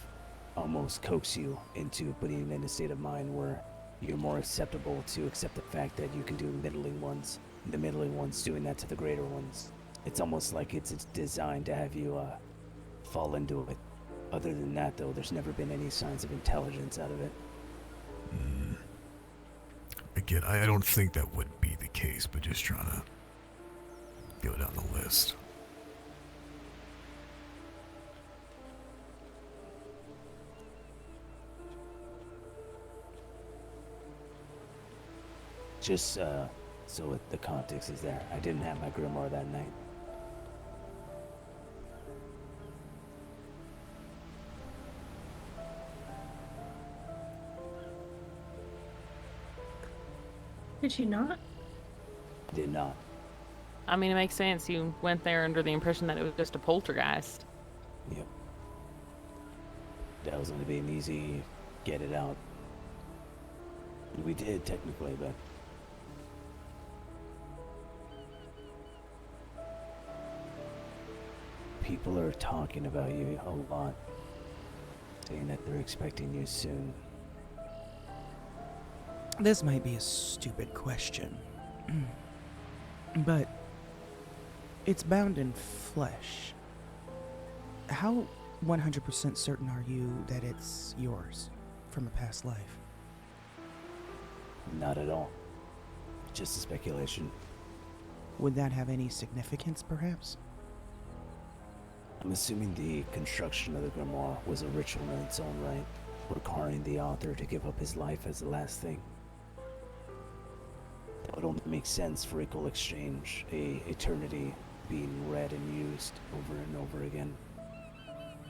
almost coax you into putting you in a state of mind where you're more acceptable to accept the fact that you can do middling ones, the middling ones doing that to the greater ones. It's almost like it's designed to have you fall into it. Other than that, though, there's never been any signs of intelligence out of it. Again, I don't think that would be the case, but just trying to go down the list. Just so the context is there, I didn't have my grimoire that night. Did you not? Did not. I mean, it makes sense. You went there under the impression that it was just a poltergeist. Yep. That was going to be an easy get it out. We did, technically, but... People are talking about you a lot. Saying that they're expecting you soon. This might be a stupid question, but it's bound in flesh. How 100% certain are you that it's yours from a past life? Not at all. Just a speculation. Would that have any significance, perhaps? I'm assuming the construction of the grimoire was a ritual in its own right, requiring the author to give up his life as the last thing. That would only make sense for equal exchange, a eternity being read and used over and over again.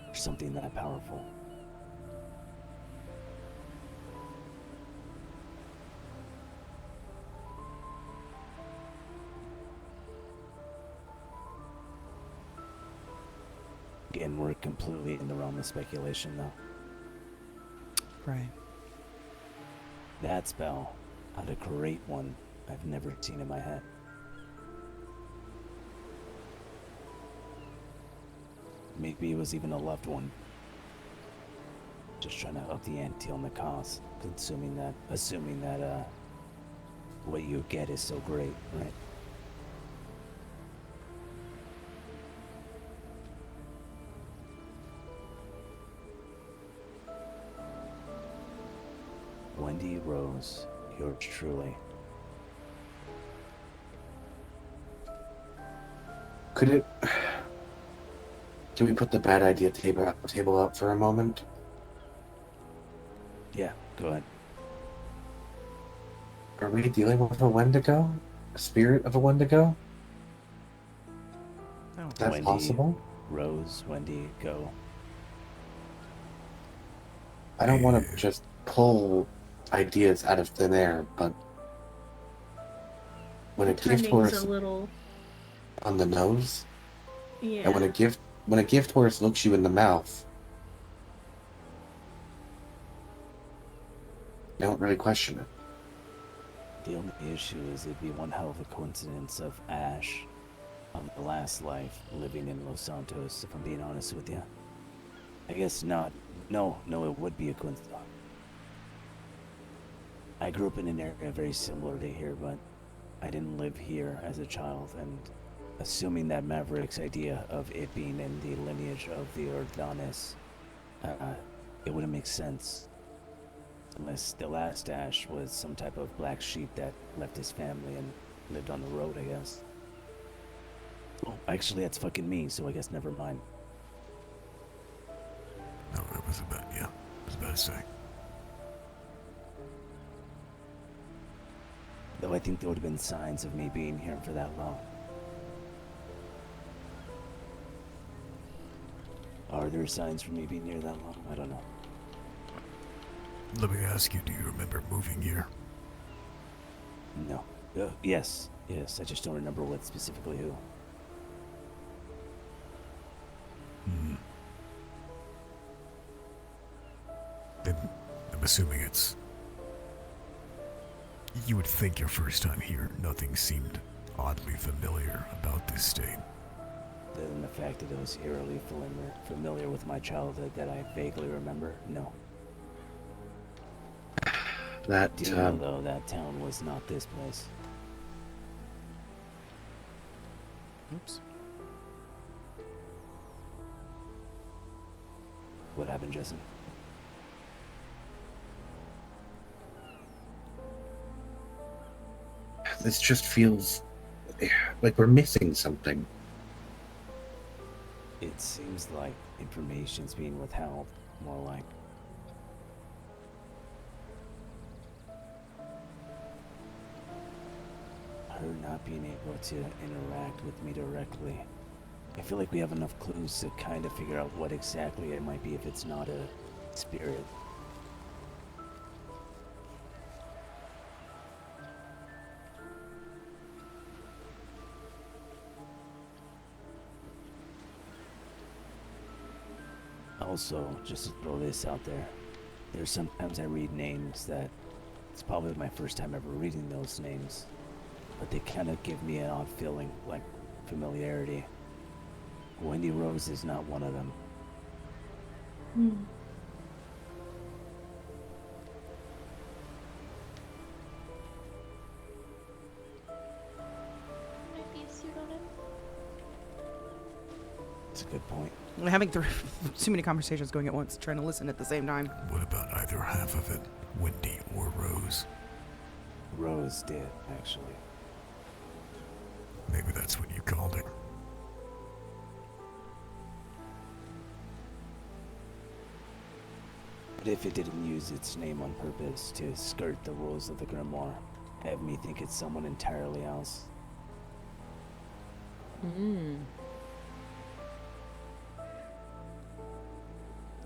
Or something that powerful. Again, we're completely in the realm of speculation, though. Right. That spell had a great one I've never seen in my head. Maybe it was even a loved one. Just trying to up the ante on the cost, assuming that what you get is so great, right? Wendy Rose, yours truly. Could it... Can we put the bad idea table up for a moment? Yeah, go ahead. Are we dealing with a Wendigo? A spirit of a Wendigo? Oh. Is that Wendy, possible? Rose, Wendy, go. I don't want to just pull ideas out of thin air, but when a gift Timing's horse a little... on the nose, Yeah. and when a gift horse looks you in the mouth, you don't really question it. The only issue is it'd be one hell of a coincidence of Ash on the last life living in Los Santos, if I'm being honest with you. I guess not. No, it would be a coincidence. I grew up in an area very similar to here, but I didn't live here as a child, and assuming that Maverick's idea of it being in the lineage of the Ordonis, it wouldn't make sense. Unless the last Ash was some type of black sheep that left his family and lived on the road, I guess. Oh, actually, that's fucking me, so I guess never mind. No, that was about, yeah, I was about to say. Though I think there would have been signs of me being here for that long. Are there signs for me being here that long? I don't know. Let me ask you, do you remember moving here? No. Yes. Yes, I just don't remember what specifically who. Hmm. Then I'm assuming it's... You would think your first time here, nothing seemed oddly familiar about this state. Other than the fact that it was eerily familiar with my childhood that I vaguely remember, no. That, Do you know, though, that town was not this place. Oops. What happened, Jesse? This just feels like we're missing something. It seems like information's being withheld, more like. Her not being able to interact with me directly. I feel like we have enough clues to kind of figure out what exactly it might be if it's not a spirit. Also, just to throw this out there, there's sometimes I read names that it's probably my first time ever reading those names, but they kind of give me an odd feeling, like familiarity. Wendy Rose is not one of them. Might be a suit on him. That's a good point. I'm having too many conversations going at once, trying to listen at the same time. What about either half of it, Wendy or Rose? Rose did, actually. Maybe that's what you called her. But if it didn't use its name on purpose to skirt the rules of the Grimoire, have me think it's someone entirely else.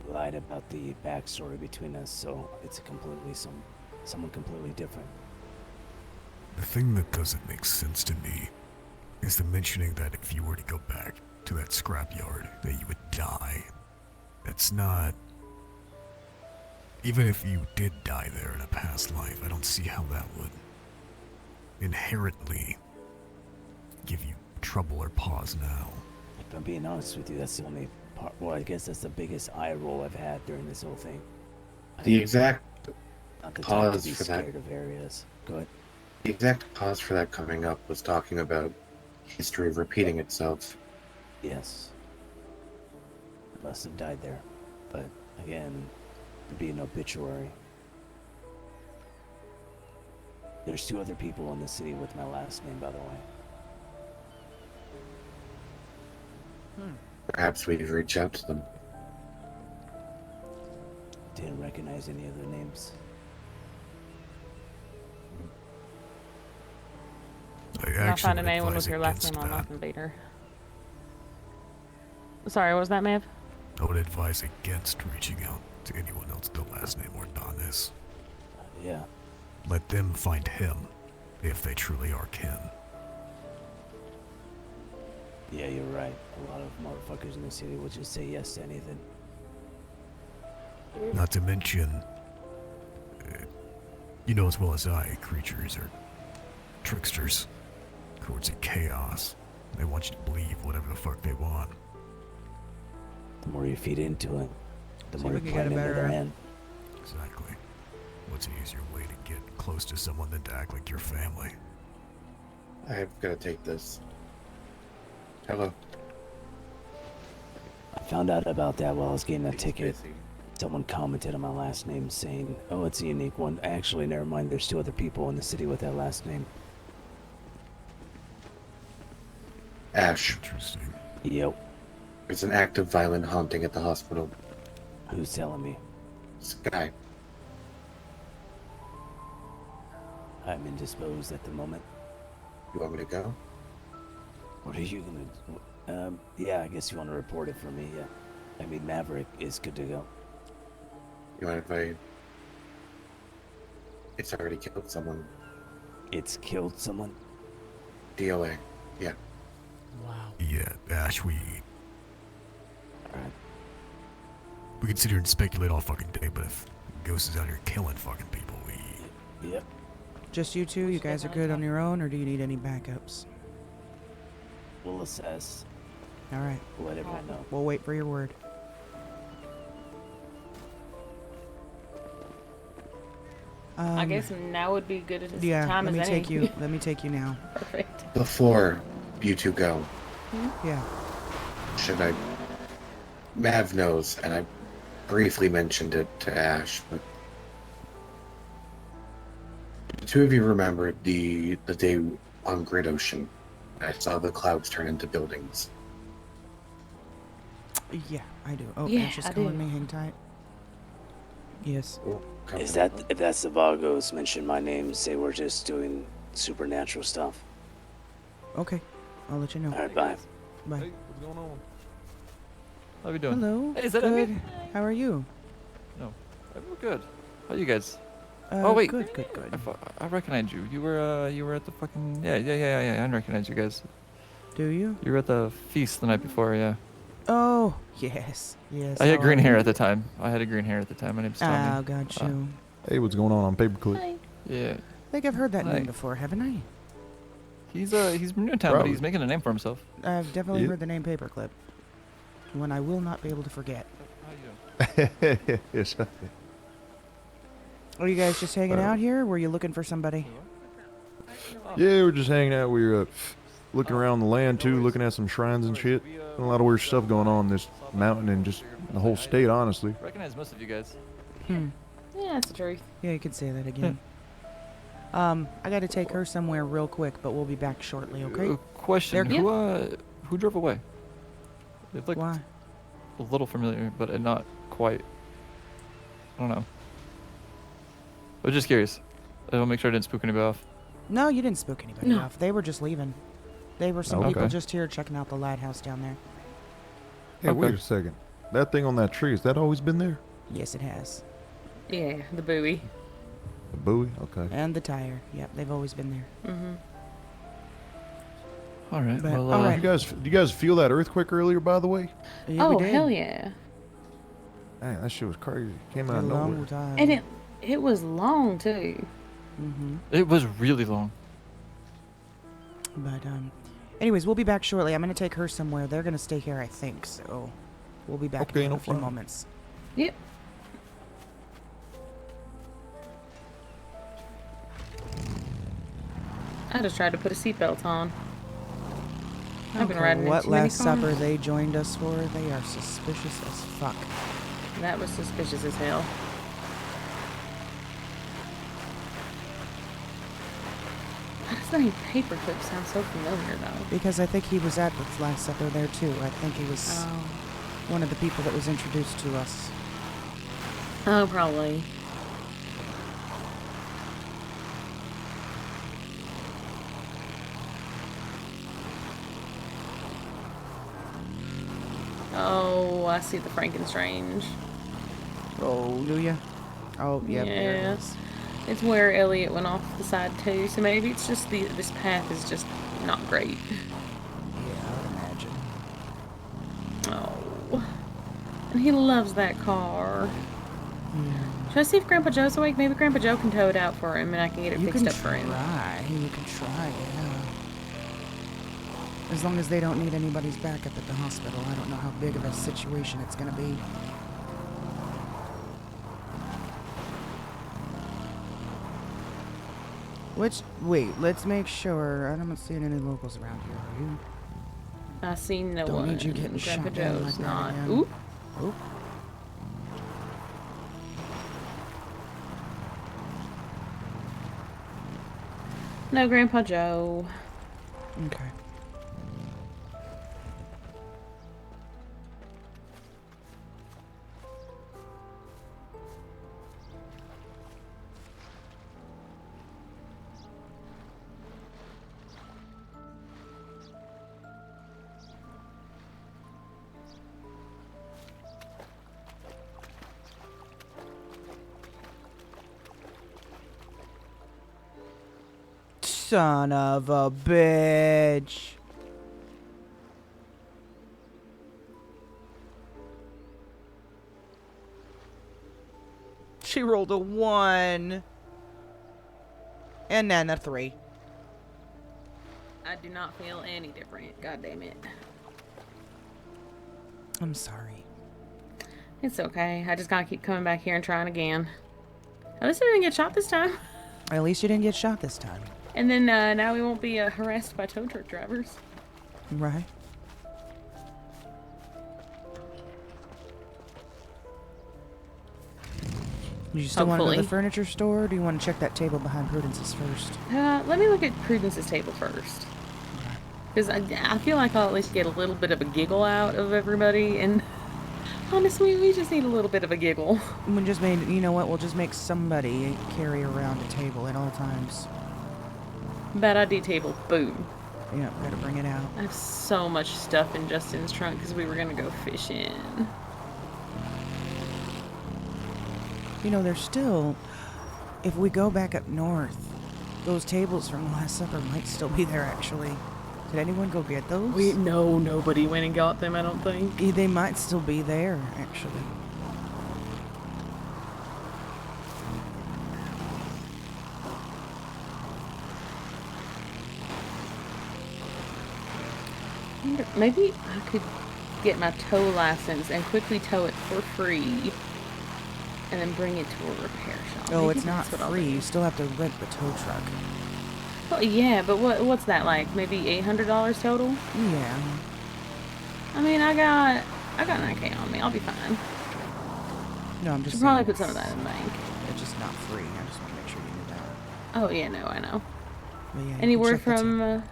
Lied about the backstory between us, so it's someone completely different. The thing that doesn't make sense to me is the mentioning that if you were to go back to that scrapyard, that you would die. That's not... Even if you did die there in a past life, I don't see how that would inherently give you trouble or pause now. If I'm being honest with you, that's the only part. Well, I guess that's the biggest eye roll I've had during this whole thing. The exact Not the type pause to be for that. scared of areas. Go ahead. The exact cause for that coming up was talking about history repeating itself. Yes. I must have died there. But again, there'd be an obituary. There's 2 other people in the city with my last name, by the way. Perhaps we'd reach out to them. Didn't recognize any of their names. Not finding anyone with your last name on Mountain Vader. Sorry, what was that, Mav? I would advise against reaching out to anyone else with the last name Ordonis. Yeah. Let them find him, if they truly are kin. Yeah, you're right. A lot of motherfuckers in the city will just say yes to anything. Not to mention, you know as well as I, creatures are tricksters, courts of chaos. They want you to believe whatever the fuck they want. The more you feed into it, the See more if you we can play get a into their better- hand. Exactly. What's an easier way to get close to someone than to act like your family? I've got to take this. Hello. I found out about that while I was getting a ticket. Someone commented on my last name saying, oh, it's a unique one. Actually, never mind, there's 2 other people in the city with that last name. Ash. Interesting. Yep. There's an active violent haunting at the hospital. Who's telling me? This guy. I'm indisposed at the moment. You want me to go? What are you gonna? Yeah, I guess you want to report it for me. Yeah. I mean, Maverick is good to go. You mind if I? It's already killed someone. It's killed someone? DOA. Yeah. Wow. Yeah, Ash, we Alright. we can sit here and speculate all fucking day, but if Ghost is out here killing fucking people, we... Yep. Just you two? You guys are good on your own, or do you need any backups? We'll assess. All right. We'll let everyone know. We'll wait for your word. I guess now would be good as Yeah, time let as me any. take you. Let me take you now. Perfect. Before you two go, Yeah. should I? Mav knows, and I briefly mentioned it to Ash, but the two of you remember the day on Great Ocean. I saw the clouds turn into buildings. Yeah, I do. Oh, Yeah, Ash is I calling do. me. Hang tight. Yes. Is that if that's the Vagos mention my name, say we're just doing supernatural stuff. Okay. I'll let you know. All right, bye. Bye. Hey, what's going on? How you doing? Hello. Hey, is that good. Emmy? How are you? No, we're good. How you guys? Uh, oh wait, good. I recognize you. You were at the fucking yeah. I recognize you guys. Do you? You were at the feast the night before, yeah. Oh, yes. Yes. I had how green are hair you? at the time. My name's Tommy. Oh, got you. Hey, what's going on? I'm Paperclip. Yeah. I think I've heard that Hi. name before, haven't I? He's new in town, but Probably. he's making a name for himself. I've definitely Yeah. heard the name Paperclip. One I will not be able to forget. Yes. Are you guys just hanging out here? Were you looking for somebody? Yeah, we're just hanging out. We were looking around the land too, looking at some shrines and shit. A lot of weird stuff going on in this mountain and just the whole state, honestly. Recognize most of you guys. Hmm. Yeah, that's the truth. Yeah, you could say that again. I got to take her somewhere real quick, but we'll be back shortly, okay? Question: There- who drove away? It looked Why? a little familiar, but not quite. I don't know. I was just curious. I want to make sure I didn't spook anybody off. No, you didn't spook anybody No. off. They were just leaving. They were some Oh, people okay. just here checking out the lighthouse down there. Hey, wait a second. That thing on that tree, has that always been there? Yes, it has. Yeah, the buoy. The buoy? Okay. And the tire. Yep, they've always been there. Mm-hmm. All right. But- Well, all right. Do you guys feel that earthquake earlier, by the way? Yeah, Oh, we did. hell yeah. Man, that shit was crazy. Came A out of long nowhere. time. And it was long too. Mm-hmm. It was really long. But, anyways, we'll be back shortly. I'm going to take her somewhere. They're going to stay here, I think, so we'll be back Okay, in no a few problem. moments. Yep. I just tried to put a seatbelt on. I've been Okay, riding in what too many last supper cars. they joined us for? They are suspicious as fuck. That was suspicious as hell. Why does the name Paperclip sound so familiar though? Because I think he was at the last supper there too. I think he was one of the people that was introduced to us. Oh, probably. Oh, I see the Frankenstrange. Oh, do ya? Oh, yeah. There it Yeah. is. It's where Elliot went off the side too, so maybe it's just this path is just not great. Yeah, I would imagine. Oh. And he loves that car. Should I see if Grandpa Joe's awake? Maybe Grandpa Joe can tow it out for him and I can get it You fixed can up for him. try. You can try, yeah. As long as they don't need anybody's backup at the hospital. I don't know how big of a situation it's gonna be. Wait, let's make sure. I'm not seeing any locals around here, are you? I see no Don't one. need you getting Grandpa shot down Joe's like that not. again. Oop. Oop. No, Grandpa Joe. Okay. Son of a bitch. She rolled a 1. And then a 3. I do not feel any different. God damn it. I'm sorry. It's okay. I just gotta keep coming back here and trying again. At least I didn't get shot this time. At least you didn't get shot this time. And then now we won't be harassed by tow truck drivers. Right. Do you still want to go to the Hopefully. furniture store, or do you want to check that table behind Prudence's first? Let me look at Prudence's table first. Because I feel like I'll at least get a little bit of a giggle out of everybody, and honestly, we just need a little bit of a giggle. We just made, you know what, we'll just make somebody carry around a table at all times. Bad idea table, boom. Yeah, gotta bring it out. I have so much stuff in Justin's trunk because we were gonna go fishing. You know, there's still, if we go back up north, those tables from Last Supper might still be there, actually. Did anyone go get those? No, nobody went and got them, I don't think. Yeah, they might still be there, actually. Maybe I could get my tow license and quickly tow it for free and then bring it to a repair shop. Oh, Maybe it's not that's what I'll free. do. You still have to rent the tow truck. Well, yeah, but what's that like? Maybe $800 total? Yeah. I mean, I got 9K on me. I'll be fine. No, I'm just Should probably saying put some of that in the bank. It's just not free. I just want to make sure you knew that. Oh yeah, no, I know. But yeah, you Any can word check the from? table.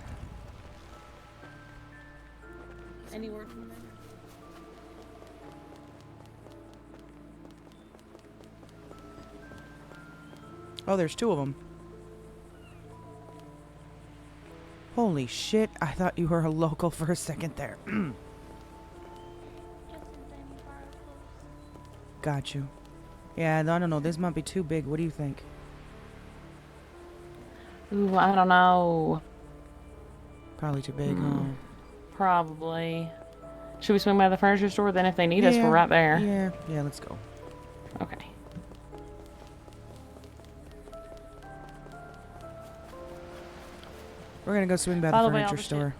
Any word from? Oh, there's 2 of them. Holy shit, I thought you were a local for a second there. Got you. Yeah, I don't know. This might be too big. What do you think? Ooh, I don't know. Probably too big, huh? Probably. Should we swing by the furniture store then? If they need us, we're right there. Yeah, let's go. Okay. We're gonna go swing by By the the way, all furniture the store.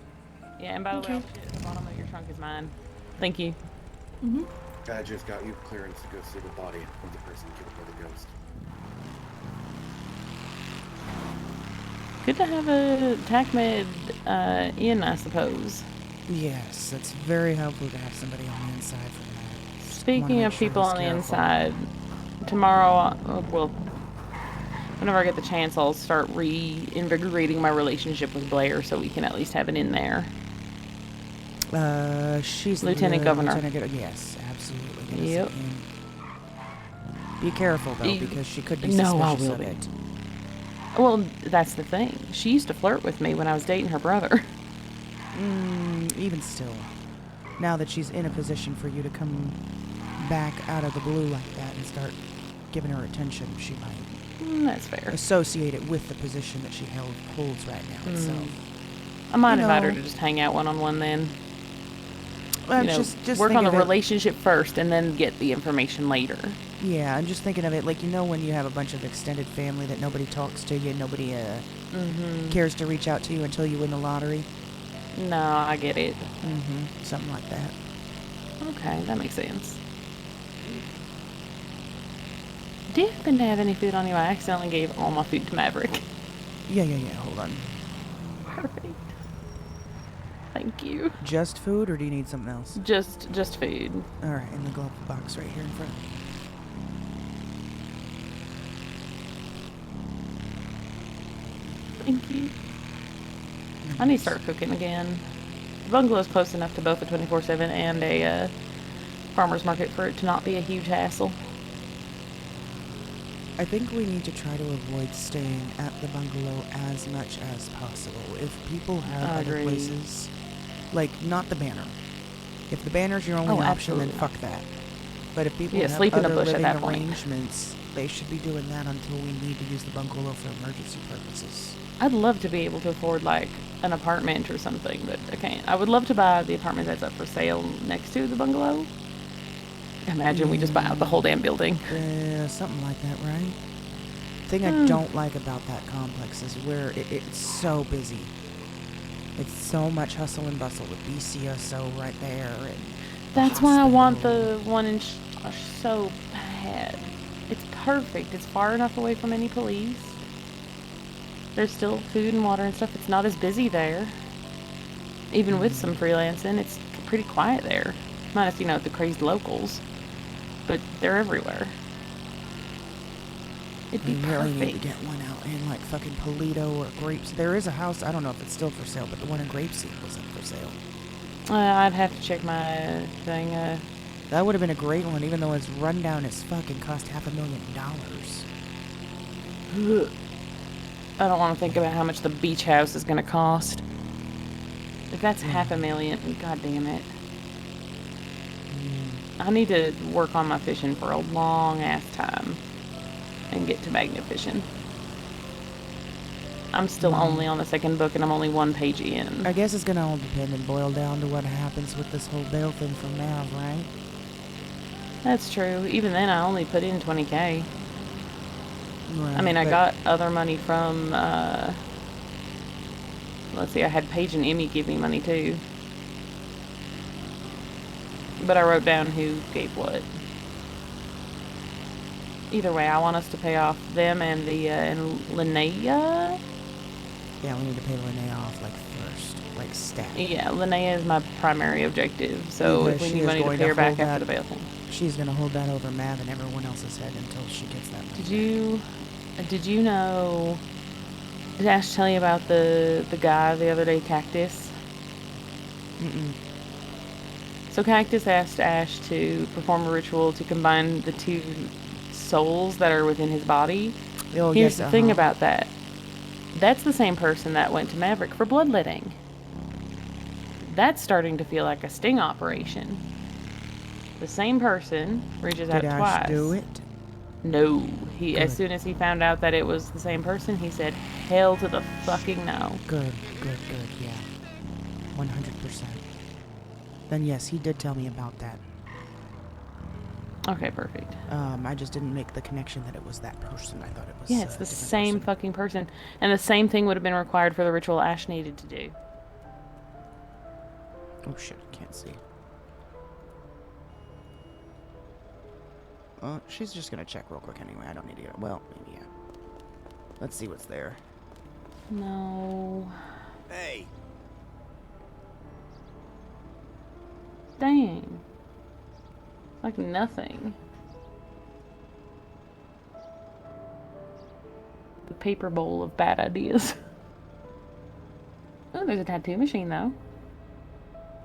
Yeah, and by the way, all the shit at the bottom of your trunk is mine. Thank you. I just got you clearance to go see the body of the person killed by the ghost. Good to have a TACMED in, I suppose. Yes, it's very helpful to have somebody on the inside for that. Speaking of people on the inside, tomorrow, well, whenever I get the chance, I'll start reinvigorating my relationship with Blair so we can at least have it in there. She's Lieutenant the Governor. Yes, absolutely. Get us Yep. in. Be careful though, You- because she could be No, I suspicious will of be. it. Well, that's the thing. She used to flirt with me when I was dating her brother. Even still, now that she's in a position for you to come back out of the blue like that and start giving her attention, she might That's fair. associate it with the position that she holds right now itself. I might You invite her know- to just hang out one-on-one then. Well, You know, just work think on the of it- relationship first and then get the information later. Yeah, I'm just thinking of it like, you know, when you have a bunch of extended family that nobody talks to you, nobody cares to reach out to you until you win the lottery. No, I get it. Something like that. Okay, that makes sense. Do you happen to have any food on you? I accidentally gave all my food to Maverick. Yeah, hold on. Perfect. Thank you. Just food, or do you need something else? Just food. All right, in the glove box right here in front. Thank you. I need to start cooking again. The bungalow's close enough to both a 24/7 and a farmer's market for it to not be a huge hassle. I think we need to try to avoid staying at the bungalow as much as possible. If people have other Agreed. places, like not the banner. If the banner's your only Oh, option, then absolutely fuck that. But if people Yeah, have sleep in a other bush at living that point. arrangements they should be doing that until we need to use the bungalow for emergency purposes. I'd love to be able to afford like an apartment or something, but I can't. I would love to buy the apartment that's up for sale next to the bungalow. Imagine we just buy out the whole damn building. Something like that, right? The thing I don't like about that complex is where it's so busy. It's so much hustle and bustle with BCSO right there. And that's why I want the one in Josh so bad. It's perfect. It's far enough away from any police. There's still food and water and stuff. It's not as busy there. Even with some freelancing, it's pretty quiet there. Minus, you know, the crazed locals. But they're everywhere. It'd be we really perfect. need to get one out in like fucking Polito or Grapes. There is a house, I don't know if it's still for sale, but the one in Grapeseed wasn't for sale. I'd have to check my thing. That would have been a great one, even though it's run down as fucking cost $500,000. I don't want to think about how much the beach house is going to cost. If that's $500,000, god damn it. I need to work on my fishing for a long ass time and get to magnet fishing. I'm still only on the second book and I'm only one page in. I guess it's gonna all depend and boil down to what happens with this whole bail thing from Mav, right? That's true. Even then, I only put in 20K. Right, I mean, I got other money from, let's see, I had Paige and Emmy give me money too. But I wrote down who gave what. Either way, I want us to pay off them and the, and Linnea. Yeah, we need to pay Linnea off, like, first. Like, stat. Yeah, Linnea is my primary objective, so Because if we she need is money to going pay her back hold after the that- bail thing. She's gonna hold that over Mav and everyone else's head until she gets that money. Did you know, did Ash tell you about the guy the other day, Cactus? Mm-mm. So Cactus asked Ash to perform a ritual to combine the two souls that are within his body. Oh, Here's yes, the thing uh-huh. about that. That's the same person that went to Maverick for bloodletting. That's starting to feel like a sting operation. The same person reaches out Did twice. Ash do it? No. He, as Good. soon as he found out that it was the same person, he said, hell to the fucking no. Good, yeah. 100%. Then yes, he did tell me about that. Okay, perfect. I just didn't make the connection that it was that person. I thought it was Yeah, it's the same fucking person. And the same thing would have been required for the ritual Ash needed to do. Oh shit, can't see. She's just gonna check real quick anyway. I don't need to get. Well, maybe yeah. Let's see what's there. No. Hey. Dang. Like nothing. The paper bowl of bad ideas. Oh, there's a tattoo machine though.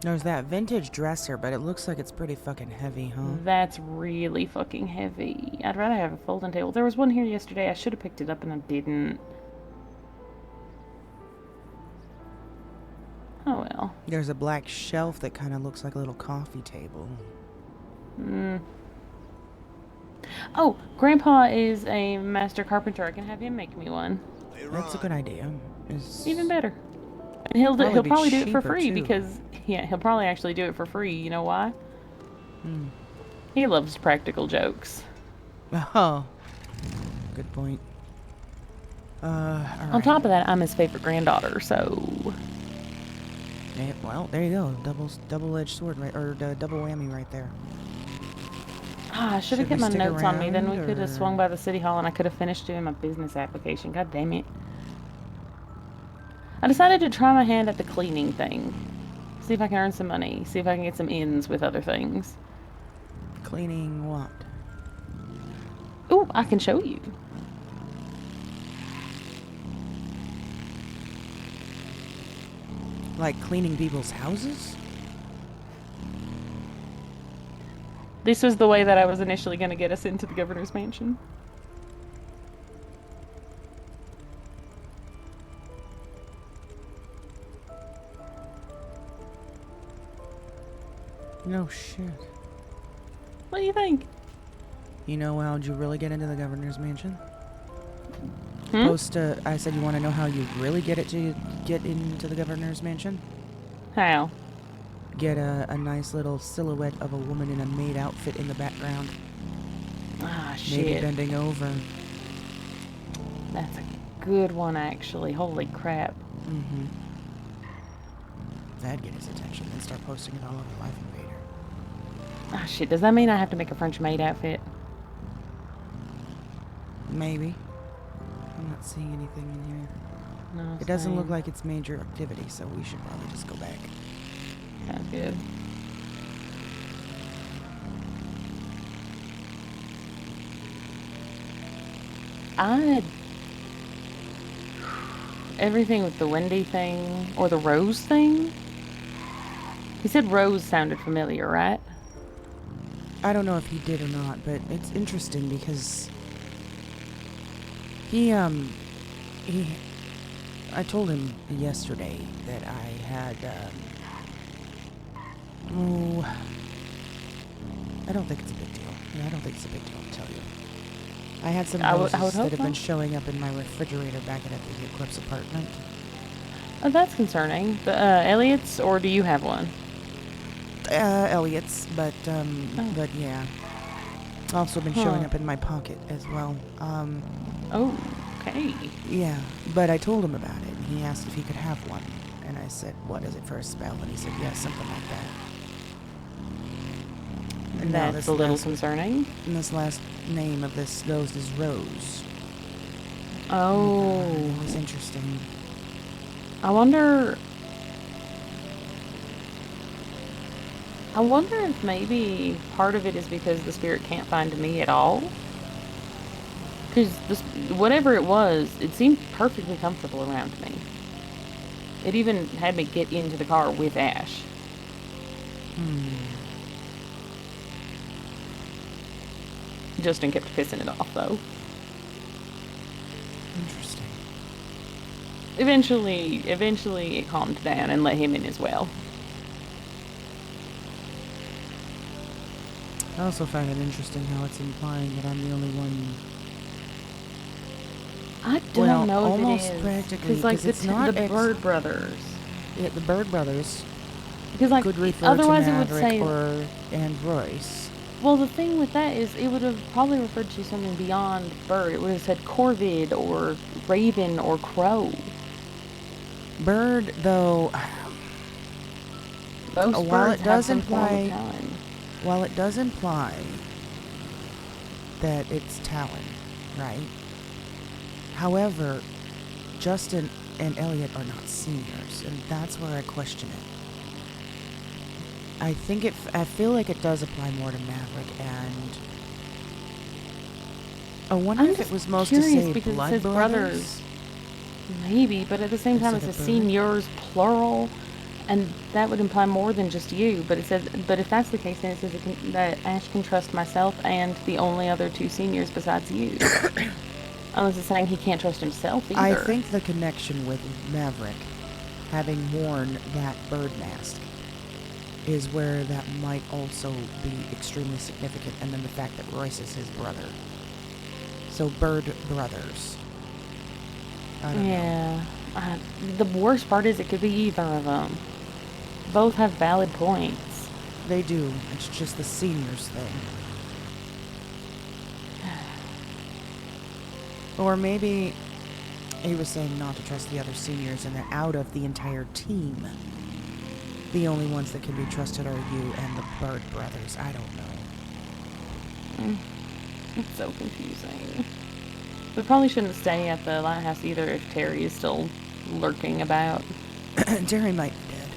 There's that vintage dresser, but it looks like it's pretty fucking heavy, huh? That's really fucking heavy. I'd rather have a folding table. There was one here yesterday. I should have picked it up and I didn't. Oh well. There's a black shelf that kind of looks like a little coffee table. Oh, Grandpa is a master carpenter. I can have him make me one. That's a good idea. Even better. And he'll Probably be probably do it for cheaper, free too. because yeah, he'll probably actually do it for free. You know why? He loves practical jokes. Oh, good point. On top of that, I'm his favorite granddaughter, so Yeah, well, there you go. Double-edged sword, right? Or double whammy right there. I should have Should we kept my stick notes on me. Then we around, could have or- swung by the city hall and I could have finished doing my business application. God damn it. I decided to try my hand at the cleaning thing. See if I can earn some money. See if I can get some ins with other things. Cleaning what? Ooh, I can show you. Like cleaning people's houses? This was the way that I was initially going to get us into the governor's mansion. No shit. What do you think? You know how'd you really get into the governor's mansion? Hmm? I said you want to know how you really get into the governor's mansion? How? Get a nice little silhouette of a woman in a maid outfit in the background. Ah, Maybe shit. bending over. That's a good one, actually. Holy crap. Mm-hmm. That'd get his attention and start posting it all over Life Invader. Ah, shit. Does that mean I have to make a French maid outfit? Maybe. I'm not seeing anything in here. No, It doesn't look same. like it's major activity, so we should probably just go back. Sounds good. Everything with the Wendy thing, or the Rose thing? He said Rose sounded familiar, right? I don't know if he did or not, but it's interesting because I told him yesterday that I had, I don't think it's a big deal. Yeah, I don't think it's a big deal to tell you. I had some I would roses hope that have been so. showing up in my refrigerator back at the Eclipse apartment. Oh, that's concerning. The Elliot's, or do you have one? Elliot's, but Oh. but yeah. Also been showing Huh. up in my pocket as well. Oh, okay. Yeah, but I told him about it, and he asked if he could have one. And I said, what is it for a spell? And he said, yeah, something like that. And now That's this a little last- concerning. And this last name of this ghost is Rose. Oh. It was interesting. I wonder if maybe part of it is because the spirit can't find me at all. Because whatever it was, it seemed perfectly comfortable around me. It even had me get into the car with Ash. Justin kept pissing it off, though. Interesting. Eventually it calmed down and let him in as well. I also find it interesting how it's implying that I'm the only one. I don't Well, know if almost it is. practically, Because, like, 'cause it's not the Bird Brothers. Yeah, the Bird Brothers. Because, like, could refer otherwise to it would Maverick say... and Royce. Well, the thing with that is it would have probably referred to something beyond bird. It would have said corvid or raven or crow. Bird, though, Most while birds it does have some form of imply, talon. while it does imply that it's Talon, right? However, Justin and Elliot are not seniors, and that's where I question it. I feel like it does apply more to Maverick, and I wonder I'm if it just was most to curious say because it blood says brothers. Maybe, but at the same time it Instead says of bird? seniors plural, and that would imply more than just you. But it says, but if that's the case, then it says that Ash can trust myself and the only other two seniors besides you. Unless it's saying he can't trust himself either. I think the connection with Maverick having worn that bird mask is where that might also be extremely significant, and then the fact that Royce is his brother. So Bird Brothers. I don't know. Yeah. The worst part is it could be either of them. Both have valid points. They do. It's just the seniors thing. Or maybe he was saying not to trust the other seniors, and that out of the entire team, the only ones that can be trusted are you and the Bird Brothers. I don't know. It's so confusing. We probably shouldn't stay at the lighthouse either if Terry is still lurking about. Terry might be dead.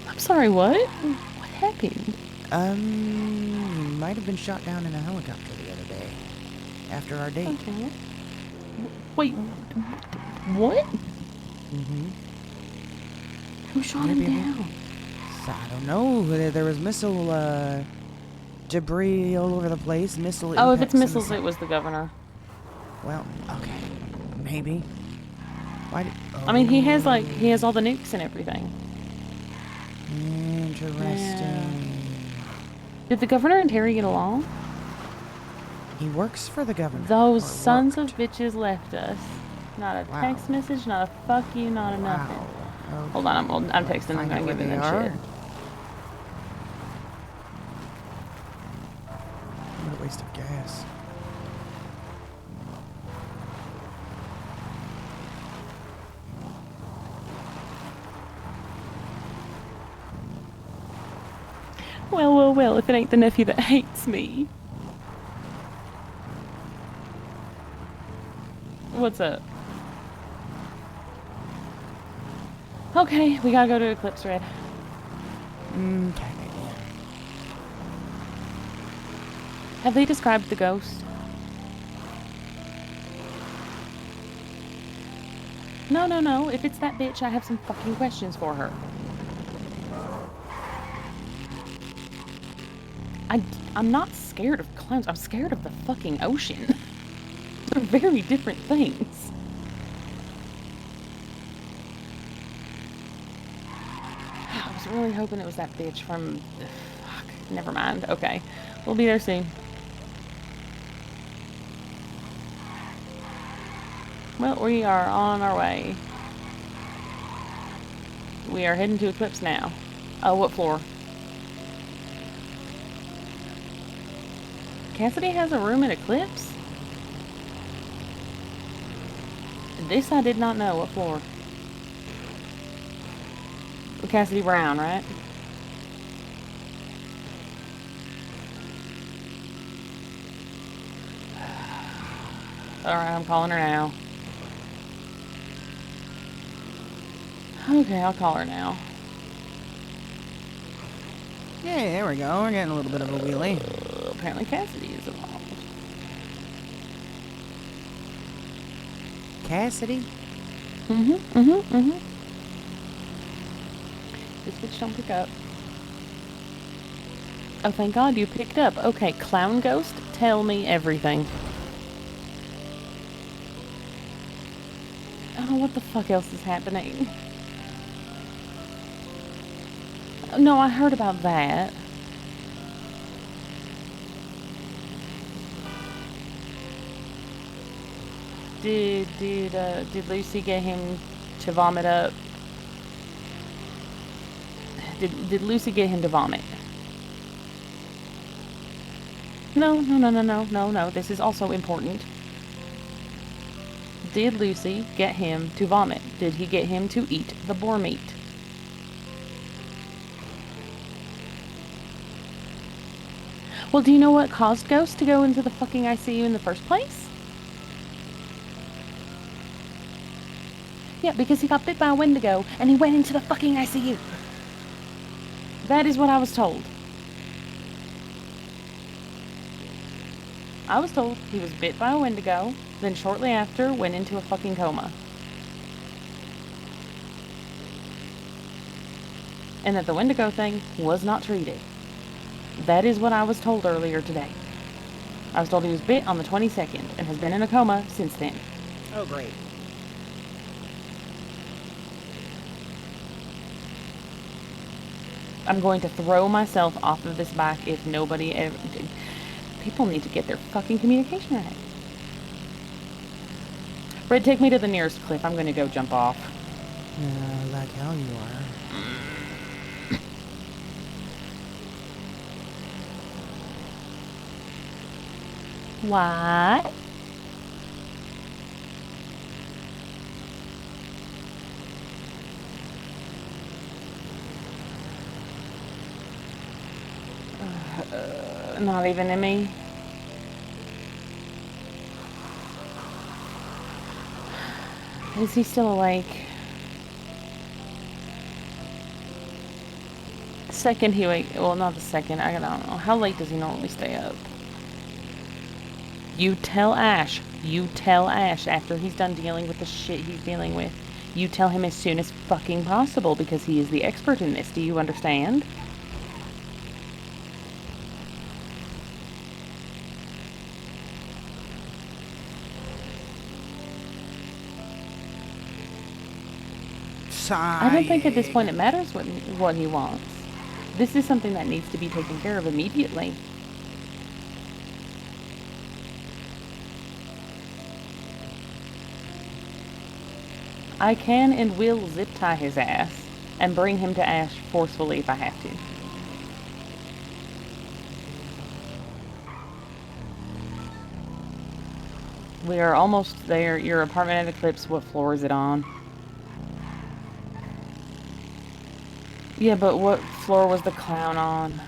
I'm sorry, what? What happened? He might have been shot down in a helicopter the other day. After our date. Okay. Wait, what? Mm-hmm. Who shot him down? I don't know. There was missile debris all over the place. Missile Oh, if impacts it's in the missiles, sky. it was the governor. Well, okay. Maybe. Why did... I mean, he has all the nukes and everything. Interesting. Did the governor and Terry get along? He works for the governor. Those or sons worked. of bitches left us. Not a Wow. text message, not a fuck you, not a nothing. Wow. Hold on, I'm texting them, Find I'm out where giving they them are. shit. What a waste of gas. Well, if it ain't the nephew that hates me. What's up? Okay, we gotta go to Eclipse Red. Okay. Have they described the ghost? No. If it's that bitch, I have some fucking questions for her. I'm not scared of clowns. I'm scared of the fucking ocean. They're very different things. I was really hoping it was that bitch from... Fuck. Never mind. Okay. We'll be there soon. Well, we are on our way. We are heading to Eclipse now. Oh, what floor? Cassidy has a room at Eclipse? This I did not know. What floor? Cassidy Brown, right? Alright, I'm calling her now. Okay, I'll call her now. Yeah, there we go. We're getting a little bit of a wheelie. Apparently Cassidy is involved. Cassidy? Mm-hmm. This bitch don't pick up. Oh, thank God you picked up. Okay, Clown Ghost, tell me everything. Oh, what the fuck else is happening? No, I heard about that. Did Lucy get him to vomit up? Did Lucy get him to vomit? No. This is also important. Did Lucy get him to vomit? Did he get him to eat the boar meat? Well, do you know what caused Ghost to go into the fucking ICU in the first place? Yeah, because he got bit by a Wendigo and he went into the fucking ICU. That is what I was told. I was told he was bit by a Wendigo, then shortly after went into a fucking coma. And that the Wendigo thing was not treated. That is what I was told earlier today. I was told he was bit on the 22nd and has been in a coma since then. Oh, great. I'm going to throw myself off of this bike if nobody ever... People need to get their fucking communication right. Red, take me to the nearest cliff. I'm going to go jump off. Like hell you are. What? Not even in me. Is he still awake? Second he wake, well, not the second, I don't know. How late does he normally stay up? You tell Ash after he's done dealing with the shit he's dealing with. You tell him as soon as fucking possible because he is the expert in this. Do you understand? I don't think at this point it matters what he wants. This is something that needs to be taken care of immediately. I can and will zip tie his ass and bring him to Ash forcefully if I have to. We are almost there. Your apartment at Eclipse, what floor is it on? Yeah, but what floor was the clown on?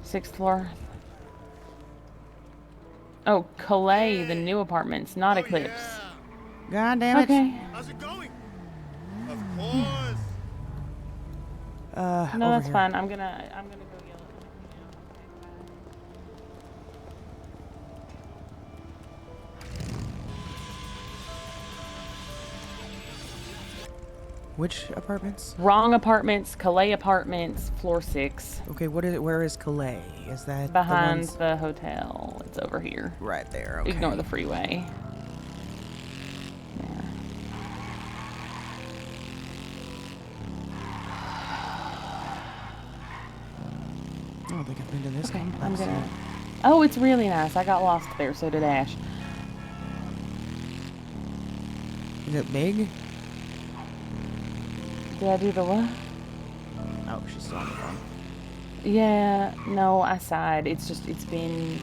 6th floor? Oh, Calais, the new apartments, not Eclipse. God damn it. Okay. How's it going? Of course. No, over that's here. fine. I'm gonna go yell at him. Which apartments? Wrong apartments, Calais apartments, floor 6. Okay, what is it? Where is Calais? Is that Behind the ones? the hotel. It's over here. Right there, okay. Ignore the freeway. I don't think I've been to this Okay, complex I'm gonna... yet. Oh, it's really nice. I got lost there, so did Ash. Is it big? Did I do the what? Oh, she's still on the phone. Yeah, no, I sighed. It's been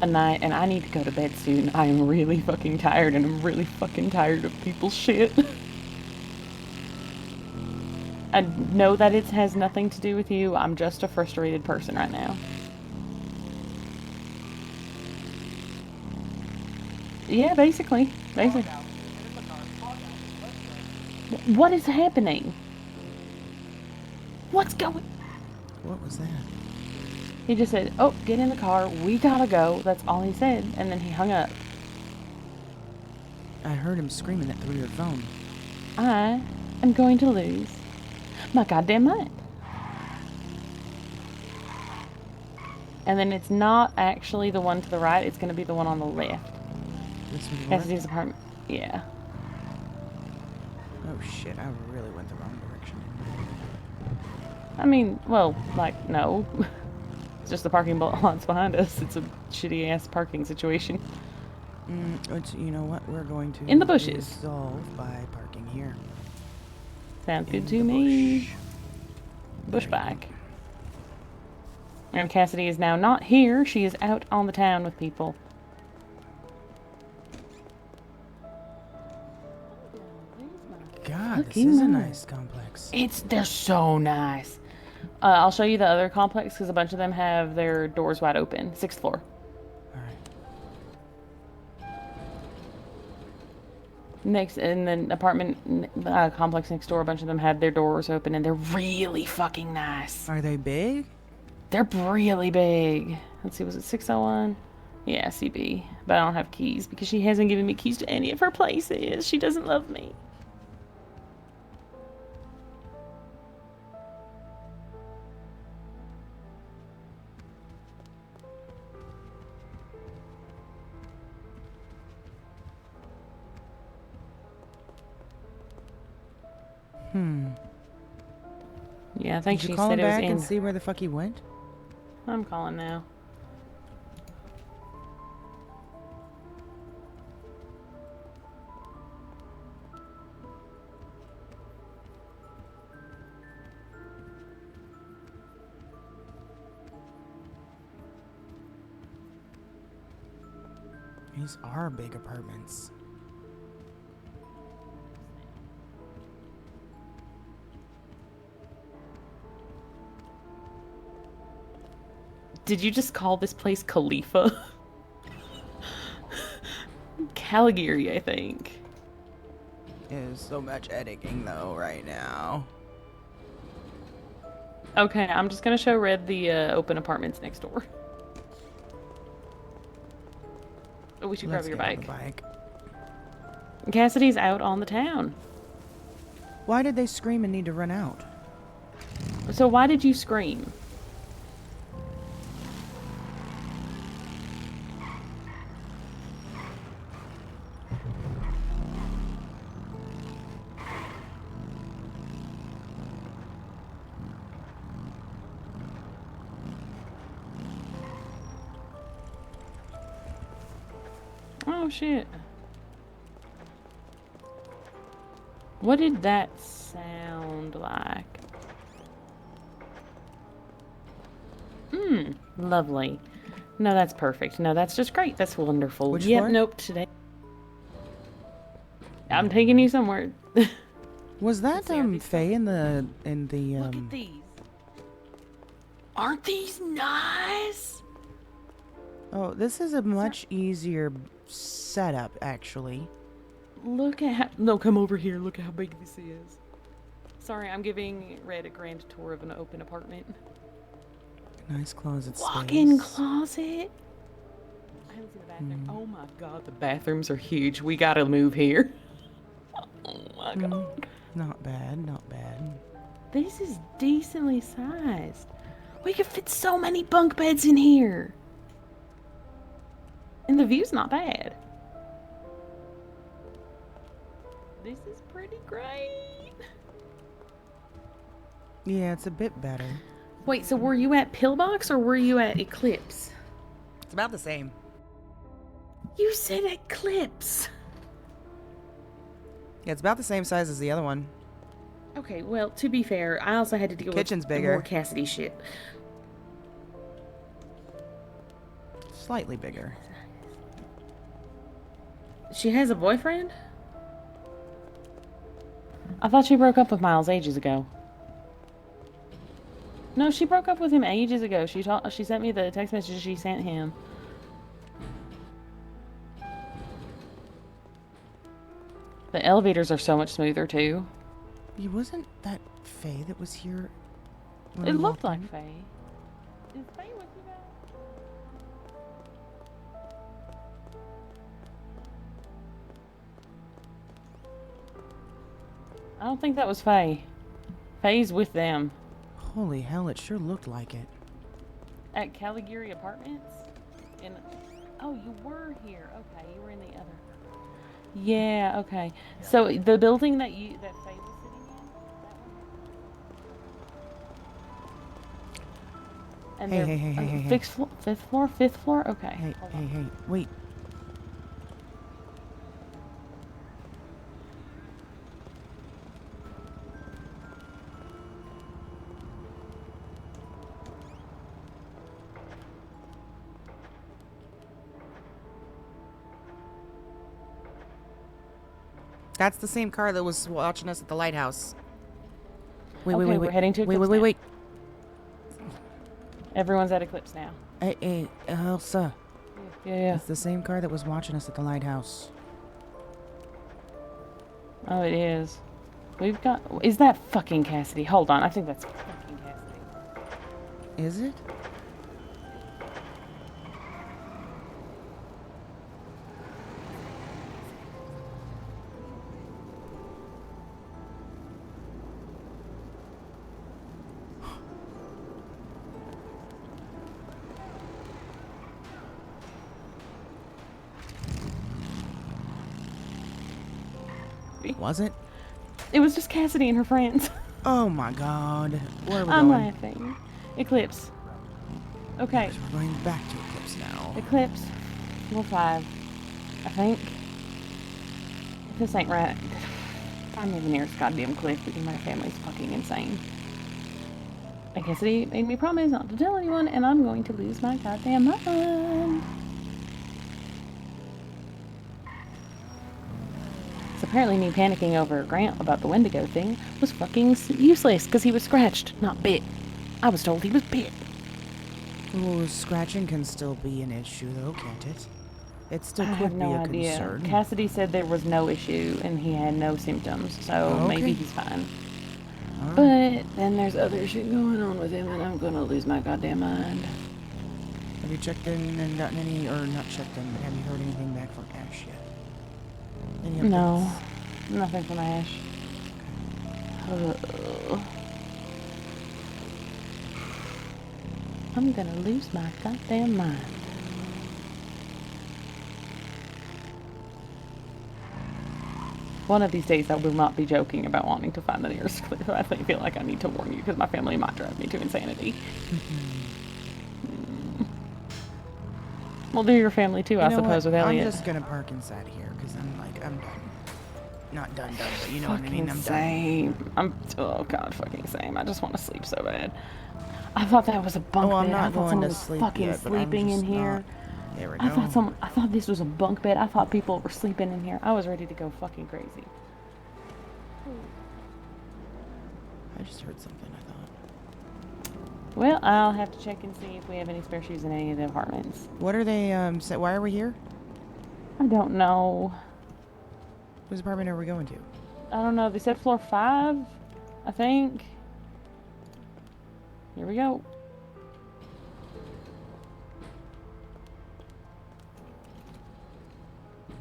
a night, and I need to go to bed soon. I am really fucking tired, and I'm really fucking tired of people's shit. I know that it has nothing to do with you. I'm just a frustrated person right now. Yeah, basically. What is happening? What's going... What was that? He just said, oh, get in the car, we gotta go. That's all he said, and then he hung up. I heard him screaming it through your phone. I am going to lose my goddamn mind. And then it's not actually the one to the right, it's gonna be the one on the left. This one? Cassidy's apartment. Yeah. Oh shit, I really went the wrong direction. I mean, well, like, no. It's just the parking lots behind us. It's a shitty ass parking situation. You know what? We're going to In the bushes. resolve by parking here. Sounds good to me. Bush bike. And Cassidy is now not here. She is out on the town with people. God, this is a nice complex. They're so nice. I'll show you the other complex because a bunch of them have their doors wide open. 6th floor. Next, and then apartment complex next door, a bunch of them had their doors open, and they're really fucking nice. Are they big? They're really big. Let's see, was it 601? Yeah, CB. But I don't have keys because she hasn't given me keys to any of her places. She doesn't love me. Yeah, I think Did she you call said him it was back in. and see where the fuck he went? I'm calling now. These are big apartments. Did you just call this place Khalifa? Caligari, I think. There's so much editing though right now. Okay, I'm just gonna show Red the open apartments next door. Oh, we should grab your bike. Cassidy's out on the town. Why did they scream and need to run out? So why did you scream? Oh shit. What did that sound like? Lovely. No, that's perfect. No, that's just great. That's wonderful. Which Yep, floor? nope, today. I'm taking you somewhere. Was that Faye in the Look at these. Aren't these nice? Oh, this is a much easier setup, actually. Look at how... No, come over here. Look at how big this is. Sorry, I'm giving Red a grand tour of an open apartment. Nice closet space. Walk-in closet. I haven't seen the bathroom. Oh my god, the bathrooms are huge. We gotta move here. Oh my god. Not bad, not bad. This is decently sized. We could fit so many bunk beds in here. And the view's not bad. This is pretty great. Yeah, it's a bit better. Wait, so were you at Pillbox or were you at Eclipse? It's about the same. You said Eclipse. Yeah, it's about the same size as the other one. Okay, well, to be fair, I also had to deal Kitchen's with bigger. more Cassidy shit. Slightly bigger. She has a boyfriend? I thought she broke up with Miles ages ago. No, she broke up with him ages ago. She sent me the text message she sent him. The elevators are so much smoother too. It wasn't that Faye that was here. when It we looked walked like in? Faye. Is Faye with you guys? I don't think that was Faye. Faye's with them. Holy hell, it sure looked like it. At Caligari Apartments? Oh, you were here. Okay, you were in the other. Yeah, okay. So the building that Faye was sitting in? And Hey, they're- hey. fifth floor? Okay. Hey, hold hey, on. hey, wait. That's the same car that was watching us at the lighthouse. Wait, Okay, we're heading to wait, Eclipse wait. Everyone's at Eclipse now. Hey, Elsa. Yeah. It's the same car that was watching us at the lighthouse. Oh, it is. We've got... Is that fucking Cassidy? Hold on, I think that's fucking Cassidy. Is it? Was it? It was just Cassidy and her friends. Oh my god. Where are we I'm going? laughing. Eclipse. Okay. We're going back to Eclipse now. Eclipse. Floor 5. I think. If this ain't right. I'm moving near this goddamn cliff because my family's fucking insane. And Cassidy made me promise not to tell anyone, and I'm going to lose my goddamn mind. So apparently me panicking over Grant about the Wendigo thing was fucking useless because he was scratched, not bit. I was told he was bit. Oh, scratching can still be an issue though, can't it? It still I could have be no a idea. concern. Cassidy said there was no issue and he had no symptoms, so Okay. maybe he's fine. Alright. But then there's other shit going on with him and I'm gonna lose my goddamn mind. Have you checked in and gotten any, or not checked in, but have you heard anything back from Ash yet? Any updates? No, nothing from Ash. I'm gonna lose my goddamn mind. One of these days I will not be joking about wanting to find the nearest cliff. I feel like I need to warn you because my family might drive me to insanity. Well, do your family too, I You know suppose, what? with Elliot. I'm just gonna park inside here, because I'm done. Not done, but you know what I mean. Fucking I'm done. same. Oh god, fucking same. I just want to sleep so bad. I thought that was a bunk Oh, I'm bed. not I thought going someone to was sleep fucking yet, but I'm sleeping in just here. not. There we I go. thought this was a bunk bed. I thought people were sleeping in here. I was ready to go fucking crazy. I just heard something, I thought. Well, I'll have to check and see if we have any spare shoes in any of the apartments. What are they, why are we here? I don't know. Whose apartment are we going to? I don't know. They said floor 5, I think. Here we go.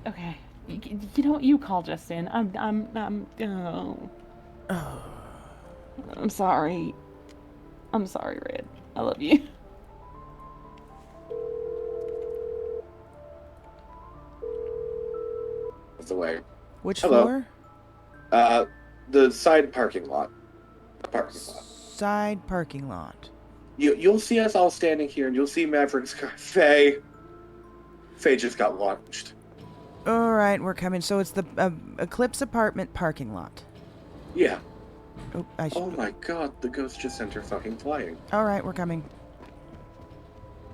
Okay. You know what? You call Justin. Oh. I'm sorry. I'm sorry, Red. I love you. The way. Which Hello. floor? The side parking lot. The parking lot. Side parking lot. You'll see us all standing here, and you'll see Maverick's car. Faye just got launched. All right, we're coming. So it's the Eclipse apartment parking lot. Yeah. Oh, Oh my god, the ghost just sent her fucking flying. All right, we're coming.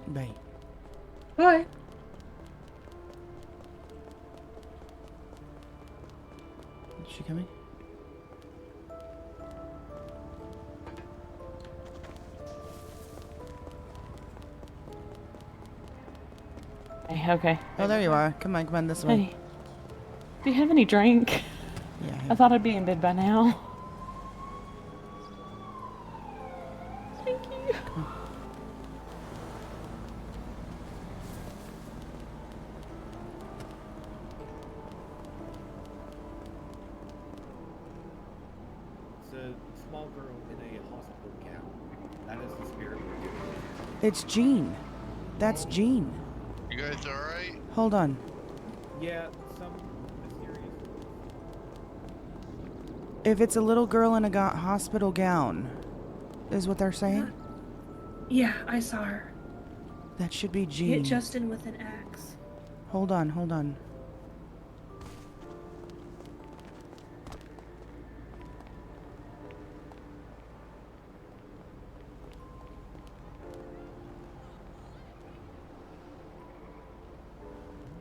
Bye. Bye. Is she coming? Hey, okay. Oh, there you are. Come on, this way. Hey. Do you have any drink? Yeah. I thought I'd be in bed by now. Thank you. It's a small girl in a hospital gown. That is the spirit we're giving. It's Jean. That's Jean. You guys alright? Hold on. Yeah, some mysterious. If it's a little girl in a hospital gown, is what they're saying? Yeah, I saw her. That should be Hit Jean. Justin with an axe. Hold on.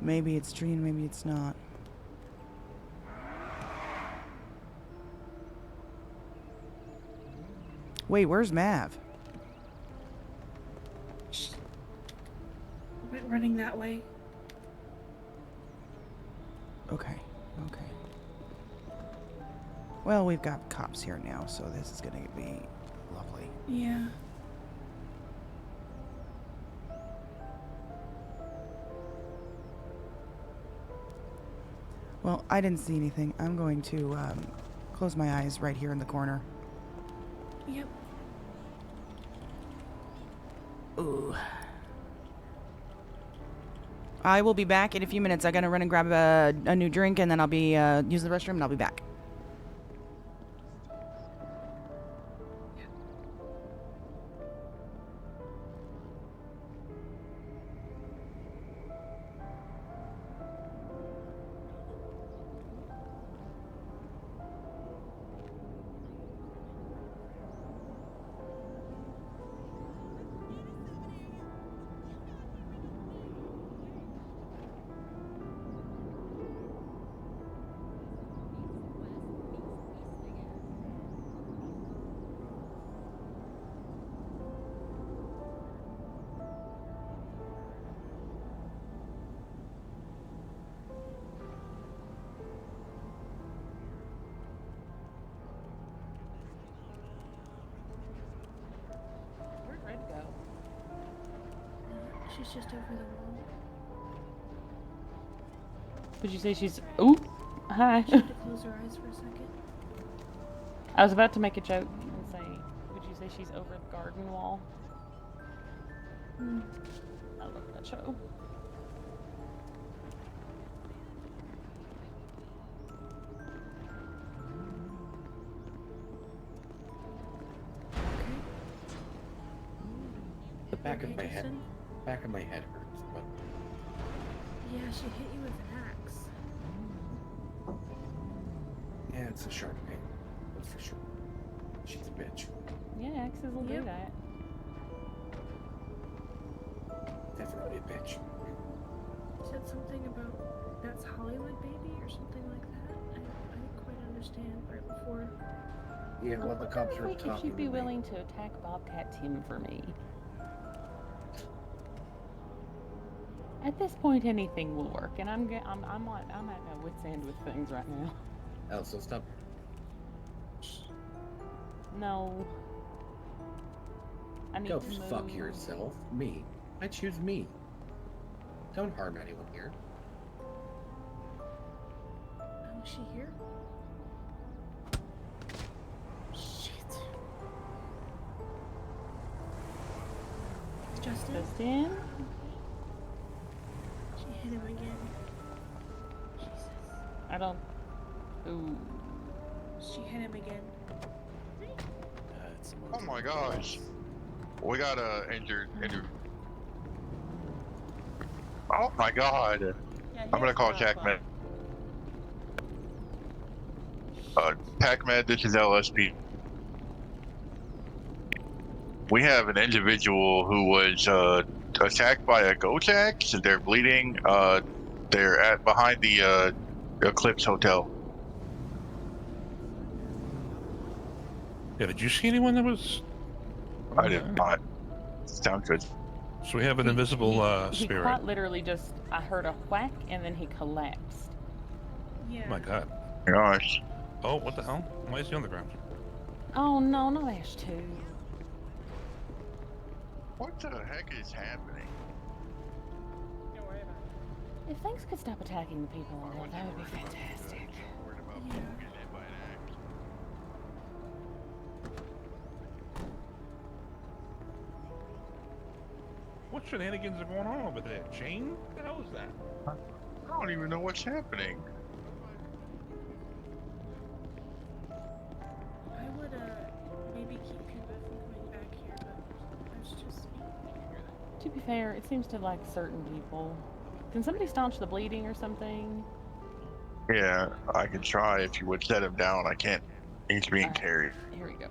Maybe it's Jean, maybe it's not. Wait, where's Mav? Went running that way. Okay. Well, we've got cops here now, so this is gonna be lovely. Yeah. Well, I didn't see anything. I'm going to close my eyes right here in the corner. Yep. Ooh. I will be back in a few minutes. I gotta run and grab a new drink, and then I'll be using the restroom, and I'll be back. Where'd Red go? She's just over the wall. Would you say she's... Ooh! Hi. She had to close her eyes for a second. I was about to make a joke and say, would you say she's over the garden wall? Hmm. I love that show. The back of Okay, my head. Justin? Back of my head hurts, but Yeah, she hit you with an axe. It's a Chardonnay. That's for sure. She's a bitch. Yeah, exes will do that. Definitely a bitch. Said something about that's Hollywood baby or something like that. I didn't quite understand right before. Yeah, well, the cops are If talking. she'd be willing to attack Bobcat Tim for me. At this point, anything will work, and I'm at my wit's end with things right now. Oh, so stop. No. I need Go to move. fuck yourself. Me. I choose me. Don't harm anyone here. Was she here? Shit. Justin? Justin? She hit him again. Jesus. I don't. Ooh. She hit him again. Oh my gosh. We got a injured. Oh my god. I'm gonna call TACMED. TACMED, this is LSP. We have an individual who was attacked by a Gotax. They're bleeding. They're behind the Eclipse Hotel. Yeah, did you see anyone that was? I did not. Sounds good. So we have an invisible He spirit. quite literally just, I heard a whack and then he collapsed. Yeah. Oh my god. Gosh. Oh, what the hell? Why is he on the ground? Oh no, not Ash 2. What the heck is happening? If things could stop attacking the people on it, that would be fantastic. What shenanigans are going on over there? Jane? What the hell is that? I don't even know what's happening. I would maybe keep people from coming back here, but that's just me. To be fair, it seems to like certain people. Can somebody staunch the bleeding or something? Yeah, I can try if you would set him down. I can't. He's being carried. Here we go.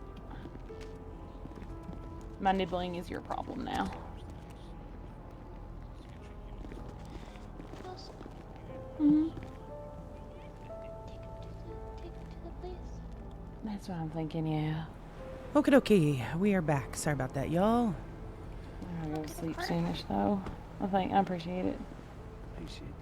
My nibbling is your problem now. Mm-hmm. That's what I'm thinking, yeah. Okie dokie, we are back. Sorry about that, y'all. I'm gonna go to sleep soonish though. I appreciate it. Appreciate that.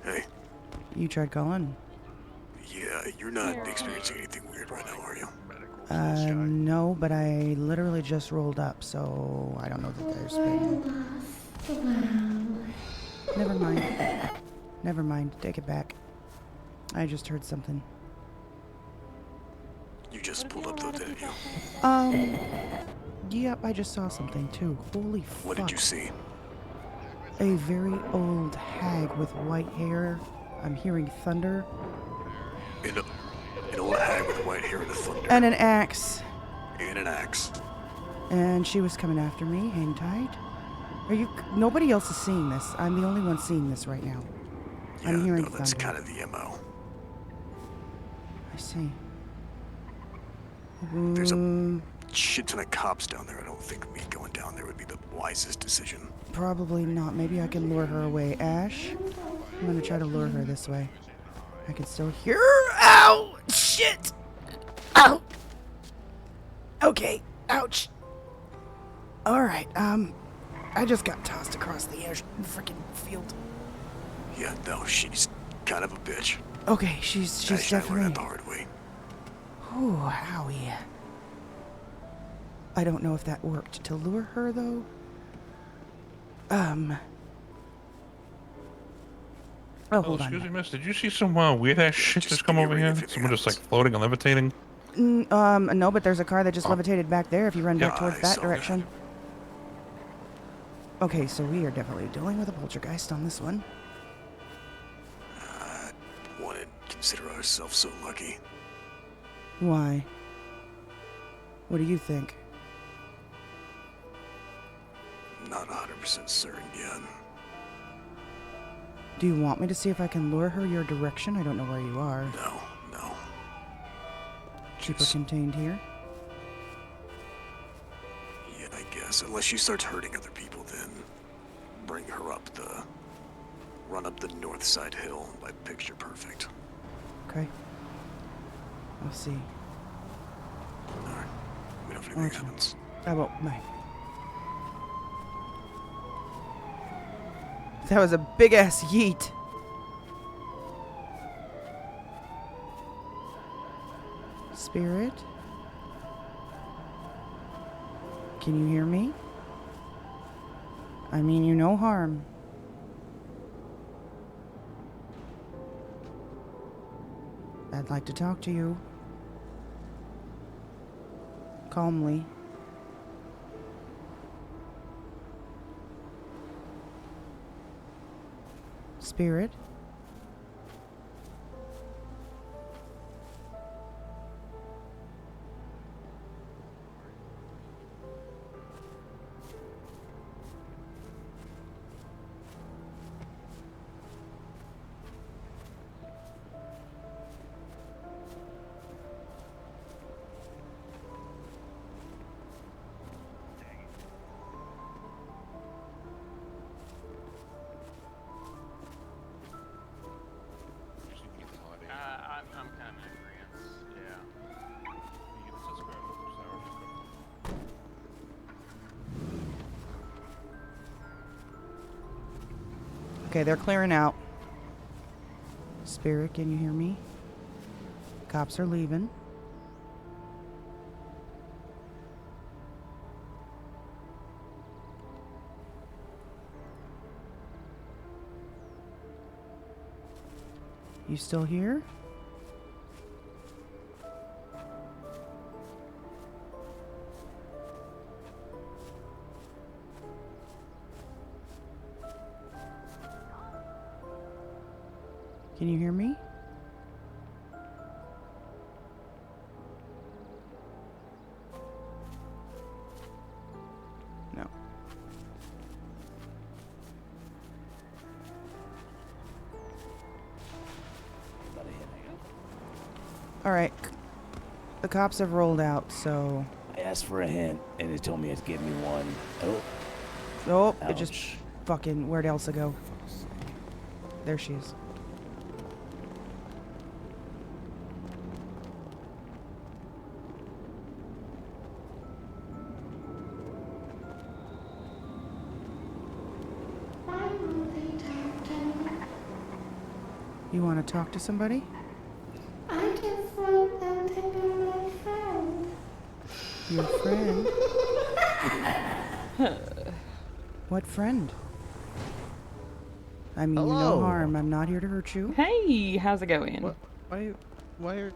Hey. You tried calling? Yeah, you're not experiencing anything weird right now, are you? No, but I literally just rolled up, so I don't know that there's been... Never mind. Never mind. Take it back. I just heard something. You just pulled up though, didn't you? Yep, I just saw something too. Holy fuck. What did you see? A very old hag with white hair. I'm hearing thunder. An old hag with white hair and a thunder. And an axe. And an axe. And she was coming after me. Hang tight. Are you... Nobody else is seeing this. I'm the only one seeing this right now. Yeah, I'm hearing no, that's thunder. kind of the MO. I see. There's a shit ton of cops down there. I don't think me going down there would be the wisest decision. Probably not. Maybe I can lure her away. Ash? I'm gonna try to lure her this way. I can still hear her. Ow! Shit! Ow! Okay. Ouch. Alright, I just got tossed across the freaking field. Yeah, no, she's kind of a bitch. Okay, she's I learned definitely... that the hard way. Ooh, owie. I don't know if that worked to lure her, though. Oh, hold excuse on. me, miss. Did you see some weird ass shit just come over here? Someone just like floating and levitating? No, but there's a car that just levitated back there if you run back Yeah, towards I that saw direction. Okay, so we are definitely dealing with a poltergeist on this one. consider ourselves so lucky. Why? What do you think? Not 100% certain yet. Do you want me to see if I can lure her your direction? I don't know where you are. No. Keep her contained here? Yeah, I guess. Unless she starts hurting other people, then bring her run up the north side hill by Picture Perfect. Okay. I'll see. Alright. Let me know if anything happens. I won't. Bye. That was a big ass yeet. Spirit? Can you hear me? I mean you no harm. I'd like to talk to you. Calmly. Spirit? I'm kind of in agreement. Yeah. Okay, they're clearing out. Spirit, can you hear me? Cops are leaving. You still here? Can you hear me? No. All right. The cops have rolled out, so... I asked for a hint, and it told me to give me one. Oh. Oh, it just Ouch. fucking... Where'd Elsa go? There she is. You want to talk to somebody? I just want them to be my friend. Your friend? What friend? I mean, no Hello. harm. I'm not here to hurt you. Hey, how's it going? What? Why are...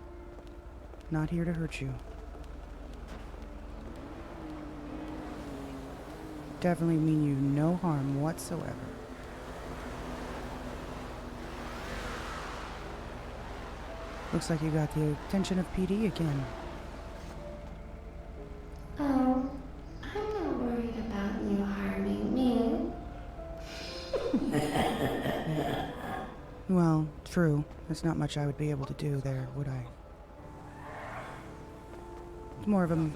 Not here to hurt you. Definitely mean you no harm whatsoever. Looks like you got the attention of PD again. Oh, I'm not worried about you harming me. Well, true. There's not much I would be able to do there, would I? It's more of a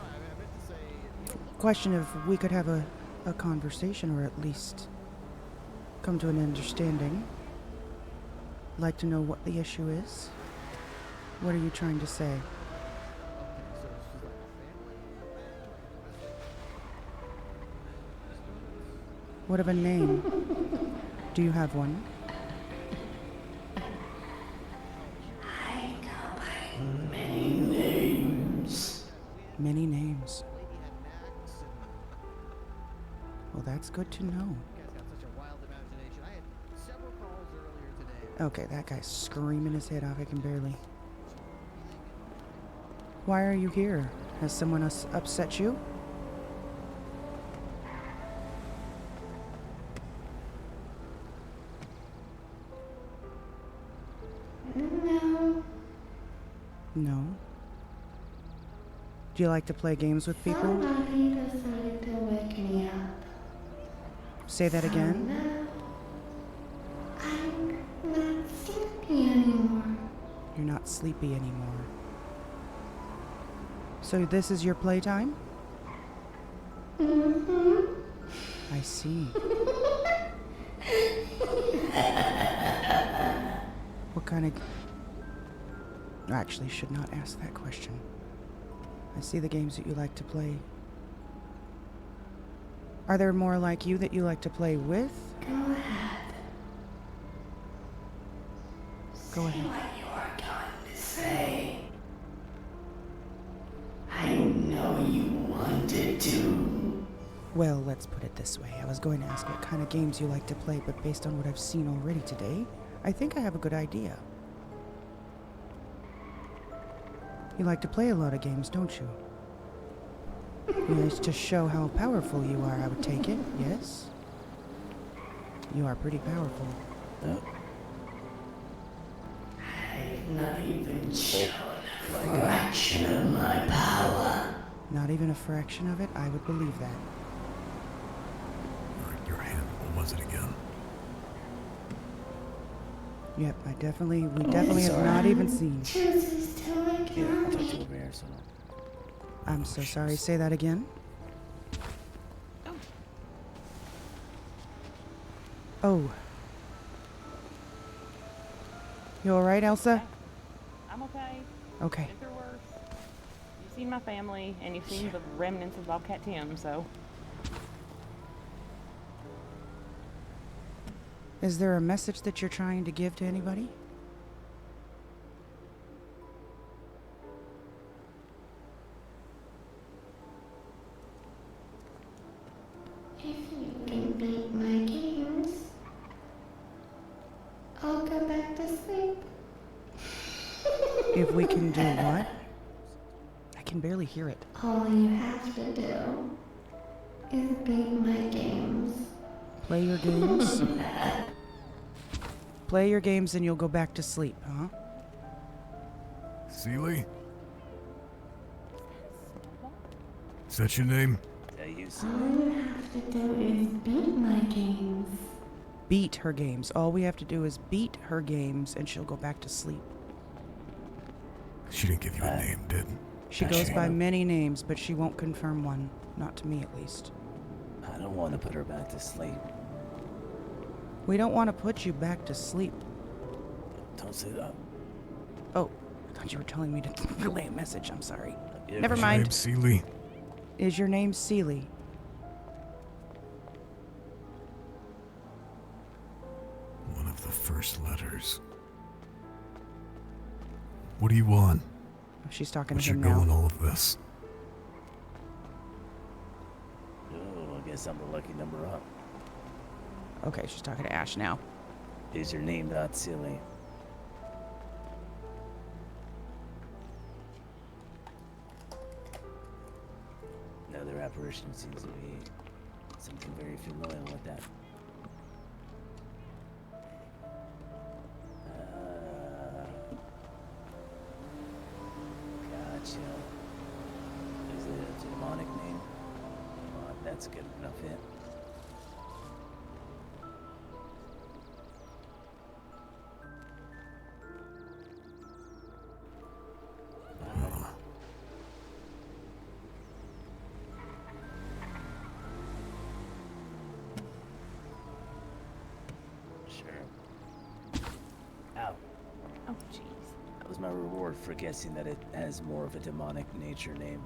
question of we could have a conversation, or at least come to an understanding. Like to know what the issue is. What are you trying to say? What of a name? Do you have one? I go by many names. Many names. Well, that's good to know. Okay, that guy's screaming his head off. I can barely. Why are you here? Has someone else upset you? No, No. Do you like to play games with people? Somebody decided to wake me up. Say that again. So now I'm not sleepy anymore. You're not sleepy anymore. So this is your playtime? Mm-hmm. I see. What kind of... I actually should not ask that question. I see the games that you like to play. Are there more like you that you like to play with? Go ahead. Go ahead. Say what you are going to say. I know you wanted to. Well, let's put it this way. I was going to ask what kind of games you like to play, but based on what I've seen already today, I think I have a good idea. You like to play a lot of games, don't you? Yes, to show how powerful you are, I would take it, yes? You are pretty powerful. I've not even shown a fraction of my power. Not even a fraction of it? I would believe that. Your hand, what was it again? Yep, we definitely have not even seen. Chooses to wake Yeah, I'll up. talk to you over here, so. I'm so sorry, say that again. Oh. You alright, Elsa? I'm okay. Okay. Been through worse. You've seen my family, and you've seen the remnants of Bobcat Tim, so... Is there a message that you're trying to give to anybody? If you can beat my games, I'll go back to sleep. If we can do what? I can barely hear it. All you have to do is beat my games. Play your games? Play your games and you'll go back to sleep, huh? Seely? Is that your name? All you have to do is beat my games. Beat her games. All we have to do is beat her games and she'll go back to sleep. She didn't give you a name, did? She goes by many names, but she won't confirm one. Not to me, at least. I don't want to put her back to sleep. We don't want to put you back to sleep. Don't say that. Oh, I thought you were telling me to relay a message. I'm sorry. Yeah, Never Is your mind. name Seely? Is your name Seely? One of the first letters. What do you want? She's talking What's to your him goal in now. all of this? Oh, I guess I'm the lucky number up. Okay, she's talking to Ash now. Is your name not silly? Another apparition seems to be something very familiar with that. Gotcha. Is it a demonic name? Come on, that's a good enough hit. Sure. Ow. Oh, jeez. That was my reward for guessing that it has more of a demonic nature name.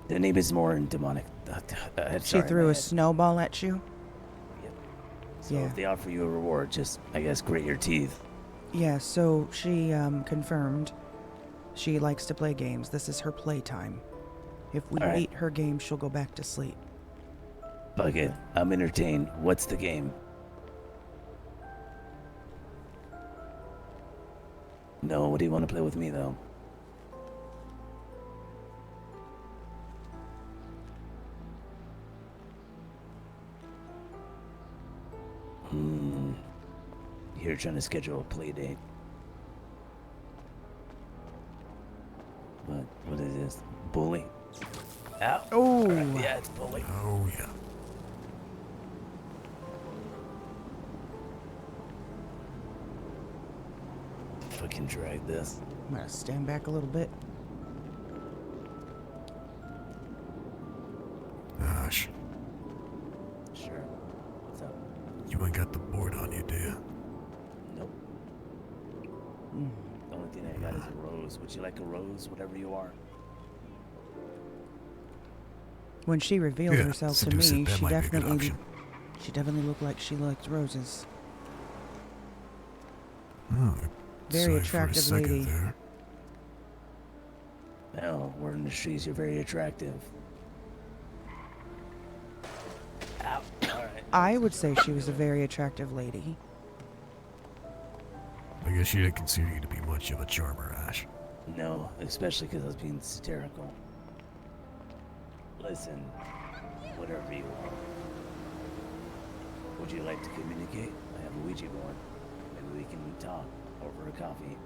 The name is more in demonic. She sorry, threw my a head. snowball at you? So Yeah. if they offer you a reward, just, I guess, grit your teeth. Yeah, so she confirmed she likes to play games. This is her playtime. If we All right. beat her game, she'll go back to sleep. Fuck it. I'm entertained. What's the game? No, what do you want to play with me, though? You're trying to schedule a play date. Oh. Yeah, it's bully. Oh, yeah. Fucking drag this. I'm gonna stand back a little bit. Ash, Sure. What's up? you ain't got the board on you, do you? Nope. The only thing I got is a rose. Would you like a rose? Whatever you are. When she revealed Yeah, herself to seduce it, me, that she might be a good definitely, option. looked like she liked roses. Oh, Very sighed attractive for a second lady. There. Well, word in the streets, you're very attractive. Ow. Alright. I would say she was a very attractive lady. I guess she didn't consider you to be much of a charmer, Ash. No, especially because I was being satirical. Listen, whatever you want. Would you like to communicate? I have a Ouija board. Maybe we can talk over a coffee.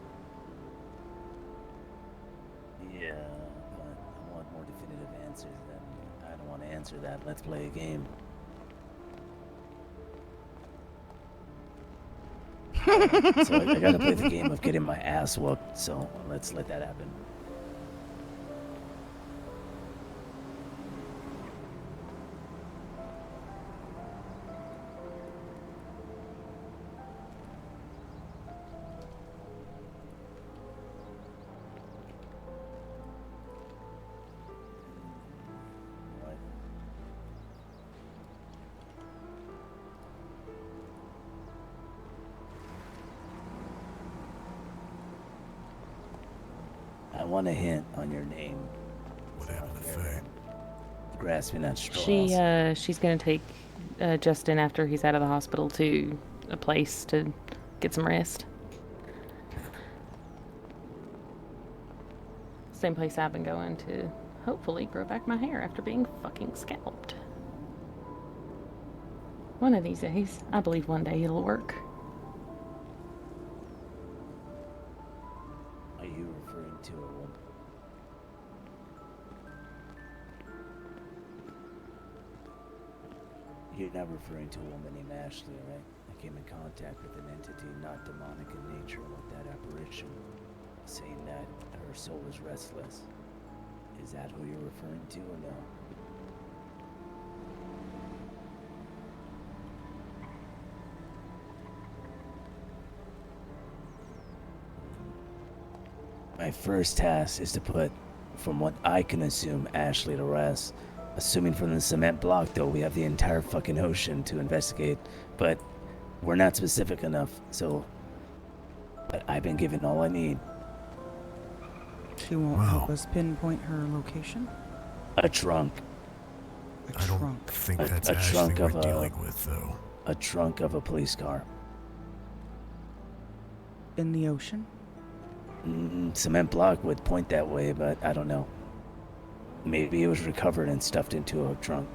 Yeah, but I want more definitive answers than I don't want to answer that. Let's play a game. So I gotta play the game of getting my ass whooped, so let's let that happen. I want a hint on your name. What happened to Faye? Grasping at straws. She's gonna take Justin after he's out of the hospital to a place to get some rest. Same place I've been going to hopefully grow back my hair after being fucking scalped. One of these days, I believe one day it'll work. Are you referring to a woman? You're not referring to a woman named Ashley, right? I came in contact with an entity not demonic in nature with that apparition, saying that her soul is restless. Is that who you're referring to or no? My first task is to put, from what I can assume, Ashley to rest. Assuming from the cement block, though, we have the entire fucking ocean to investigate, but we're not specific enough, so... But I've been given all I need. She won't help us pinpoint her location? A trunk. I don't think that's a Ashley trunk we're of a, dealing with, though. A trunk of a police car. In the ocean? Cement block would point that way, but I don't know. Maybe it was recovered and stuffed into a trunk.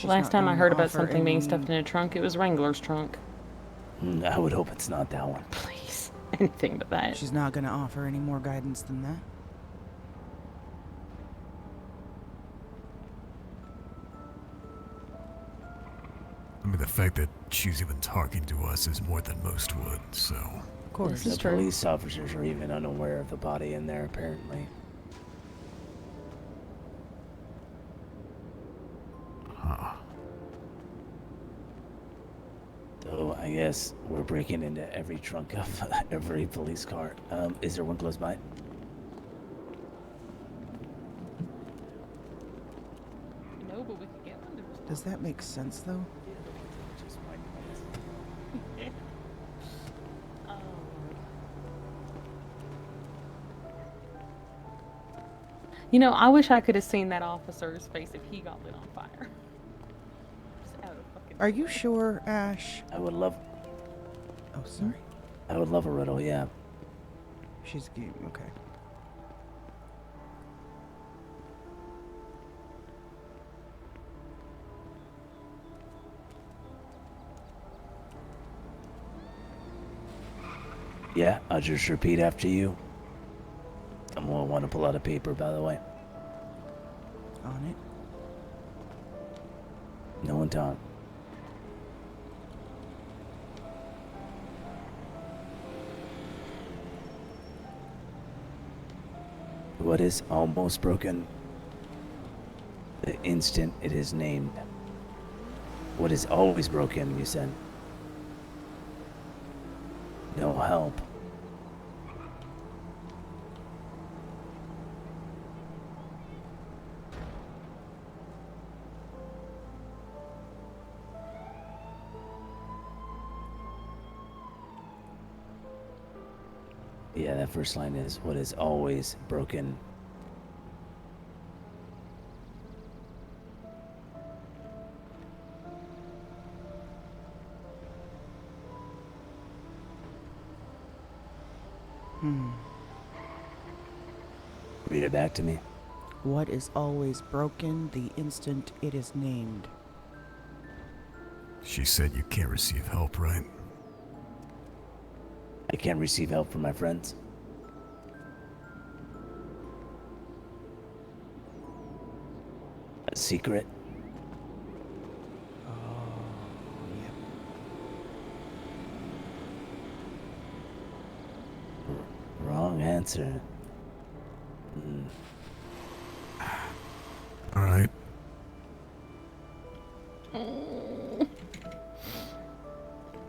Last time I heard about something being stuffed in a trunk, it was Wrangler's trunk. I would hope it's not that one. Please. Anything but that. She's not gonna offer any more guidance than that. I mean, the fact that she's even talking to us is more than most would, so... Of course, the police officers are even unaware of the body in there, apparently. Huh. So I guess we're breaking into every trunk of every police car. Is there one close by? No, but we could get one. Does that make sense, though? You know, I wish I could have seen that officer's face if he got lit on fire. Just out of fucking... Are you sure, Ash? I would love... Oh, sorry. I would love a riddle, yeah. She's game, okay. Yeah, I'll just repeat after you. And we'll want to pull out a paper, by the way. On it. No one talk. What is almost broken? The instant it is named. What is always broken, you said? No help. Yeah, that first line is what is always broken. Read it back to me. What is always broken the instant it is named? She said you can't receive help, right? I can't receive help from my friends. A secret. Wrong answer. All right.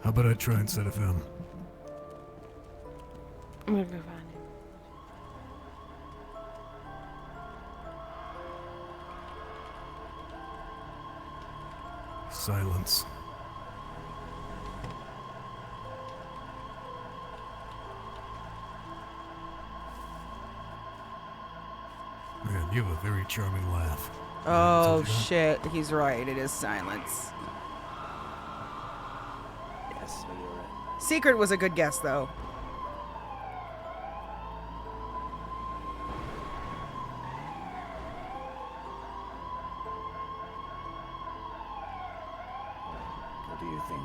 How about I try instead of him? I'm gonna go find him. Silence. Man, you have a very charming laugh. Oh shit, he's right. It is silence. Yes, you're right. Secret was a good guess, though. What do you think?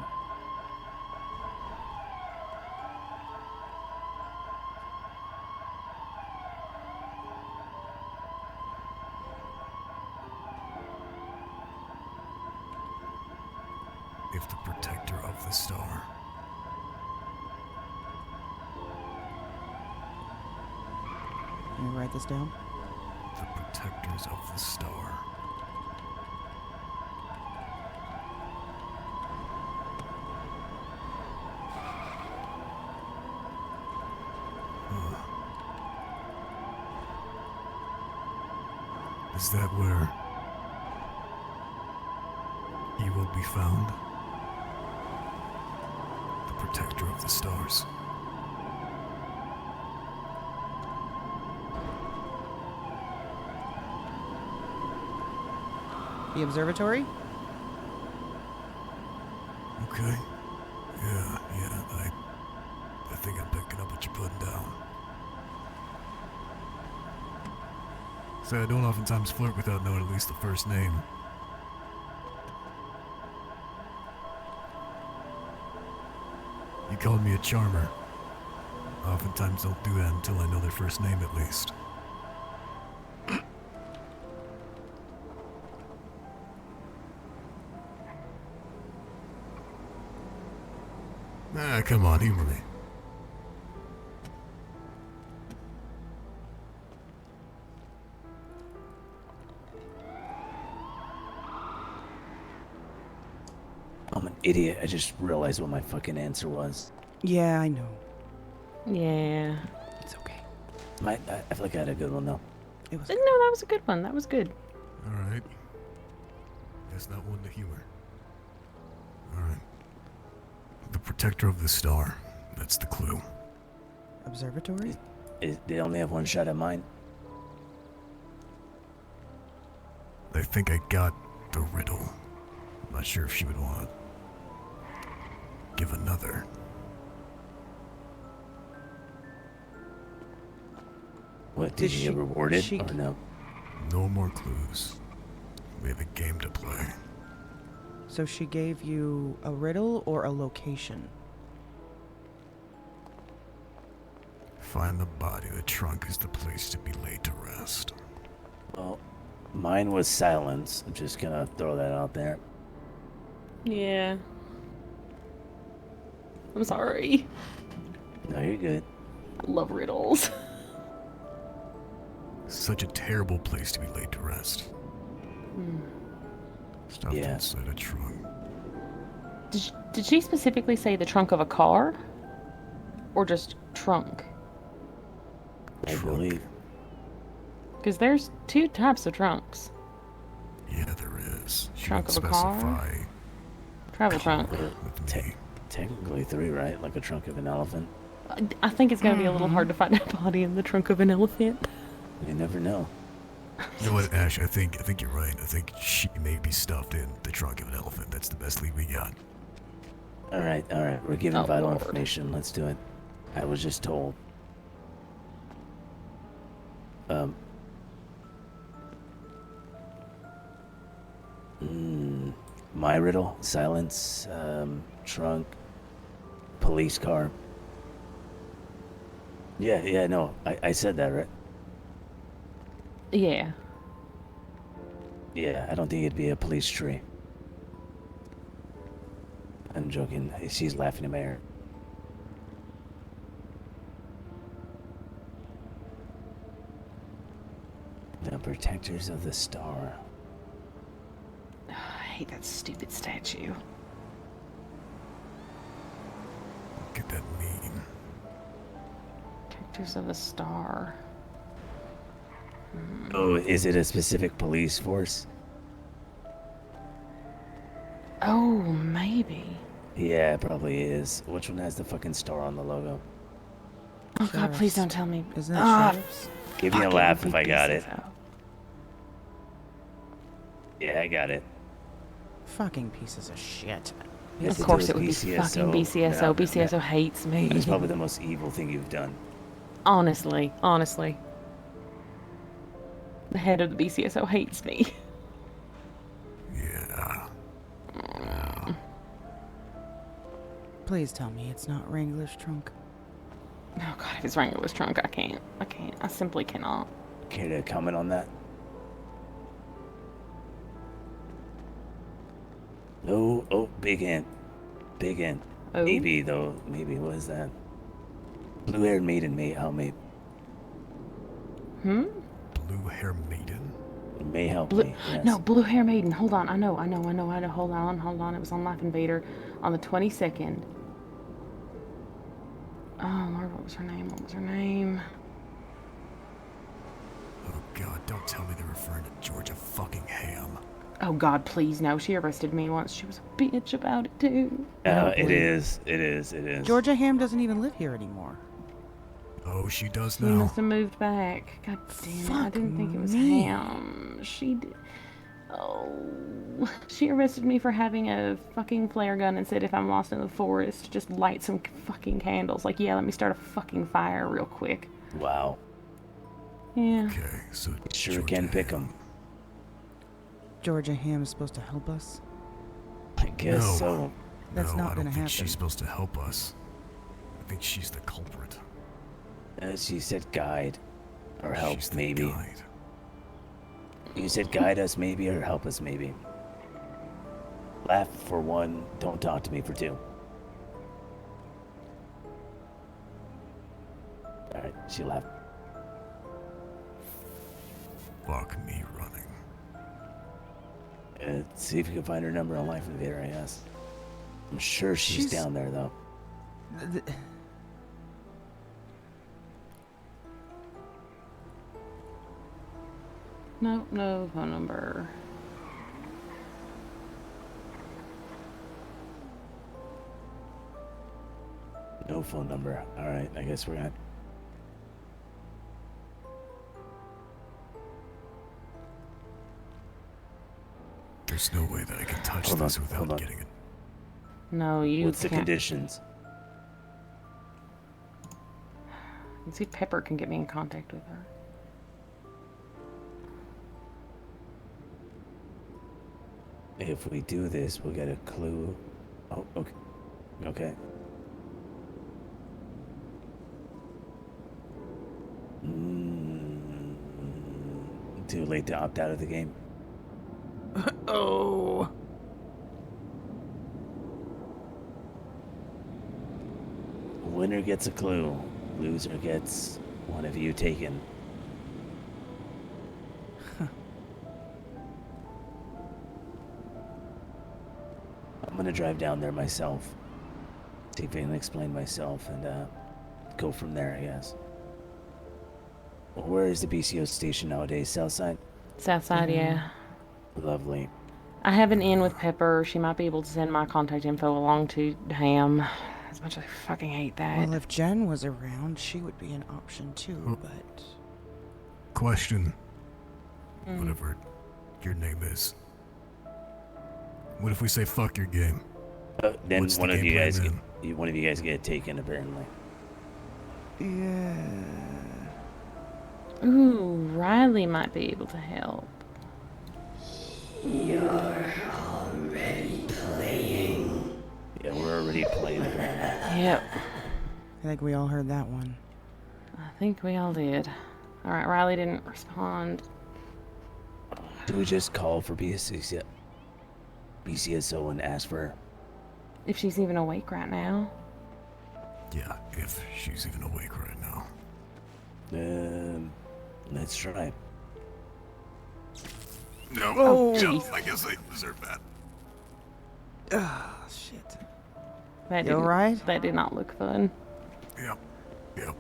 If the protector of the star. Let me write this down. The protectors of the star. Is that where he will be found? The protector of the stars. The observatory? Okay. Yeah, I think I'm picking up what you're putting down. Say, I don't oftentimes flirt without knowing at least the first name. You called me a charmer. I oftentimes don't do that until I know their first name at least. Come on, humor me. I'm an idiot. I just realized what my fucking answer was. Yeah, I know. Yeah. It's okay. I feel like I had a good one though. It was. No, that was a good one. That was good. All right. That's not one to humor. All right. The protector of the star. That's the clue. Observatory? They only have one shot at mine. I think I got the riddle. I'm not sure if she would want to give another. What, did you get rewarded or no? No more clues. We have a game to play. So she gave you a riddle or a location? find the body, the trunk is the place to be laid to rest. Well, mine was silence. I'm just gonna throw that out there. Yeah. I'm sorry. No, you're good. I love riddles. Such a terrible place to be laid to rest. Stuffed Yeah. inside a trunk. Did she specifically say the trunk of a car? Or just trunk? I believe. Because there's two types of trunks. Yeah, there is. She Trunk didn't of a car? specify. Travel trunk. Technically 3, right? Like a trunk of an elephant. I think it's going to be a little hard to find a body in the trunk of an elephant. You never know. You know what, Ash? I think you're right. I think she may be stuffed in the trunk of an elephant. That's the best lead we got. All right. We're giving Oh, vital Lord. information. Let's do it. I was just told. My riddle, silence, trunk, police car. Yeah, no, I said that, right? Yeah. Yeah, I don't think it'd be a police tree. I'm joking. She's laughing at my hair. The protectors of the star. I hate that stupid statue. What could that mean? Protectors of the Star. Oh, is it a specific police force? Oh, maybe. Yeah, it probably is. Which one has the fucking star on the logo? Oh God, please don't tell me. Isn't that sheriff's? Give me a fucking laugh if I got it. BCSO. Yeah, I got it. Fucking pieces of shit. Has Of to do course with it would be fucking BCSO. No, BCSO no. hates me. It's probably the most evil thing you've done. Honestly. The head of the BCSO hates me. Yeah. Please tell me it's not Wrangler's trunk. Oh God, if it's Wrangler's trunk, I can't. I simply cannot. Care to comment on that? Oh, big hint. Oh. Maybe, though. Maybe, what is that? Blue-haired maiden may help me. Blue hair maiden? May help Blue, me, yes. No, Blue Hair Maiden. Hold on. I know. Hold on. It was on Life Invader on the 22nd. Oh, Lord, what was her name? Oh God, don't tell me they're referring to Georgia fucking Ham. Oh, God, please, no. She arrested me once. She was a bitch about it, too. It is. Georgia Ham doesn't even live here anymore. Oh, she does She now. must have moved back. God damn it. I didn't think it was me. Ham. She did. Oh. She arrested me for having a fucking flare gun and said if I'm lost in the forest, just light some fucking candles. Like, yeah, let me start a fucking fire real quick. Wow. Yeah. Okay, so Sure can pick 'em. Georgia Ham is supposed to help us? I guess No. so. That's no, not I gonna don't think happen. she's supposed to help us. I think she's the culprit. She said guide. Or help, She's the maybe. guide. You said guide us, maybe, or help us, maybe. Laugh for 1, don't talk to me for 2. Alright, she laughed. Fuck me running. See if you can find her number on Life Invader, I guess. I'm sure she's down there, though. No phone number. No phone number. Alright, I guess we're at. There's no way that I can touch Hold this on, without hold on. getting it. No, you What's the can't. conditions? Let's see if Pepper can get me in contact with her. If we do this, we'll get a clue. Oh, okay. Okay. too late to opt out of the game. Oh. Winner gets a clue. Loser gets one of you taken. I'm gonna drive down there myself. See if I can explain myself and go from there, I guess. Where is the BCO station nowadays? Southside? Southside, yeah. Lovely. I have an in with Pepper. She might be able to send my contact info along to Ham. As much as I fucking hate that. Well, if Jen was around, she would be an option too, but... Question. Whatever your name is. What if we say fuck your game? Then What's the one of game you plan guys then? one of you guys get taken apparently. Yeah. Ooh, Riley might be able to help. You're already playing. Yeah, we're already playing apparently. Yep. I think we all heard that one. I think we all did. Alright, Riley didn't respond. Do we just call for BCSO and ask for her? If she's even awake right now. Yeah, if she's even awake right now. Let's try. No, Oh. no, I guess I deserve that. Ah, shit. That You didn't- alright? That did not look fun. Yep, yep.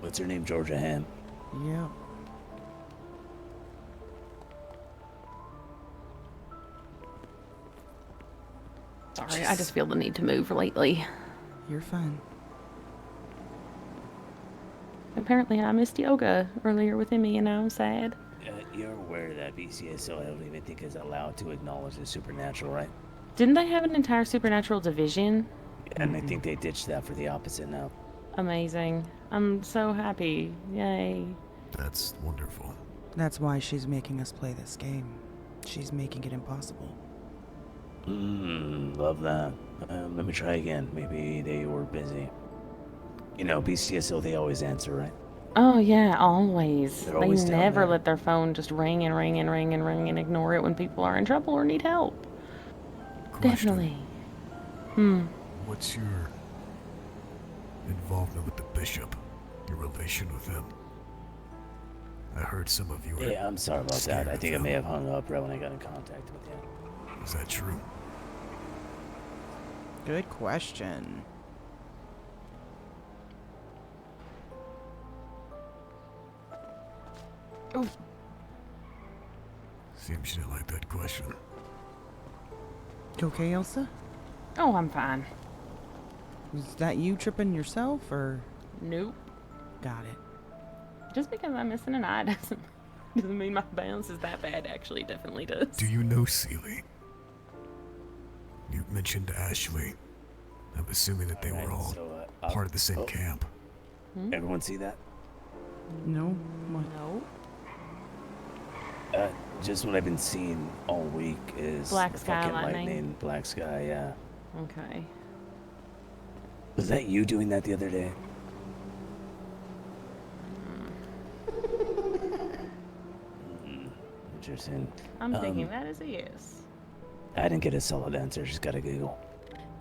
What's her name? Georgia Ham. Yeah. Sorry, I just feel the need to move lately. You're fine. Apparently I missed yoga earlier with Emmy and now I'm sad. You're aware that BCSO I don't even think is allowed to acknowledge the supernatural, right? Didn't they have an entire supernatural division? And I think they ditched that for the opposite now. Amazing. I'm so happy. Yay. That's wonderful. That's why she's making us play this game. She's making it impossible. Love that. Let me try again. Maybe they were busy. You know, BCSO, they always answer, right? Oh yeah, always. They're They always down never there. let their phone just ring and ring and ring and ring and ignore it when people are in trouble or need help. Definitely. What's your involvement with the bishop? Your relation with him? I heard some of you were Yeah, I'm sorry about that. scared I of think I him. may have hung up right when I got in contact with you. Is that true? Good question. Oh. Seems you didn't like that question. You okay, Elsa? Oh, I'm fine. Was that you tripping yourself, or...? Nope. Got it. Just because I'm missing an eye doesn't mean my balance is that bad. Actually, it definitely does. Do you know Seely? You mentioned Ashley. I'm assuming that they were all part of the same camp. Everyone see that? No. What? No. Just what I've been seeing all week is Black the sky fucking lightning. Black sky, yeah. Okay. Was that you doing that the other day? Interesting. I'm thinking that is a yes. I didn't get a solid answer. Just got a giggle.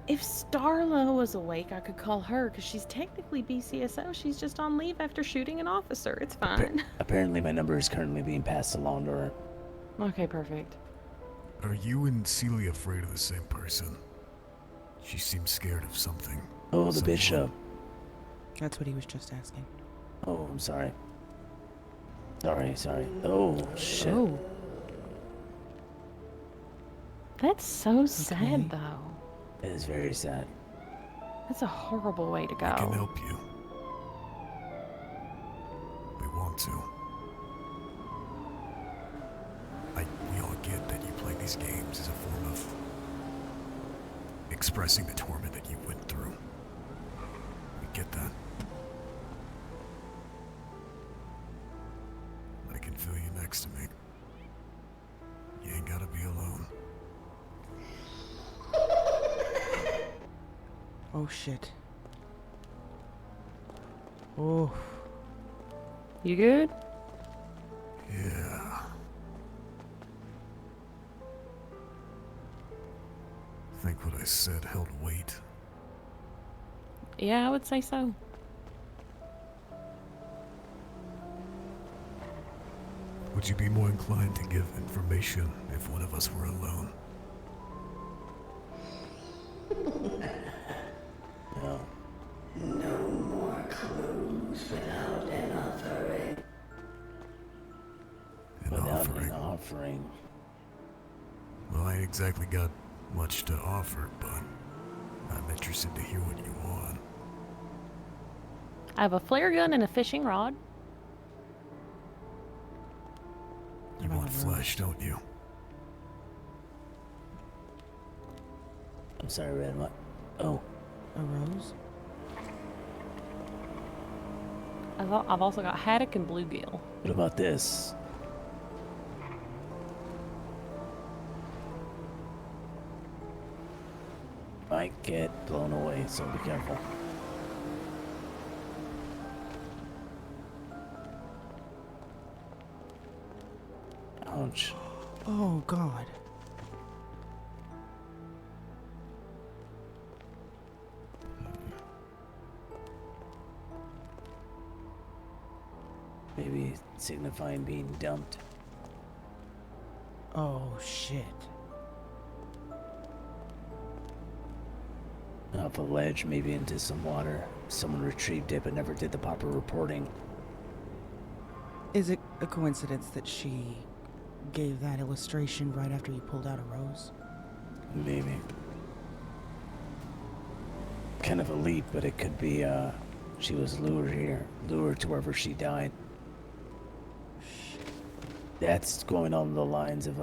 If Starla was awake, I could call her because she's technically BCSO. She's just on leave after shooting an officer. It's fine. Apparently, my number is currently being passed along to her. Okay, perfect. Are you and Seely afraid of the same person? She seems scared of something. Oh, the Someone. bishop. That's what he was just asking. Oh, I'm sorry. Sorry. Oh, shit. Oh. That's so sad, though. It is very sad. That's a horrible way to go. I can help you. We want to. We all get that you play these games as a form of expressing the torment that you went through. We get that. I can feel you next to me. You ain't gotta be alone. Oh, shit. Oh. You good? Yeah. Think what I said held weight. Yeah, I would say so. Would you be more inclined to give information if one of us were alone? No. No more clues without an offering. An offering. Well, I ain't exactly got much to offer, but I'm interested to hear what you want. I have a flare gun and a fishing rod. You want flesh, don't you? I'm sorry, Red. What? Oh. A rose? I've also got haddock and bluegill. What about this? Might get blown away, so be careful. Ouch. Oh, God. Maybe signifying being dumped. Oh, shit. Off a ledge, maybe into some water. Someone retrieved it but never did the proper reporting. Is it a coincidence that she gave that illustration right after you pulled out a rose? Maybe. Kind of a leap, but it could be, she was lured to wherever she died. That's going on the lines of,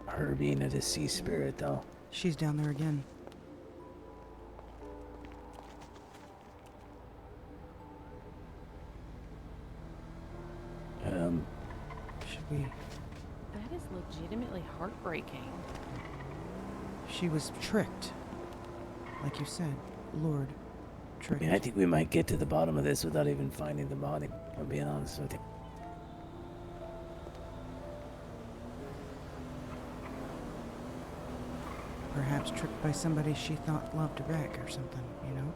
her being a deceased spirit, though. She's down there again. Should we... That is legitimately heartbreaking. She was tricked. Like you said, lured. I Tricked. mean, I think we might get to the bottom of this without even finding the body, if I'm being honest with you. Perhaps tricked by somebody she thought loved Rick or something, you know?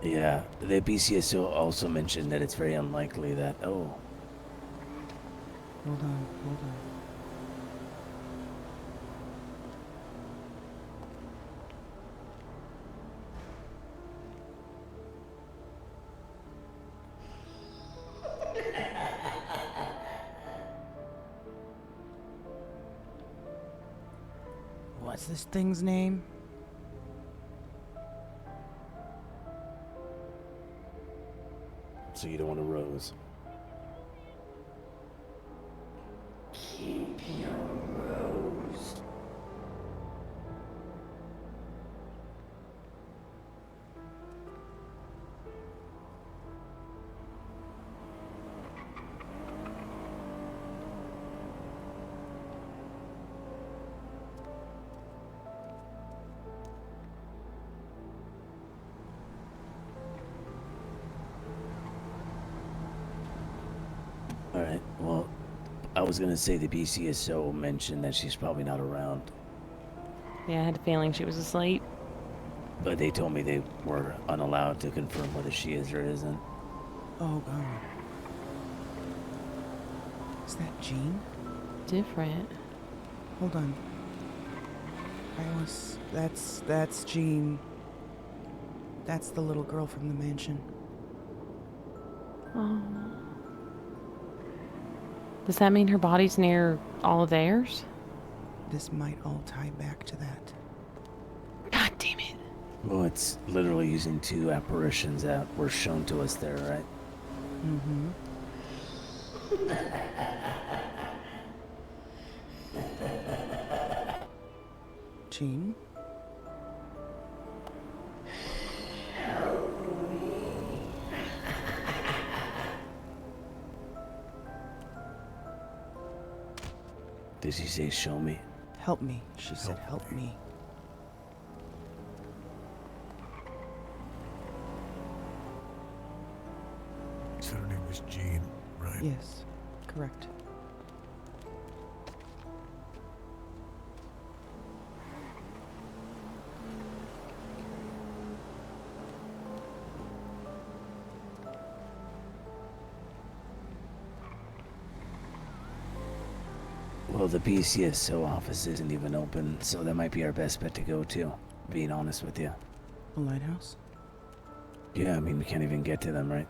Yeah, the BCSO also mentioned that it's very unlikely that, oh, Hold on, hold on. What's this thing's name? so you don't want a rose. Keep your rose. Alright, well, I was gonna say the BCSO mentioned that she's probably not around, Yeah, I had a feeling she was asleep. but they told me they were unallowed to confirm whether she is or isn't. Oh, God. Is that Jean? Different. Hold on. That's Jean. That's the little girl from the mansion. Oh. Does that mean her body's near all of theirs? This might all tie back to that. God damn it. Well, it's literally using two apparitions that were shown to us there, right? Mm-hmm. Jean? Did she say show me? Help me. She said help me. You said her name was Jean, right? Yes, correct. Well, the PCSO office isn't even open, so that might be our best bet to go to, being honest with you. The lighthouse? Yeah, I mean, we can't even get to them, right?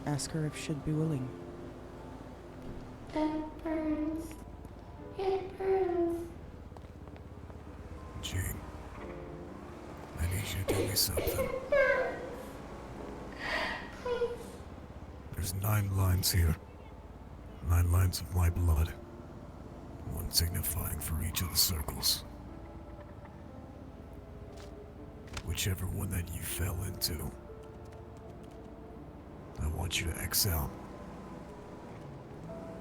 Ask her if she'd be willing. It burns. It burns. Jean, I need you to tell me something. There's 9 lines here. 9 lines of my blood. One signifying for each of the circles. Whichever one that you fell into, I want you to X out.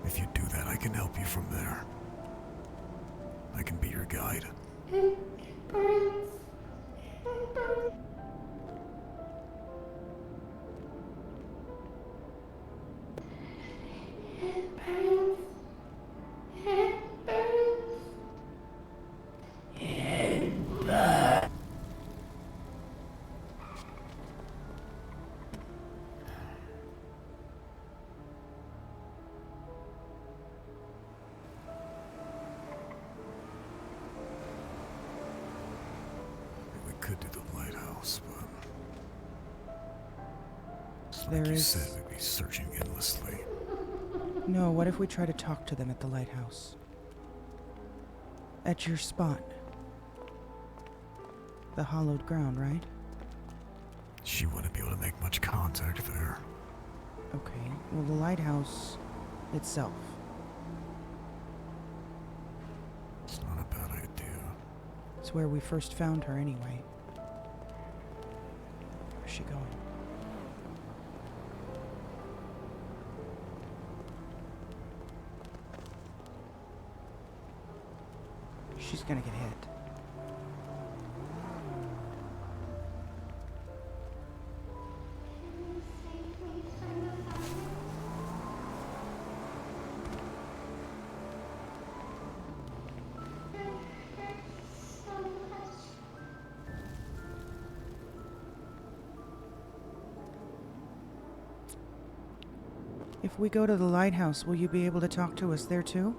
If you do that, I can help you from there. I can be your guide. It burns. It burns. It burns. It burns. It burns. We could do the lighthouse, but it's There like you is- said, we'd be searching endlessly. No, what if we try to talk to them at the lighthouse? At your spot. The hollowed ground, right? She wouldn't be able to make much contact there. Okay, well, the lighthouse itself. It's not a bad idea. It's where we first found her anyway. Where's she going? She's gonna get hit. If we go to the lighthouse, will you be able to talk to us there too?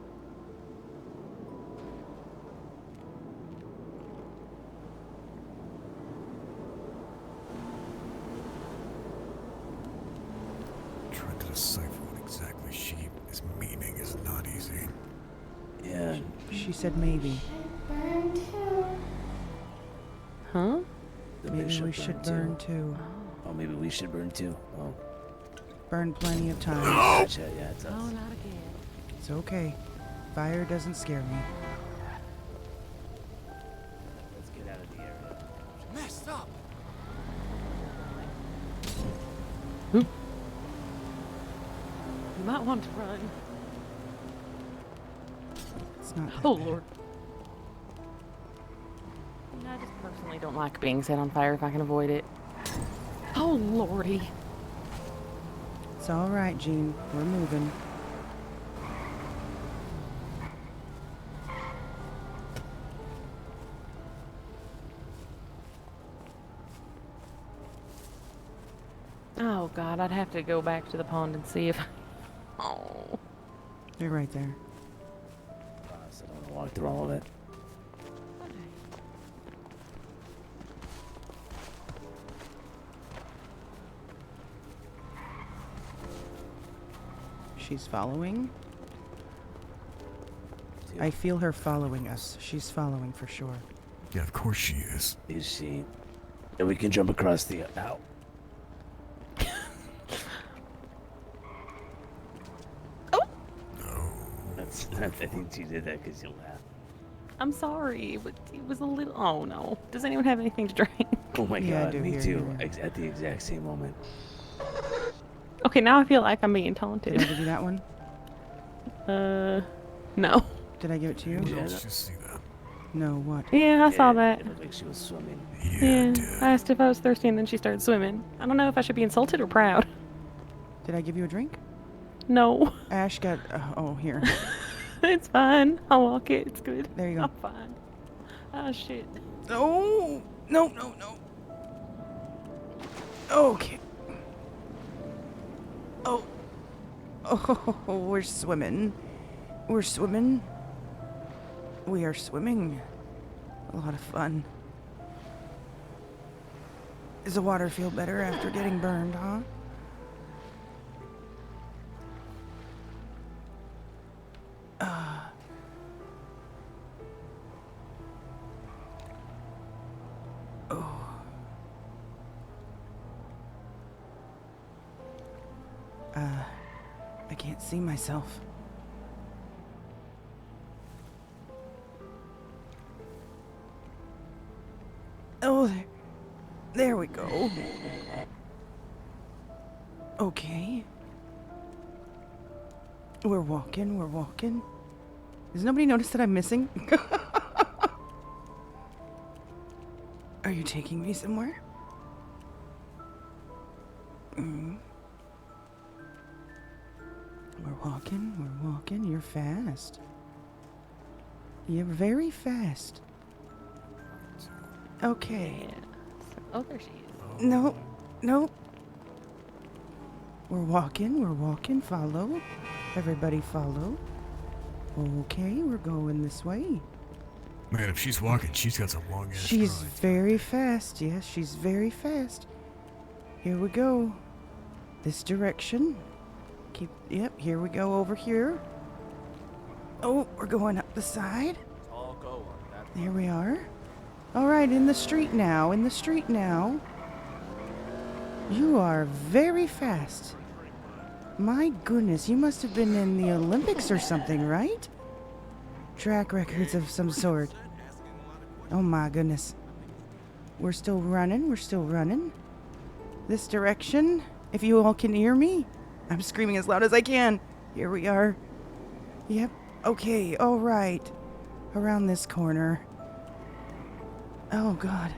Trying to decipher what exactly she is meaning is not easy. Yeah. She said maybe. Burn too. Huh? The Maybe bishop we should burned burn too. Oh, maybe we should burn too. Oh. Burn plenty of time. Gotcha, yeah, it's us. Oh, not again. It's okay. Fire doesn't scare me. Let's get out of the area. Messed up. You might want to run. It's not. Oh, Lord. I just personally don't like being set on fire if I can avoid it. Oh, Lordy. It's all right, Jean. We're moving. Oh, God, I'd have to go back to the pond and see if... Oh. They're right there. So I don't want to walk through all of it. She's following. I feel her following us. She's following for sure. Yeah, of course she is. Is she? Yeah, we can jump across the. Ow. I think she did that because you laughed. I'm sorry, but it was a little... Oh, no. Does anyone have anything to drink? Oh my Yeah, I god, do me hear too. you. At the exact same moment. Okay, now I feel like I'm being Did taunted. I give you that one? No. Did I give it to you? Yeah, Let's just see that. No, what? Yeah, I saw it- that. It looked like she was swimming. Yeah, I asked if I was thirsty and then she started swimming. I don't know if I should be insulted or proud. Did I give you a drink? No. Ash got. Oh, here. It's fine. I'll walk it. It's good. There you go. I'm fine. Oh, shit. Oh! No, no, no. Okay. Oh. Oh, we're swimming. We're swimming. We are swimming. A lot of fun. Does the water feel better after getting burned, huh? I can't see myself. Oh, there we go. Okay. We're walking, we're walking. Does nobody notice that I'm missing? Are you taking me somewhere? We're walking. You're fast. You're very fast. Okay. Oh, there she is. No, no. We're walking. Follow. Everybody follow. Okay, we're going this way. Man, if she's walking, she's got some long ass She's strides. very fast. Yes, she's very fast. Here we go. This direction. Yep, here we go over here. Oh, we're going up the side. There we are. All right, in the street now. You are very fast. My goodness, you must have been in the Olympics or something, right? Track records of some sort. Oh my goodness. We're still running. This direction, if you all can hear me. I'm screaming as loud as I can. Here we are. Yep. Okay, all right. Around this corner. Oh, God.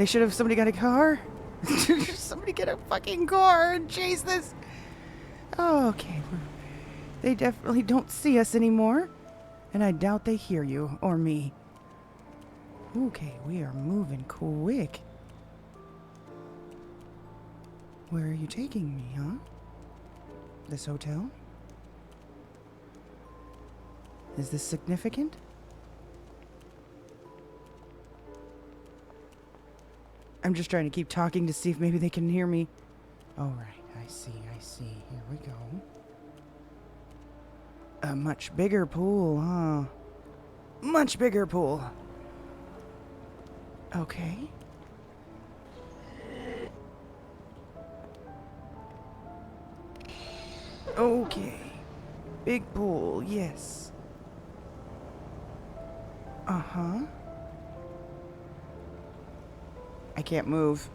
Somebody got a car? Somebody get a fucking car and chase this. Oh, okay. They definitely don't see us anymore. And I doubt they hear you or me. Okay, we are moving quick. Where are you taking me, huh? This hotel? Is this significant? I'm just trying to keep talking to see if maybe they can hear me. All right, I see. Here we go. A much bigger pool, huh? Much bigger pool. Okay. Okay. Big pool, yes. Uh-huh. I can't move.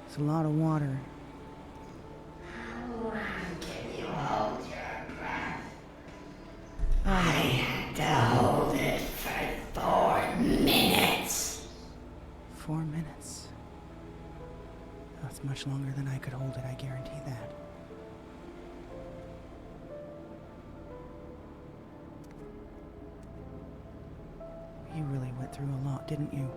It's a lot of water. How long can you hold your breath? Oh. I had to hold it for 4 minutes. 4 minutes. That's much longer than I could hold it, I guarantee that. You really went through a lot, didn't you?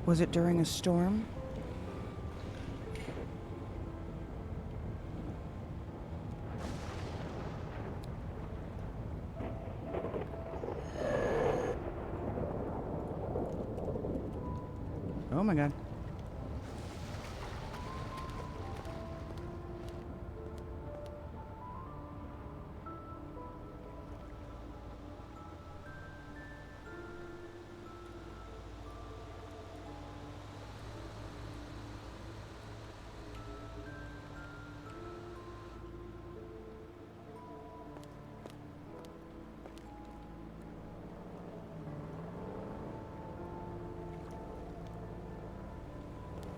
Was it during a storm? Oh my God.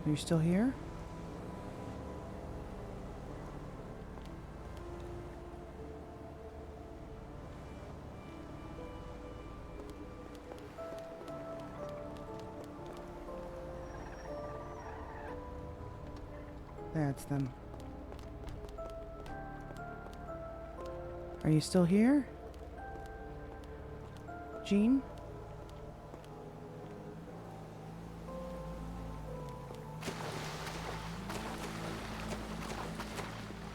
Are you still here? that's them. Are you still here? Jean?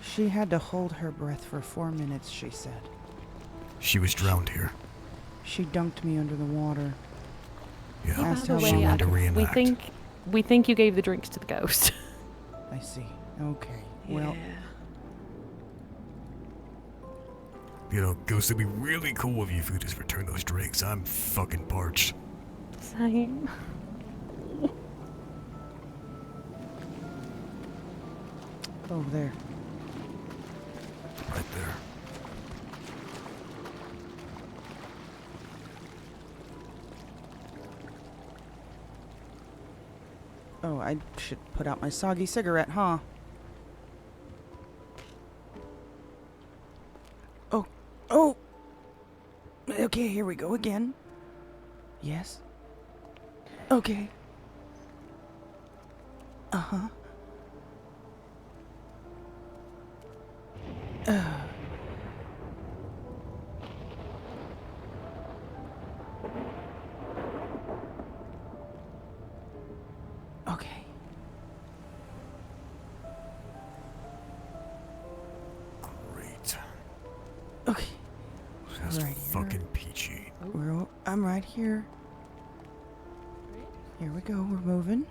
She had to hold her breath for 4 minutes, she said. She was drowned here. She dunked me under the water. Yeah, Asked By the how she way, wanted to reenact. we think you gave the drinks to the ghost. I see. Okay. Well, You know, Ghost, it'd be really cool if you could just return those drinks. I'm fucking parched. Same. over there. Right there. Oh, I should put out my soggy cigarette, huh? Oh! Okay, here we go again. Yes? Okay. Uh-huh. Okay. Great. Okay. That's Right here. fucking peachy. I'm right here. Here we go, we're moving.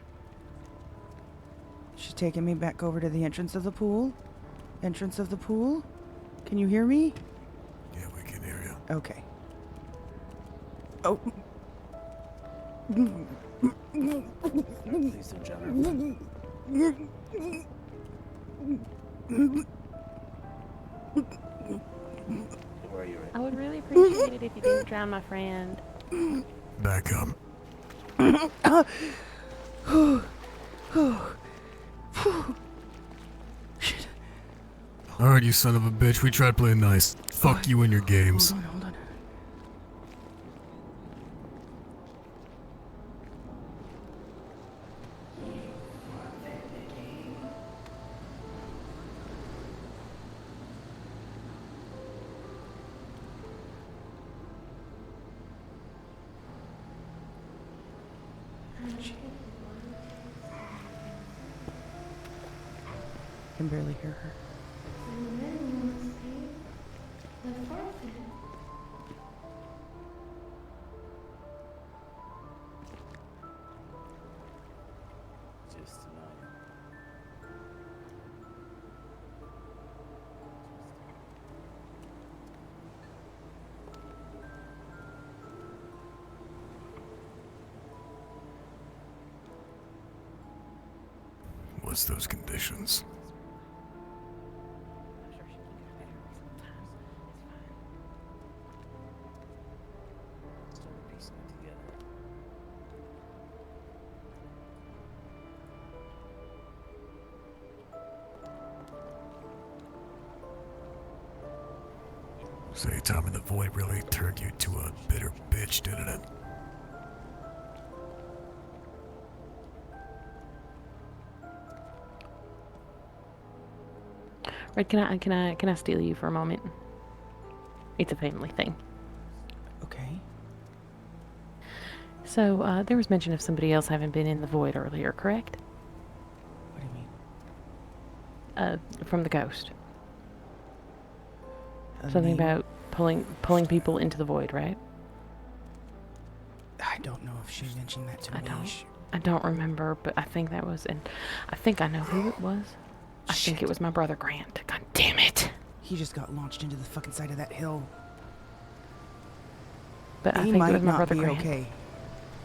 She's taking me back over to the entrance of the pool. Entrance of the pool? Can you hear me? Yeah, we can hear you. Okay. Oh. Ladies and gentlemen. I would really appreciate it if you didn't drown my friend. Back up. Alright, you son of a bitch. We tried playing nice. Fuck you and your games. Hold on. I can barely hear her. Just tonight. What's those conditions? Started piecing it together. Say, Tom, and the void really turned you to a bitter bitch, didn't it? Red, can I steal you for a moment? It's a family thing. Okay. So, there was mention of somebody else having been in the void earlier, correct? What do you mean? From the ghost. A Something name? about pulling people into the void, right? I don't know if she mentioned that to me. I don't remember, but I think that was, and I think I know who it was. I think it was my brother Grant. God damn it! He just got launched into the fucking side of that hill. But I He think it might was my not brother be Grant. okay.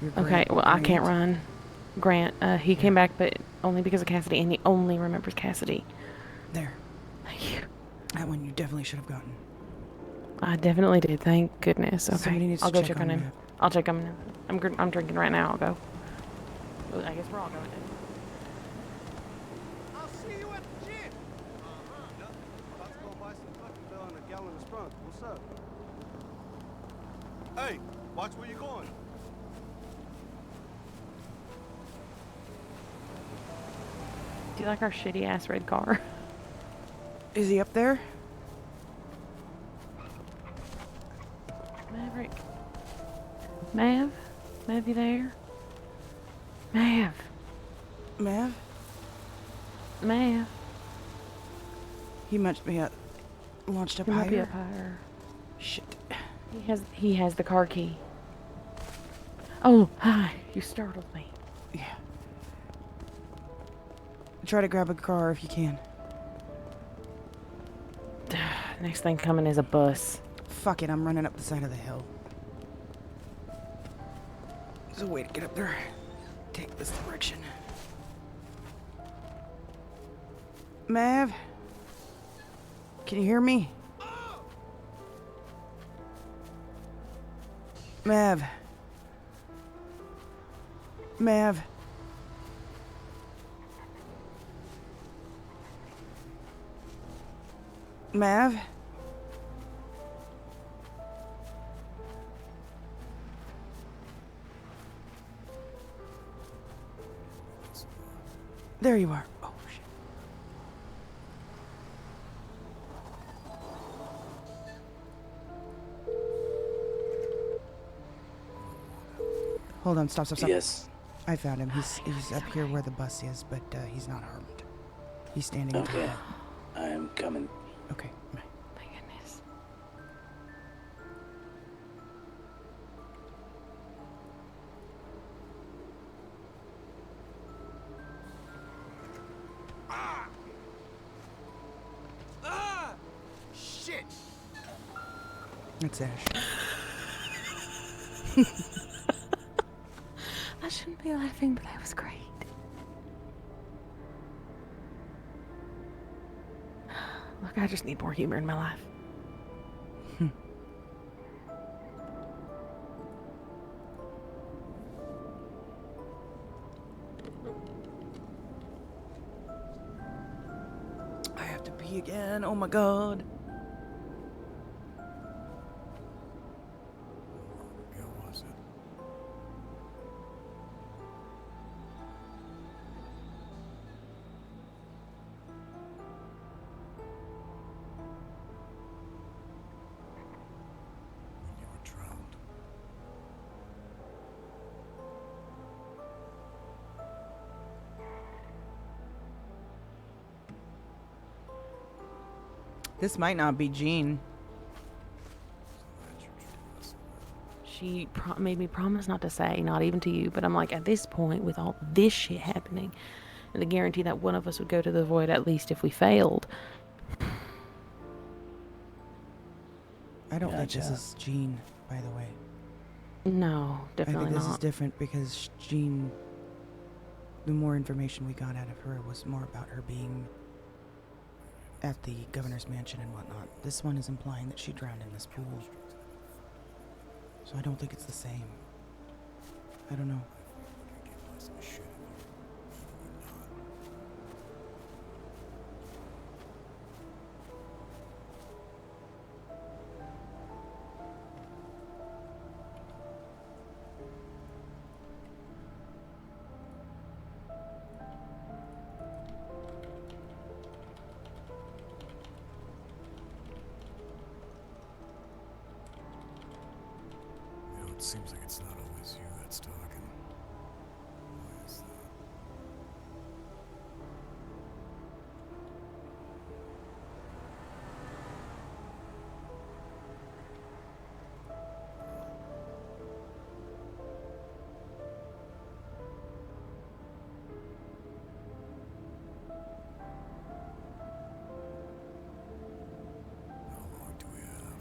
Your Okay, Grant- well, I can't Grant? run. Grant, he came back, but only because of Cassidy, and he only remembers Cassidy. There. Thank you. That one you definitely should have gotten. I definitely did. Thank goodness. Okay, Somebody needs I'll to go check check on on him. that. I'll check on him. I'm drinking right now. I'll go. Well, I guess we're all going. I'll see you at the gym. Nothing. About to go buy some fucking bill and a gallon of Sprunk. What's up? Hey, watch where you're going. Do you like our shitty ass red car? Is he up there? Maverick. Mav? Mav, you there? Mav. Mav? Mav. He must be launched up He higher. might be up higher. Shit. He has the car key. Oh, hi. You startled me. Yeah. Try to grab a car if you can. Next thing coming is a bus. Fuck it, I'm running up the side of the hill. There's a way to get up there. Take this direction. Mav? Can you hear me? Mav? Mav? Mav? There you are. Oh, shit. Hold on, stop. Yes. I found him. He's up here where the bus is, but he's not harmed. He's standing up. Okay. I am coming. Okay. My goodness. Shit! That's Ash. I shouldn't be laughing, but that was great. Look, I just need more humor in my life. I have to pee again. Oh my god. This might not be Jean. She made me promise not to say, not even to you, but I'm like, at this point, with all this shit happening, and the guarantee that one of us would go to the void at least if we failed. I don't think this is Jean, by the way. No, I definitely think this is not. different because Jean, the more information we got out of her was more about her being at the governor's mansion and whatnot. This one is implying that she drowned in this pool. So I don't think it's the same. I don't know. It seems like it's not always you that's talking. Why is that? How long do we have?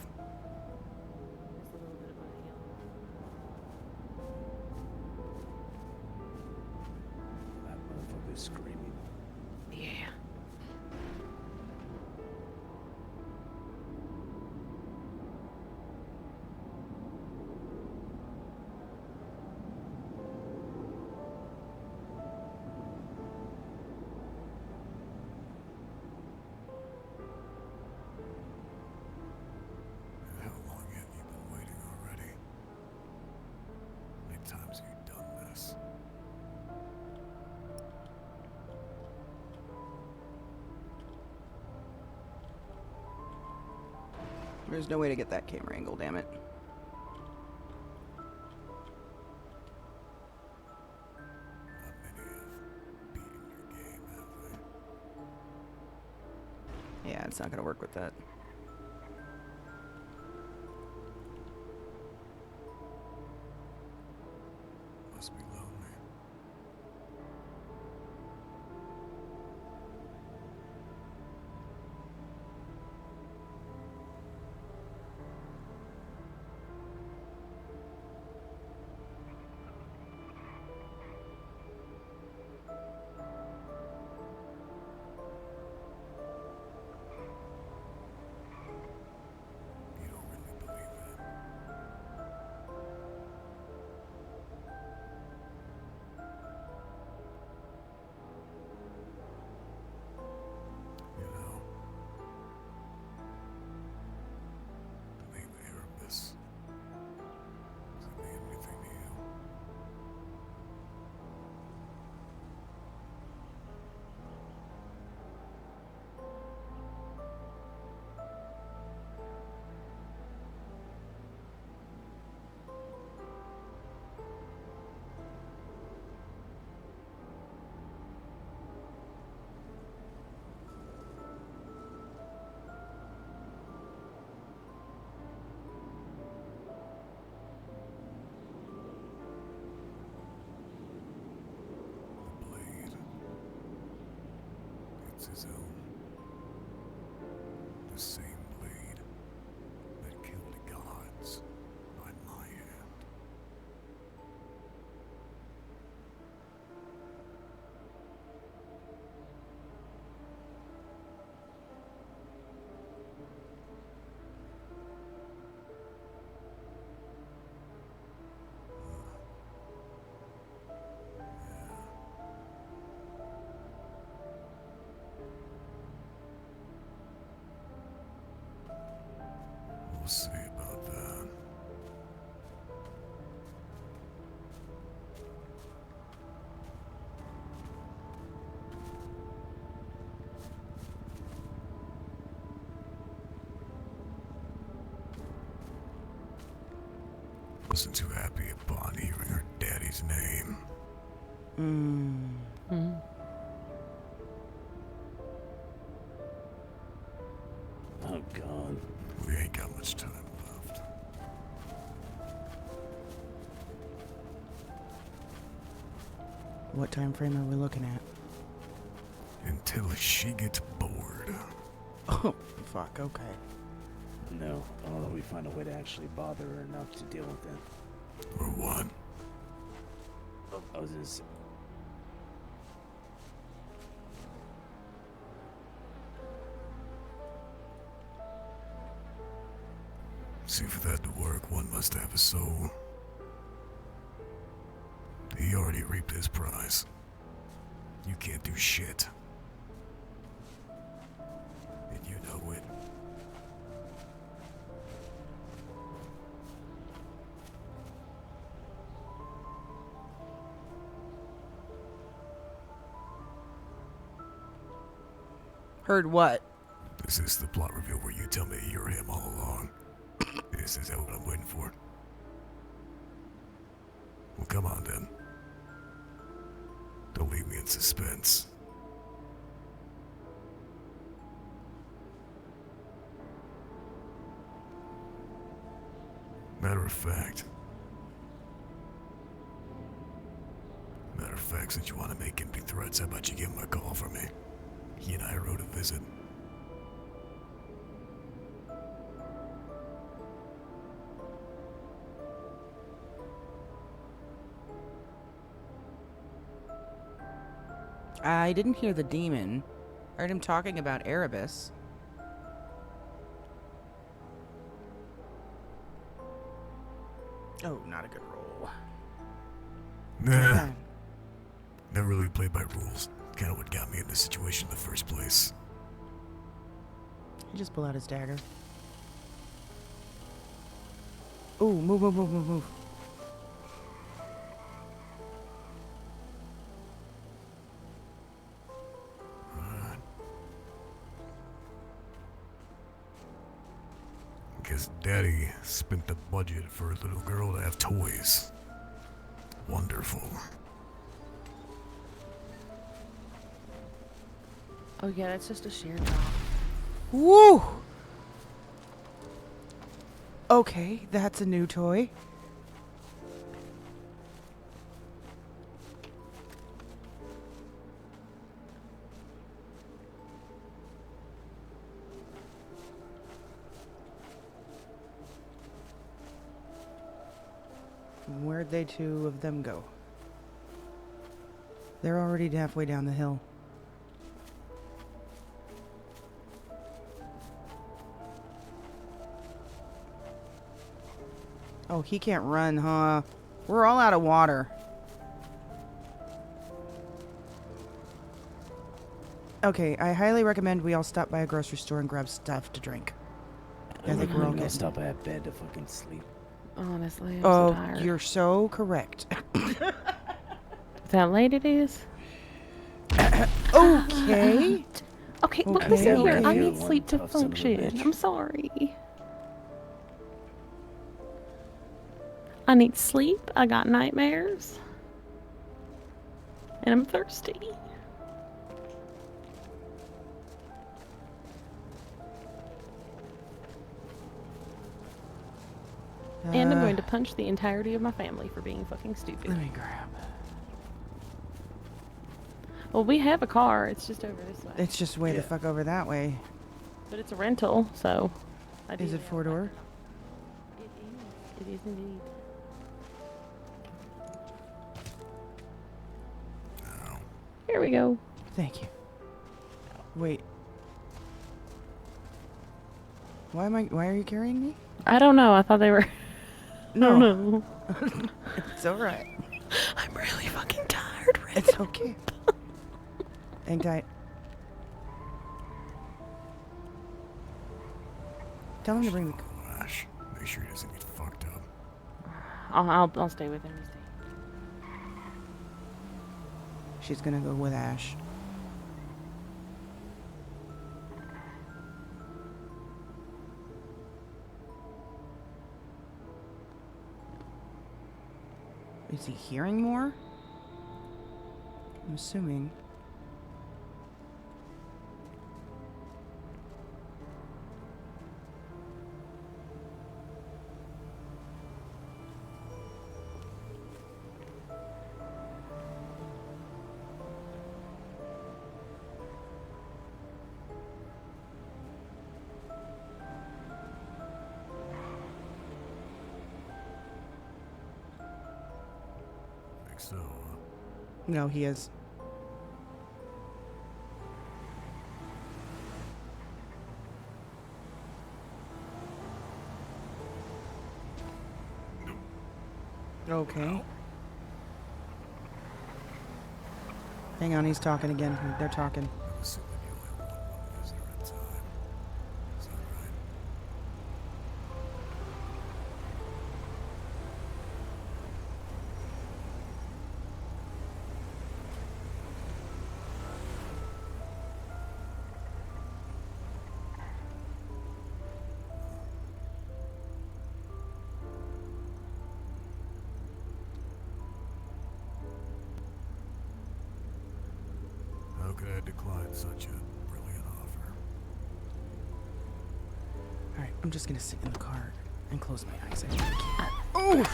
There's no way to get that camera angle, damn it. Yeah, it's not gonna work with that. Must be lonely. Erebus. Does it mean anything to you? It's his own. The same blade that killed gods by my hand. We'll see about that. Wasn't too happy upon hearing her daddy's name. Oh, God. We ain't got much time left. What time frame are we looking at? Until she gets bored. Oh, fuck, okay. No, although we find a way to actually bother her enough to deal with it. Or what? I was just... See, for that to work, one must have a soul. He already reaped his prize. You can't do shit. And you know it. Heard what? This is the plot reveal where you tell me you're him all along. Is that what I'm waiting for? Well, come on then. Don't leave me in suspense. Matter of fact, since you want to make empty threats, how about you give him a call for me? He and I wrote a visit. I didn't hear the demon. I heard him talking about Erebus. Oh, not a good roll. Nah. Never really played by rules. Kinda what got me in this situation in the first place. He just pulled out his dagger. Ooh, move, move, move, move, move. Because Daddy spent the budget for a little girl to have toys. Wonderful. Oh yeah, that's just a sheer drop. Woo! Okay, that's a new toy. Where'd they two of them go? They're already halfway down the hill. Oh, he can't run, huh? We're all out of water. Okay, I highly recommend we all stop by a grocery store and grab stuff to drink. I think we're all I'll getting... stop by a bed to fucking sleep. Honestly, I'm Oh, so tired. you're so correct. Is that how late it is? Okay. Okay, look, Okay, listen here. okay. I need One sleep to tough son of a function. bitch. I'm sorry. I need sleep. I got nightmares. And I'm thirsty. And I'm going to punch the entirety of my family for being fucking stupid. Let me grab. Well, we have a car. It's just over this way. It's just way the fuck over that way. But it's a rental, so. Is it 4-door? It is indeed. Here we go. Thank you. Wait. Why are you carrying me? I don't know. I thought they were. No. No. It's alright. I'm really fucking tired right It's okay. Hang tight. Tell him to bring the... Ash, make sure he doesn't get fucked up. I'll stay with him. You stay. She's gonna go with Ash. Is he hearing more? I'm assuming. So, No, he is. Okay. Hang on, he's talking again. They're talking. how could I decline such a brilliant offer? Alright, I'm just gonna sit in the car and close my eyes. I really can't.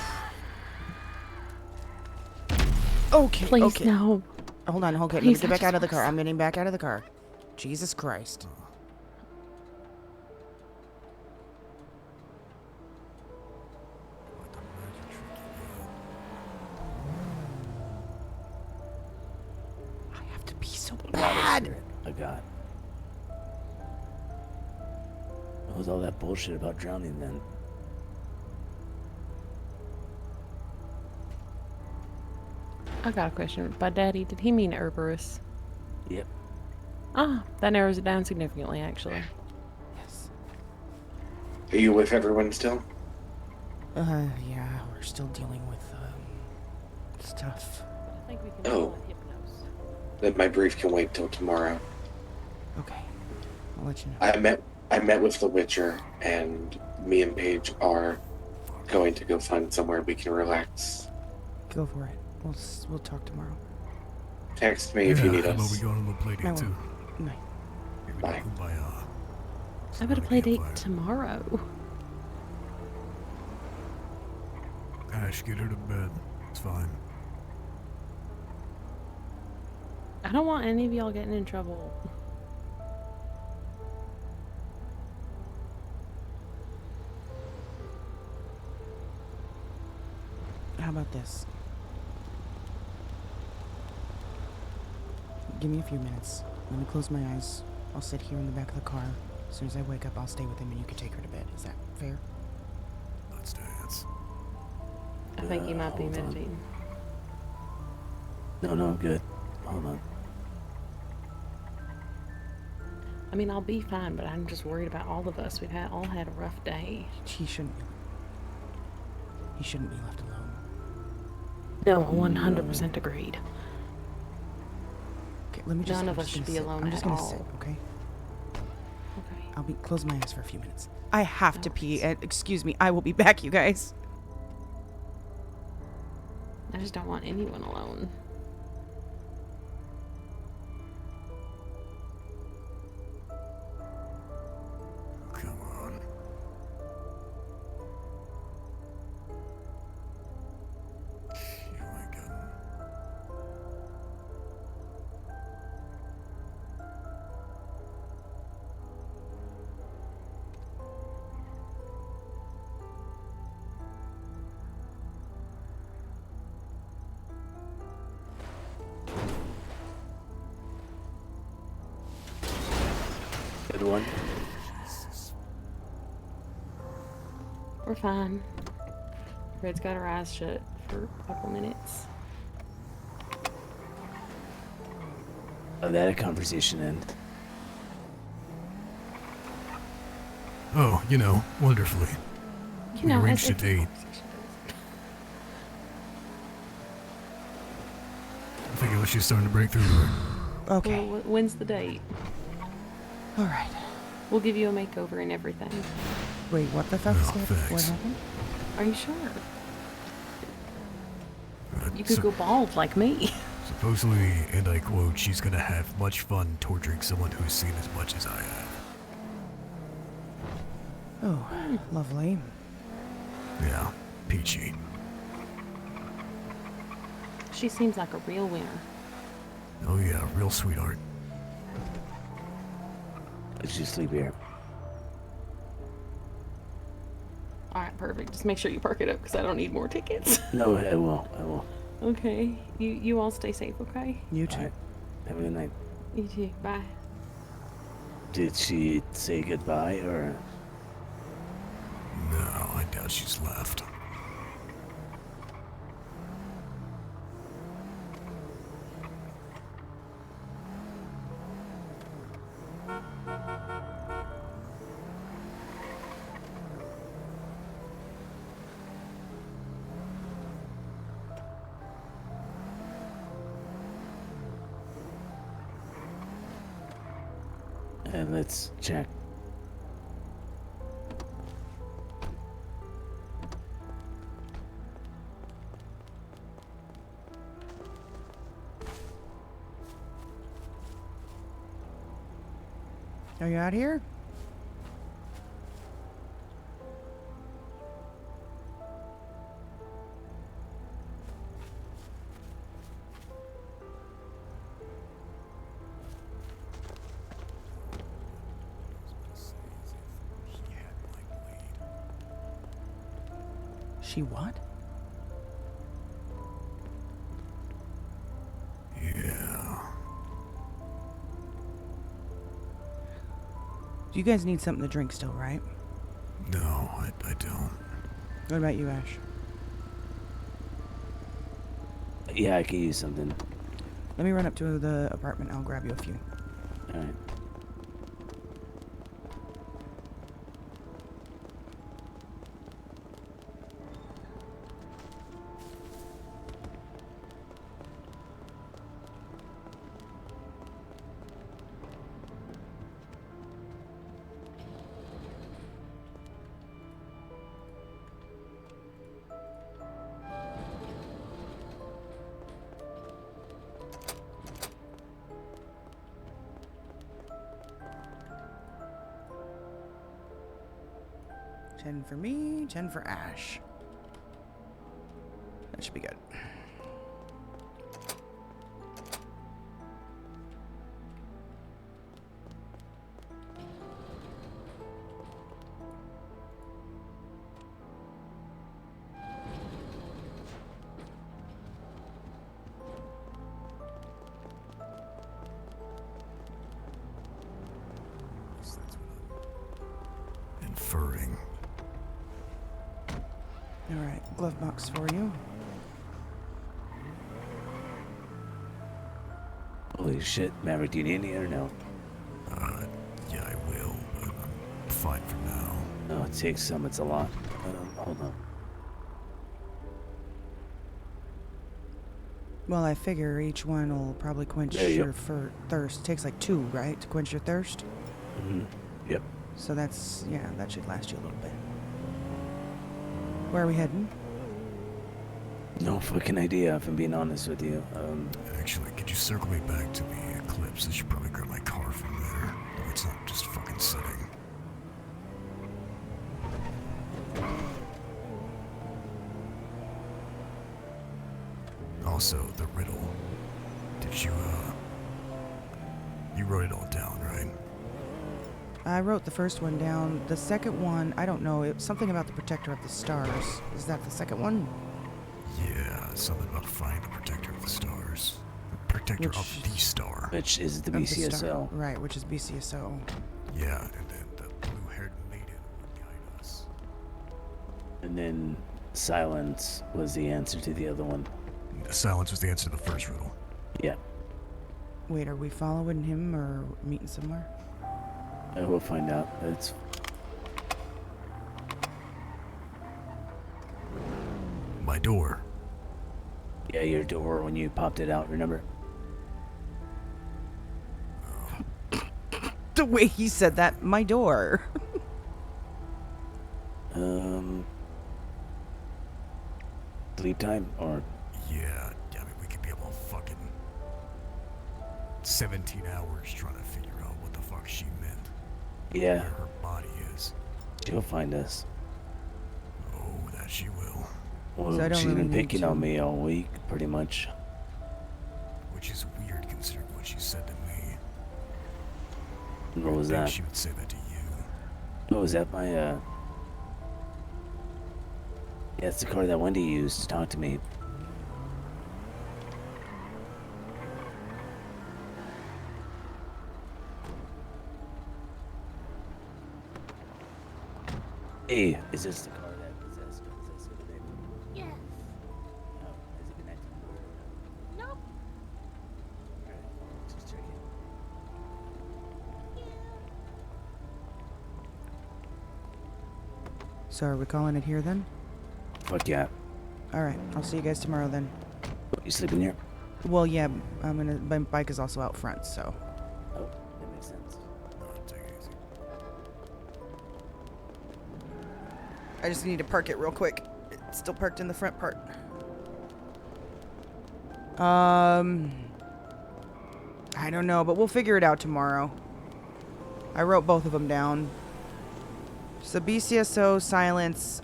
Okay, Please, okay. no. Hold on, okay. Let me Please, get I back just out of the wanna car. I'm getting back out of the car. Jesus Christ. I have to be so bad. I got. What was all that bullshit about drowning then? I got a question. By daddy, did he mean Cerberus? Yep. Ah, that narrows it down significantly, actually. Yes. Are you with everyone still? Yeah, we're still dealing with, stuff. I think we can Oh. deal with Hypnos. Then my brief can wait till tomorrow. Okay. I'll let you know. I met with the Witcher, and me and Paige are going to go find somewhere we can relax. Go for it. We'll talk tomorrow. Text me if you need How about us. we go on a little play I date will. too? Night. Maybe Bye. Kumbaya. How about a play date tomorrow? Ash, get her to bed. It's fine. I don't want any of y'all getting in trouble. How about this? Give me a few minutes. Let me close my eyes. I'll sit here in the back of the car. As soon as I wake up, I'll stay with him and you can take her to bed. Is that fair? Let's dance. I think you might be hold on. meditating. No, I'm good. Hold on. I mean, I'll be fine, but I'm just worried about all of us. We've all had a rough day. He shouldn't be left alone. No, 100% agreed. Okay, let me just. None I'm of us just should gonna be sit. alone I'm just at gonna all. sit, okay? Okay. I'll be close my eyes for a few minutes. I have to pee. Excuse me. I will be back, you guys. I just don't want anyone alone. Come on. Here we go. Good one. We're fine. Red's got her eyes shut for a couple minutes. How'd that conversation end? Oh, wonderfully. You know, we arranged a as date. I think it was just starting to break through there. Okay. Well, when's the date? All right. We'll give you a makeover and everything. Wait, what the fuck is that? What thanks. happened? Are you sure? You could go bald like me. Supposedly, and I quote, she's gonna have much fun torturing someone who's seen as much as I have. Oh, lovely. Yeah, peachy. She seems like a real winner. Oh yeah, real sweetheart. Let's just sleep here. Alright, perfect. Just make sure you park it up because I don't need more tickets. No, I will. Okay. You all stay safe, okay? You too. Alright. Have a good night. You too. Bye. Did she say goodbye or? No, I doubt she's left. Let's check. Are you out here? She what? Yeah. You guys need something to drink still, right? No, I don't. What about you, Ash? Yeah, I could use something. Let me run up to the apartment. I'll grab you a few. Alright. 10 for me, 10 for Ash. That should be good. Inferring. Alright, glove box for you. Holy shit, Maverick, do you need any or no? Yeah, I will, but I'm fine for now. No, it takes some, it's a lot. Hold on. Well, I figure each one will probably quench There you your thirst. Takes like 2, right, to quench your thirst? Mm-hmm. Yep. So that's, yeah, that should last you a little bit. Where are we heading? No fucking idea, if I'm being honest with you. Actually, could you circle me back to the Eclipse? I should probably grab my car from there. No, it's not just fucking sitting. Also, the riddle. Did you, you wrote it all down, right? I wrote the first one down. The second one, I don't know. It was something about the Protector of the Stars. Is that the second one? Yeah, something about finding the Protector of the Stars. The Protector of the Star. Which is the Of the star. BCSO. Right, which is BCSO. Yeah, and then the blue-haired maiden would guide us. And then silence was the answer to the other one. Silence was the answer to the first riddle. Yeah. Wait, are we following him or meeting somewhere? We'll find out. It's my door. Yeah, your door when you popped it out, remember? The way he said that, my door. Sleep time or? Yeah, I mean, we could be able to fucking 17 hours trying to figure out what the fuck she meant. Yeah. Where her body is. She'll find us. Oh, that she will. Well, So I don't she's really been need picking to- on me all week, pretty much. Which is weird considering what she said to me. What was I think that? she would say that to you. Oh, was that my, Yeah, it's the car that Wendy used to talk to me. Hey, is this the car that possessed the baby? Yes. No, is it connected? Nope. Alright, just checking. So are we calling it here then? Fuck yeah. Alright, I'll see you guys tomorrow then. You sleeping here? Well, yeah, my bike is also out front, so. Oh, that makes sense. Take it easy. I just need to park it real quick. It's still parked in the front part. I don't know, but we'll figure it out tomorrow. I wrote both of them down. So BCSO, silence,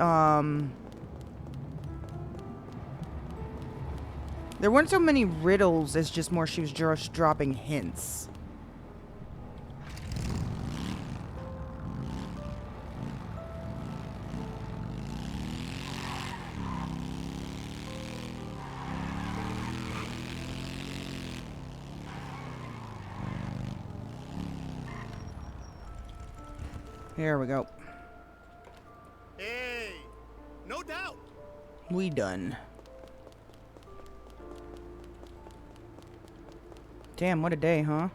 there weren't so many riddles, it's just more she was just dropping hints. Here we go. Hey, no doubt. We done. Damn, what a day, huh?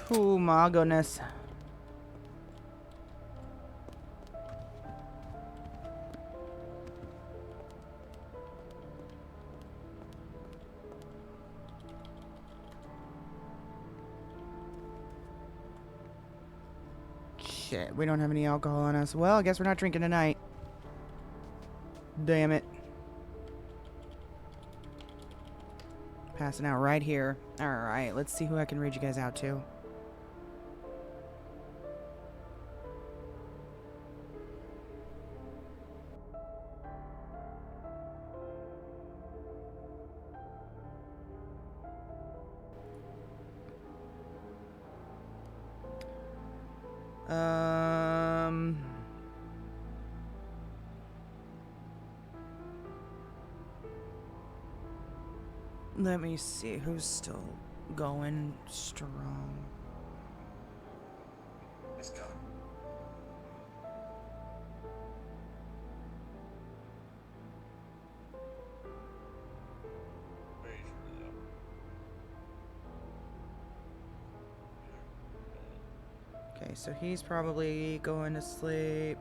Oh my goodness. Shit, we don't have any alcohol on us. Well, I guess we're not drinking tonight. Damn it. Passing out right here. Alright, let's see who I can read you guys out to. Let me see who's still going strong. Let's go. Okay, so he's probably going to sleep.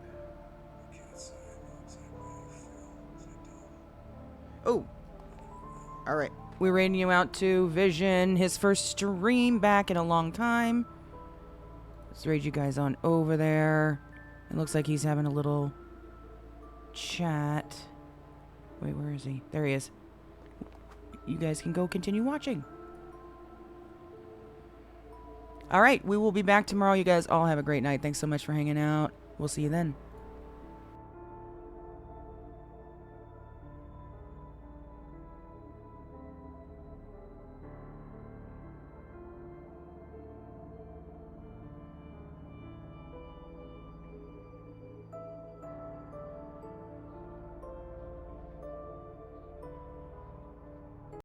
Oh! Alright. We're rating you out to Vision, his first stream back in a long time. Let's raid you guys on over there. It looks like he's having a little chat. Wait, where is he? There he is. You guys can go continue watching. Alright, we will be back tomorrow. You guys all have a great night. Thanks so much for hanging out. We'll see you then.